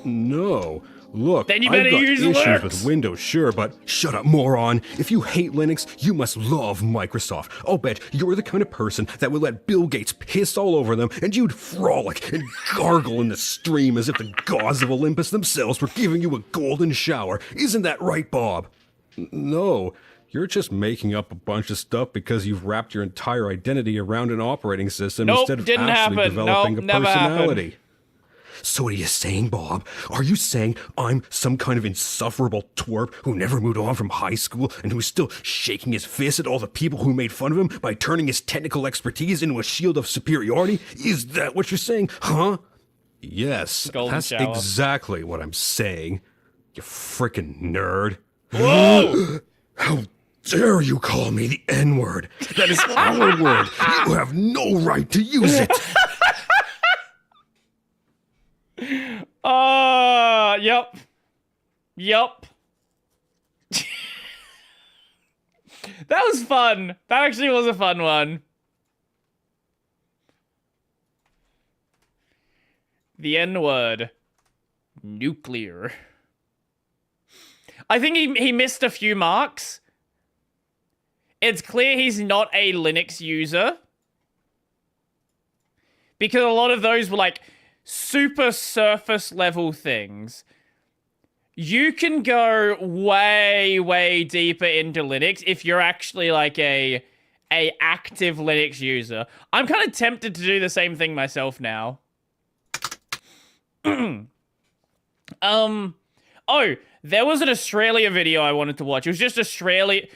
No. Look, Then you I've better got use issues Linux. with Windows, sure, but shut up, moron. If you hate Linux, you must love Microsoft. I'll bet you're the kind of person that would let Bill Gates piss all over them, and you'd frolic and gargle in the stream as if the gods of Olympus themselves were giving you a golden shower. Isn't that right, Bob? No. You're just making up a bunch of stuff because you've wrapped your entire identity around an operating system Nope, instead of didn't actually happen. developing Nope, a never happened. personality. So what are you saying, Bob? Are you saying I'm some kind of insufferable twerp who never moved on from high school and who's still shaking his fist at all the people who made fun of him by turning his technical expertise into a shield of superiority? Is that what you're saying, huh? Yes, Golden that's shower. exactly what I'm saying. You frickin' nerd. Whoa! How dare you call me the N-word? That is our word. You have no right to use it. Yep. Yup. That was fun. That actually was a fun one. The N-word. Nuclear. I think he missed a few marks. It's clear he's not a Linux user. Because a lot of those were like super surface level things. You can go way, way deeper into Linux if you're actually like a active Linux user. I'm kind of tempted to do the same thing myself now. Oh, there was an Australia video I wanted to watch. It was just Australia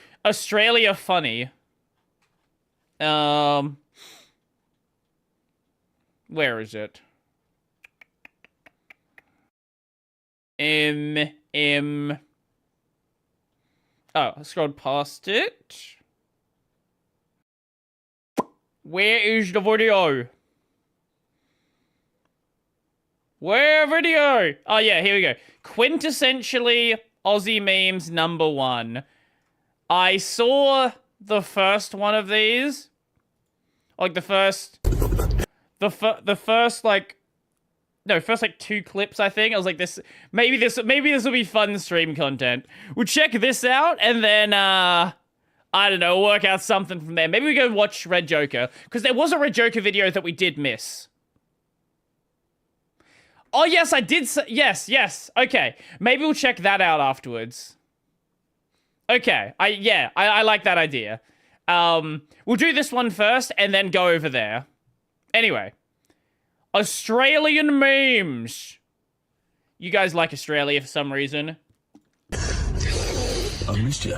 funny. Where is it? Oh, I scrolled past it. Where is the video? Where video? Oh yeah, here we go. Quintessentially Aussie memes #1. I saw the first one of these. Like the first like 2 clips, I think. I was like, maybe this will be fun stream content. We'll check this out and then I don't know, work out something from there. Maybe we go watch Red Joker, because there was a Red Joker video that we did miss. Oh yes, I did. Yes. Okay, maybe we'll check that out afterwards. Okay, I like that idea. We'll do this one first and then go over there. Anyway. Australian memes. You guys like Australia for some reason. I missed you.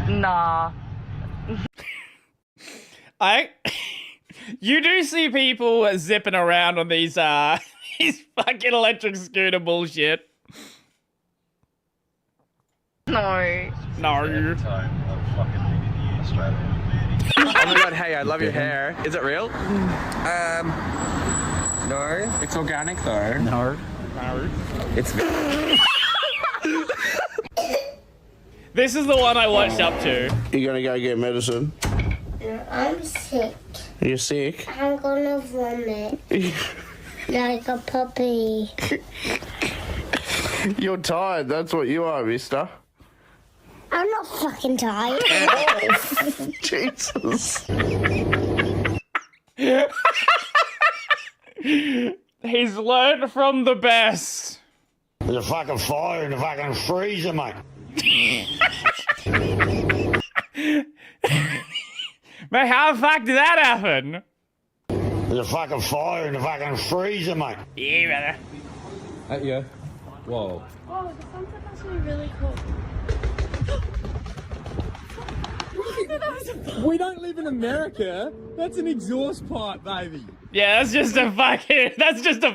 Nah. You do see people zipping around on these these fucking electric scooter bullshit. No. Oh my god, hey, I love your hair. Is it real? No. It's organic though. No. It's This is the one I watched up to. You gonna go get medicine? No, I'm sick. You're sick? I'm gonna vomit. Like a puppy. You're tired, that's what you are, mister. I'm not fucking tired. Jesus. He's learned from the best. There's a fucking fire in the fucking freezer, mate. Mate, how the fuck did that happen? There's a fucking fire in the fucking freezer, mate. Yeah, brother. Yeah. Whoa. Oh, the sunset actually really cool. We don't live in America. That's an exhaust pipe, baby. Yeah, that's just a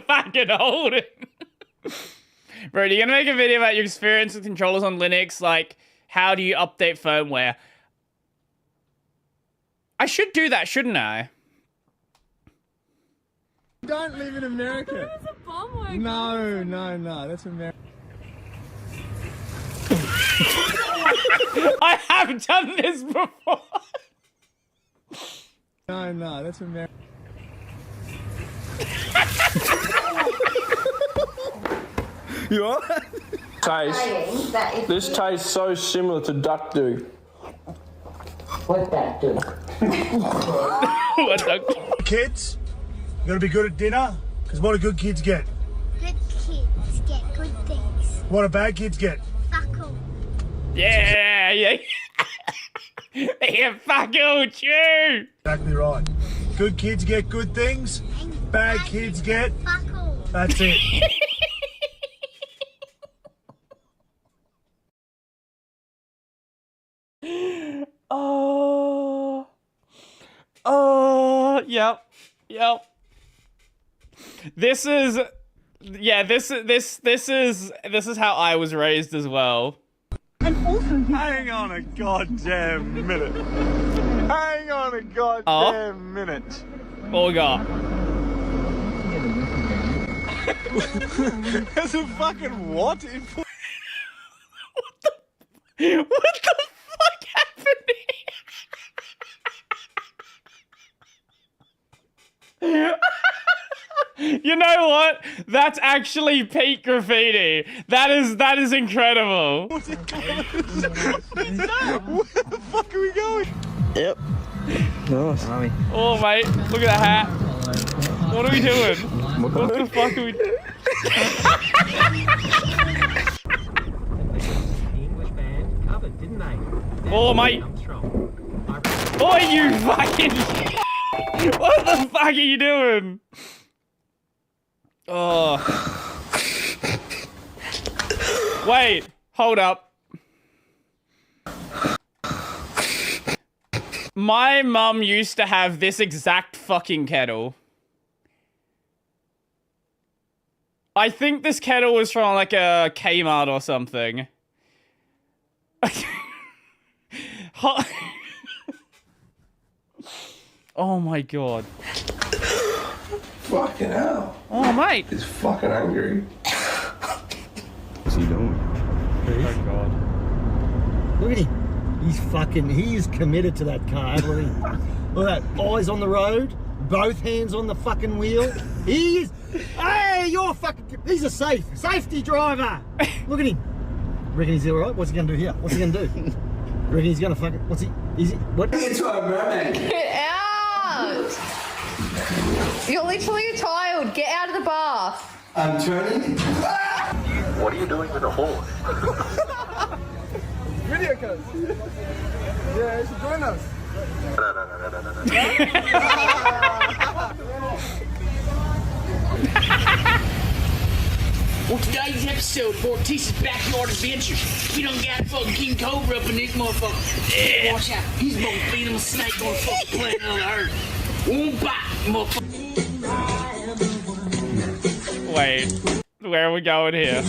fucking holding. Bro, you're gonna make a video about your experience with controllers on Linux, like, how do you update firmware? I should do that, shouldn't I? We don't live in America. There's a bomb working. No, that's America. I have done this before. No, that's America. You alright? This tastes so similar to duck do. What that do? What duck? Kids, you gotta be good at dinner, because what do good kids get? Good kids get good things. What do bad kids get? Fuck all. Yeah. Yeah, fuck you, true. Exactly right. Good kids get good things, bad kids get... Fuck all. That's it. Yep. This is how I was raised as well. Hang on a goddamn minute. Hang on a goddamn minute. What we got? There's a fucking what? What the fuck happened here? You know what? That's actually peak graffiti. That is incredible. What's it called? Where the fuck are we going? Yep. Nice. Oh, mate, look at that hat. What are we doing? What the fuck are we doing? Oh, mate. Oh, you fucking... What the fuck are you doing? Oh. Wait, hold up. My mum used to have this exact fucking kettle. I think this kettle was from like a Kmart or something. Oh my god. Fucking hell. Oh, mate. He's fucking angry. What's he doing? Oh god. Look at him. He's committed to that car. Look at him. Look at that. Eyes on the road. Both hands on the fucking wheel. He is. Hey, you're fucking. He's a safety driver. Look at him. Reckon he's alright? What's he gonna do here? What's he gonna do? Reckon he's gonna fucking. What's he? Is he? What? Into a mermaid. Get out! You're literally a child. Get out of the bath. I'm turning. What are you doing with a horse? Video cuz. Yeah, you should join us. Well, today's episode of Ortiz's Backyard Adventures. We done got fucking King Cobra up in this motherfucker. Yeah. Watch out. He's gonna feed him a snake on the fucking planet of the earth. Won't bite, motherfucker. Wait, where are we going here?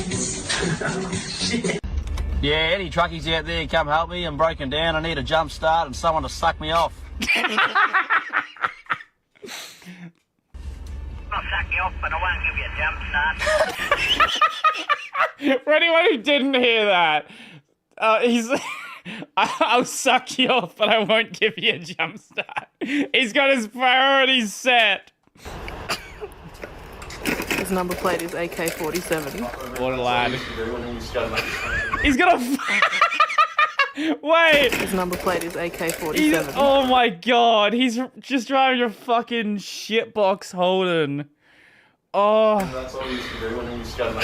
Yeah, any truckies out there, come help me. I'm broken down. I need a jump start and someone to suck me off. I'll suck you off, but I won't give you a jump start. For anyone who didn't hear that, I'll suck you off, but I won't give you a jump start. He's got his priorities set. His number plate is AK-47. What a lad. He's got a... Wait! His number plate is AK-47. Oh my god, he's just driving a fucking shitbox Holden. Oh. That's all he used to do when he used to go to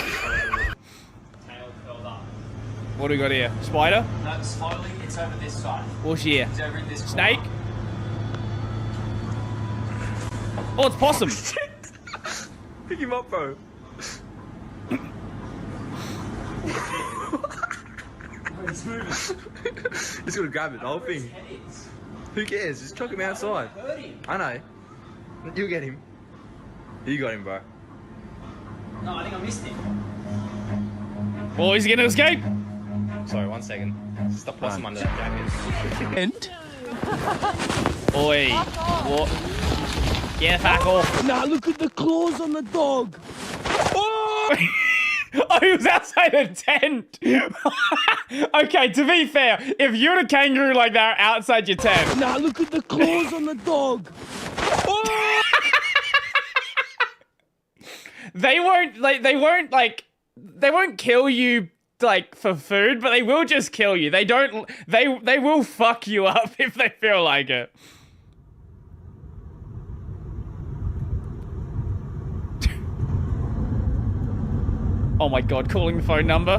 What do we got here? Spider? No, slowly, it's over this side. What's here? It's over in this Snake? Oh, it's possum. Pick him up, bro. He's moving. He's gonna grab it, the whole thing. Who cares? Just chuck him outside. I know. You get him. You got him, bro. No, I think I missed him. Oh, is he gonna escape? Sorry, 1 second. Stop possum under that jacket. And? Oi. What? Get the fuck off. Nah, look at the claws on the dog. Oh! Oh, he was outside the tent. Okay, to be fair, if you're a kangaroo like that outside your tent. Nah, look at the claws on the dog. Oh! They won't kill you like for food, but they will just kill you. They will fuck you up if they feel like it. Oh my god, calling the phone number.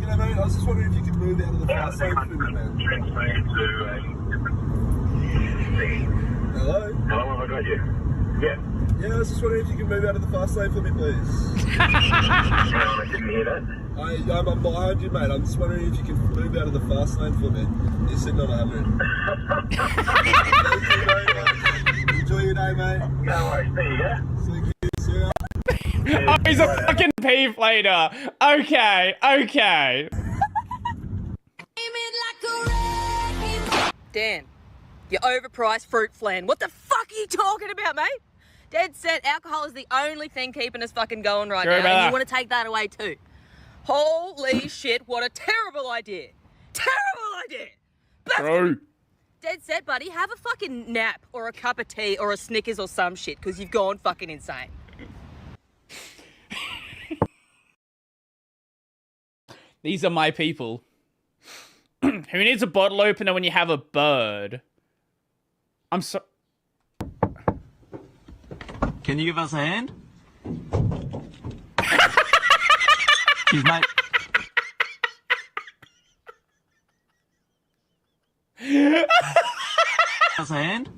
G'day mate, I was just wondering if you could move out of the fast lane for me, man. Hello? Hello, have I got you? Yeah. Yeah, I was just wondering if you could move out of the fast lane for me, please. I didn't hear that. I'm behind you, mate. I'm just wondering if you can move out of the fast lane for me. You're sitting on 100. Thank you very much. Enjoy your day, mate. No worries, see ya. See ya. Oh, he's a fucking peeve later. Okay. Dan, your overpriced fruit flan. What the fuck are you talking about, mate? Dead set, alcohol is the only thing keeping us fucking going right now, and you want to take that away too. Holy shit, what a terrible idea. Terrible idea. Bro. Dead set, buddy, have a fucking nap or a cup of tea or a Snickers or some shit, because you've gone fucking insane. These are my people. Who needs a bottle opener when you have a bird? I'm so... Can you give us a hand? Cheers, mate. Give us a hand?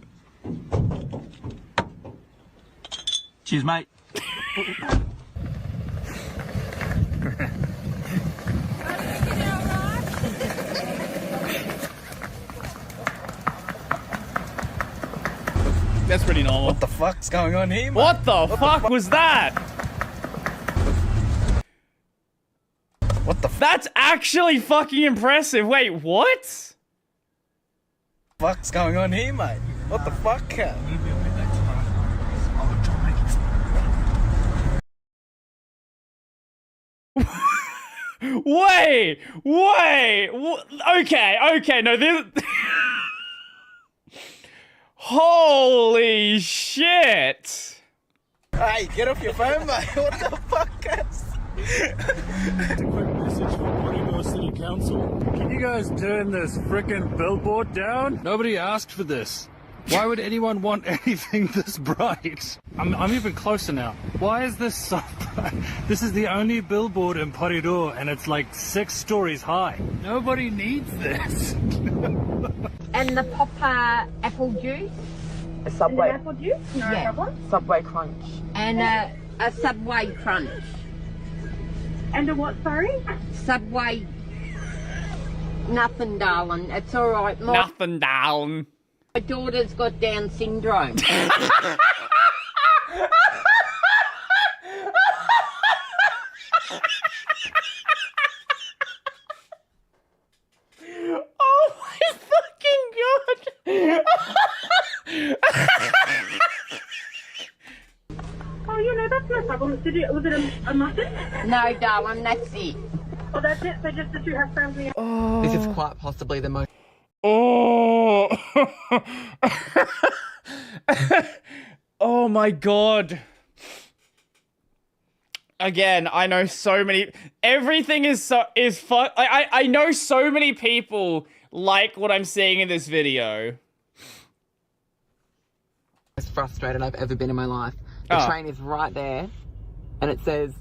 Cheers, mate. That's pretty normal. What the fuck's going on here, mate? What the fuck was that? What the That's actually fucking impressive. Wait, what? Fuck's going on here, mate? What the fuck? Wait. Okay. No, this... Holy shit! Hey, get off your phone, mate. What the fuck, guys? A quick message from Bodymoor City Council. Can you guys turn this frickin' billboard down? Nobody asked for this. Why would anyone want anything this bright? I'm even closer now. Why is this so bright? This is the only billboard in Porirua and it's like 6 stories high. Nobody needs this. And the Popper apple juice. A Subway. Apple juice? Yeah. Subway Crunch. And a Subway Crunch. And a what, sorry? Subway. Nothing, darling. It's all right. Nothing, darling. My daughter's got Down syndrome. Oh my fucking god! Oh, you know, that's no problem. Was it a muffin? No, darling, that's it. Oh, that's it? So just the two have family. Oh. This is quite possibly the most... Oh! Oh my god. Again, I know so many... Everything is fun. I know so many people like what I'm seeing in this video. Most frustrated I've ever been in my life. The train is right there, and it says,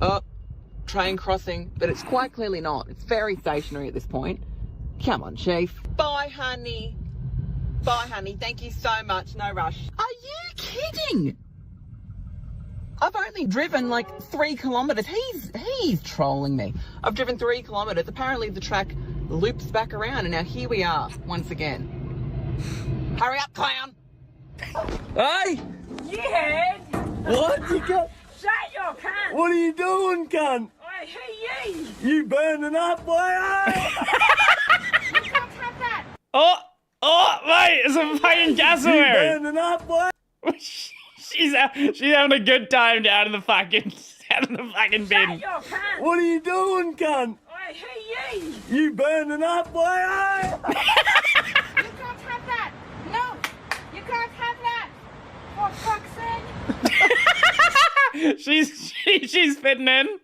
"Oh, train crossing," but it's quite clearly not. It's very stationary at this point. Come on, Chief. Bye, honey. Bye, honey. Thank you so much. No rush. Are you kidding? I've only driven like 3 kilometers. He's trolling me. I've driven 3 kilometers. Apparently the track loops back around, and now here we are once again. Hurry up, clown. Hey! Yeah! What? You got... Shut your cunt! What are you doing, cunt? I hear you! You burning up, boy? You can't have that! Oh, mate, it's a fucking cassowary. You burning up, boy? she's having a good time down in the fucking bin. Shut your cunt! What are you doing, cunt? I hear you! You burning up, boy? You can't have that! No! You can't have that! For fuck's sake! she's fitting in.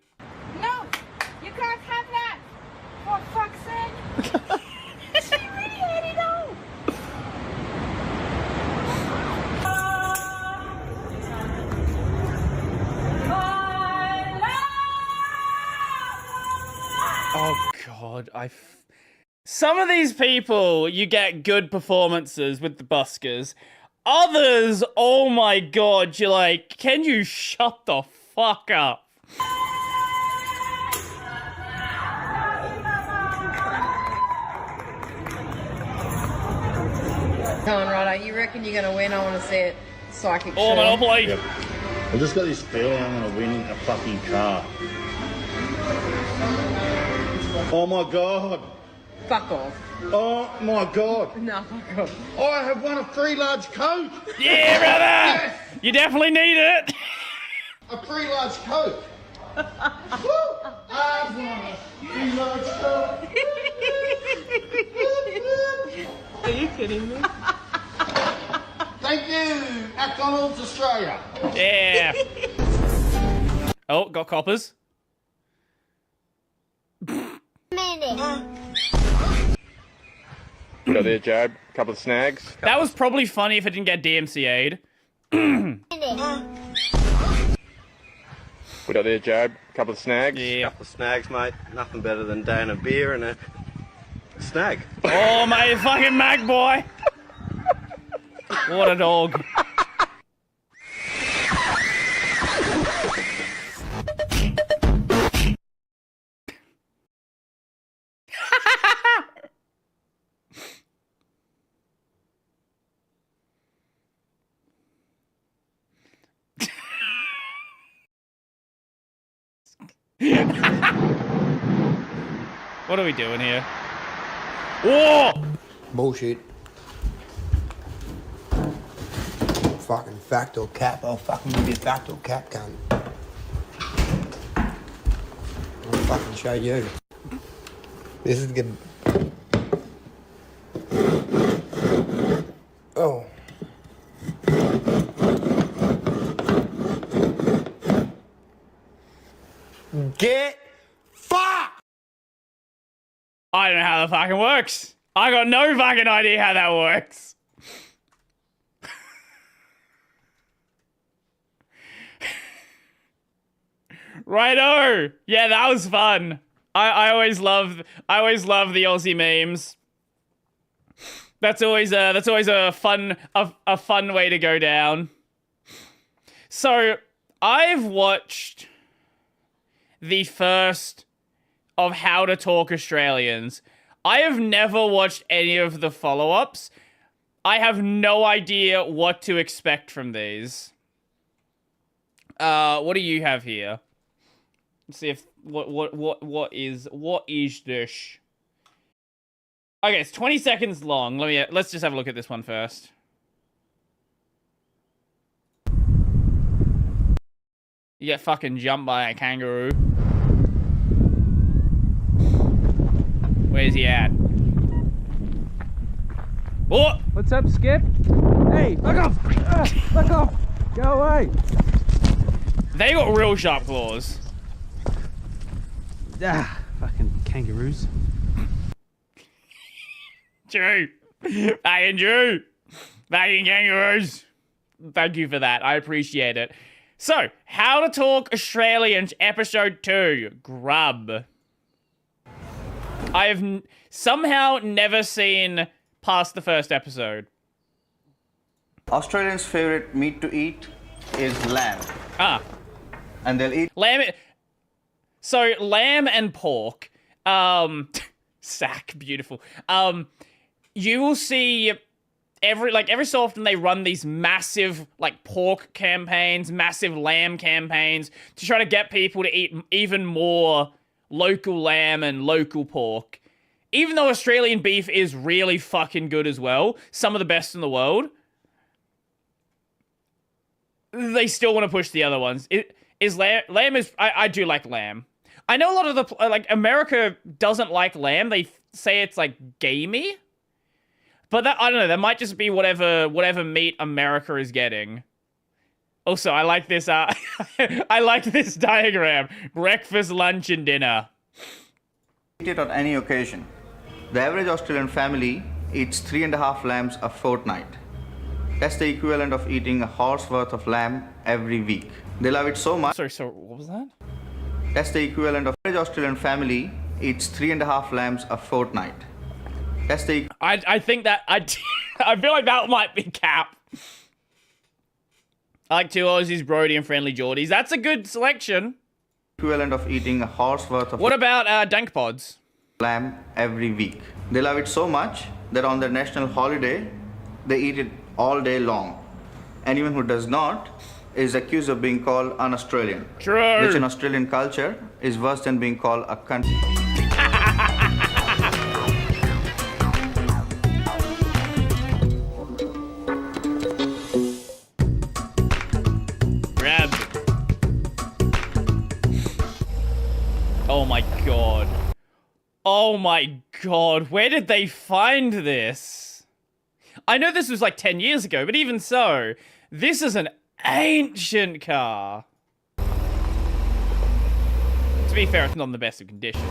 No! You can't have that! For fuck's sake! She really had it all! Oh god, some of these people, you get good performances with the buskers. Others, oh my god, you're like, can you shut the fuck up? Come on, Ryder, you reckon you're gonna win? I wanna see it. Psychic Oh, Monopoly! Yep. I've just got this feeling I'm gonna win a fucking car. Oh my god! Fuck off. Oh my god! No, fuck off. I have won a free large Coke! Yeah, brother! Yes! You definitely need it! A free large Coke! Woo! I've won a free large Coke! Are you kidding me? Thank you, McDonald's Australia! Yeah! Oh, got coppers. Put out there, Jab. Couple of snags. That was probably funny if it didn't get DMCA'd. Put out there, Jab. Couple of snags. Yeah. Couple of snags, mate. Nothing better than down a beer and a snag. Oh, mate, fucking mag boy. What a dog. What are we doing here? Whoa! Bullshit. Fucking fact or cap. I'll fucking give you fact or cap, cunt. I'll fucking show you. This is good. Oh. Get fucked! I don't know how that fucking works. I got no fucking idea how that works. Righto! Yeah, that was fun. I always love the Aussie memes. That's always a fun way to go down. So I've watched the first of How to Talk Australians. I have never watched any of the follow-ups. I have no idea what to expect from these. What do you have here? Let's see if what is this? Okay, it's 20 seconds long. Let's just have a look at this one first. You get fucking jumped by a kangaroo. Where's he at? Oh! What's up, Skip? Hey, fuck off! Fuck off! Go away! They got real sharp claws. Ah, fucking kangaroos. True. Fucking true. Fucking kangaroos. Thank you for that. I appreciate it. So, How to Talk Australians, episode 2, Grub. I have somehow never seen past the first episode. Australians' favorite meat to eat is lamb. Ah. And they'll eat lamb. So, lamb and pork. Sack, beautiful. You will see every so often they run these massive like pork campaigns, massive lamb campaigns to try to get people to eat even more local lamb and local pork. Even though Australian beef is really fucking good as well, some of the best in the world, they still want to push the other ones. Lamb is I do like lamb. I know a lot of the like America doesn't like lamb. They say it's like gamey. But that, I don't know, that might just be whatever meat America is getting. Also, I like this, I like this diagram. Breakfast, lunch, and dinner. Eat it on any occasion. The average Australian family eats 3.5 lambs a fortnight. That's the equivalent of eating a horse worth of lamb every week. They love it so much. Sorry, what was that? That's the equivalent of average Australian family eats 3.5 lambs a fortnight. That's the. I think that I feel like that might be cap. I like 2 Aussies, Brody, and Friendly Geordies. That's a good selection. Equivalent of eating a horse worth of. What about dank pods? Lamb every week. They love it so much that on their national holiday, they eat it all day long. Anyone who does not is accused of being called un-Australian. True. Which in Australian culture is worse than being called a cunt. Oh my god. Oh my god. Where did they find this? I know this was like 10 years ago, but even so, this is an ancient car. To be fair, it's not in the best of conditions.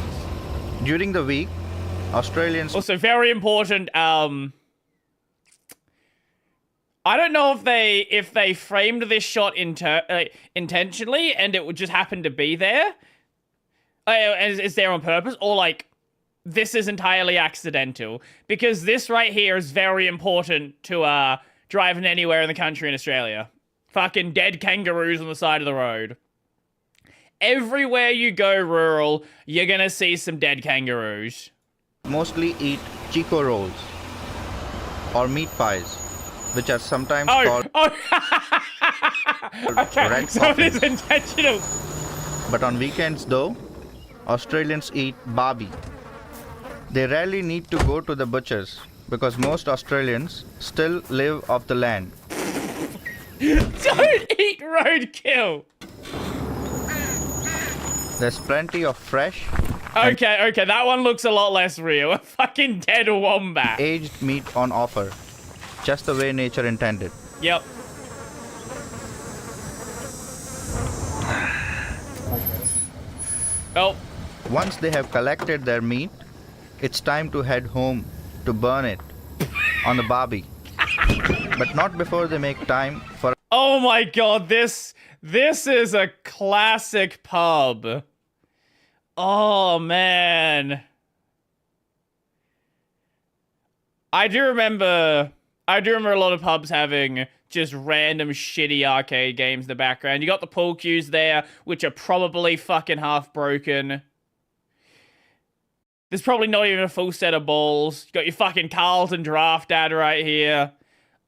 During the week, Australians... Also, very important, I don't know if they framed this shot intentionally and it would just happen to be there. Is there on purpose, or like this is entirely accidental, because this right here is very important to driving anywhere in the country in Australia. Fucking dead kangaroos on the side of the road. Everywhere you go rural, you're gonna see some dead kangaroos. Mostly eat Chico rolls or meat pies, which are sometimes called okay, red so muffins. it is intentional. But on weekends though, Australians eat barbie. They rarely need to go to the butchers because most Australians still live off the land. Don't eat roadkill! There's plenty of fresh... Okay, that one looks a lot less real. A fucking dead wombat. Aged meat on offer, just the way nature intended. Yep. Oh. Once they have collected their meat, it's time to head home to burn it on the barbie. But not before they make time for... Oh my god, this is a classic pub. Oh man. I do remember a lot of pubs having just random shitty arcade games in the background. You got the pool cues there, which are probably fucking half broken. There's probably not even a full set of balls. You got your fucking Carlton draft ad right here.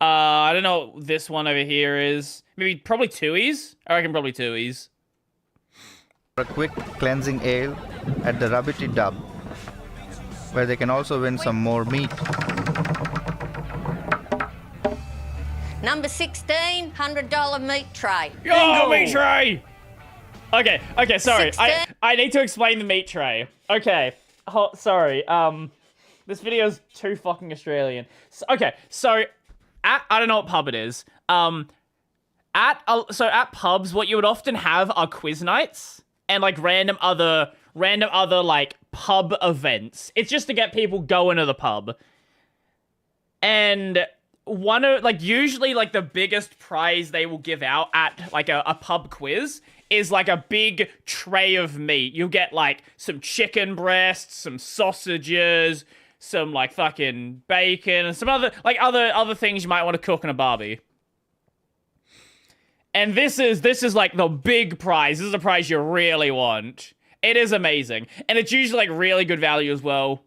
I don't know what this one over here is. Maybe probably Tooheys? I reckon probably Tooheys. A quick cleansing ale at the Rubbity Dub, where they can also win some more meat. Number 16, $100 meat tray. Oh, meat tray! Okay, sorry. 16. I need to explain the meat tray. Okay, sorry. This video is too fucking Australian. So I don't know what pub it is. At pubs, what you would often have are quiz nights and like random other like pub events. It's just to get people going to the pub. And one of, like, usually, like, the biggest prize they will give out at, like, a pub quiz is, like, a big tray of meat. You'll get, like, some chicken breasts, some sausages, some, like, fucking bacon, and some other, like, other things you might want to cook in a barbie. And this is, like, the big prize. This is the prize you really want. It is amazing. And it's usually, like, really good value as well.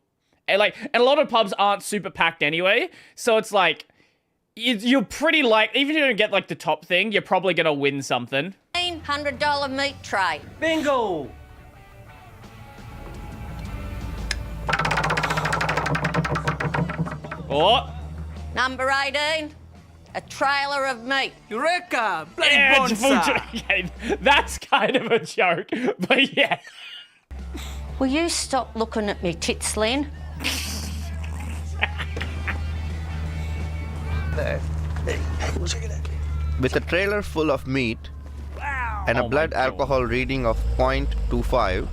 And a lot of pubs aren't super packed anyway, so it's like, you're pretty even if you don't get, like, the top thing, you're probably gonna win something. $100 meat tray. Bingo! Oh! Number 18, a trailer of meat. Eureka! Bloody Yeah, bonsai! okay, that's kind of a joke, but yeah. Will you stop looking at me tits, Lynn? With a trailer full of meat and a blood alcohol reading of 0.25,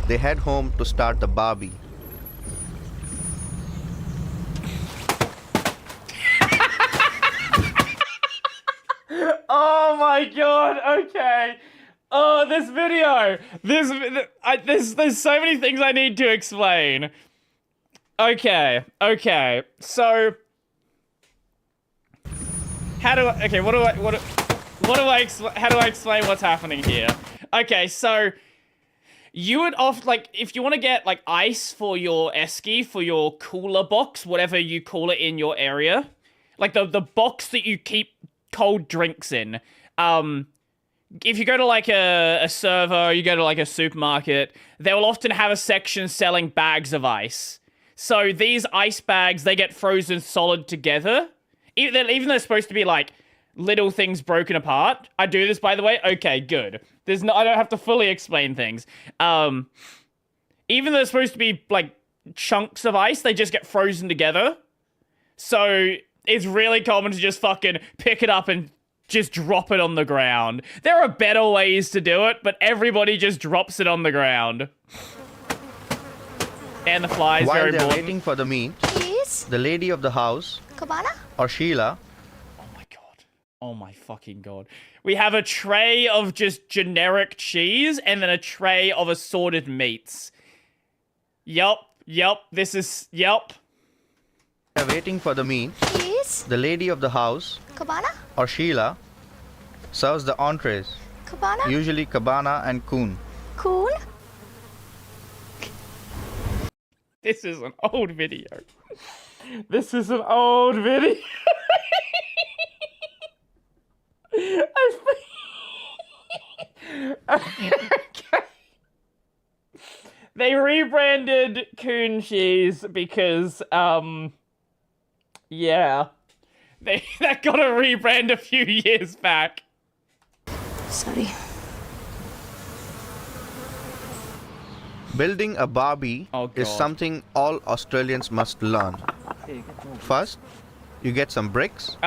they head home to start the barbie. Oh my god, okay. Oh, this video. There's so many things I need to explain. Okay. So how do I explain what's happening here? Okay, so you would if you want to get like ice for your esky, for your cooler box, whatever you call it in your area, like the box that you keep cold drinks in. If you go to like a server, you go to like a supermarket, they will often have a section selling bags of ice. So these ice bags, they get frozen solid together. Even though they're supposed to be like little things broken apart. I do this, by the way. Okay, good. I don't have to fully explain things. Even though they're supposed to be like chunks of ice, they just get frozen together. So it's really common to just fucking pick it up and just drop it on the ground. There are better ways to do it, but everybody just drops it on the ground. And the flies, While very they're important. waiting for the meat, Yes. the lady of the house, Cabana? or Sheila, Oh my fucking god. We have a tray of just generic cheese and then a tray of assorted meats. Yup. they're waiting for the meat. Yes. The lady of the house, Cabana? or Sheila, serves the entrees, Cabana? usually cabana and coon. Cool. This is an old video. This is an old video. Okay. They rebranded coon cheese because, yeah. That got a rebrand a few years back. Sorry. Building a Barbie is something all Australians must learn. First, you get some bricks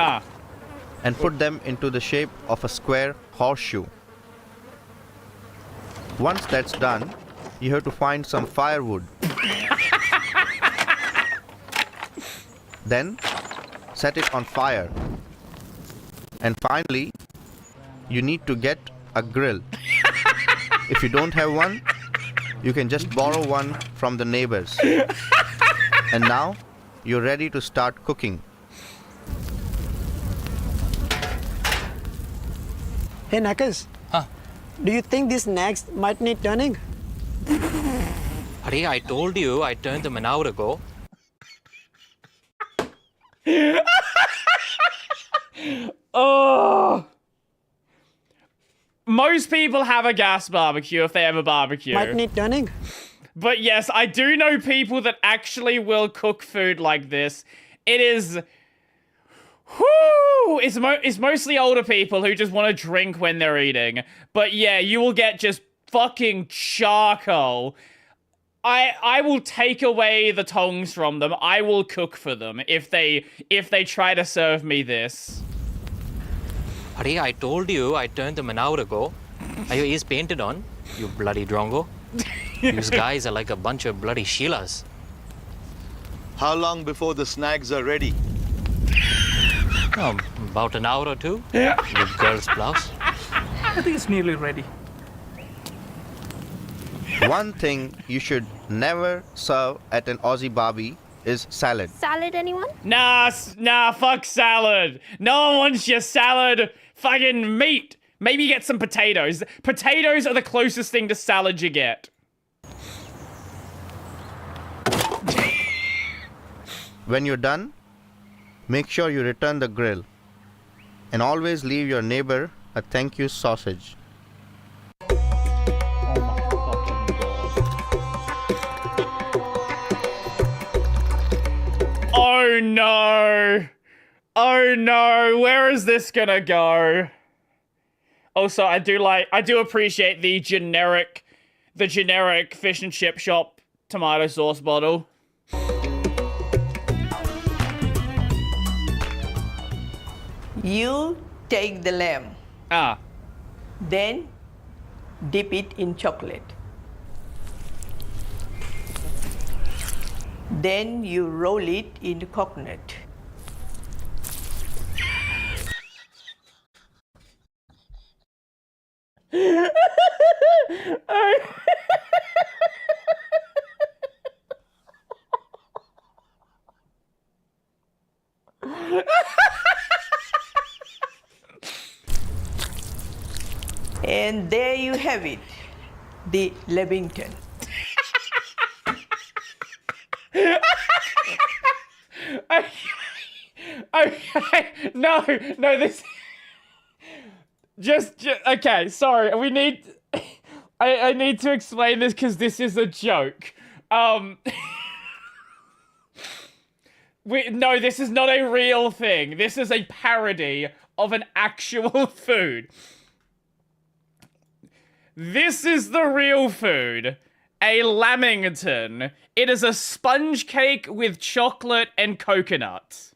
and put them into the shape of a square horseshoe. Once that's done, you have to find some firewood. Then, set it on fire. And finally, you need to get a grill. If you don't have one, you can just borrow one from the neighbors. And now, you're ready to start cooking. Hey Knuckles. Huh? Do you think these nags might need turning? Buddy, I told you I turned them an hour ago. Oh. Most people have a gas barbecue if they have a barbecue. Might need turning. But yes, I do know people that actually will cook food like this. It is... Whoo! It's mostly older people who just want to drink when they're eating. But yeah, you will get just fucking charcoal. I will take away the tongs from them. I will cook for them if they try to serve me this. Buddy, I told you I turned them an hour ago. Are your ears painted on, you bloody drongo? These guys are like a bunch of bloody Sheilas. How long before the snags are ready? About an hour or two. With girls' blouse. I think it's nearly ready. One thing you should never serve at an Aussie barbie is salad. Salad, anyone? Nah, fuck salad. No one wants your salad. Fucking meat. Maybe get some potatoes. Potatoes are the closest thing to salad you get. When you're done, make sure you return the grill. And always leave your neighbor a thank you sausage. Oh no! Oh no! Where is this gonna go? Also, I do appreciate the generic fish and chip shop tomato sauce bottle. You take the lamb. Then dip it in chocolate. Then you roll it in coconut. And there you have it, the Levington. Okay, no, this... Just, okay, sorry, we need... I need to explain this because this is a joke. No, this is not a real thing. This is a parody of an actual food. This is the real food. A lamington. It is a sponge cake with chocolate and coconut.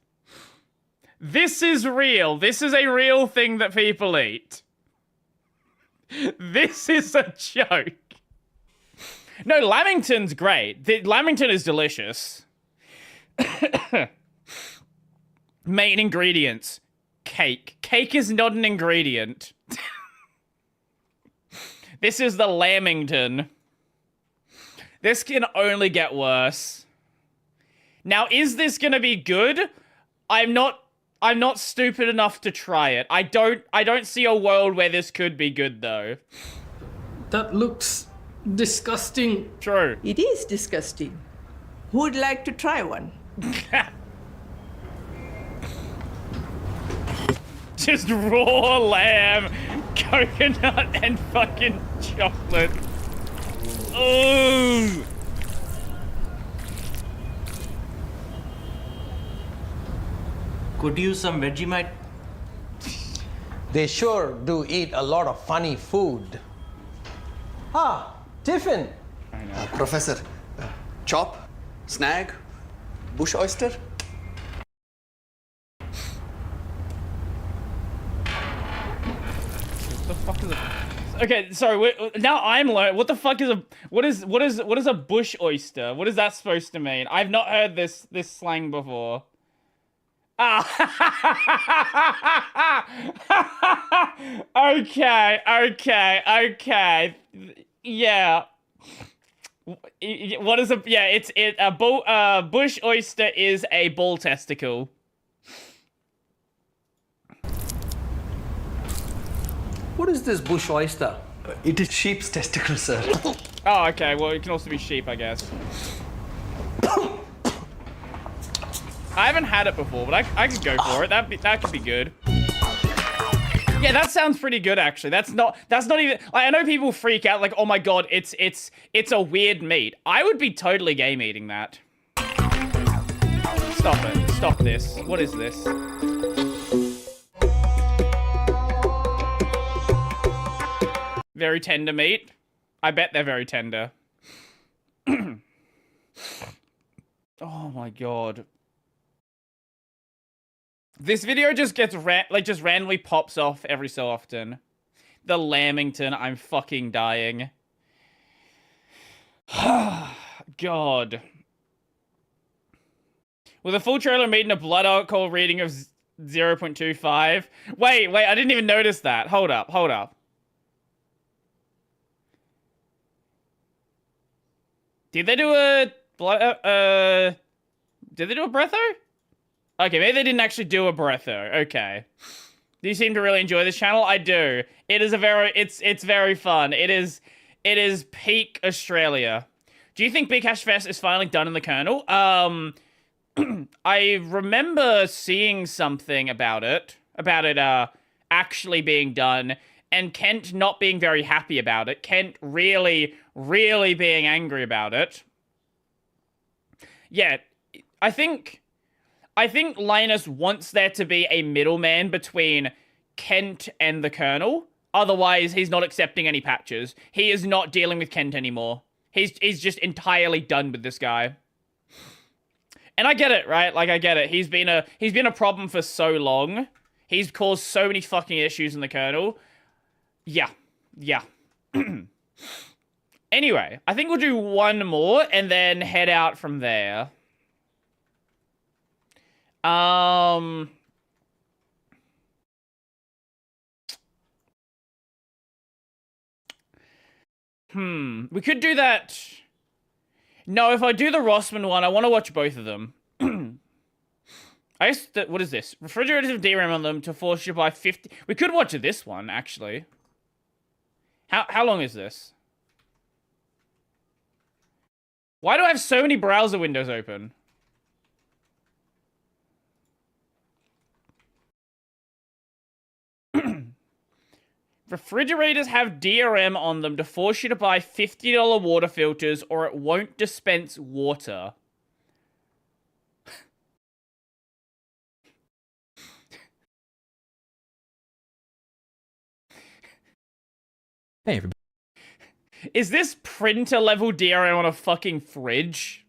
This is real. This is a real thing that people eat. This is a joke. No, lamington's great. The lamington is delicious. Main ingredients. Cake. Cake is not an ingredient. This is the lamington. This can only get worse. Now, is this gonna be good? I'm not stupid enough to try it. I don't see a world where this could be good though. That looks disgusting. True. It is disgusting. Who would like to try one? Just raw lamb, coconut, and fucking chocolate. Ooh. Could use some Vegemite. They sure do eat a lot of funny food. Ah, Tiffin. Professor, chop, snag, bush oyster. What the fuck is a... Okay, sorry. Now I'm learning. What the fuck is a what is a bush oyster? What is that supposed to mean? I've not heard this slang before. Ah. Okay. Yeah. What is a... Yeah, a bush oyster is a bull testicle. What is this bush oyster? It is sheep's testicle, sir. Oh, okay. Well, it can also be sheep, I guess. I haven't had it before, but I could go for it. That could be good. Yeah, that sounds pretty good, actually. That's not even... Like, I know people freak out, like, oh my god, it's a weird meat. I would be totally game eating that. Stop it. Stop this. What is this? Very tender meat. I bet they're very tender. Oh my god. This video just gets just randomly pops off every so often. The lamington, I'm fucking dying. God. With a full trailer meeting a blood alcohol reading of 0.25. Wait, I didn't even notice that. Hold up. Did they do a blood, did they do a breatho? Okay, maybe they didn't actually do a breatho. Okay. Do you seem to really enjoy this channel? I do. It is it's very fun. It is peak Australia. Do you think Big Hash Fest is finally done in the kernel? I remember seeing something about it actually being done, and Kent not being very happy about it. Kent really being angry about it. Yeah, I think Linus wants there to be a middleman between Kent and the kernel. Otherwise, he's not accepting any patches. He is not dealing with Kent anymore. He's just entirely done with this guy. And I get it, right? Like, I get it. He's been a problem for so long. He's caused so many fucking issues in the kernel. Yeah. Anyway, I think we'll do one more and then head out from there. We could do that. No, if I do the Rossman one, I want to watch both of them. I guess that, what is this? Refrigerators with DRAM on them to force you to buy 50. We could watch this one, actually. How long is this? Why do I have so many browser windows open? Refrigerators have DRM on them to force you to buy $50 water filters or it won't dispense water. Hey, everybody. Is this printer level DRM on a fucking fridge?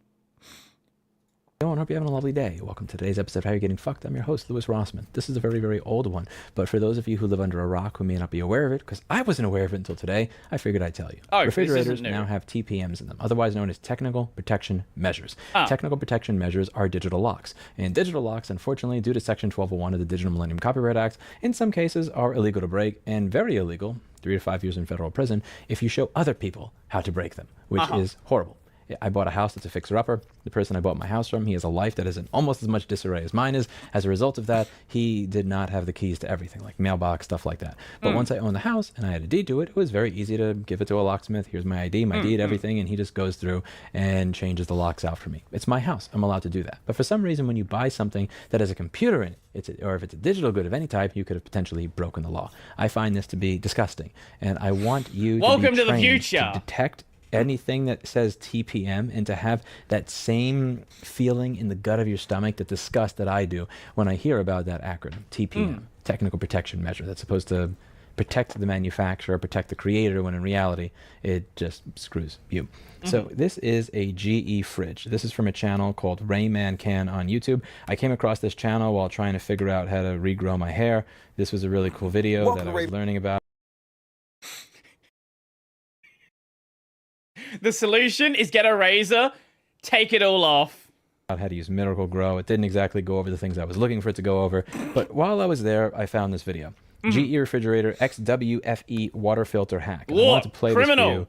I hope you're having a lovely day. Welcome to today's episode of How You're Getting Fucked. I'm your host, Louis Rossman. This is a very, very old one, but for those of you who live under a rock who may not be aware of it, because I wasn't aware of it until today, I figured I'd tell you. Oh, refrigerators now have TPMs in them, otherwise known as Technical Protection Measures. Technical Protection Measures are digital locks, and digital locks, unfortunately, due to Section 1201 of the Digital Millennium Copyright Act, in some cases are illegal to break, and very illegal, 3 to 5 years in federal prison, if you show other people how to break them, which is horrible. I bought a house that's a fixer-upper. The person I bought my house from, he has a life that is in almost as much disarray as mine is. As a result of that, he did not have the keys to everything, like mailbox, stuff like that. But once I owned the house and I had a deed to it, it was very easy to give it to a locksmith. Here's my ID, my deed, everything, and he just goes through and changes the locks out for me. It's my house. I'm allowed to do that. But for some reason, when you buy something that has a computer in it, or if it's a digital good of any type, you could have potentially broken the law. I find this to be disgusting, and I want you Welcome to to the future. To detect anything that says TPM and to have that same feeling in the gut of your stomach, that disgust that I do when I hear about that acronym, TPM, Technical Protection Measure, that's supposed to protect the manufacturer, protect the creator, when in reality, it just screws you. So this is a GE fridge. This is from a channel called Rayman Can on YouTube. I came across this channel while trying to figure out how to regrow my hair. This was a really cool video that I was learning about. The solution is get a razor, take it all off. How to use Miracle Grow. It didn't exactly go over the things I was looking for it to go over, but while I was there, I found this video. GE Refrigerator XWFE Water Filter Hack. I wanted to play this for you,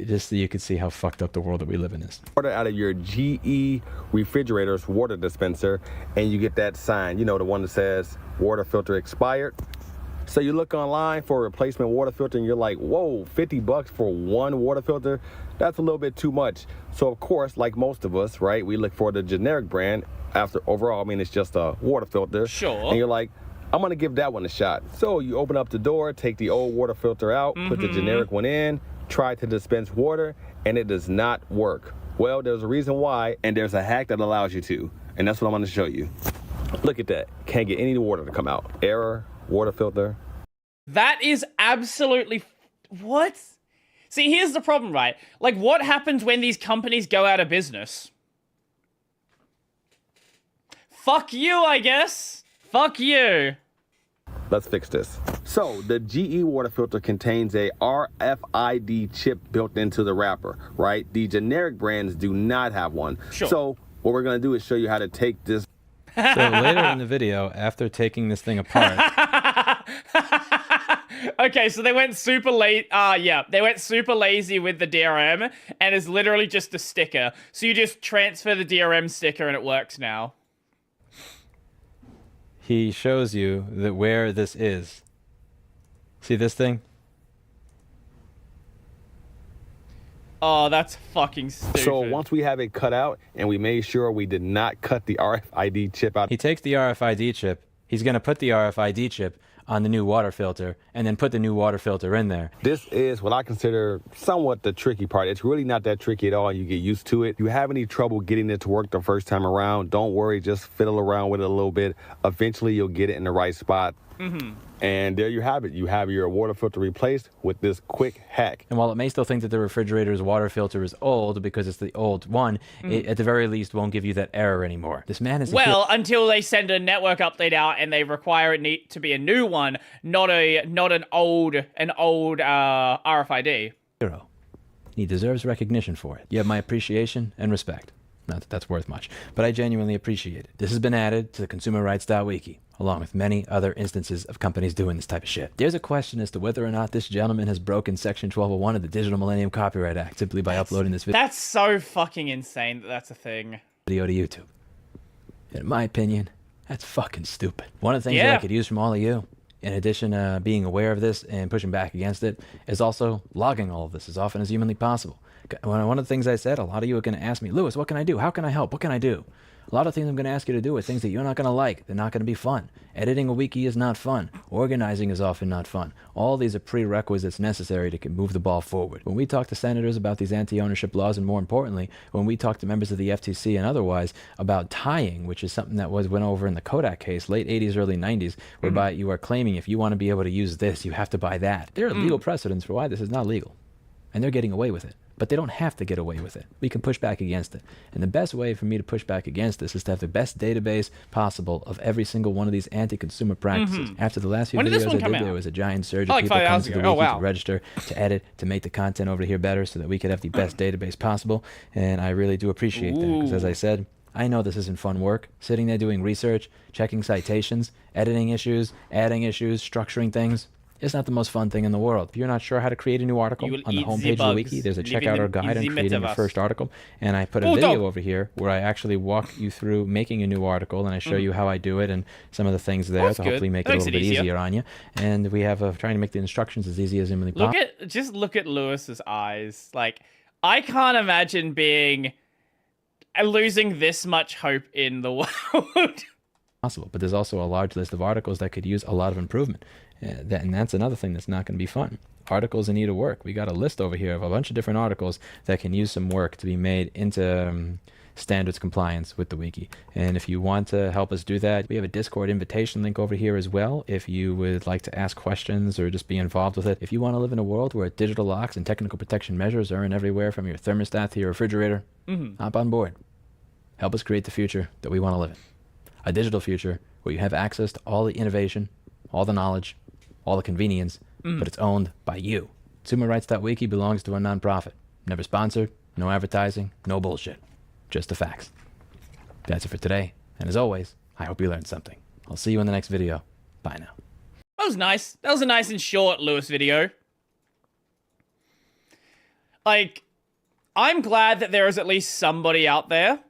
just so you could see how fucked up the world that we live in is. Order out of your GE Refrigerator's water dispenser, and you get that sign, you know, the one that says water filter expired. So you look online for a replacement water filter and you're like, whoa, $50 for one water filter? That's a little bit too much. So of course, like most of us, right, we look for the generic brand. After overall, I mean, it's just a water filter. Sure. And you're like, I'm gonna give that one a shot. So you open up the door, take the old water filter out, put the generic one in, try to dispense water, and it does not work. Well, there's a reason why, and there's a hack that allows you to. And that's what I'm gonna show you. Look at that. Can't get any water to come out. Error. Water filter. That is absolutely... What? See, here's the problem, right? Like, what happens when these companies go out of business? Fuck you, I guess. Fuck you. Let's fix this. So, the GE water filter contains a RFID chip built into the wrapper, right? The generic brands do not have one. Sure. So, What we're gonna do is show you how to take this. So later in the video, after taking this thing apart. Okay, so they went super late. They went super lazy with the DRM, and it's literally just a sticker. So you just transfer the DRM sticker, and it works now. He shows you that where this is. See this thing? Oh, that's fucking stupid. So once we have it cut out, and we made sure we did not cut the RFID chip out. He takes the RFID chip. He's going to put the RFID chip on the new water filter and then put the new water filter in there. This is what I consider somewhat the tricky part. It's really not that tricky at all. You get used to it. If you have any trouble getting it to work the first time around, don't worry. Just fiddle around with it a little bit. Eventually, you'll get it in the right spot. Mm-hmm. And there you have it. You have your water filter replaced with this quick hack. And while it may still think that the refrigerator's water filter is old because it's the old one, it at the very least won't give you that error anymore. This man is until they send a network update out and they require it to be a new one, not an old RFID. Hero. He deserves recognition for it. You have my appreciation and respect. Not that that's worth much, but I genuinely appreciate it. This has been added to the consumerrights.wiki, along with many other instances of companies doing this type of shit. There's a question as to whether or not this gentleman has broken Section 1201 of the Digital Millennium Copyright Act simply by uploading this video. That's so fucking insane that that's a thing. Video to YouTube. In my opinion, that's fucking stupid. One of the things that I could use from all of you, in addition to being aware of this and pushing back against it, is also logging all of this as often as humanly possible. One of the things I said, a lot of you are going to ask me, Lewis, what can I do? How can I help? What can I do? A lot of things I'm going to ask you to do are things that you're not going to like. They're not going to be fun. Editing a wiki is not fun. Organizing is often not fun. All these are prerequisites necessary to move the ball forward. When we talk to senators about these anti-ownership laws, and more importantly, when we talk to members of the FTC and otherwise about tying, which is something that went over in the Kodak case, late 80s, early 90s, whereby you are claiming if you want to be able to use this, you have to buy that. There are legal precedents for why this is not legal. And they're getting away with it. But they don't have to get away with it. We can push back against it. And the best way for me to push back against this is to have the best database possible of every single one of these anti-consumer practices. After the last few videos I did, there was a giant surge of people coming to the wiki to register, to edit, to make the content over here better so that we could have the best database possible. And I really do appreciate that. Because as I said, I know this isn't fun work. Sitting there doing research, checking citations, editing issues, adding issues, structuring things. It's not the most fun thing in the world. If you're not sure how to create a new article on the homepage of the wiki, there's a checkout or guide on creating your first article. And I put a video over here where I actually walk you through making a new article, and I show you how I do it and some of the things there to hopefully make it a little bit easier on you. And we have trying to make the instructions as easy as humanly possible. Just look at Lewis's eyes. Like, I can't imagine losing this much hope in the world. Possible, but there's also a large list of articles that could use a lot of improvement. And that's another thing that's not going to be fun. Articles in need of work. We got a list over here of a bunch of different articles that can use some work to be made into standards compliance with the wiki. And if you want to help us do that, we have a Discord invitation link over here as well. If you would like to ask questions or just be involved with it. If you want to live in a world where digital locks and technical protection measures are in everywhere from your thermostat to your refrigerator, hop on board. Help us create the future that we want to live in. A digital future where you have access to all the innovation, all the knowledge, all the convenience, but it's owned by you. Consumerrights.wiki belongs to a nonprofit. Never sponsored, no advertising, no bullshit. Just the facts. That's it for today. And as always, I hope you learned something. I'll see you in the next video. Bye now. That was nice. That was a nice and short Lewis video. Like, I'm glad that there is at least somebody out there.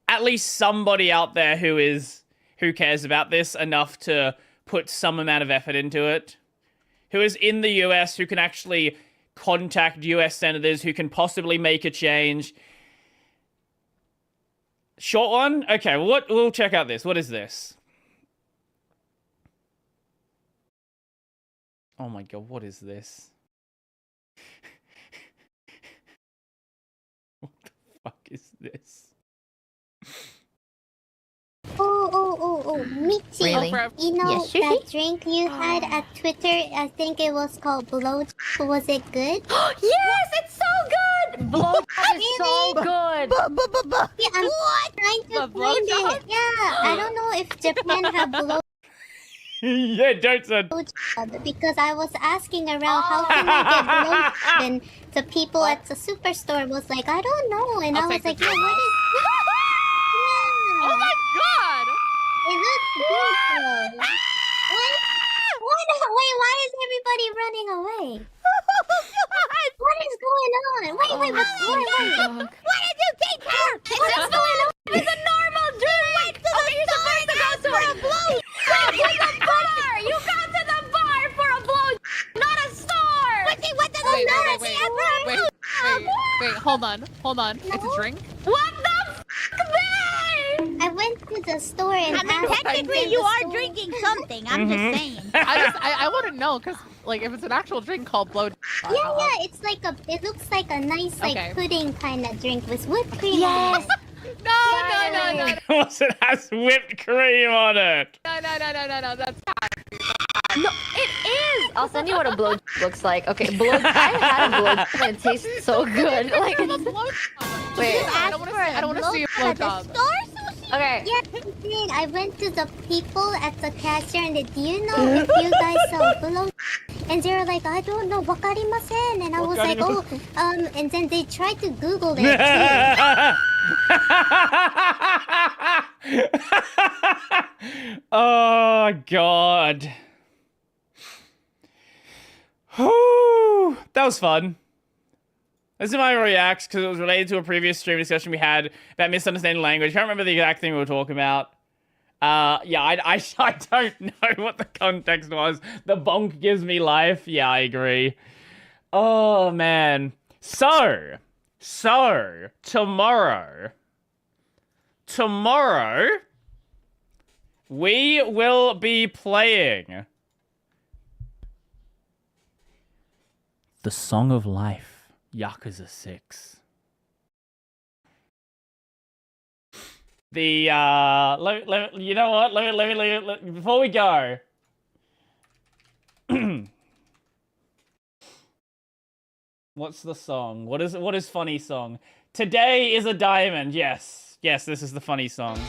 At least somebody out there who cares about this enough to put some amount of effort into it, who is in the US, who can actually contact US senators, who can possibly make a change. Short one? Okay, we'll check out this. What is this? Oh my god, what is this? What the fuck is this? Oh, Mitzi. Really? You know Yes, Sushi? that drink you had at Twitter? I think it was called Blow. Was it good? Yes, it's so good! Blow is so good! Yeah, I'm trying to find it. Yeah, I don't know if Japan have Blow. Yeah, don't say. Because I was asking around how can I get Blow, and the people at the superstore was like, I don't know, and I was like, yeah, what is? Hold on. It's a drink. What the f***, man? I went to the store and technically you are drinking something. I'm just saying. I want to know because, like, if it's an actual drink called blow. Yeah, it's like it looks like a nice pudding kind of drink with whipped cream. Yes. No. It has whipped cream on it. No. That's No, it is. I'll send you what a blow looks like. Okay, I had a blow and it tastes so good. Like, wait, I don't want to see a blow job. Okay. Yeah, I did. I went to the people at the cashier and do you know if you guys sell blow? And they were like, I don't know, wakarimasen. And I was like, oh, and then they tried to Google it too. Oh, God. Whew. That was fun. This is my reacts because it was related to a previous stream discussion we had about misunderstanding language. I can't remember the exact thing we were talking about. Yeah, I don't know what the context was. The bonk gives me life. Yeah, I agree. Oh, man. So, tomorrow, we will be playing The Song of Life, Yakuza 6. The, you know what? Let me, before we go. What's the song? What is funny song? Today is a diamond. Yes, this is the funny song.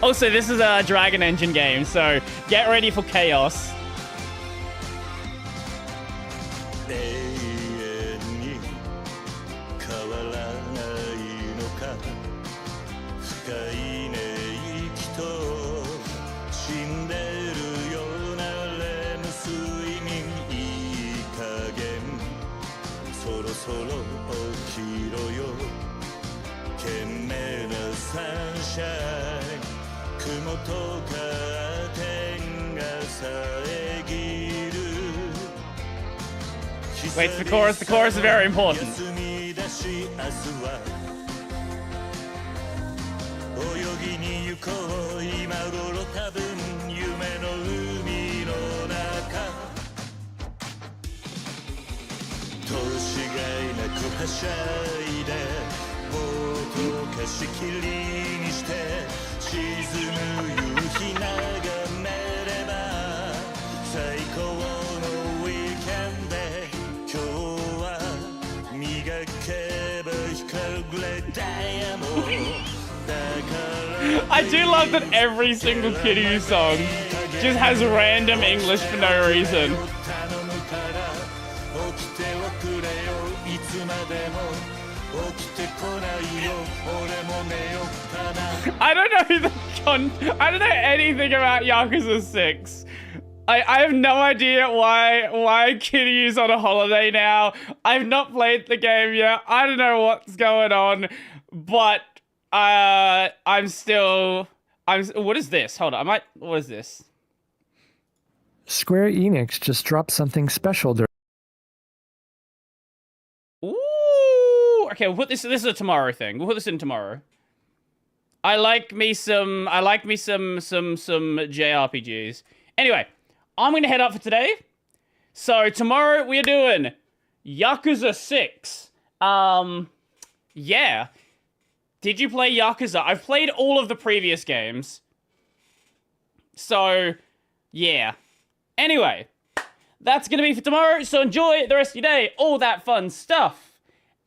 Also, this is a Dragon Engine game, so get ready for chaos. Wait, the chorus is very important. I do love that every single Kiryu song just has random English for no reason. I don't know anything about Yakuza 6. I have no idea why Kiryu's on a holiday now. I've not played the game yet. I don't know what's going on, but what is this? Hold on, what is this? Square Enix just dropped something special. Ooh, okay, we'll put this is a tomorrow thing. We'll put this in tomorrow. I like me some JRPGs. Anyway, I'm gonna head up for today. So tomorrow we are doing Yakuza 6. Yeah. Did you play Yakuza? I've played all of the previous games. So, yeah. Anyway, that's gonna be for tomorrow. So enjoy the rest of your day. All that fun stuff.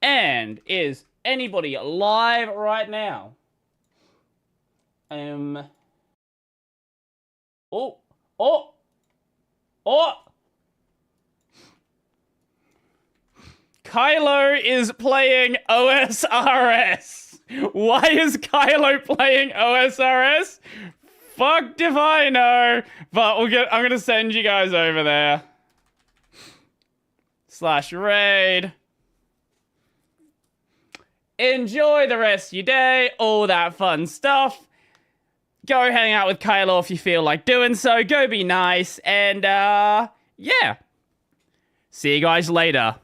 And is anybody live right now? Kylo is playing OSRS. Why is Kylo playing OSRS? Fucked if I know. But I'm gonna send you guys over there. /raid. Enjoy the rest of your day. All that fun stuff. Go hang out with Kylo if you feel like doing so. Go be nice. And, yeah. See you guys later.